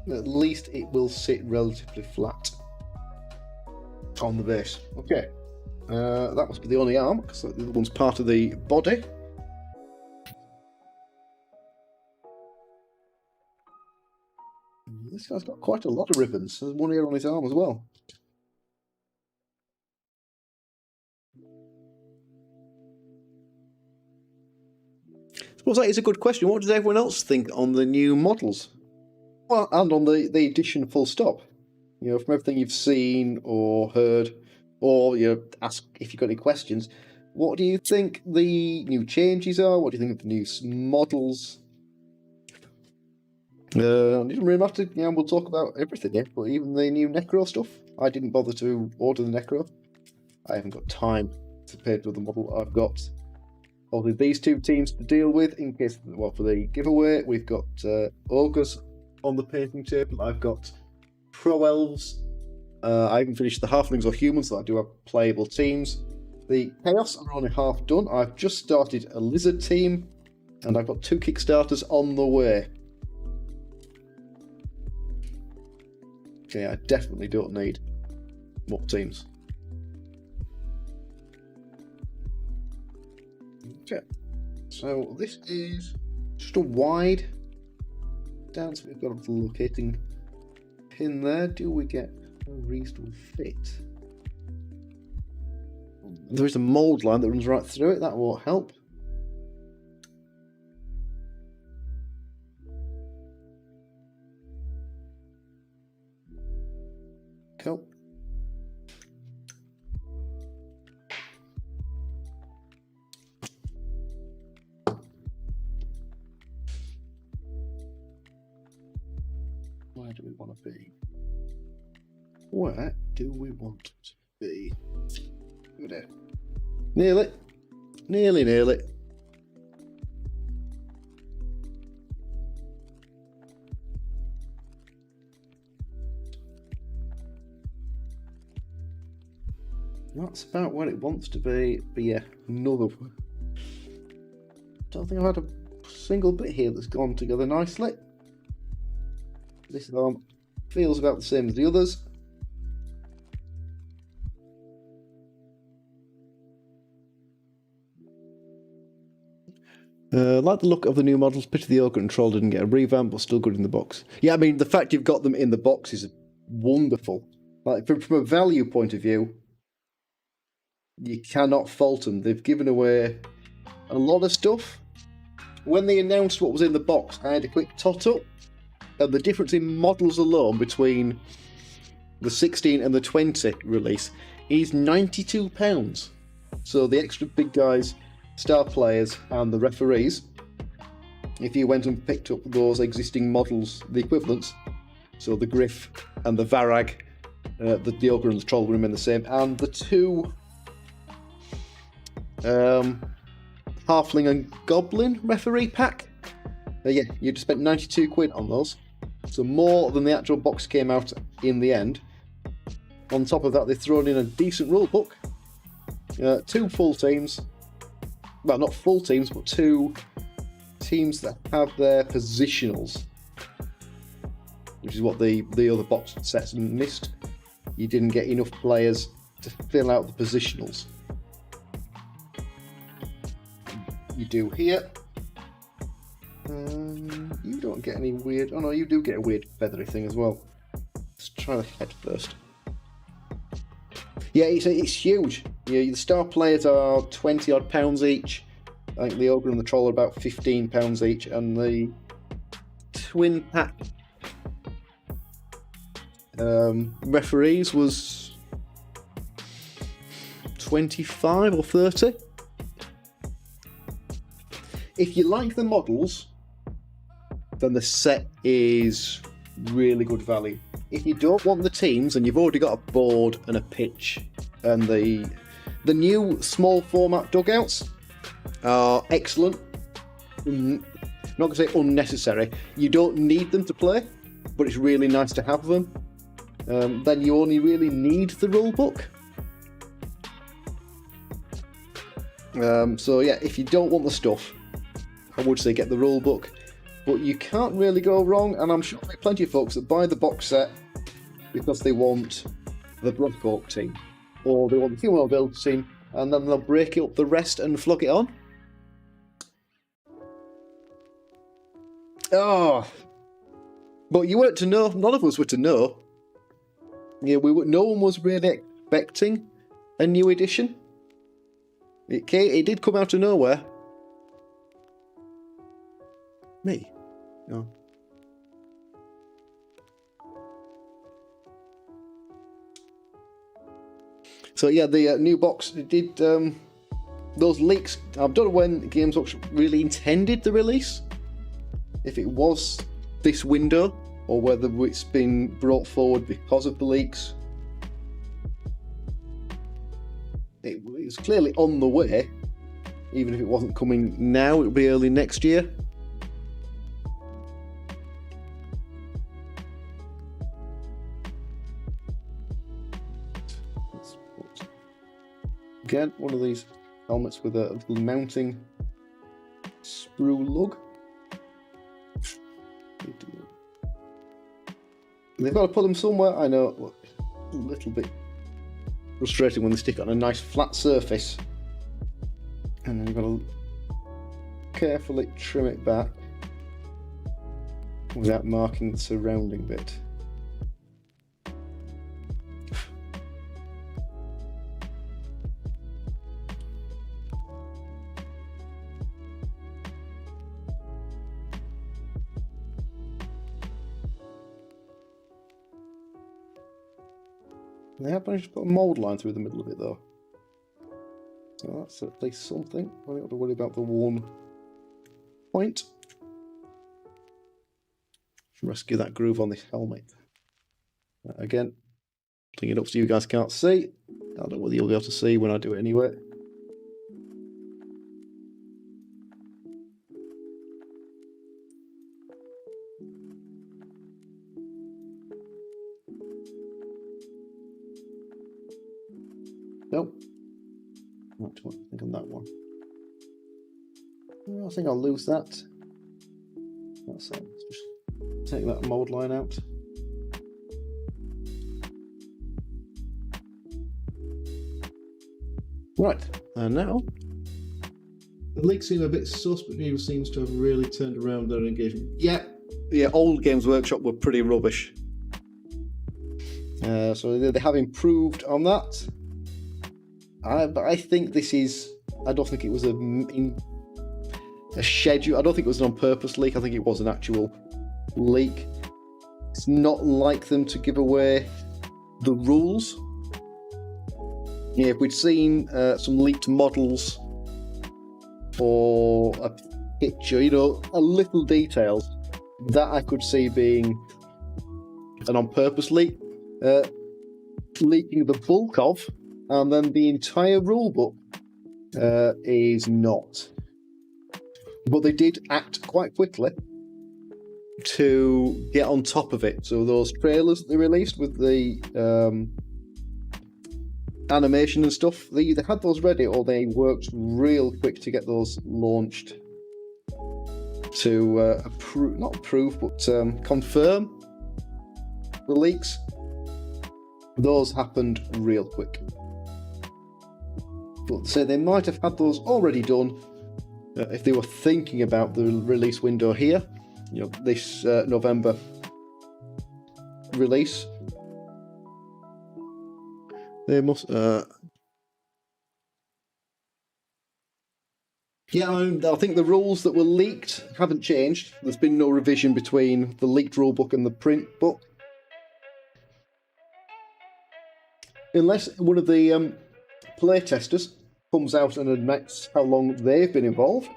at least it will sit relatively flat on the base. Okay, that must be the only arm, because the other one's part of the body. This guy's got quite a lot of ribbons. There's one here on his arm as well. I suppose that is a good question. What does everyone else think on the new models? Well, and on the edition full stop. From everything you've seen or heard, or ask if you've got any questions. What do you think the new changes are? What do you think of the new models? You don't really have to, we'll talk about everything here, but even the new Necro stuff. I didn't bother to order the Necro. I haven't got time to pay for the model. I've got only these two teams to deal with in case, for the giveaway. We've got Ogres on the painting table. I've got Pro Elves. I haven't finished the Halflings or Humans, so I do have playable teams. The Chaos are only half done. I've just started a Lizard team, and I've got 2 Kickstarters on the way. Okay, I definitely don't need more teams. Okay, so this is just a wide down, so we've got a locating pin there. Do we get a reasonable fit? There is a mould line that runs right through it. That won't help. Cool. Where do we want to be? Where do we want to be? There. Nearly. Nearly. That's about where it wants to be. But yeah, another one. Don't think I've had a single bit here that's gone together nicely. This arm feels about the same as the others. Like the look of the new models. Pity the Ogre and Troll didn't get a revamp, but still good in the box. Yeah, I mean, the fact you've got them in the box is wonderful. Like, from a value point of view, you cannot fault them. They've given away a lot of stuff. When they announced what was in the box, I had a quick tot up, and the difference in models alone between the 16 and the 20 release is £92. So the extra big guys, star players, and the referees, if you went and picked up those existing models, the equivalents, so the Griff and the Varag, the Ogre and the Troll will remain the same, and the 2 Halfling and Goblin referee pack Yeah, you just spent 92 quid on those. So more than the actual box came out in the end. On top of that, they've thrown in a decent rule book. 2 full teams. Well, not full teams, but 2 teams that have their positionals. Which is what the other box sets missed. You didn't get enough players to fill out the positionals. You do here. You don't get any weird... Oh no, you do get a weird feathery thing as well. Let's try the head first. Yeah, it's huge. Yeah, the star players are £20 odd each. I think the ogre and the troll are about £15 each, and the twin pack referees was 25 or 30. If you like the models, then the set is really good value. If you don't want the teams and you've already got a board and a pitch, and the new small format dugouts are excellent. Not going to say unnecessary. You don't need them to play, but it's really nice to have them. Then you only really need the rule book. So yeah, if you don't want the stuff, I would say get the rule book. But you can't really go wrong, and I'm sure there are plenty of folks that buy the box set because they want the Broadcock team, or they want the female build team, and then they'll break it up the rest and flog it on. Oh, but you weren't to know. None of us were to know. Yeah, no one was really expecting a new edition. It did come out of nowhere. Me? No. So yeah, the new box did those leaks. I don't know when Games Workshop really intended the release. If it was this window, or whether it's been brought forward because of the leaks. It was clearly on the way. Even if it wasn't coming now, it would be early next year. Again, one of these helmets with a little mounting sprue lug. They've got to put them somewhere. I know, a little bit frustrating when they stick it on a nice flat surface, and then you've got to carefully trim it back without marking the surrounding bit. They have managed to put a mould line through the middle of it though. So that's at least something. I don't have to worry about the worn point. Rescue that groove on this helmet. Again, putting it up so you guys can't see. I don't know whether you'll be able to see when I do it anyway. Nope. Not what I think on that one. I think I'll lose that. That's it. Let's just take that mould line out. Right, and now the leaks seem a bit sus, but New seems to have really turned around their engagement. Yeah, old Games Workshop were pretty rubbish. So they have improved on that. But I think this is. I don't think it was a schedule. I don't think it was an on-purpose leak. I think it was an actual leak. It's not like them to give away the rules. Yeah, if we'd seen some leaked models or a picture, a little details, that I could see being an on-purpose leak. Leaking the bulk of, and then the entire rulebook is not. But they did act quite quickly to get on top of it. So those trailers that they released with the animation and stuff, they either had those ready or they worked real quick to get those launched to not approve, but confirm the leaks. Those happened real quick. But say they might have had those already done if they were thinking about the release window here, this November release. They must. Yeah, I think the rules that were leaked haven't changed. There's been no revision between the leaked rulebook and the print book. Unless one of the playtesters comes out and admits how long they've been involved,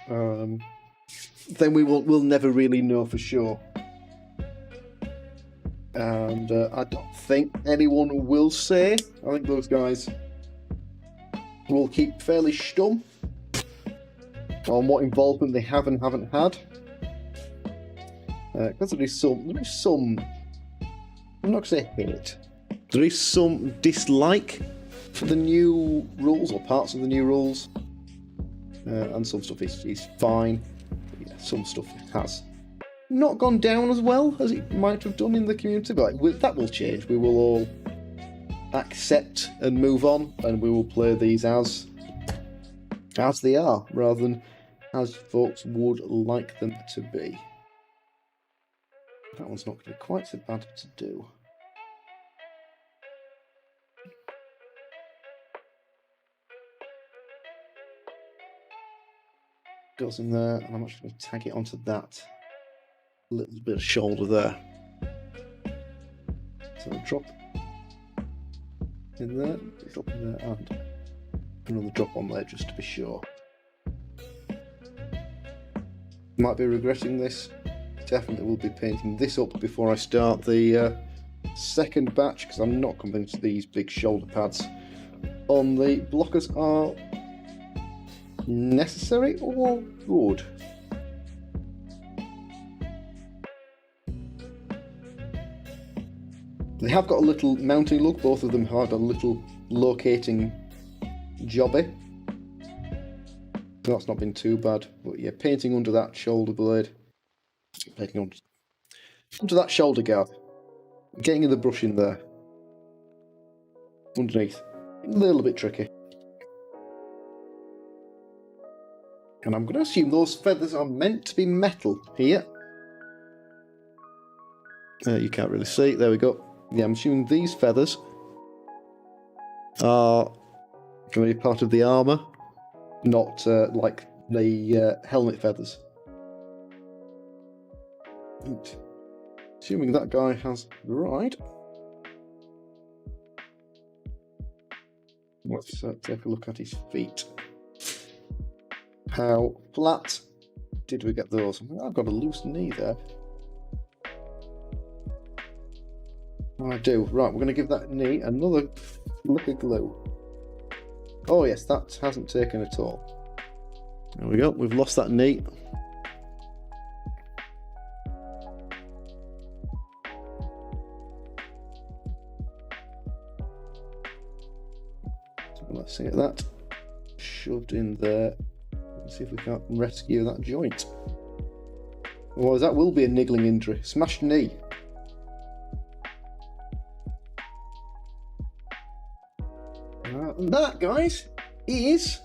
then we'll never really know for sure. And I don't think anyone will say. I think those guys will keep fairly stum on what involvement they have and haven't had. Because there is some, I'm not going to say hate, there is some dislike for the new rules or parts of the new rules, and some stuff is fine. But yeah, some stuff has not gone down as well as it might have done in the community, but that will change. We will all accept and move on, and we will play these as they are, rather than as folks would like them to be. That one's not going to be quite so bad to do. Goes in there, and I'm actually going to tag it onto that little bit of shoulder there. So I'll drop in there, drop in there, and another drop on there just to be sure. Might be regretting this. Definitely will be painting this up before I start the second batch, because I'm not convinced these big shoulder pads on the blockers are necessary or good. They have got a little mounting lug, both of them have a little locating jobby. That's not been too bad, but yeah, painting under that shoulder blade, painting onto that shoulder guard, getting in the brush in there, underneath, a little bit tricky. And I'm going to assume those feathers are meant to be metal here. You can't really see, there we go. Yeah, I'm assuming these feathers are going to be part of the armour, not like the helmet feathers. Right. Assuming that guy has the ride. Let's take a look at his feet. How flat did we get those? I've got a loose knee there. I do. Right, we're going to give that knee another lick of glue. Oh yes, that hasn't taken at all. There we go, we've lost that knee. So let's see that shoved in there. Let's see if we can't rescue that joint. Otherwise that will be a niggling injury. Smashed knee. And that, guys, is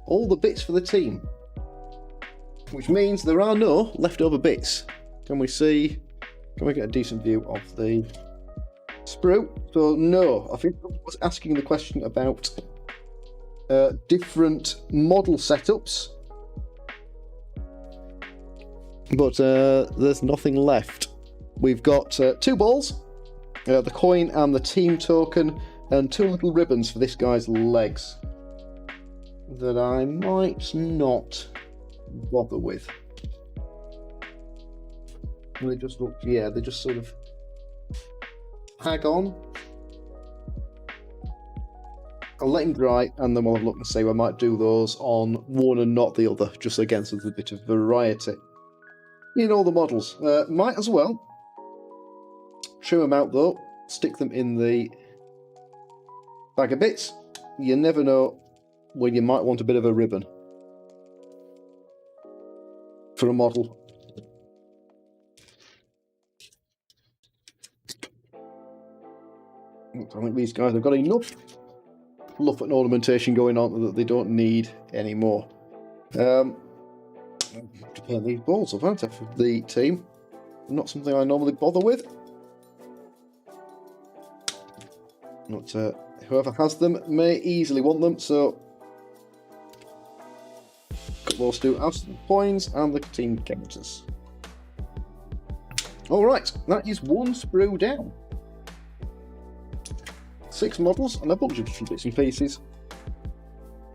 all the bits for the team. Which means there are no leftover bits. Can we see? Can we get a decent view of the sprue? So, no, I think I was asking the question about different model setups. But there's nothing left. We've got 2 balls, the coin and the team token, and 2 little ribbons for this guy's legs that I might not bother with. They just look, yeah, they just sort of hang on. I'll let him dry, and then we'll have a look and see. I might do those on one and not the other, just again, so there's a bit of variety. in all the models. Might as well trim them out though, stick them in the bag of bits. You never know when you might want a bit of a ribbon for a model. I think these guys have got enough fluff and ornamentation going on that they don't need any more. To paint these balls up, haven't I, for the team? Not something I normally bother with. But whoever has them may easily want them, so got those two as the points and the team counters. Alright, that is one sprue down. 6 models and a bunch of different bits and pieces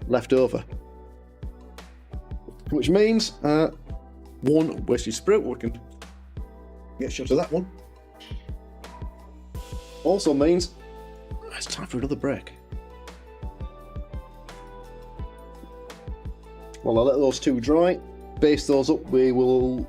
left over. Which means one wasted sprue. We can get a shot of that one. Also means it's time for another break. While I let those two dry, base those up, we will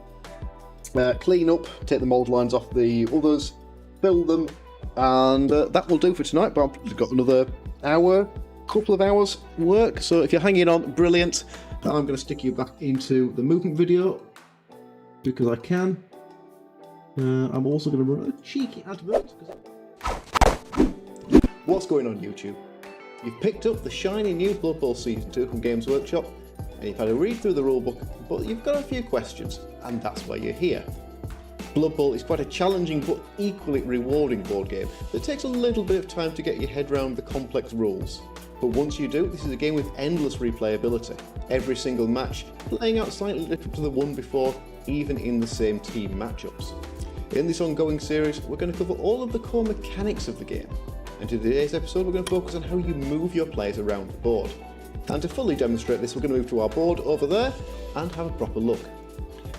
clean up, take the mould lines off the others, fill them, and that will do for tonight. But I've got another hour, couple of hours work, so if you're hanging on, brilliant. I'm going to stick you back into the movement video because I can. I'm also going to run a cheeky advert. What's going on, YouTube? You've picked up the shiny new Blood Bowl Season 2 from Games Workshop, and you've had a read through the rulebook, but you've got a few questions, and that's why you're here. Blood Bowl is quite a challenging but equally rewarding board game that takes a little bit of time to get your head around the complex rules. But once you do, this is a game with endless replayability. Every single match playing out slightly different to the one before, even in the same team matchups. In this ongoing series, we're going to cover all of the core mechanics of the game. And in today's episode, we're going to focus on how you move your players around the board. And to fully demonstrate this, we're going to move to our board over there and have a proper look.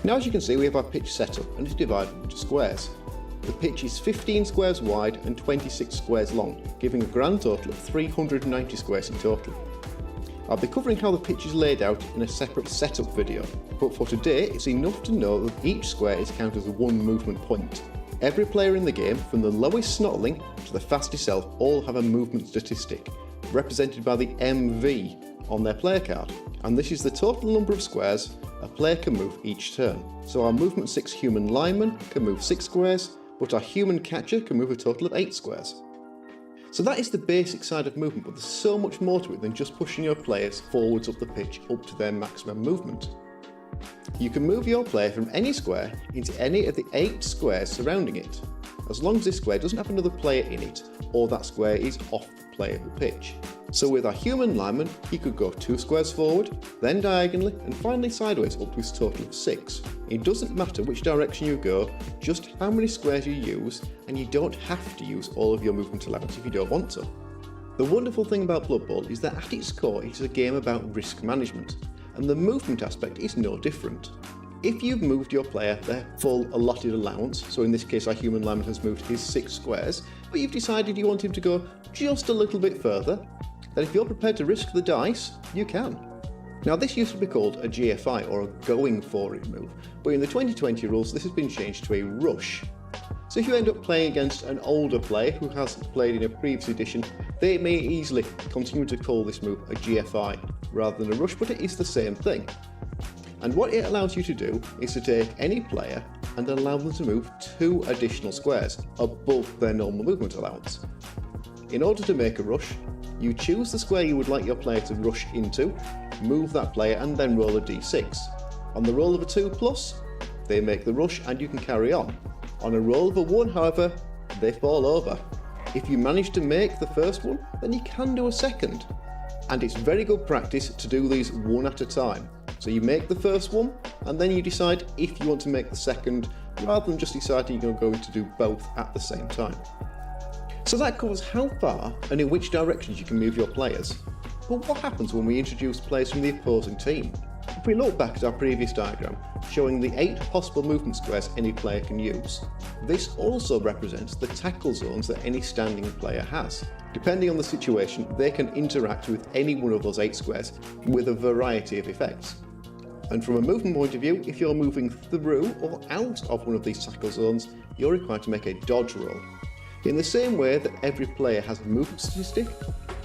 Now, as you can see, we have our pitch set up and it's divided into squares. The pitch is 15 squares wide and 26 squares long, giving a grand total of 390 squares in total. I'll be covering how the pitch is laid out in a separate setup video, but for today it's enough to know that each square is counted as one movement point. Every player in the game, from the lowest snotling to the fastest elf, all have a movement statistic, represented by the MV on their player card, and this is the total number of squares a player can move each turn. So our movement 6 human lineman can move 6 squares, but our human catcher can move a total of 8 squares. So that is the basic side of movement, but there's so much more to it than just pushing your players forwards up the pitch up to their maximum movement. You can move your player from any square into any of the 8 squares surrounding it, as long as this square doesn't have another player in it, or that square is off the playable pitch. So with our human lineman, he could go 2 squares forward, then diagonally, and finally sideways up to his total of 6. It doesn't matter which direction you go, just how many squares you use, and you don't have to use all of your movement allowance if you don't want to. The wonderful thing about Blood Bowl is that at its core it is a game about risk management, and the movement aspect is no different. If you've moved your player their full allotted allowance, so in this case our human lineman has moved his 6 squares, but you've decided you want him to go just a little bit further, then if you're prepared to risk the dice, you can. Now this used to be called a GFI, or a going for it move, but in the 2020 rules this has been changed to a rush. So if you end up playing against an older player who hasn't played in a previous edition, they may easily continue to call this move a GFI rather than a rush, but it is the same thing. And what it allows you to do is to take any player and allow them to move 2 additional squares above their normal movement allowance. In order to make a rush, you choose the square you would like your player to rush into, move that player and then roll a d6. On the roll of a 2+, they make the rush and you can carry on. On a roll of a 1, however, they fall over. If you manage to make the first one, then you can do a second. And it's very good practice to do these one at a time. So you make the first one, and then you decide if you want to make the second, rather than just deciding you're going to do both at the same time. So that covers how far and in which directions you can move your players. But what happens when we introduce players from the opposing team? If we look back at our previous diagram, showing the 8 possible movement squares any player can use, this also represents the tackle zones that any standing player has. Depending on the situation, they can interact with any one of those 8 squares with a variety of effects. And from a movement point of view, if you're moving through or out of one of these tackle zones, you're required to make a dodge roll. In the same way that every player has a movement statistic,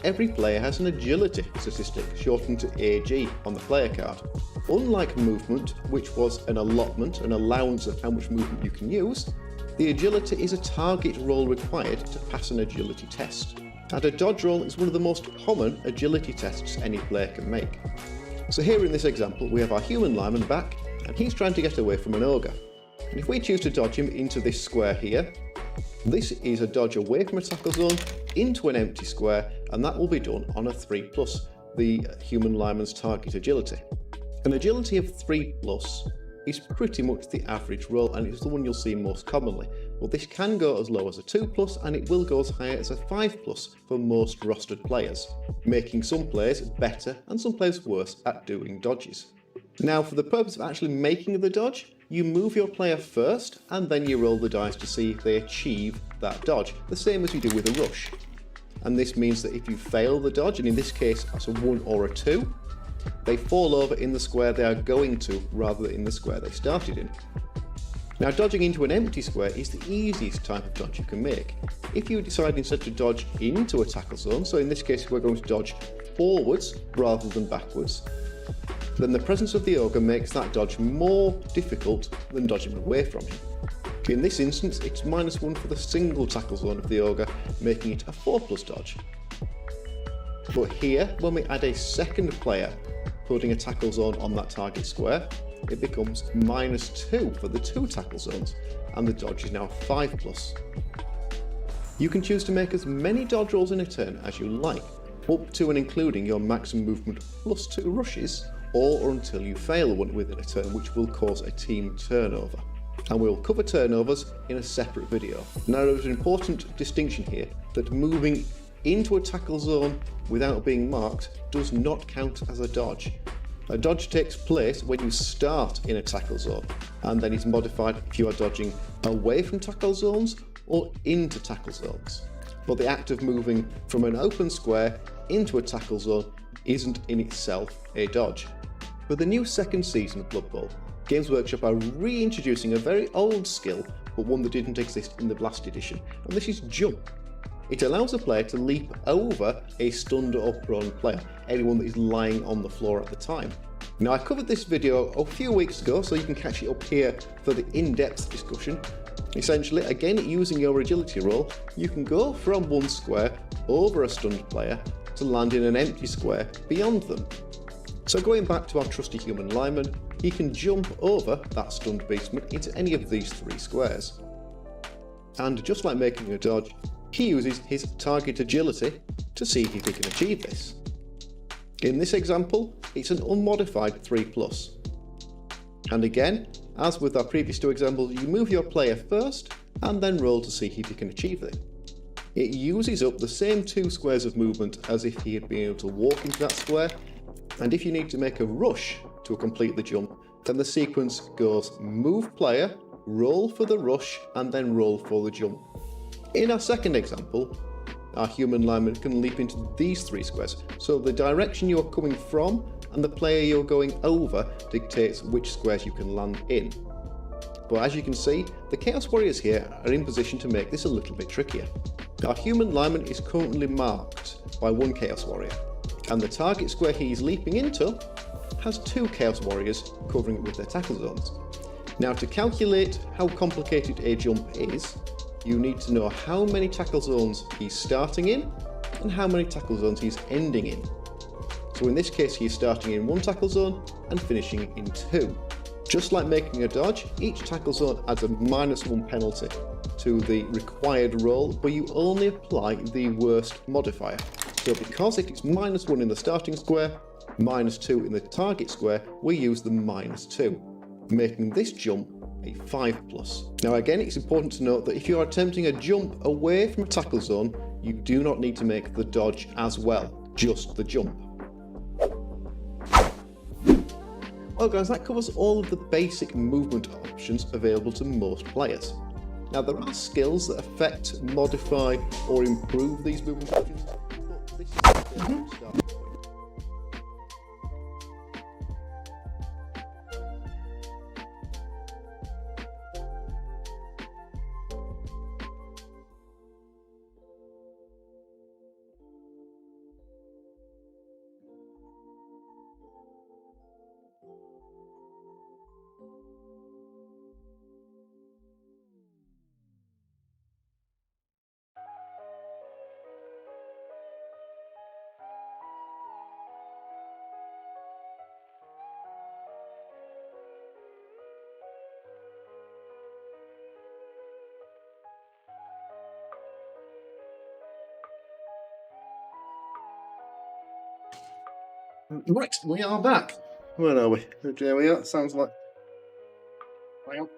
every player has an agility statistic, shortened to AG, on the player card. Unlike movement, which was an allotment, an allowance of how much movement you can use, the agility is a target roll required to pass an agility test. And a dodge roll is one of the most common agility tests any player can make. So here in this example, we have our human lineman back, and he's trying to get away from an ogre. And if we choose to dodge him into this square here, this is a dodge away from a tackle zone into an empty square, and that will be done on a 3+, the human lineman's target agility. An agility of 3+ is pretty much the average roll, and it's the one you'll see most commonly. But this can go as low as a 2+, and it will go as high as a 5+ for most rostered players, making some players better and some players worse at doing dodges. Now, for the purpose of actually making the dodge, you move your player first, and then you roll the dice to see if they achieve that dodge, the same as you do with a rush. And this means that if you fail the dodge, and in this case that's a 1 or a 2, they fall over in the square they are going to rather than in the square they started in. Now, dodging into an empty square is the easiest type of dodge you can make. If you decide instead to dodge into a tackle zone, so in this case we're going to dodge forwards rather than backwards, then the presence of the ogre makes that dodge more difficult than dodging away from him. In this instance, it's -1 for the single tackle zone of the ogre, making it a 4+ dodge. But here, when we add a second player putting a tackle zone on that target square, it becomes -2 for the 2 tackle zones, and the dodge is now 5+. You can choose to make as many dodge rolls in a turn as you like, up to and including your maximum movement +2 rushes, or until you fail one within a turn, which will cause a team turnover. And we'll cover turnovers in a separate video. Now, there's an important distinction here that moving into a tackle zone without being marked does not count as a dodge. A dodge takes place when you start in a tackle zone, and then is modified if you are dodging away from tackle zones or into tackle zones. But the act of moving from an open square into a tackle zone isn't in itself a dodge. For the new second season of Blood Bowl, Games Workshop are reintroducing a very old skill, but one that didn't exist in the last edition, and this is jump. It allows a player to leap over a stunned or prone player, anyone that is lying on the floor at the time. Now, I covered this video a few weeks ago, so you can catch it up here for the in-depth discussion. Essentially, again using your agility roll, you can go from one square over a stunned player to land in an empty square beyond them. So going back to our trusty human lineman, he can jump over that stunned beastman into any of these 3 squares. And just like making a dodge, he uses his target agility to see if he can achieve this. In this example, it's an unmodified 3+. And again, as with our previous 2 examples, you move your player first and then roll to see if he can achieve it. It uses up the same 2 squares of movement as if he had been able to walk into that square, and if you need to make a rush to complete the jump, then the sequence goes move player, roll for the rush, and then roll for the jump. In our second example, our human lineman can leap into these 3 squares, so the direction you're coming from and the player you're going over dictates which squares you can land in. But as you can see, the Chaos Warriors here are in position to make this a little bit trickier. Our human lineman is currently marked by 1 Chaos Warrior, and the target square he is leaping into has 2 Chaos Warriors covering it with their tackle zones. Now, to calculate how complicated a jump is, you need to know how many tackle zones he's starting in and how many tackle zones he's ending in. So in this case, he's starting in 1 tackle zone and finishing in 2. Just like making a dodge, each tackle zone adds a -1 penalty to the required roll, but you only apply the worst modifier. So because it is -1 in the starting square, -2 in the target square, we use the -2, making this jump a 5+. Now again, it's important to note that if you are attempting a jump away from a tackle zone, you do not need to make the dodge as well, just the jump. Well guys, that covers all of the basic movement options available to most players. Now there are skills that affect, modify or improve these movement options, but this is the starting point. Right, we are back. Where are we? There we are. Sounds like. Hang on.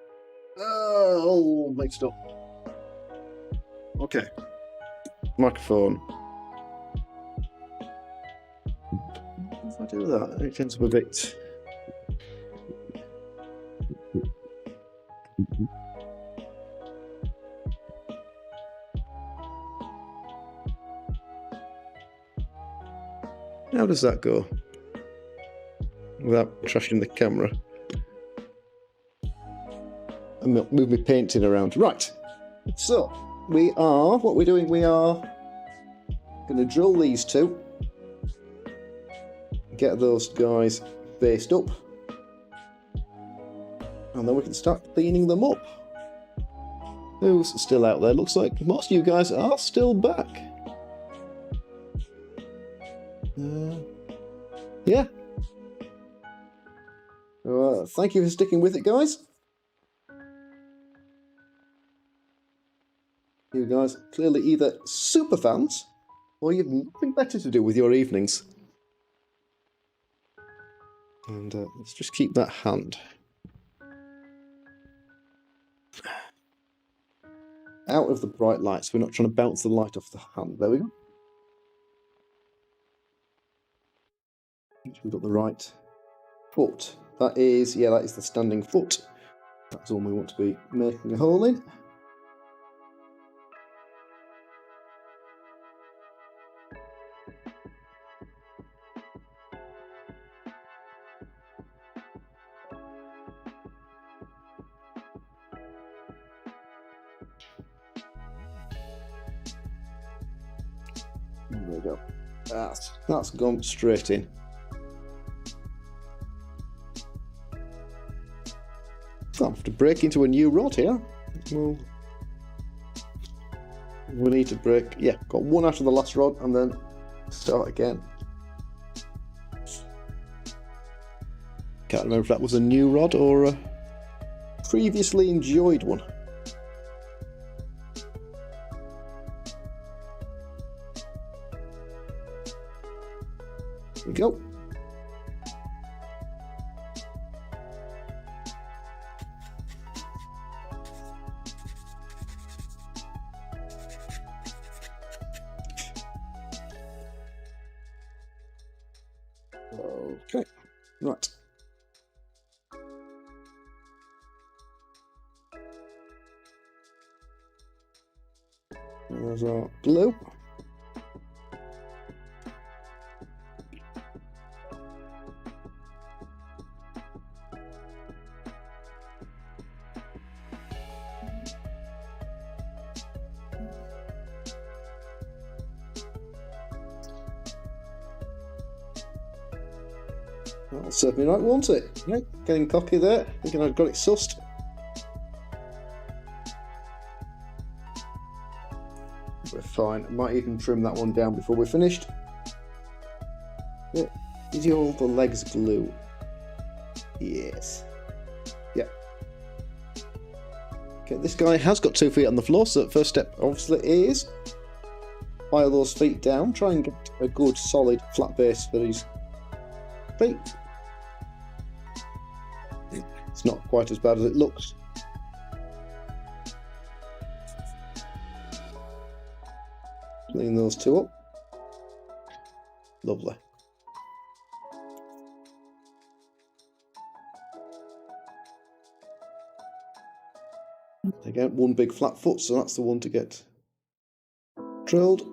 Oh, mixed up. Okay. Microphone. If I do that, it tends to be a bit. How does that go? Without trashing the camera. And move my painting around. Right. So, what we're doing, we are going to drill these two. Get those guys based up. And then we can start cleaning them up. Who's still out there? Looks like most of you guys are still back. Yeah. Thank you for sticking with it, guys. You guys are clearly either super fans or you've nothing better to do with your evenings. And let's just keep that hand out of the bright lights. We're not trying to bounce the light off the hand. There we go. We've got the right foot. That is the standing foot. That's all we want to be making a hole in. There we go. That's gone straight in. So I'll have to break into a new rod here. We need to break. Yeah, got one out of the last rod and then start again. Can't remember if that was a new rod or a previously enjoyed one. There we go. Okay, right. There's our glue. That'll serve me right, won't it? Yeah, getting cocky there, thinking I've got it sussed. We're fine. I might even trim that one down before we're finished. Yeah. Is all the legs glue? Yes. Yeah. Okay, this guy has got 2 feet on the floor, so the first step obviously is file those feet down, try and get a good solid flat base for these feet. It's not quite as bad as it looks. Clean those two up. Lovely. Again, one big flat foot, so that's the one to get drilled.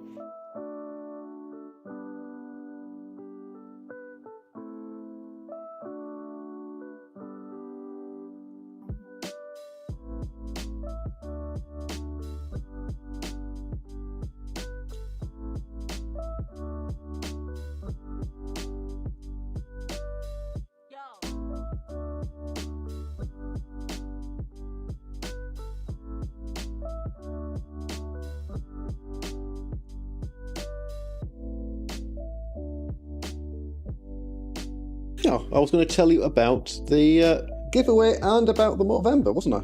Now, I was going to tell you about the giveaway and about the Movember, wasn't I?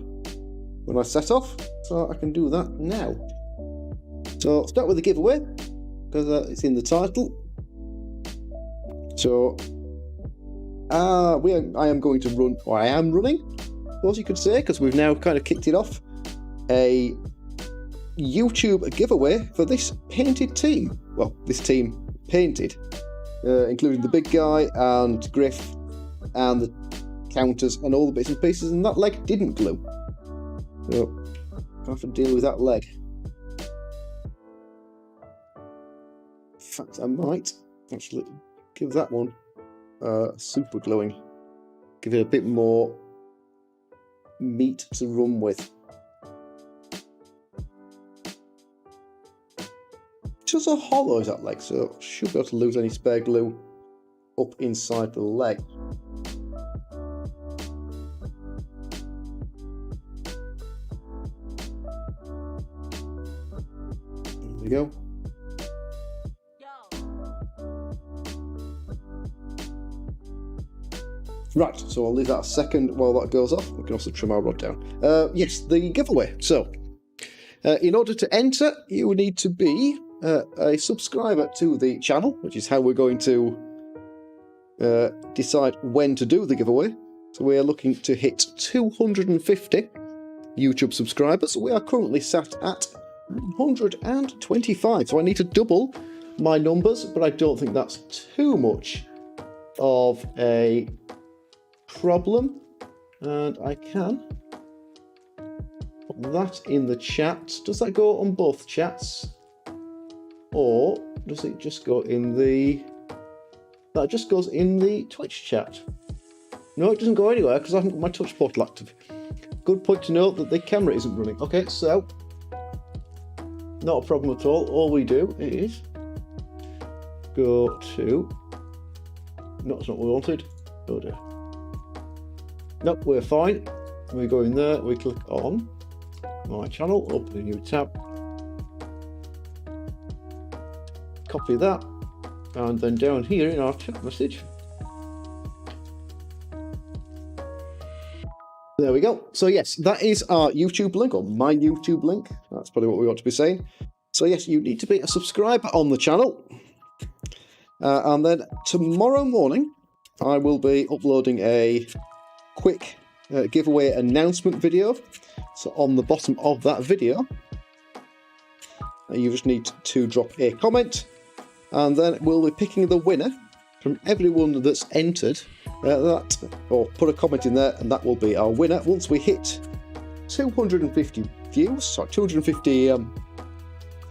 When I set off, so I can do that now. So I'll start with the giveaway, because it's in the title. So, I am going to run, or I am running, I suppose you could say, because we've now kind of kicked it off, a YouTube giveaway for this painted team. Well, this team painted, including the big guy and Griff and the counters and all the bits and pieces, and that leg didn't glue. So, I have to deal with that leg. In fact, I might actually give that one super gluing. Give it a bit more meat to run with. Just so hollow is that leg, so I should be able to lose any spare glue up inside the leg. There we go. Right, so I'll leave that a second while that goes off. We can also trim our rod down. Yes, the giveaway. So, in order to enter, you need to be a subscriber to the channel, which is how we're going to decide when to do the giveaway. So we are looking to hit 250 YouTube subscribers. We are currently sat at 125, so I need to double my numbers, but I don't think that's too much of a problem, and I can put that in the chat. Does that go on both chats, or does it just go in the... That just goes in the Twitch chat. No, it doesn't go anywhere because I haven't got my touch portal active. Good point to note that the camera isn't running. Okay, so not a problem at all. All we do is go to... No, it's not what we wanted. Oh dear. Nope, we're fine. We go in there, we click on my channel, open a new tab, copy that, and then down here in our chat message, there we go. So yes, that is our YouTube link, or my YouTube link. That's probably what we ought to be saying. So yes, you need to be a subscriber on the channel. And then tomorrow morning, I will be uploading a quick giveaway announcement video. So on the bottom of that video, you just need to drop a comment, and then we'll be picking the winner from everyone that's entered or put a comment in there, and that will be our winner once we hit 250 views, sorry, 250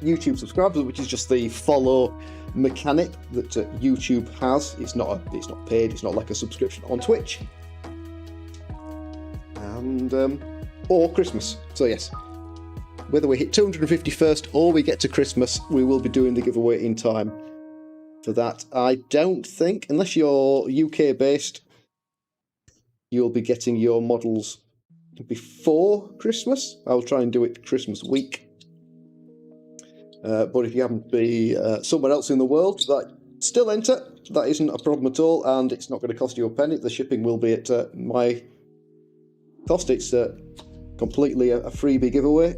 YouTube subscribers, which is just the follow mechanic that YouTube has. It's not paid, it's not like a subscription on Twitch. And or Christmas. So yes, whether we hit 250 first or we get to Christmas, we will be doing the giveaway in time for that. I don't think, unless you're UK based, you'll be getting your models before Christmas. I'll try and do it Christmas week. But if you happen to be somewhere else in the world, that still enter. That isn't a problem at all, and it's not going to cost you a penny. The shipping will be at my cost. It's completely a freebie giveaway.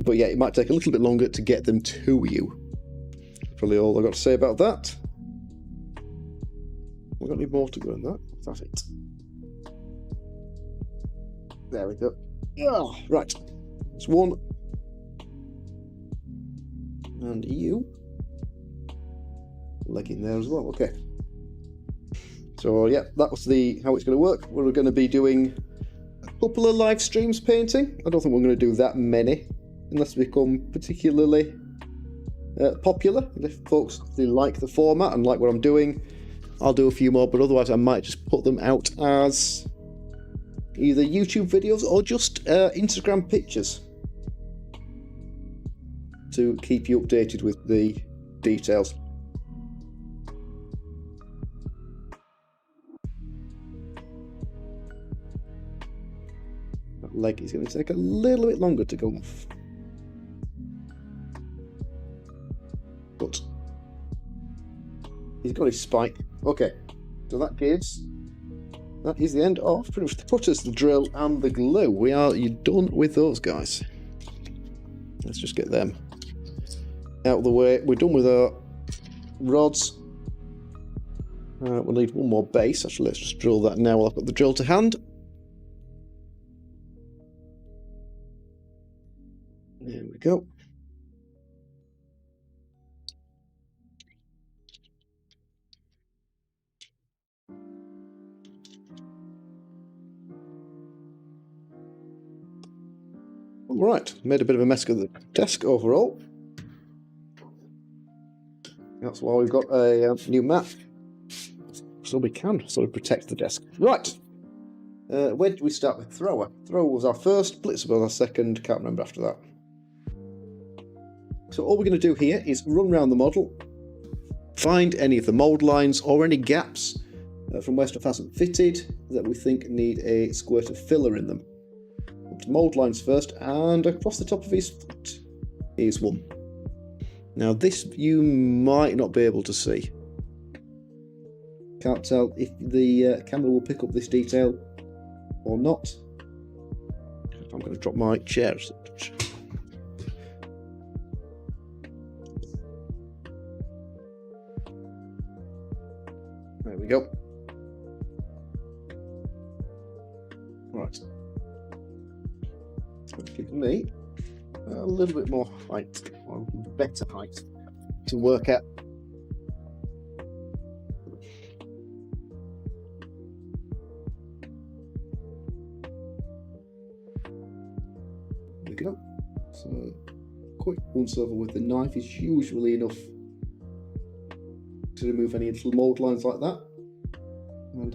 But yeah, it might take a little bit longer to get them to you. Probably all I've got to say about that. We've got any more to go in that? That's it. There we go. Oh, right. It's one. And you. Leg in there as well. Okay. So yeah, that was how it's going to work. We're going to be doing a couple of live streams painting. I don't think we're going to do that many, unless we become particularly popular. If folks really like the format and like what I'm doing, I'll do a few more, but otherwise I might just put them out as either YouTube videos or just Instagram pictures to keep you updated with the details. That leg is going to take a little bit longer to go off. But he's got his spike. Okay, so that is the end of pretty much the putters, the drill, and the glue. You're done with those guys. Let's just get them out of the way. We're done with our rods. We'll need one more base. Actually, let's just drill that now while I've got the drill to hand. There we go. All right, made a bit of a mess of the desk overall. That's why we've got a new mat, so we can sort of protect the desk. Right, where did we start with thrower? Thrower was our first, blitzer was our second, can't remember after that. So all we're going to do here is run around the model, find any of the mould lines or any gaps from where stuff hasn't fitted that we think need a squirt of filler in them. Up to mould lines first, and across the top of his foot is one. Now this you might not be able to see. Can't tell if the camera will pick up this detail or not. I'm going to drop my chair. There we go. Right. It's going to give me a little bit more height, or better height, to work at. There we go. So, quick once over with the knife is usually enough to remove any little mould lines like that. And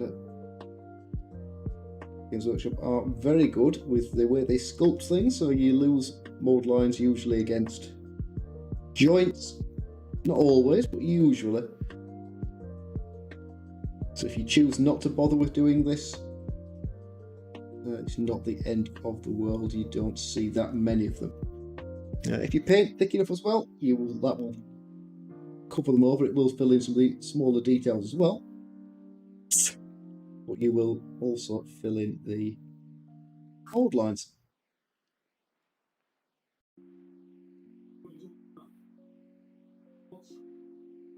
Games Workshop are very good with the way they sculpt things, so you lose mould lines usually against joints. Not always, but usually. So if you choose not to bother with doing this, it's not the end of the world. You don't see that many of them. If you paint thick enough as well, that will cover them over. It will fill in some of the smaller details as well. But you will also fill in the mould lines.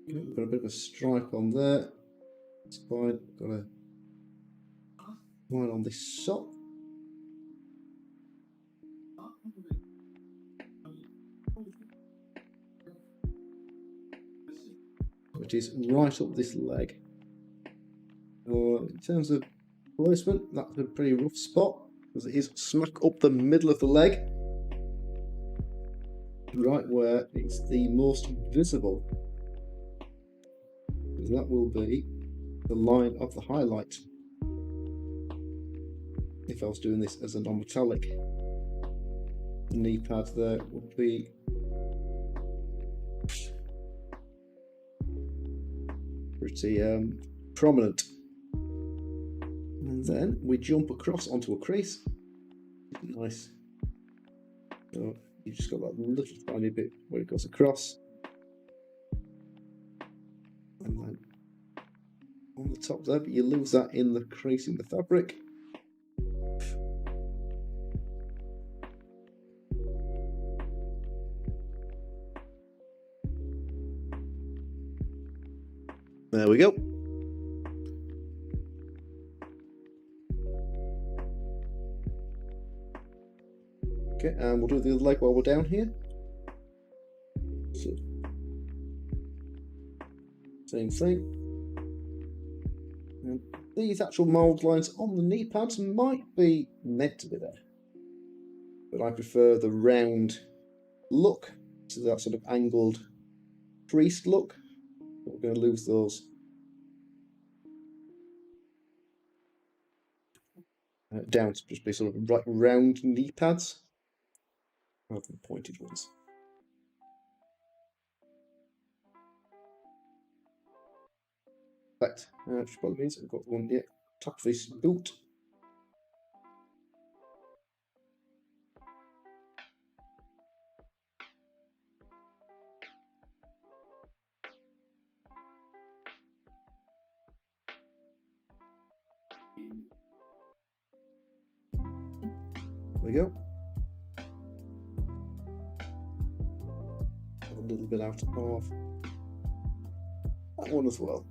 Okay, we've got a bit of a stripe on there. It's fine. Got a line on this sock. Which is right up this leg. In terms of placement, that's a pretty rough spot because it is smack up the middle of the leg, right where it's the most visible. Because that will be the line of the highlight. If I was doing this as a non-metallic knee pad, there would be pretty prominent. And then we jump across onto a crease. Nice. So you just got that little tiny bit where it goes across. And then on the top there, but you lose that in the crease in the fabric. There we go. Okay, and we'll do the other leg while we're down here. So, same thing. And these actual mould lines on the knee pads might be meant to be there, but I prefer the round look, so that sort of angled creased look. We're going to lose those down to just be sort of round knee pads rather than pointed ones. Right, which probably means I've got one here, top of this boot. There we go. A little bit out of that one as well.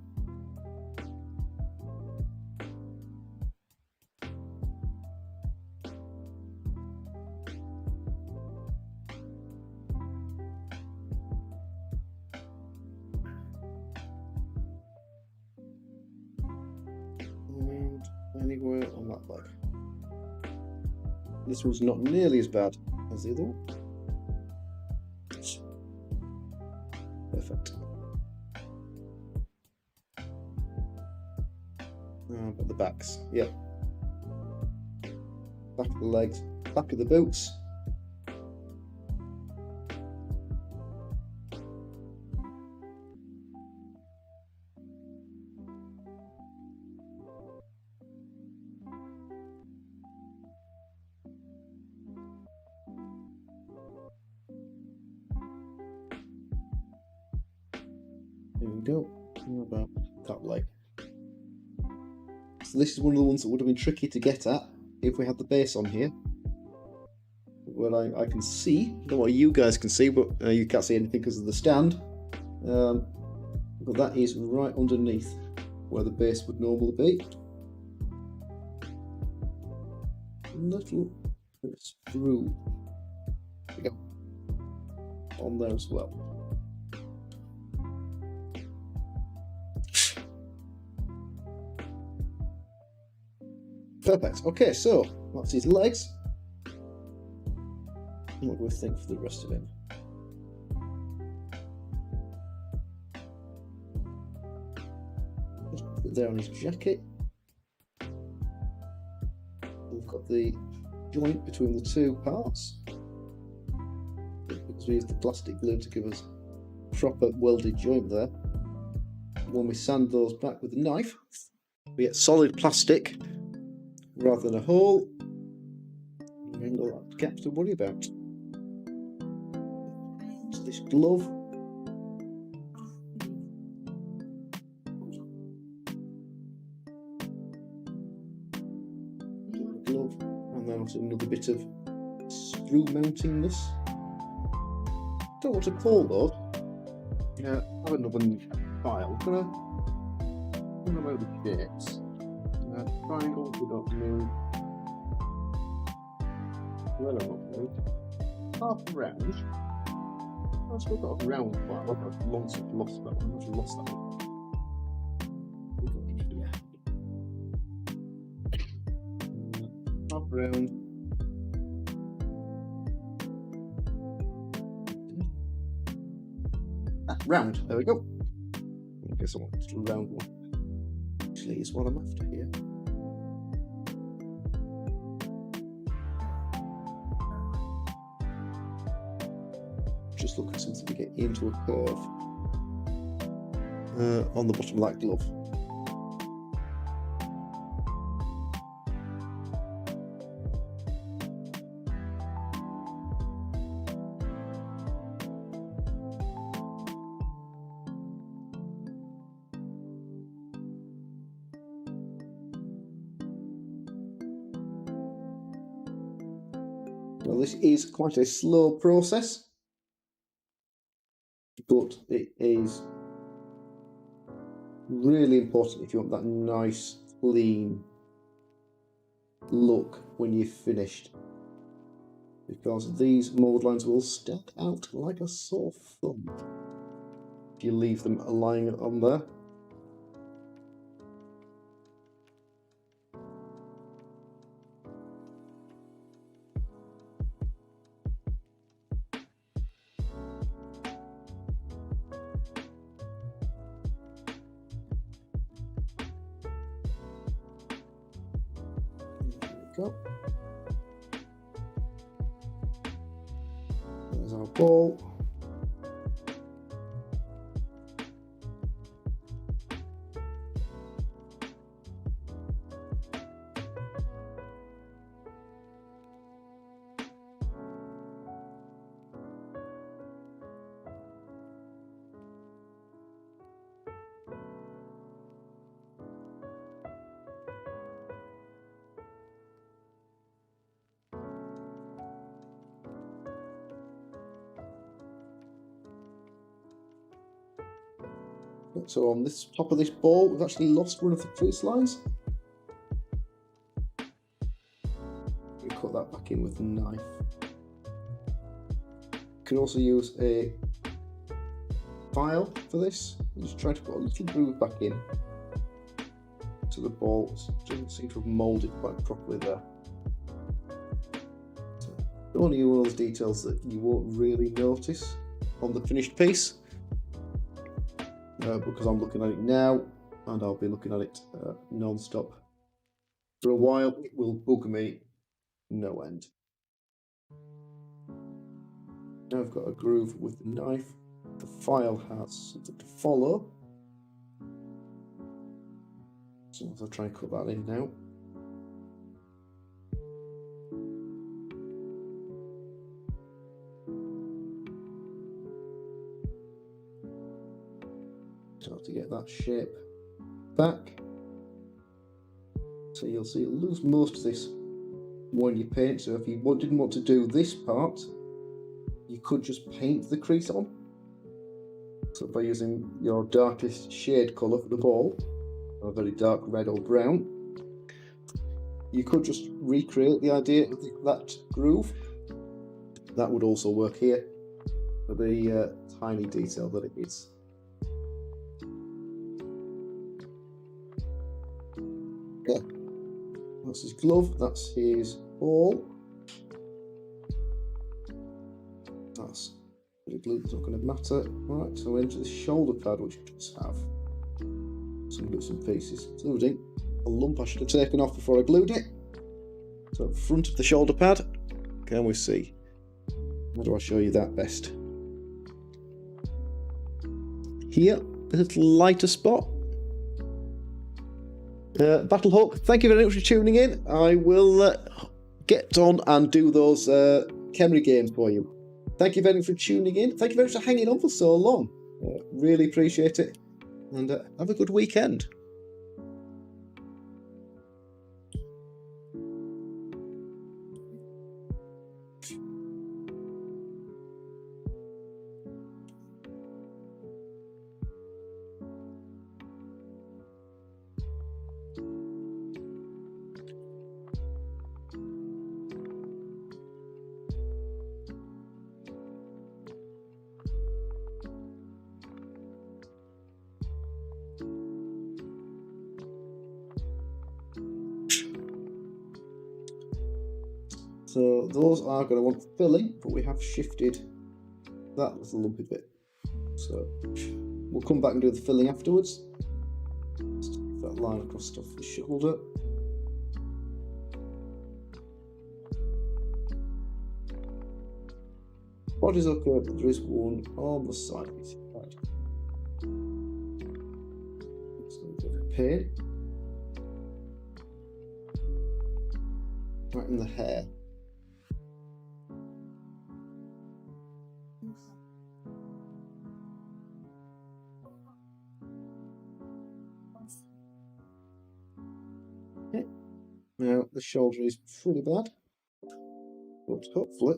And anywhere on that leg. This one's not nearly as bad as the other one. Perfect. But the backs, yeah. Back of the legs, back of the boots. There we go. How about that leg? So this is one of the ones that would have been tricky to get at if we had the base on here. Well, I can see, I don't know what you guys can see, but you can't see anything because of the stand. But that is right underneath where the base would normally be. Little screw. There we go. On there as well. Perfect. Okay, so that's his legs. What do we think for the rest of him? Just put it there on his jacket. We've got the joint between the two parts, because we used the plastic glue to give us a proper welded joint there. When we sand those back with a knife, we get solid plastic rather than a hole. We haven't got that gap to worry about. So this glove. Glove, and then also another bit of screw mountingness. Don't know what to call those. Yeah, I have another file. I'm gonna move the shapes. Triangle, we don't move. Well, I won't move. Half round. I've still got a round file. I've lost that one. I've lost that one. Half round. Round. There we go. I guess I want just a round one. Actually, is what I'm after here. Just looking something to get into a curve on the bottom of that glove. Well, this is quite a slow process, but it is really important if you want that nice, clean look when you've finished, because these mould lines will stand out like a sore thumb if you leave them lying on there. Go. There's our ball. So on this top of this ball, we've actually lost one of the crease lines. We cut that back in with a knife. You can also use a file for this. Just try to put a little groove back in to the ball. It doesn't seem to have moulded quite properly there. So, only one of those details that you won't really notice on the finished piece. Because I'm looking at it now, and I'll be looking at it non-stop for a while. It will bug me no end. Now I've got a groove with the knife. The file has something to follow, so I'll try and cut that in now. To get that shape back. So you'll see you'll lose most of this when you paint. So if you didn't want to do this part, you could just paint the crease on. So by using your darkest shade colour for the ball, or a very dark red or brown, you could just recreate the idea of that groove. That would also work here for the tiny detail that it is. Yeah, that's his glove, that's his ball. That's the glue, that's not going to matter. Right, so into the shoulder pad, which does have some bits and pieces, including a lump I should have taken off before I glued it. So front of the shoulder pad, can we see? How do I show you that best? Here, a little lighter spot. Battlehawk, thank you very much for tuning in. I will get on and do those Khemri games for you. Thank you very much for tuning in. Thank you very much for hanging on for so long. Really appreciate it. And have a good weekend. So those are going to want filling, but we have shifted that little lumpy bit. So we'll come back and do the filling afterwards. Just that line across the top of the shoulder. Body's okay, but there is one on the side of it. Right. So a bit of pain. Right in the hair. Okay. Now the shoulder is pretty bad, but hopefully,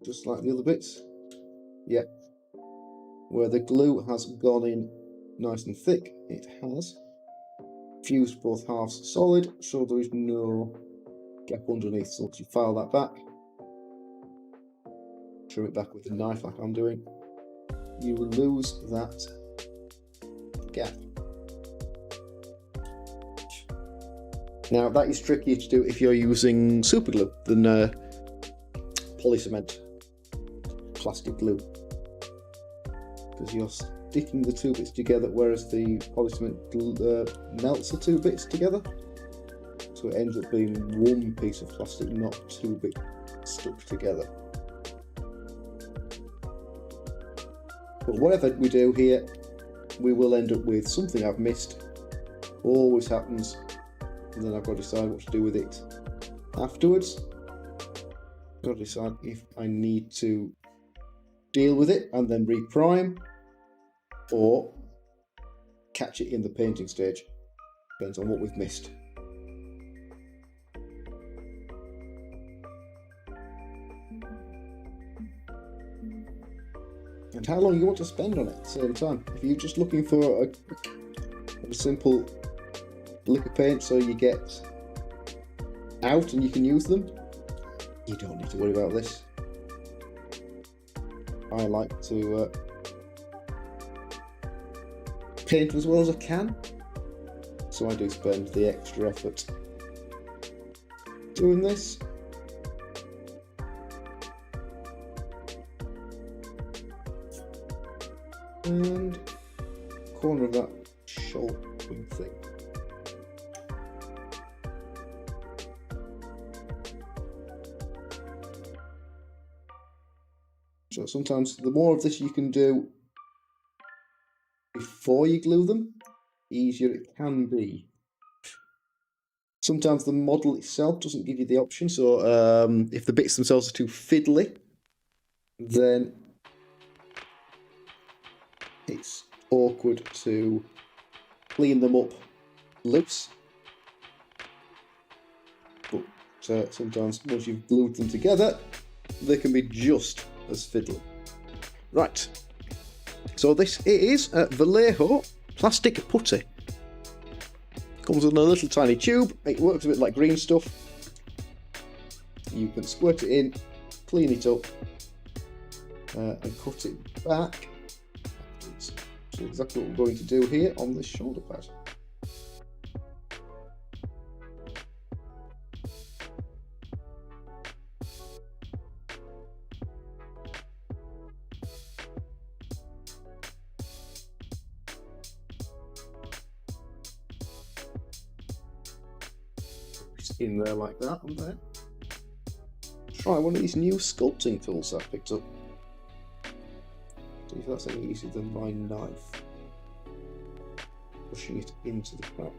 just like the other bits, yeah, where the glue has gone in nice and thick, it has fused both halves solid, so there is no gap underneath. So once you file that back, trim it back with a knife like I'm doing, you will lose that gap. Now that is trickier to do if you're using super glue than polycement plastic glue, because you're sticking the two bits together, whereas the polycement melts the two bits together, so it ends up being one piece of plastic, not two bits stuck together. But whatever we do here, we will end up with something I've missed. Always happens, and then I've got to decide what to do with it afterwards. I've got to decide if I need to deal with it and then reprime, or catch it in the painting stage. Depends on what we've missed. and how long you want to spend on it at the same time. If you're just looking for a simple lick of paint so you get out and you can use them, you don't need to worry about this. I like to paint as well as I can, so I do spend the extra effort doing this. And corner of that shouldering thing. So sometimes the more of this you can do before you glue them, the easier it can be. Sometimes the model itself doesn't give you the option, so if the bits themselves are too fiddly, then it's awkward to clean them up loose. But sometimes once you've glued them together, they can be just as fiddly. Right, so this is Vallejo plastic putty. Comes in a little tiny tube. It works a bit like green stuff. You can squirt it in, clean it up, and cut it back. So exactly what we're going to do here on this shoulder pad. In there like that, and then try one of these new sculpting tools I picked up. See if that's any easier than my knife. Pushing it into the crack.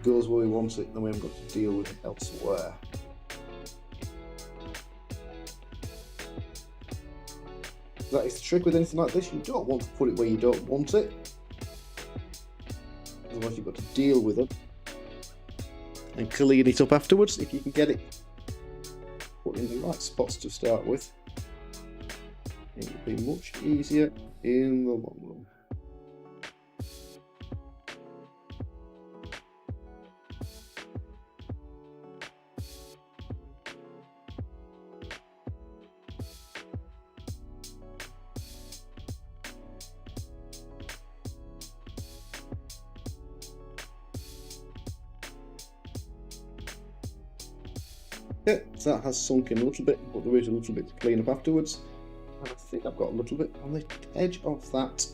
Goes where we want it, then we haven't got to deal with it elsewhere. That is the trick with anything like this. You don't want to put it where you don't want it, otherwise you've got to deal with it and clean it up afterwards. If you can get it put in the right spots to start with, it will be much easier in the long run. Okay, so that has sunk in a little bit, but there is a little bit to clean up afterwards. And I think I've got a little bit on the edge of that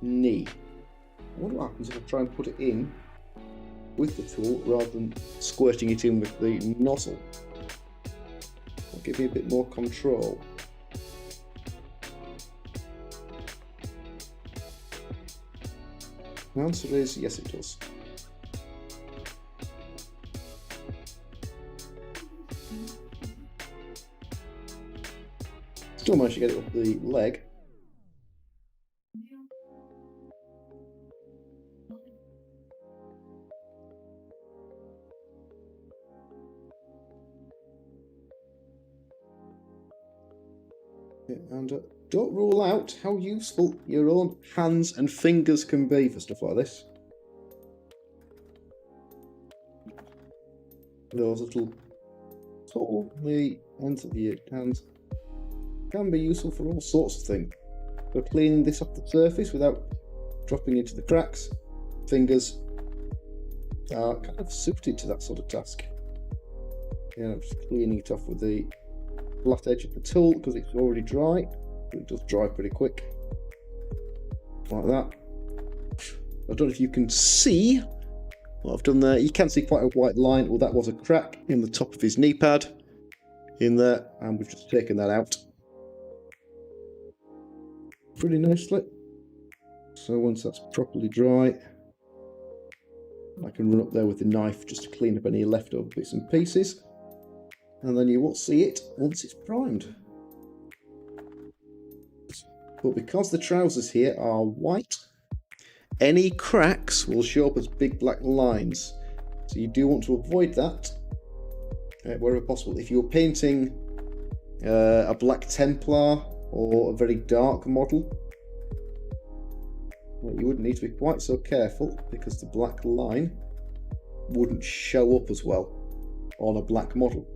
knee. I wonder what happens if I try and put it in with the tool rather than squirting it in with the nozzle. It'll give me a bit more control. The answer is yes, it does. Still managed to get it up the leg. And don't rule out how useful your own hands and fingers can be for stuff like this. Those little tall the ends of your hands can be useful for all sorts of things. So cleaning this off the surface without dropping into the cracks, fingers are kind of suited to that sort of task. Yeah, I'm just cleaning it off with the flat edge of the tool because it's already dry, but it does dry pretty quick. Like that. I don't know if you can see what I've done there. You can see quite a white line. Well, that was a crack in the top of his knee pad in there, and we've just taken that out pretty nicely. So once that's properly dry, I can run up there with the knife just to clean up any leftover bits and pieces, and then you won't see it once it's primed. But because the trousers here are white, any cracks will show up as big black lines, so you do want to avoid that wherever possible. If you're painting a black Templar or a very dark model. Well, you wouldn't need to be quite so careful because the black line wouldn't show up as well on a black model.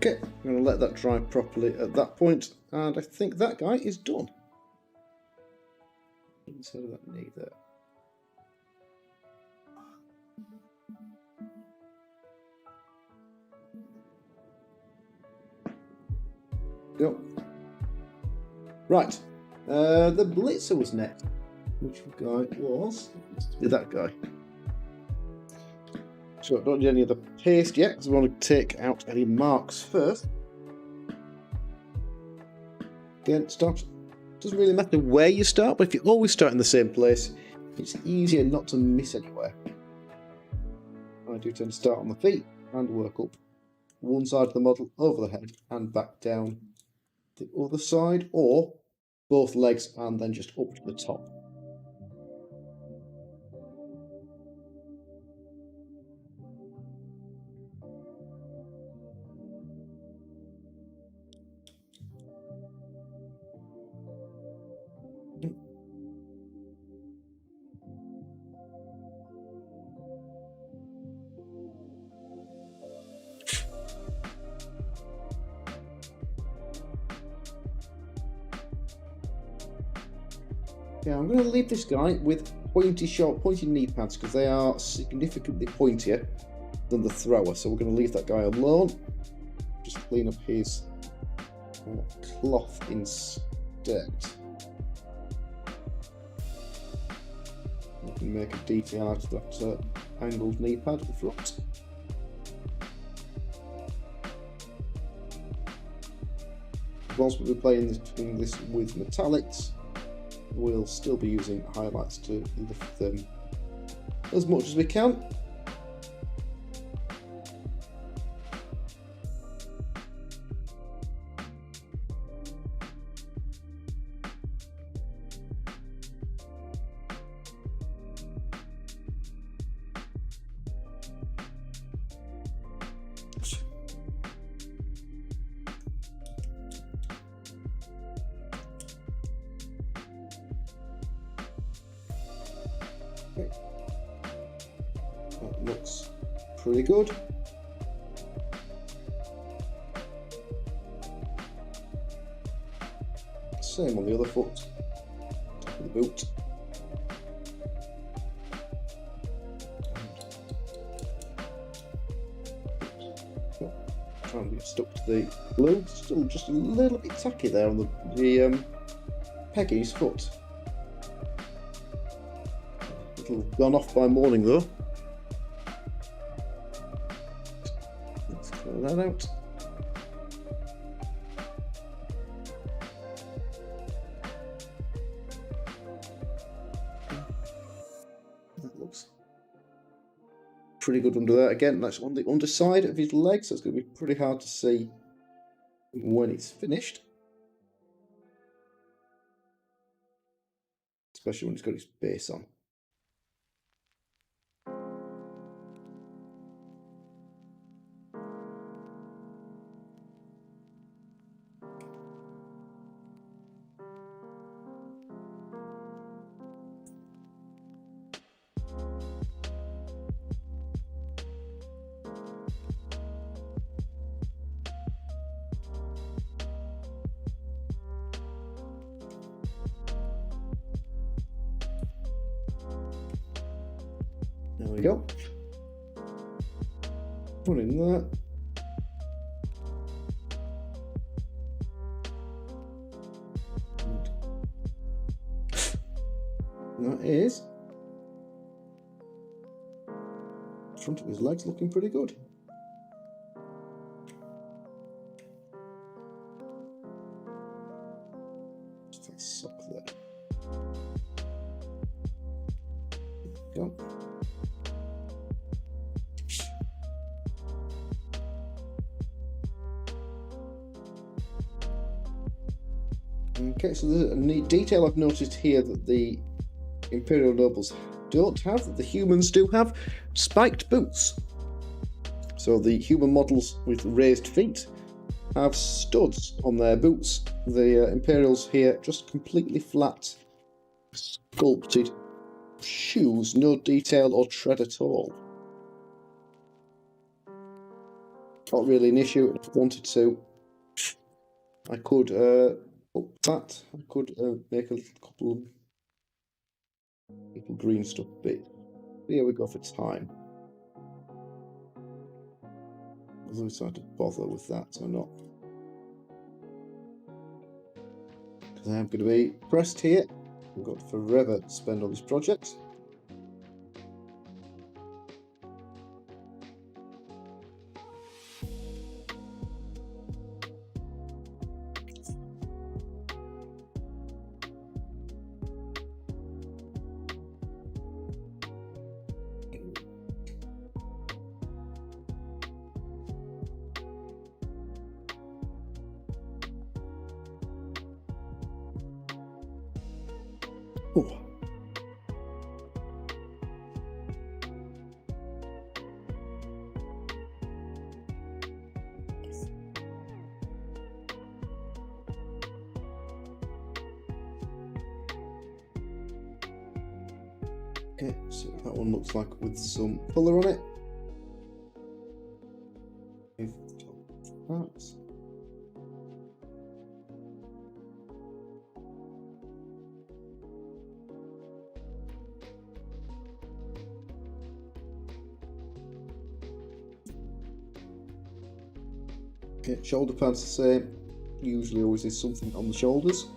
Okay, I'm going to let that dry properly at that point, and I think that guy is done. Inside of that knee there. Go. Right, the Blitzer was next. Which guy was? Must be that guy. So don't need any of the paste yet, because we want to take out any marks first. Again, start. Doesn't really matter where you start, but if you always start in the same place, it's easier not to miss anywhere. I do tend to start on the feet and work up one side of the model over the head and back down the other side, or both legs and then just up to the top. Yeah, I'm going to leave this guy with pointy knee pads because they are significantly pointier than the thrower. So we're going to leave that guy alone. Just clean up his cloth instead. We can make a detail out of that angled knee pad at the front. Whilst we'll be playing this with metallics, we'll still be using highlights to lift them as much as we can. Okay. That looks pretty good. Same on the other foot, top of the boot. Try and get stuck to the glue. Still just a little bit tacky there on the peg in his foot. Little gone off by morning though. Let's clear that out. That looks pretty good under there. Again, that's on the underside of his leg, so it's going to be pretty hard to see when it's finished. Especially when it's got his base on. There we go. Put in that. And that is front of his legs looking pretty good. Just that sock there. Go. Okay, so there's a neat detail I've noticed here that the Imperial nobles don't have, that the humans do have: spiked boots. So the human models with raised feet have studs on their boots. The Imperials here just completely flat, sculpted shoes, no detail or tread at all. Not really an issue. If I wanted to, I could up that. I could make a couple of little green stuff bit. Here we go for time. Although it's hard to bother with that or not. Because I am going to be pressed here. I've got forever to spend on this project. Oh. Okay, so that one looks like with some colour on it. That. Okay, shoulder pads the same. Usually always is something on the shoulders.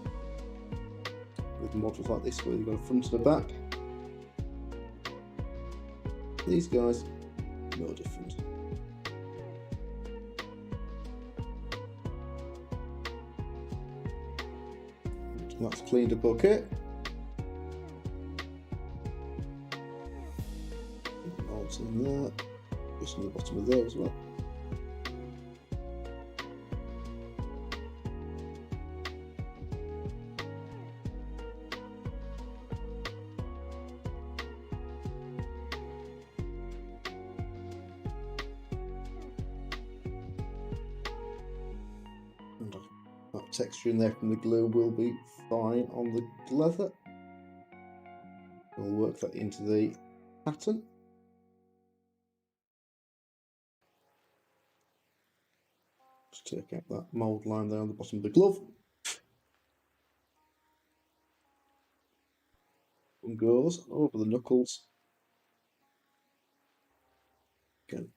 With models like this where you've got a front and a back. These guys, no different. That's cleaned up okay. Bolts in there, just in the bottom of there as well. That texture in there from the glue will be fine on the leather. We'll work that into the pattern. Just take out that mould line there on the bottom of the glove. One goes over the knuckles. Again,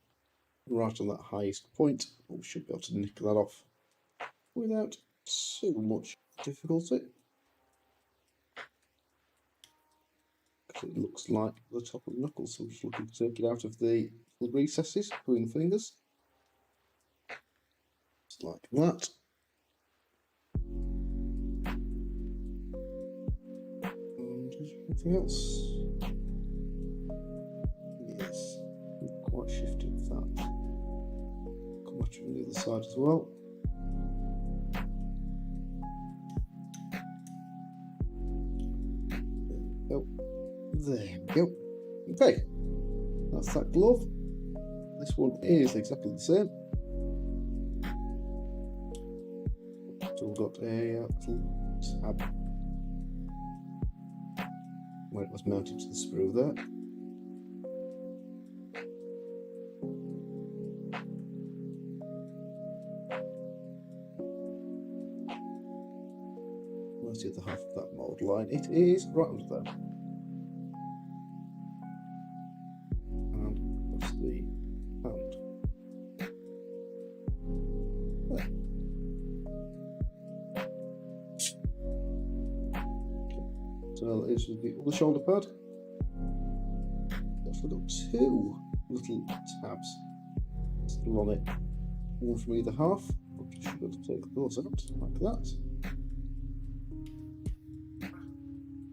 right on that highest point. We should be able to nick that off without too much difficulty. Because it looks like the top of the knuckles, so I'm just looking to take it out of the recesses between the fingers. Just like that. And anything else? Yes, not quite shifted that. Come back from the other side as well. There we go. Okay, that's that glove. This one is exactly the same. So we've got a little tab where it was mounted to the sprue there. Where's the other half of that mould line? It is right under there. the hand. There. So that is the other shoulder pad. I've got two little tabs still on it, one from either half. I'm just going to take those out like that.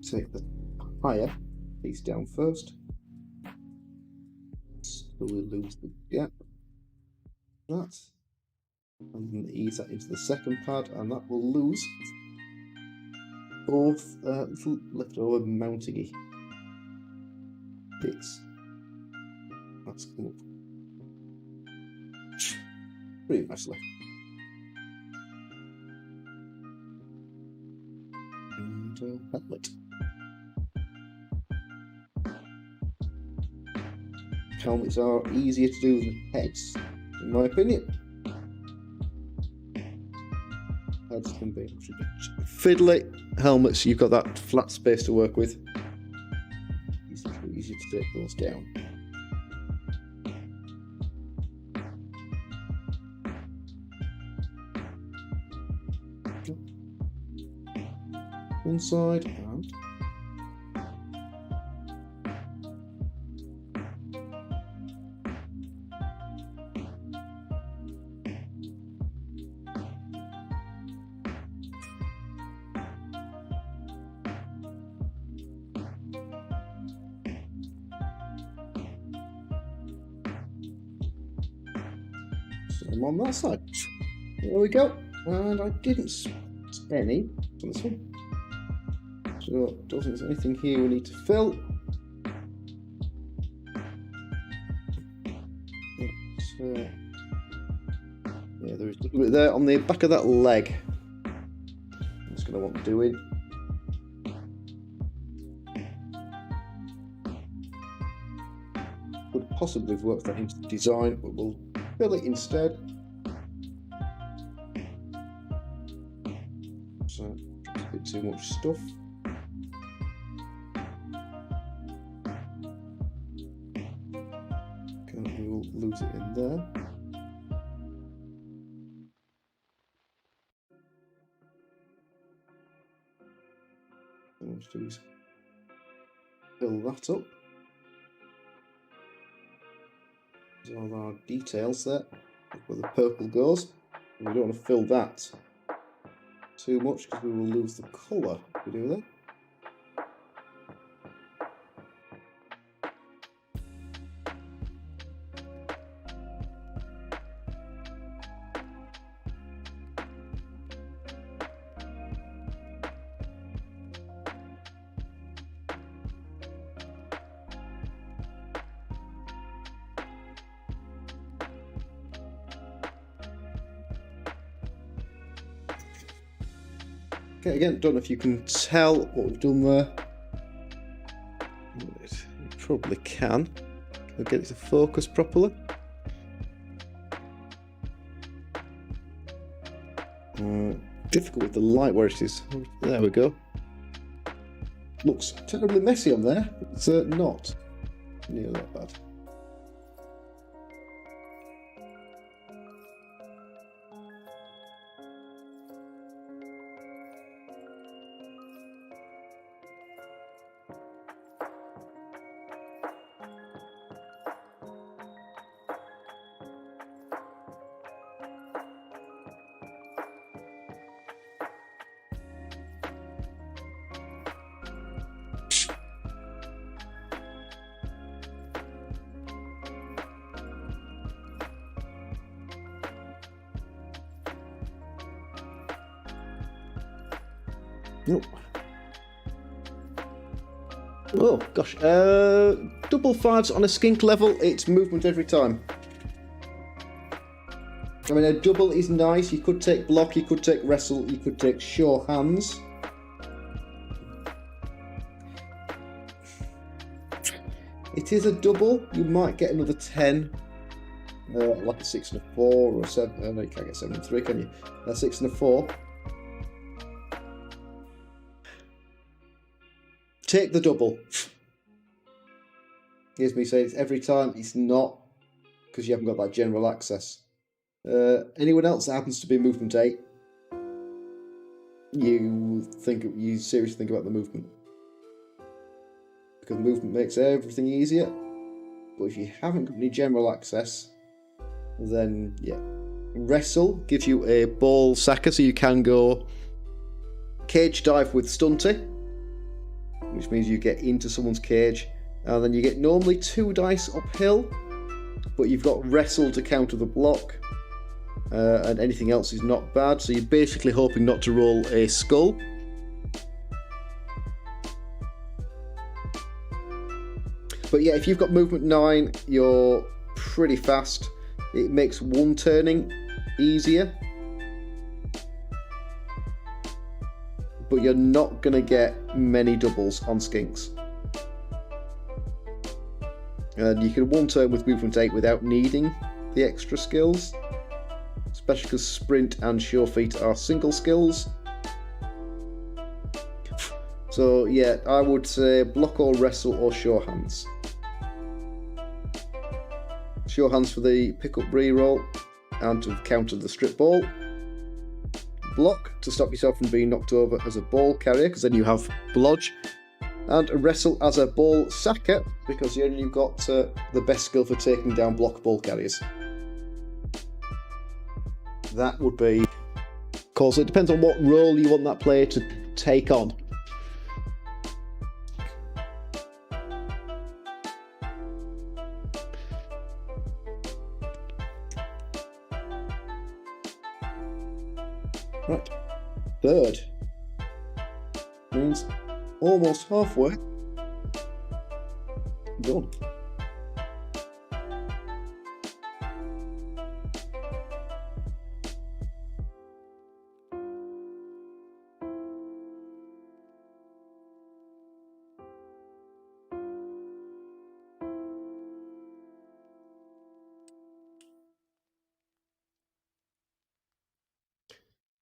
Take the higher piece down first, so we lose the gap. That, and then ease that into the second pad, and that will lose both little leftover mountingy bits. That's come up pretty nicely. And helmet. Helmets are easier to do than heads, in my opinion. Heads can be a bit fiddly. Helmets, you've got that flat space to work with. Easy to take those down. One side and so I'm on that side. There we go. And I didn't spend any on this one. So it doesn't there's anything here we need to fill. Yeah, there is a little bit there on the back of that leg. That's going to want doing. Could possibly have worked that into the design, but we'll fill it instead. So just a bit too much stuff. We will lose it in there. What we'll do is fill that up. There's all our details there. Look where the purple goes. And we don't want to fill that too much because we will lose the colour if we do that. Okay, again, don't know if you can tell what we've done there. You probably can. I'll get it to focus properly. Difficult with the light where it is. There we go. Looks terribly messy on there, but it's not near that bad. Nope. Oh gosh, double fives on a skink level, it's movement every time. I mean, a double is nice. You could take block, you could take wrestle, you could take show hands. It is a double. You might get another 10, like a 6 and a 4 or a 7. No, you can't get 7 and 3, can you? A 6 and a 4. Take the double. Here's me saying it's every time. It's not. because you haven't got that general access. Anyone else that happens to be movement 8, you seriously think about the movement, because movement makes everything easier. But if you haven't got any general access, then yeah. Wrestle gives you a ball sacker, so you can go cage dive with stunty, which means you get into someone's cage, and then you get normally 2 dice uphill, but you've got wrestle to counter the block, and anything else is not bad, so you're basically hoping not to roll a skull. But yeah, if you've got movement 9, you're pretty fast. It makes one turning easier, but you're not going to get many doubles on skinks. And you can one turn with movement 8 without needing the extra skills, especially because sprint and sure feet are single skills. So yeah, I would say block or wrestle or sure hands. Sure hands for the pick-up reroll and to counter the strip ball. Block to stop yourself from being knocked over as a ball carrier, because then you have blodge. And a wrestle as a ball sacker, because you've got the best skill for taking down block ball carriers. That would be cool. So it depends on what role you want that player to take on. Right, third means almost halfway done.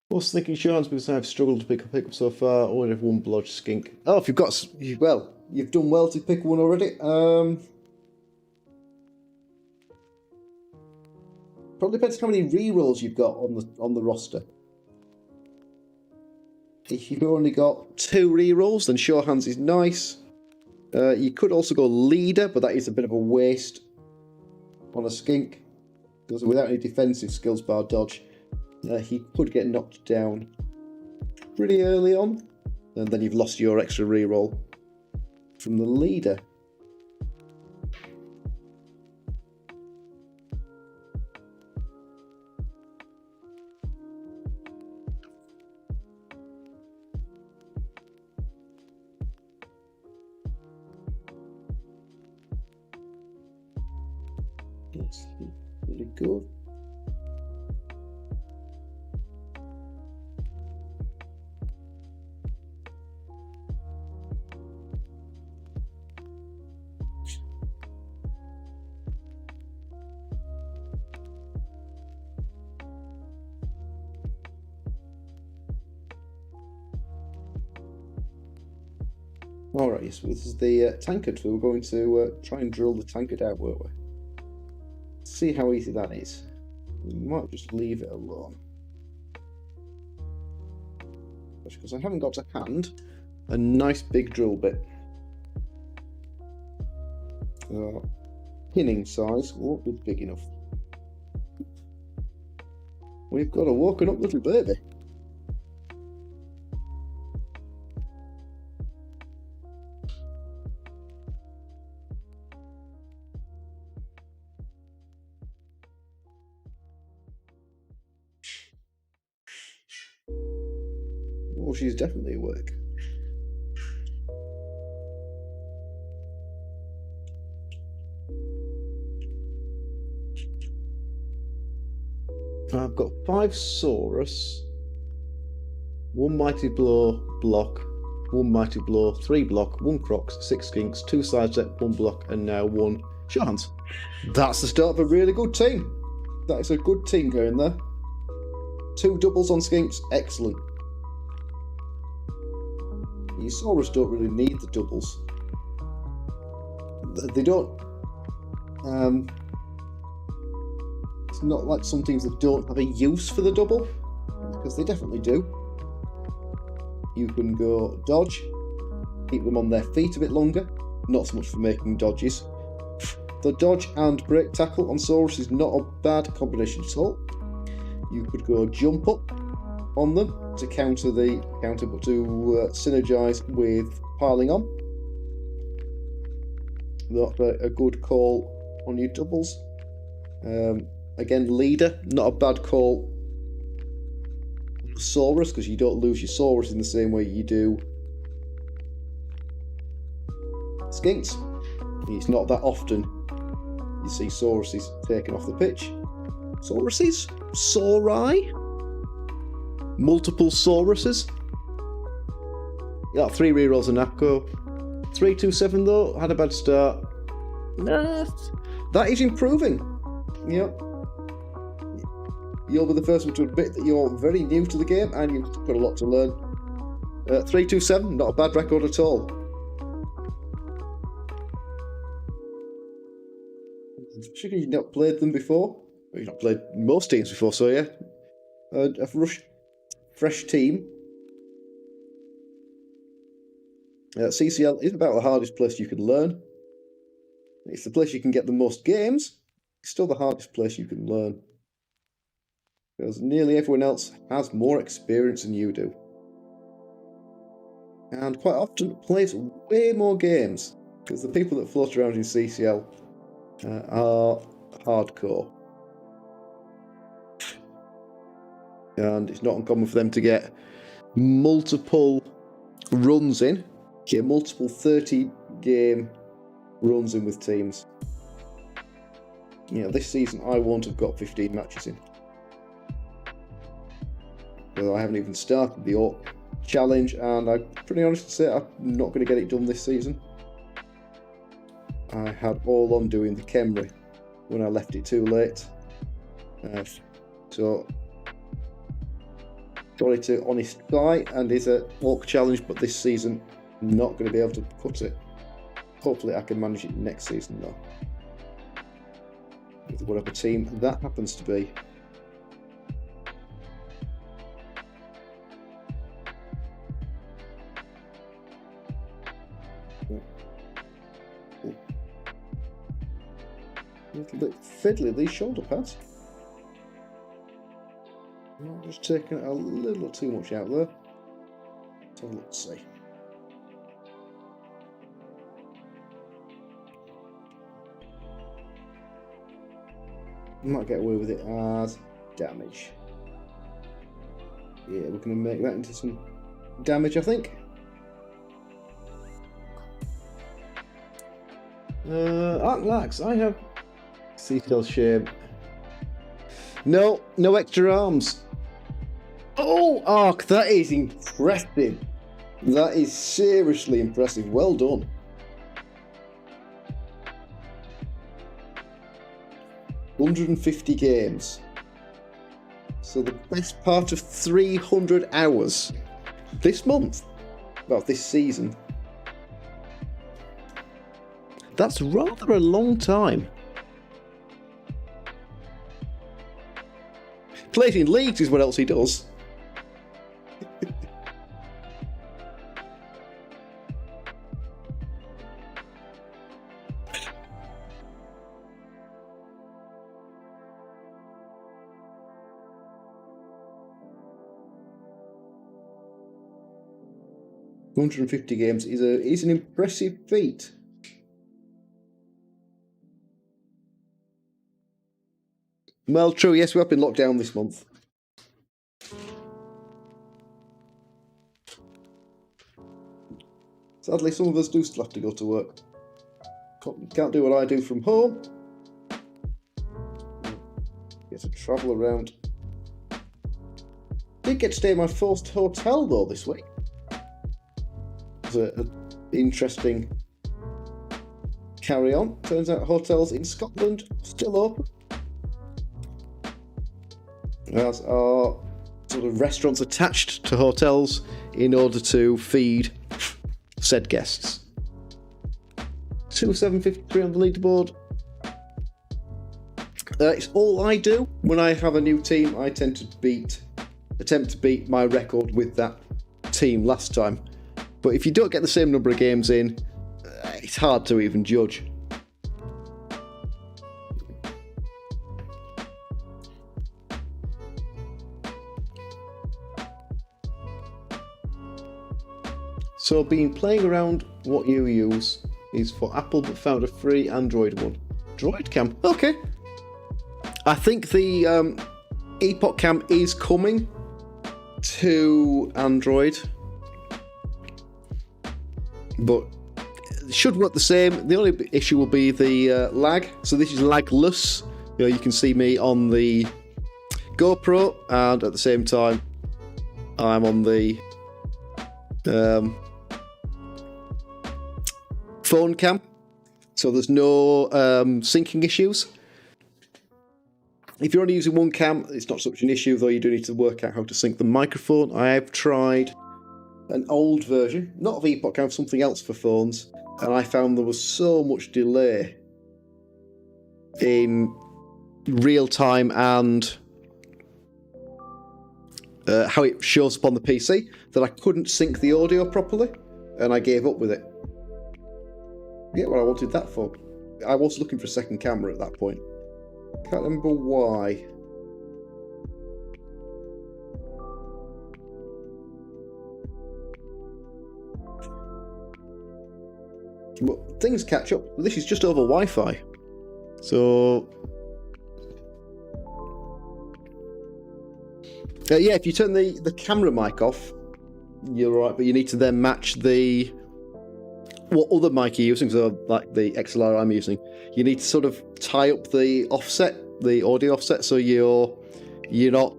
I was thinking Sean's because I've struggled to pick up so far. I only have 1 blodge skink. Oh, if you've got, well, you've done well to pick one already. Probably depends how many rerolls you've got on the roster. If you've only got 2 rerolls, then sure hands is nice. You could also go leader, but that is a bit of a waste on a skink, because without any defensive skills bar dodge, he could get knocked down pretty early on, and then you've lost your extra reroll from the leader. That's really good. Alright, yes, this is the tankard, so we're going to try and drill the tankard out, won't we? See how easy that is. We might just leave it alone. Because I haven't got to hand a nice big drill bit. Pinning size won't be big enough. We've got a walking up little baby. Oh, she's definitely awake. I've got 5 Saurus, 1 Mighty Blow block, 1 Mighty Blow, 3 block, 1 Crocs, 6 Skinks, 2 Sidestep, 1 block, and now 1 Sure Hands. That's the start of a really good team. That is a good team going there. 2 doubles on Skinks, excellent. Your Saurus don't really need the doubles. They don't. It's not like some teams that don't have a use for the double, because they definitely do. You can go dodge, keep them on their feet a bit longer, not so much for making dodges. The dodge and break tackle on Saurus is not a bad combination at all. You could go jump up on them to counter, but to synergize with piling on. Not a good call on your doubles. Again, leader, not a bad call. Saurus, because you don't lose your Saurus in the same way you do Skinks. It's not that often you see Sauruses taken off the pitch. Sauruses? Sauri? Multiple Sauruses? You got 3 rerolls in Napco. 327 though, had a bad start. Nah, that is improving. Yep. You'll be the first one to admit that you're very new to the game and you've got a lot to learn. 327, not a bad record at all. Especially you've not played them before. Well, you've not played most teams before, so yeah. A fresh team. CCL is about the hardest place you can learn. It's the place you can get the most games. It's still the hardest place you can learn. Because nearly everyone else has more experience than you do. And quite often plays way more games. Because the people that float around in CCL are hardcore. And it's not uncommon for them to get multiple runs in. Get multiple 30-game runs in with teams. This season I won't have got 15 matches in. Because I haven't even started the Orc Challenge, and I'm pretty honest to say I'm not going to get it done this season. I had all on doing the Khemri when I left it too late. So got it to honest try, and it's a Orc Challenge, but this season I'm not going to be able to put it. Hopefully I can manage it next season though. With whatever team that happens to be. A little bit fiddly, these shoulder pads. I'm just taking a little too much out there. So let's see. Might get away with it as damage. Yeah, we're going to make that into some damage, I think. Arclax, I have CCL shame. No extra arms. Oh, Arc, that is impressive. That is seriously impressive. Well done. $150 games. So the best part of 300 hours this month. Well, this season. That's rather a long time. Plays in leagues is what else he does. $150 games is an impressive feat. Well, true, yes, we have been locked down this month. Sadly, some of us do still have to go to work. Can't do what I do from home. Get to travel around. Did get to stay in my first hotel, though, this week. It was an interesting carry-on. Turns out hotels in Scotland are still open. As are sort of restaurants attached to hotels in order to feed said guests. 2753 on the leaderboard. It's all I do. When I have a new team, I tend to attempt to beat my record with that team last time. But if you don't get the same number of games in, it's hard to even judge. So been playing around what you use is for Apple, but found a free Android one. Droid Cam, okay. I think the Epoch Cam is coming to Android, but it should work the same. The only issue will be the lag. So this is lagless. You know, you can see me on the GoPro, and at the same time, I'm on the phone cam, so there's no syncing issues. If you're only using one cam, it's not such an issue, though you do need to work out how to sync the microphone. I have tried an old version, not of Epoch Cam, something else for phones, and I found there was so much delay in real time and how it shows up on the PC that I couldn't sync the audio properly, and I gave up with it. Yeah, what I wanted that for. I was looking for a second camera at that point. Can't remember why. But things catch up. This is just over Wi-Fi. So... yeah, if you turn the camera mic off, you're right, but you need to then match what other mic you're using, so like the XLR I'm using, you need to sort of tie up the offset, the audio offset, so you're not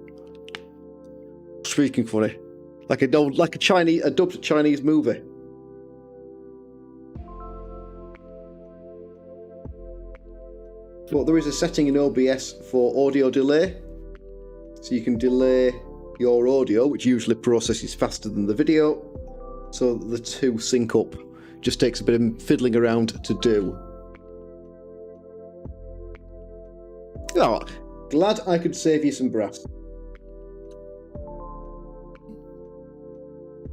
speaking funny, like a dubbed Chinese movie. But there is a setting in OBS for audio delay, so you can delay your audio, which usually processes faster than the video, so the two sync up. Just takes a bit of fiddling around to do. Oh, glad I could save you some brass.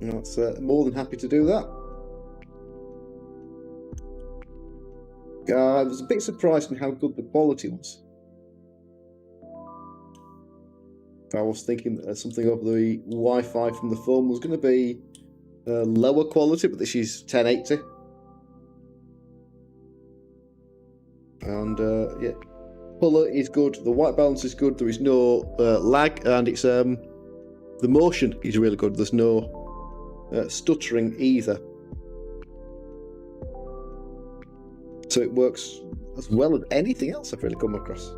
That's more than happy to do that. I was a bit surprised in how good the quality was. I was thinking that something over the Wi-Fi from the phone was going to be lower quality, but this is 1080, and yeah, colour is good, the white balance is good, there is no lag, and it's the motion is really good, there's no stuttering either, so it works as well as anything else I've really come across.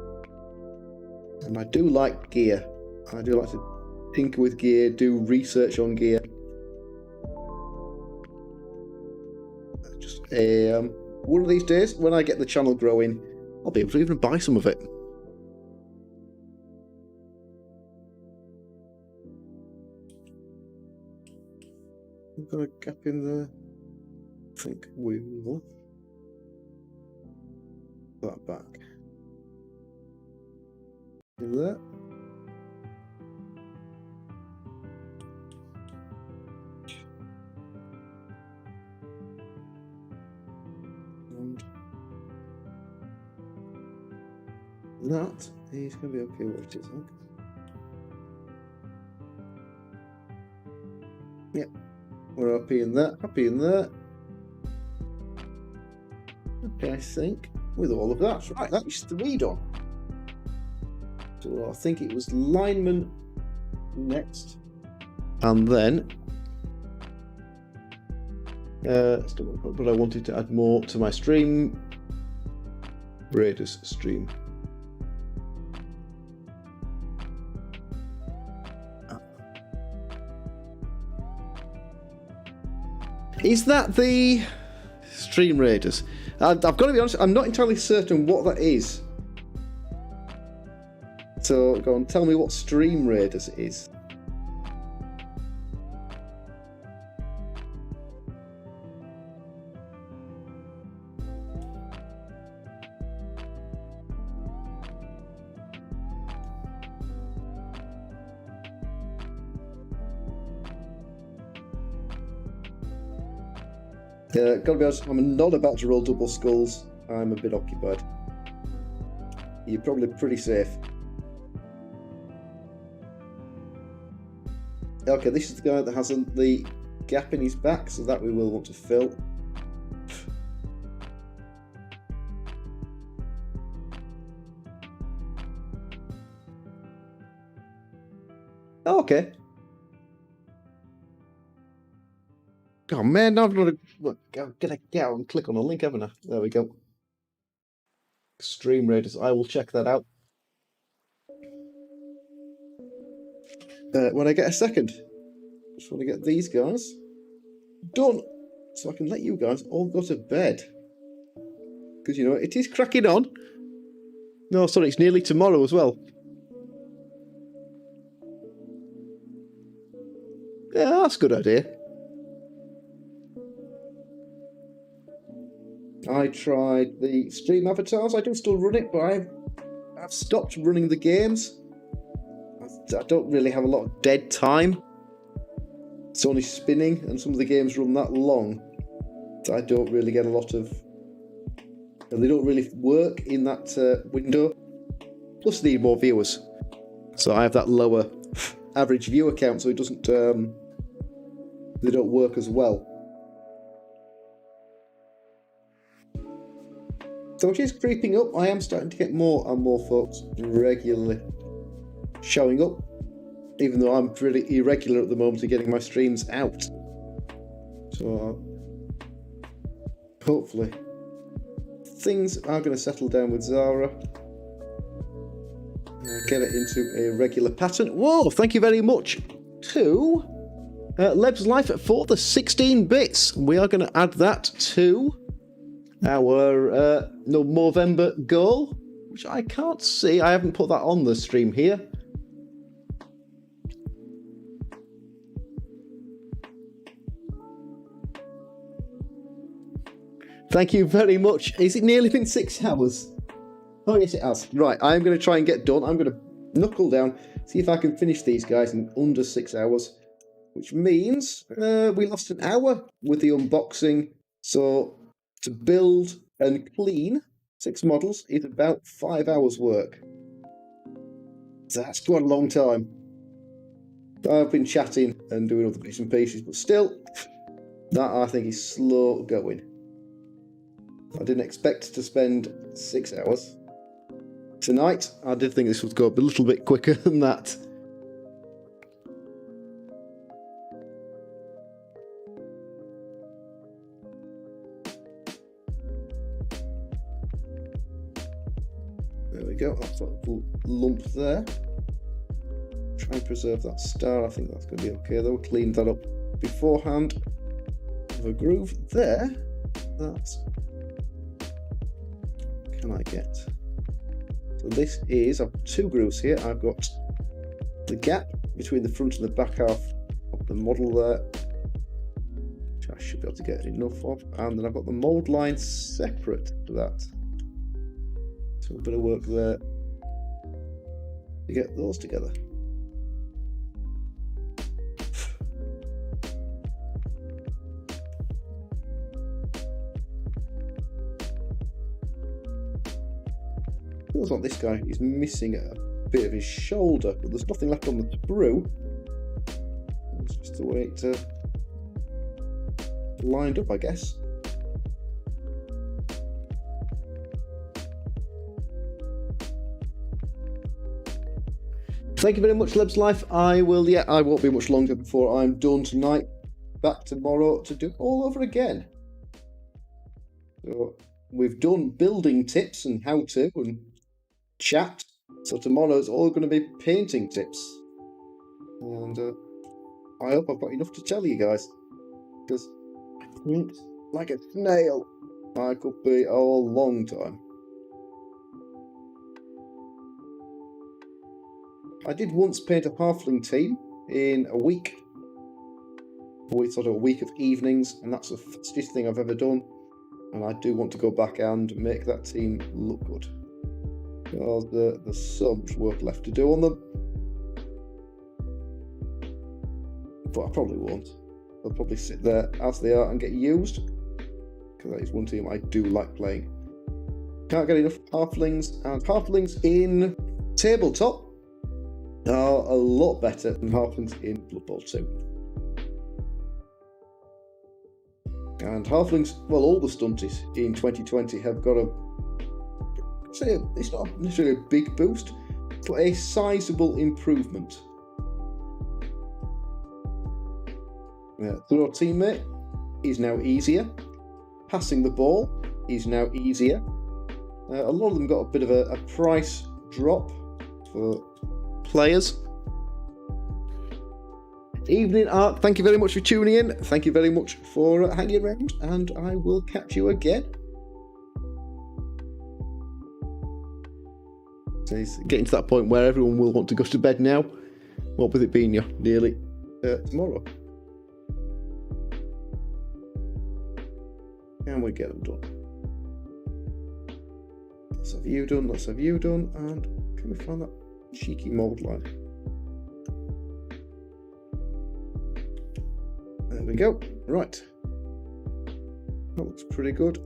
And I do like gear, I do like to tinker with gear, do research on gear. One of these days, when I get the channel growing, I'll be able to even buy some of it. I've got a gap in there. I think we will put that back. In there. That is going to be okay where it is, I think. Yep, we're happy in that, happy in there. Okay, I think, with all of that. Right, that is 3 done. So I think it was lineman next. And then, but I wanted to add more to my stream. Raiders stream. Is that the Stream Raiders? I've got to be honest, I'm not entirely certain what that is. So go on, tell me what Stream Raiders is. Gotta be honest, I'm not about to roll double skulls. I'm a bit occupied. You're probably pretty safe. Okay, this is the guy that has the gap in his back, so that we will want to fill. Okay. Oh man, now I've got to look. Get out and click on a link, haven't I? There we go. Extreme Raiders. I will check that out when I get a second. Just want to get these guys done, so I can let you guys all go to bed. Because you know it is cracking on. No, sorry, it's nearly tomorrow as well. Yeah, that's a good idea. I tried the stream avatars. I do still run it, but I've stopped running the games. I don't really have a lot of dead time. It's only spinning, and some of the games run that long. So I don't really get a lot of... They don't really work in that window. Plus, they need more viewers. So I have that lower average viewer count, so it doesn't... they don't work as well. So it is creeping up. I am starting to get more and more folks regularly showing up, even though I'm pretty irregular at the moment in getting my streams out. So hopefully things are going to settle down with Zara. Get it into a regular pattern. Whoa, thank you very much to Leb's Life for the 16 bits. We are going to add that to our November goal, which I can't see. I haven't put that on the stream here. Thank you very much. Is it nearly been 6 hours? Oh yes, it has. Right, I'm going to try and get done. I'm going to knuckle down, see if I can finish these guys in under 6 hours, which means we lost an hour with the unboxing. So to build and clean 6 models is about 5 hours work. So that's quite a long time. I've been chatting and doing other bits and pieces, but still, that I think is slow going. I didn't expect to spend 6 hours. Tonight, I did think this would go a little bit quicker than that. There we go, that's that little lump there. Try and preserve that star, I think that's going to be okay though. Cleaned that up beforehand. Have a groove there. That's... Can I get? So this is, I've got 2 grooves here. I've got the gap between the front and the back half of the model there, which I should be able to get enough of, and then I've got the mould line separate to that. So a bit of work there to get those together. Feels like this guy is missing a bit of his shoulder, but there's nothing left on the sprue. It's just the way it lined up, I guess. Thank you very much, Leb's Life. I won't be much longer before I'm done tonight. Back tomorrow to do it all over again. So we've done building tips and how to and chat. So tomorrow's all going to be painting tips. And I hope I've got enough to tell you guys. Because I think, like a snail, I could be a long time. I did once paint a halfling team in a week. Sort of a week of evenings, and that's the fastest thing I've ever done. And I do want to go back and make that team look good. Because there's so much work left to do on them. But I probably won't. They'll probably sit there as they are and get used. because that is one team I do like playing. Can't get enough halflings, and halflings in tabletop are a lot better than halflings in Blood Bowl 2. And halflings, well, all the stunties in 2020 have got say it's not necessarily a big boost, but a sizable improvement. Throw teammate is now easier. Passing the ball is now easier. A lot of them got a bit of a price drop for players. Evening Ark, thank you very much for tuning in. Thank you very much for hanging around, and I will catch you again. So it's getting to that point where everyone will want to go to bed now. What with it being nearly tomorrow. Can we get them done? Let's have you done, let's have you done, and can we find that cheeky mould line? There we go. Right. That looks pretty good.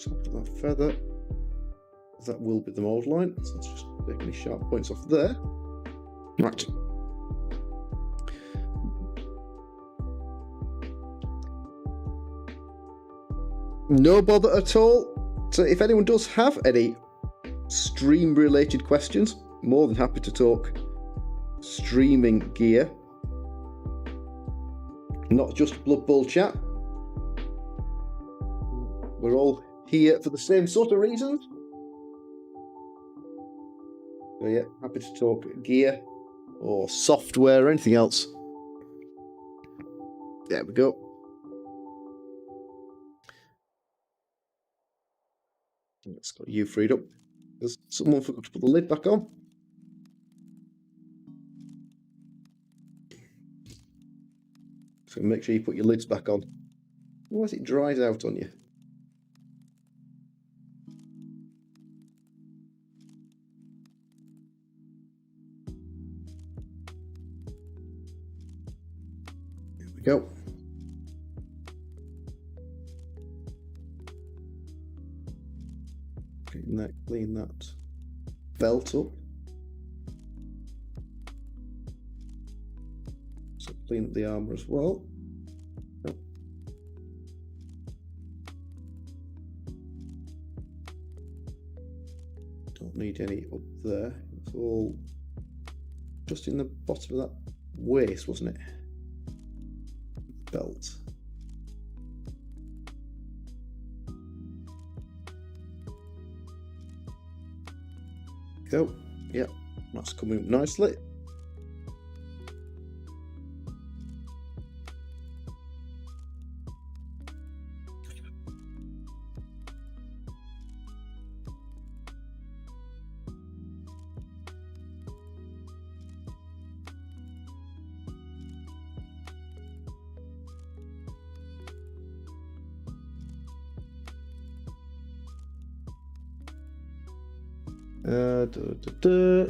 Top of that feather. That will be the mould line. So let's just take any sharp points off there. Right. No bother at all. So if anyone does have any stream related questions, more than happy to talk streaming gear. Not just Blood Bowl chat. We're all here for the same sort of reasons. So yeah, happy to talk gear or software or anything else. There we go. Let's got you freed up. Because someone forgot to put the lid back on. So make sure you put your lids back on. Otherwise it dries out on you. There we go. Clean that belt up. So clean up the armour as well. Oh. Don't need any up there. It's all just in the bottom of that waist, wasn't it? Belt. Go. Yep, that's coming up nicely.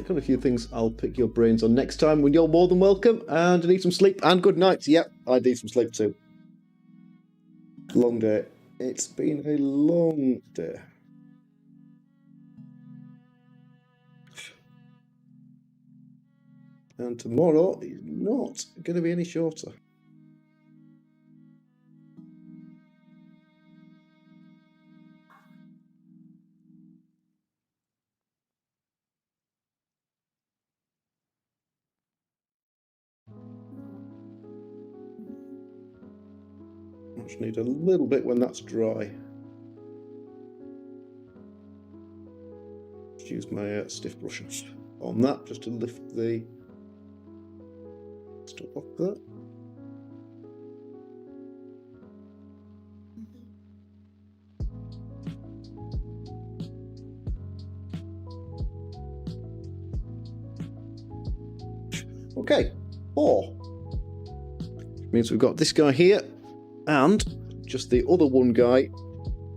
Got a few things I'll pick your brains on next time when you're more than welcome, and I need some sleep and good night. Yep, I need some sleep too. Long day. It's been a long day. And tomorrow is not going to be any shorter. I just need a little bit when that's dry. Just use my stiff brush on that just to lift the stuff off there. Okay, 4. Means we've got this guy here. And just the other one guy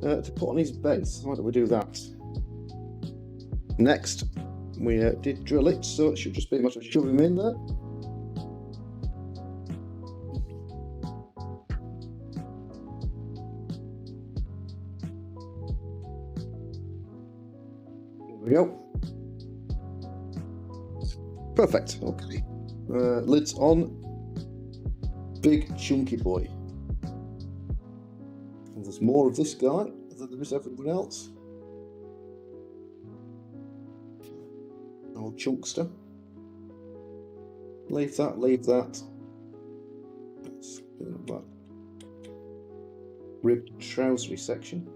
to put on his base. Why don't we do that? Next, we did drill it, so it should just be a matter of shoving him in there. Perfect. Okay. Lids on. Big chunky boy. And there's more of this guy than there is everyone else. Old chunkster. Leave that, leave that. Let's do that ribbed trousery section.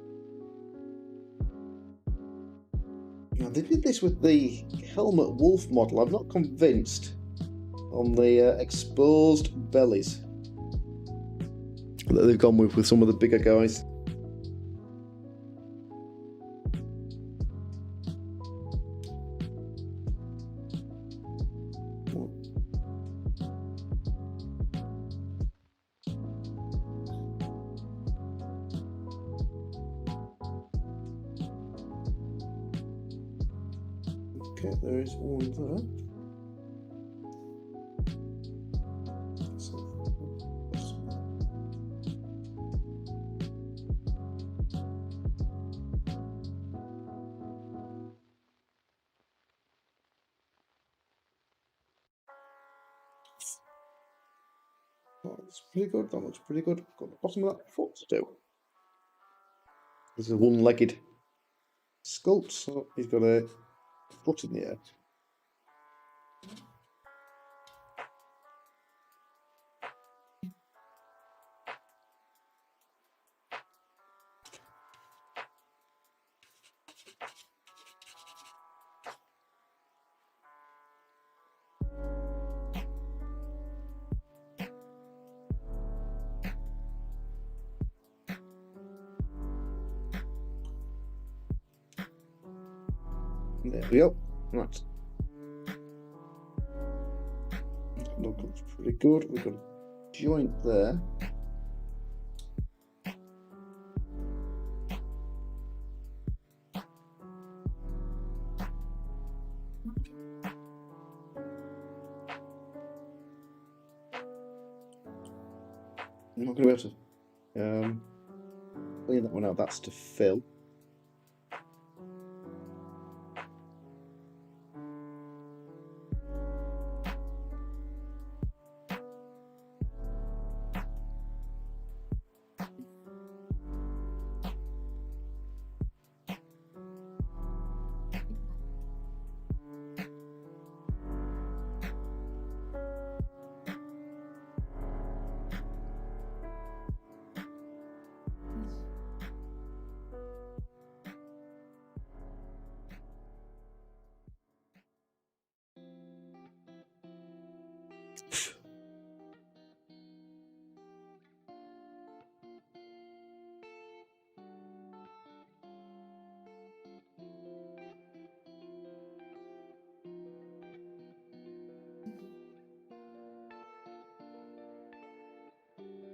Now they did this with the Helmut Wolf model. I'm not convinced on the exposed bellies that they've gone with some of the bigger guys. Okay, there is one there. Oh, that's pretty good. That looks pretty good. Got the bottom of that foot to do. There's a one-legged sculpt, so he's got a foot in the air. There we go. Right. That looks pretty good. We've got a joint there. I'm not going to be able to clean that one out. That's to fill.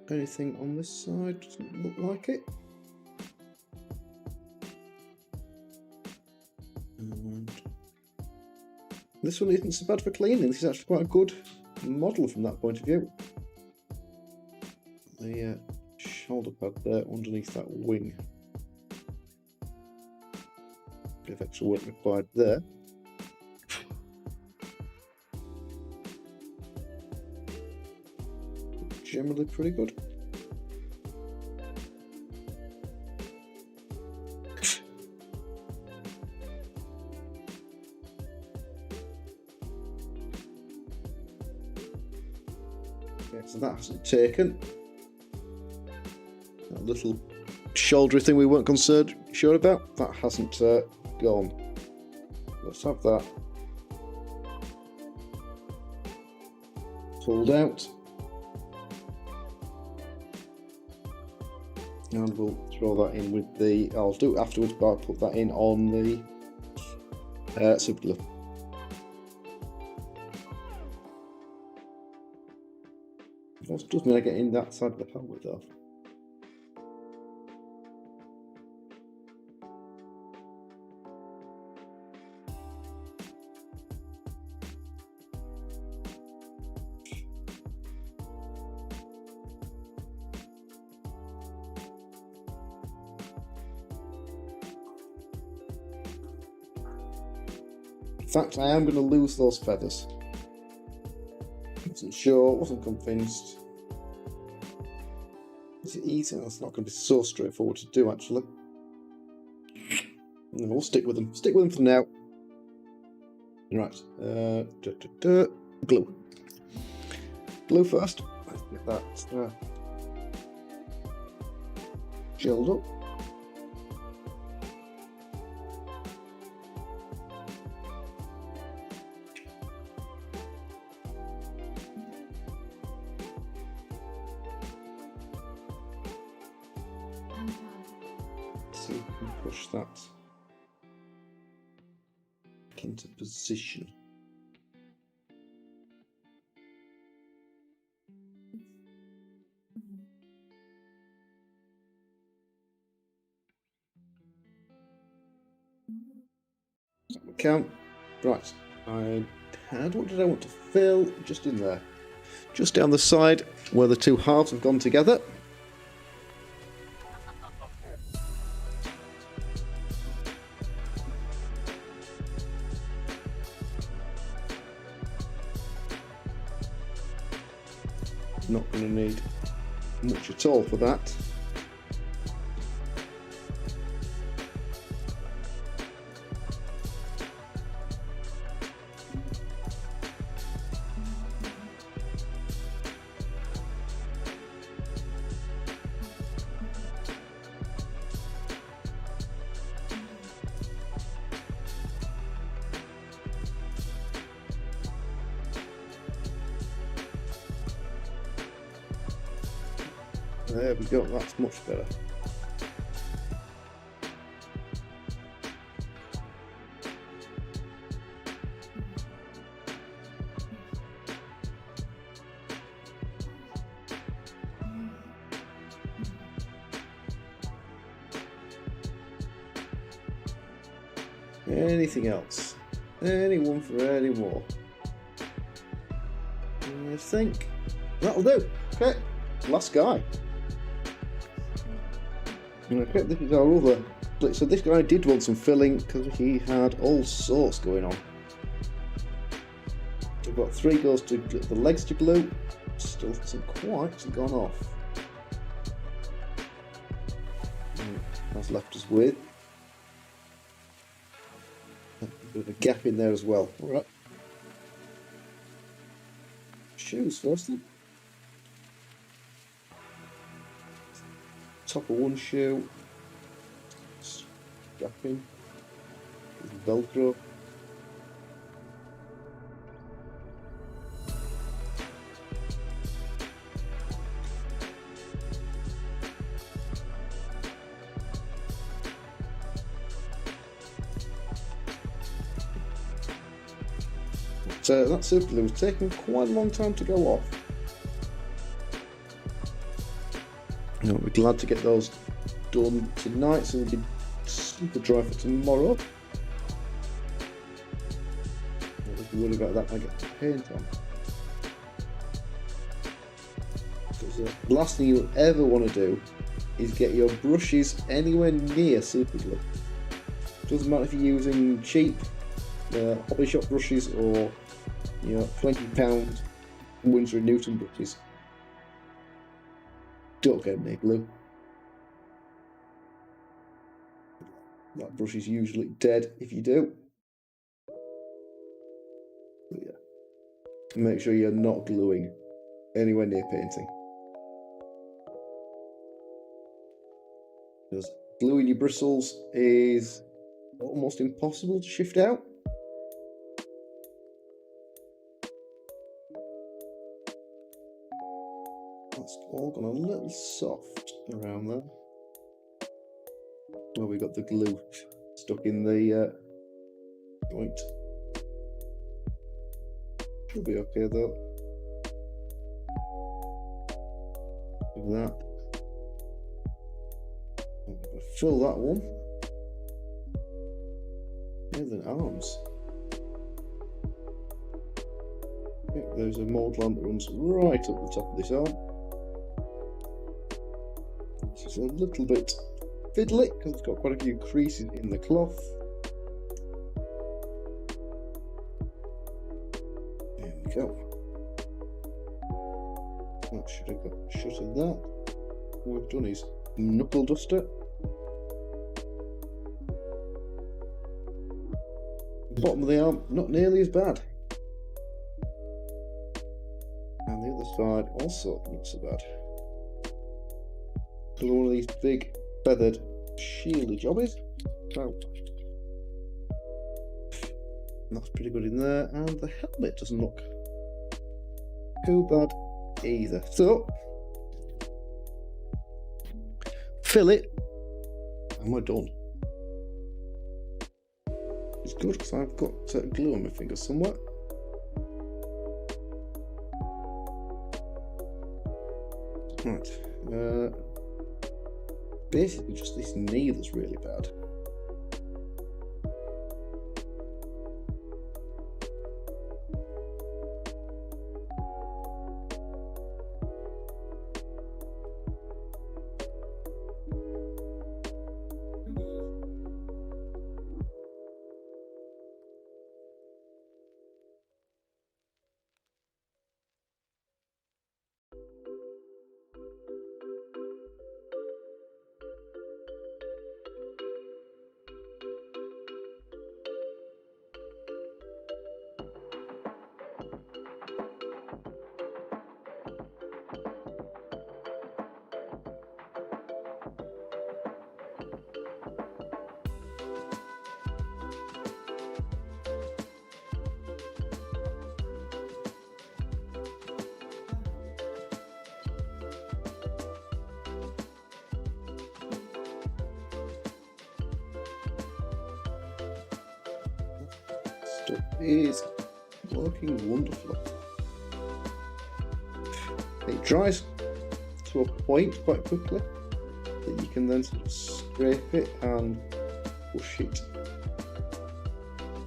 Anything on this side doesn't look like it. And this one isn't so bad for cleaning. This is actually quite a good model from that point of view. The shoulder pad there underneath that wing. Bit of extra work required there. Generally pretty good. Okay, so that hasn't taken. That little shouldery thing we weren't sure about, that hasn't gone. Let's have that pulled out. And we'll throw that in with the, I'll do it afterwards, but I'll put that in on the super glue. That does mean I get in that side of the helmet though. In fact, I am going to lose those feathers. Wasn't sure, wasn't convinced. Is it easy? That's not going to be so straightforward to do, actually. No, we'll stick with them. Stick with them for now. Right. Glue. Glue first. Let's get that gelled up. See if we can push that back into position. Count. Right. What did I want to fill? Just in there. Just down the side where the two halves have gone together. Not going to need much at all for that. There we go, that's much better. Anything else? Anyone for any more? I think that'll do. Okay, last guy. Okay, this is our other. So this guy did want some filling because he had all sorts going on. We've got 3 goes to the legs to glue. Still hasn't quite gone off. That's left us with a bit of a gap in there as well. All right. Shoes first then. Top of one shoe, strapping, Velcro. But that super glue was taking quite a long time to go off. We'll be glad to get those done tonight so they'll be super dry for tomorrow. Don't be worried about that, I get the paint on. Because the last thing you'll ever want to do is get your brushes anywhere near super glue. Doesn't matter if you're using cheap hobby shop brushes or £20 Winsor & Newton brushes. Don't get near glue. That brush is usually dead if you do. But yeah, make sure you're not gluing anywhere near painting. Because gluing your bristles is almost impossible to shift out. That's all gone a little soft around there. Well, we got the glue stuck in the joint. Should be okay though. Look at that. I'm going to fill that one. Here's the arms. Okay, there's a mould lamp that runs right up the top of this arm. This is a little bit fiddly because it's got quite a few creases in the cloth. There we go. That should have got a shot of that. What we've done is knuckle duster. Bottom of the arm, not nearly as bad. And the other side, also not so bad. So one of these big feathered shieldy jobbies. Oh. That's pretty good in there, and the helmet doesn't look too bad either. So, fill it, and we're done. It's good because I've got glue on my fingers somewhere. Right, basically just this knee that's really bad. Stuff is working wonderfully. It dries to a point quite quickly that you can then sort of scrape it and push it.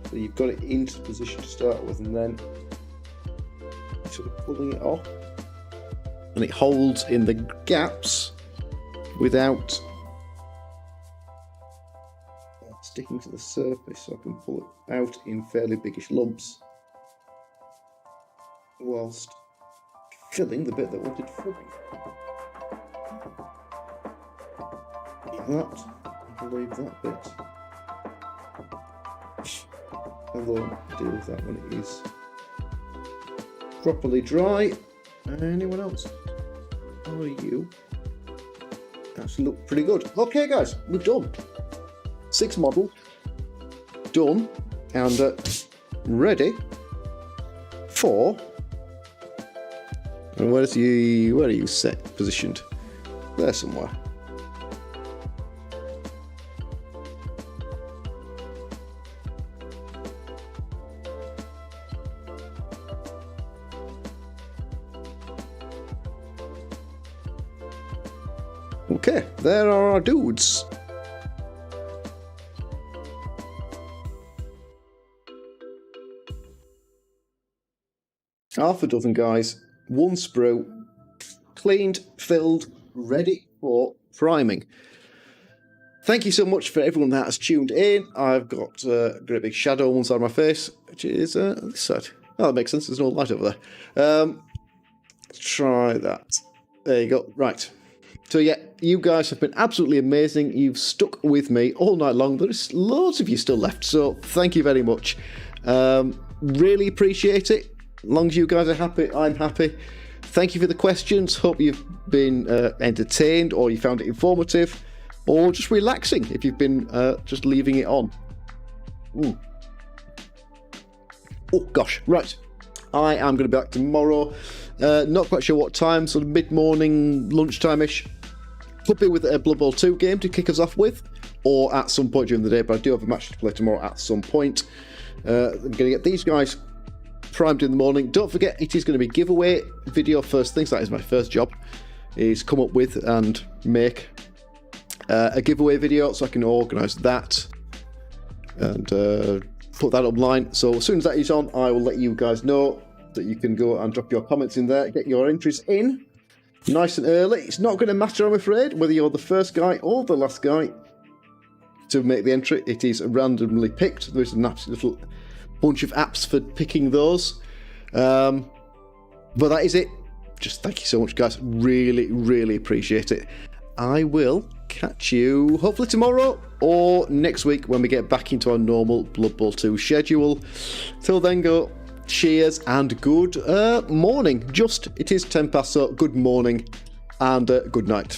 So you've got it into position to start with, and then sort of pulling it off, and it holds in the gaps without sticking to the surface, so I can pull it out in fairly biggish lumps whilst filling the bit that wanted filling. Like that, I'll leave that bit alone. Deal with that when it is properly dry. Anyone else? How are you? That's looked pretty good. Okay guys, we're done. 6 model done and ready for. And where are you set positioned? There somewhere. Okay, there are our dudes. Half a dozen guys, 1 sprue, cleaned, filled, ready for priming. Thank you so much for everyone that has tuned in. I've got a great big shadow on one side of my face, which is this side. Oh, that makes sense, there's no light over there. Let's try that. There you go, right. So yeah, you guys have been absolutely amazing. You've stuck with me all night long. There's loads of you still left, so thank you very much. Really appreciate it. As long as you guys are happy, I'm happy. Thank you for the questions. Hope you've been entertained, or you found it informative, or just relaxing if you've been just leaving it on. Oh gosh, right. I am going to be back tomorrow. Not quite sure what time, sort of mid-morning, lunchtime-ish. Could be with a Blood Bowl 2 game to kick us off with, or at some point during the day, but I do have a match to play tomorrow at some point. I'm going to get these guys primed in the morning. Don't forget, it is going to be giveaway video first things. That is my first job, is come up with and make a giveaway video, so I can organise that and put that online. So as soon as that is on, I will let you guys know that you can go and drop your comments in there, get your entries in nice and early. It's not going to matter, I'm afraid, whether you're the first guy or the last guy to make the entry. It is randomly picked. There's an absolute little bunch of apps for picking those. But that is it. just thank you so much, guys. Really, really appreciate it. I will catch you hopefully tomorrow or next week when we get back into our normal Blood Bowl 2 schedule. Till then, go cheers and good morning. It is 10 past, so good morning and good night.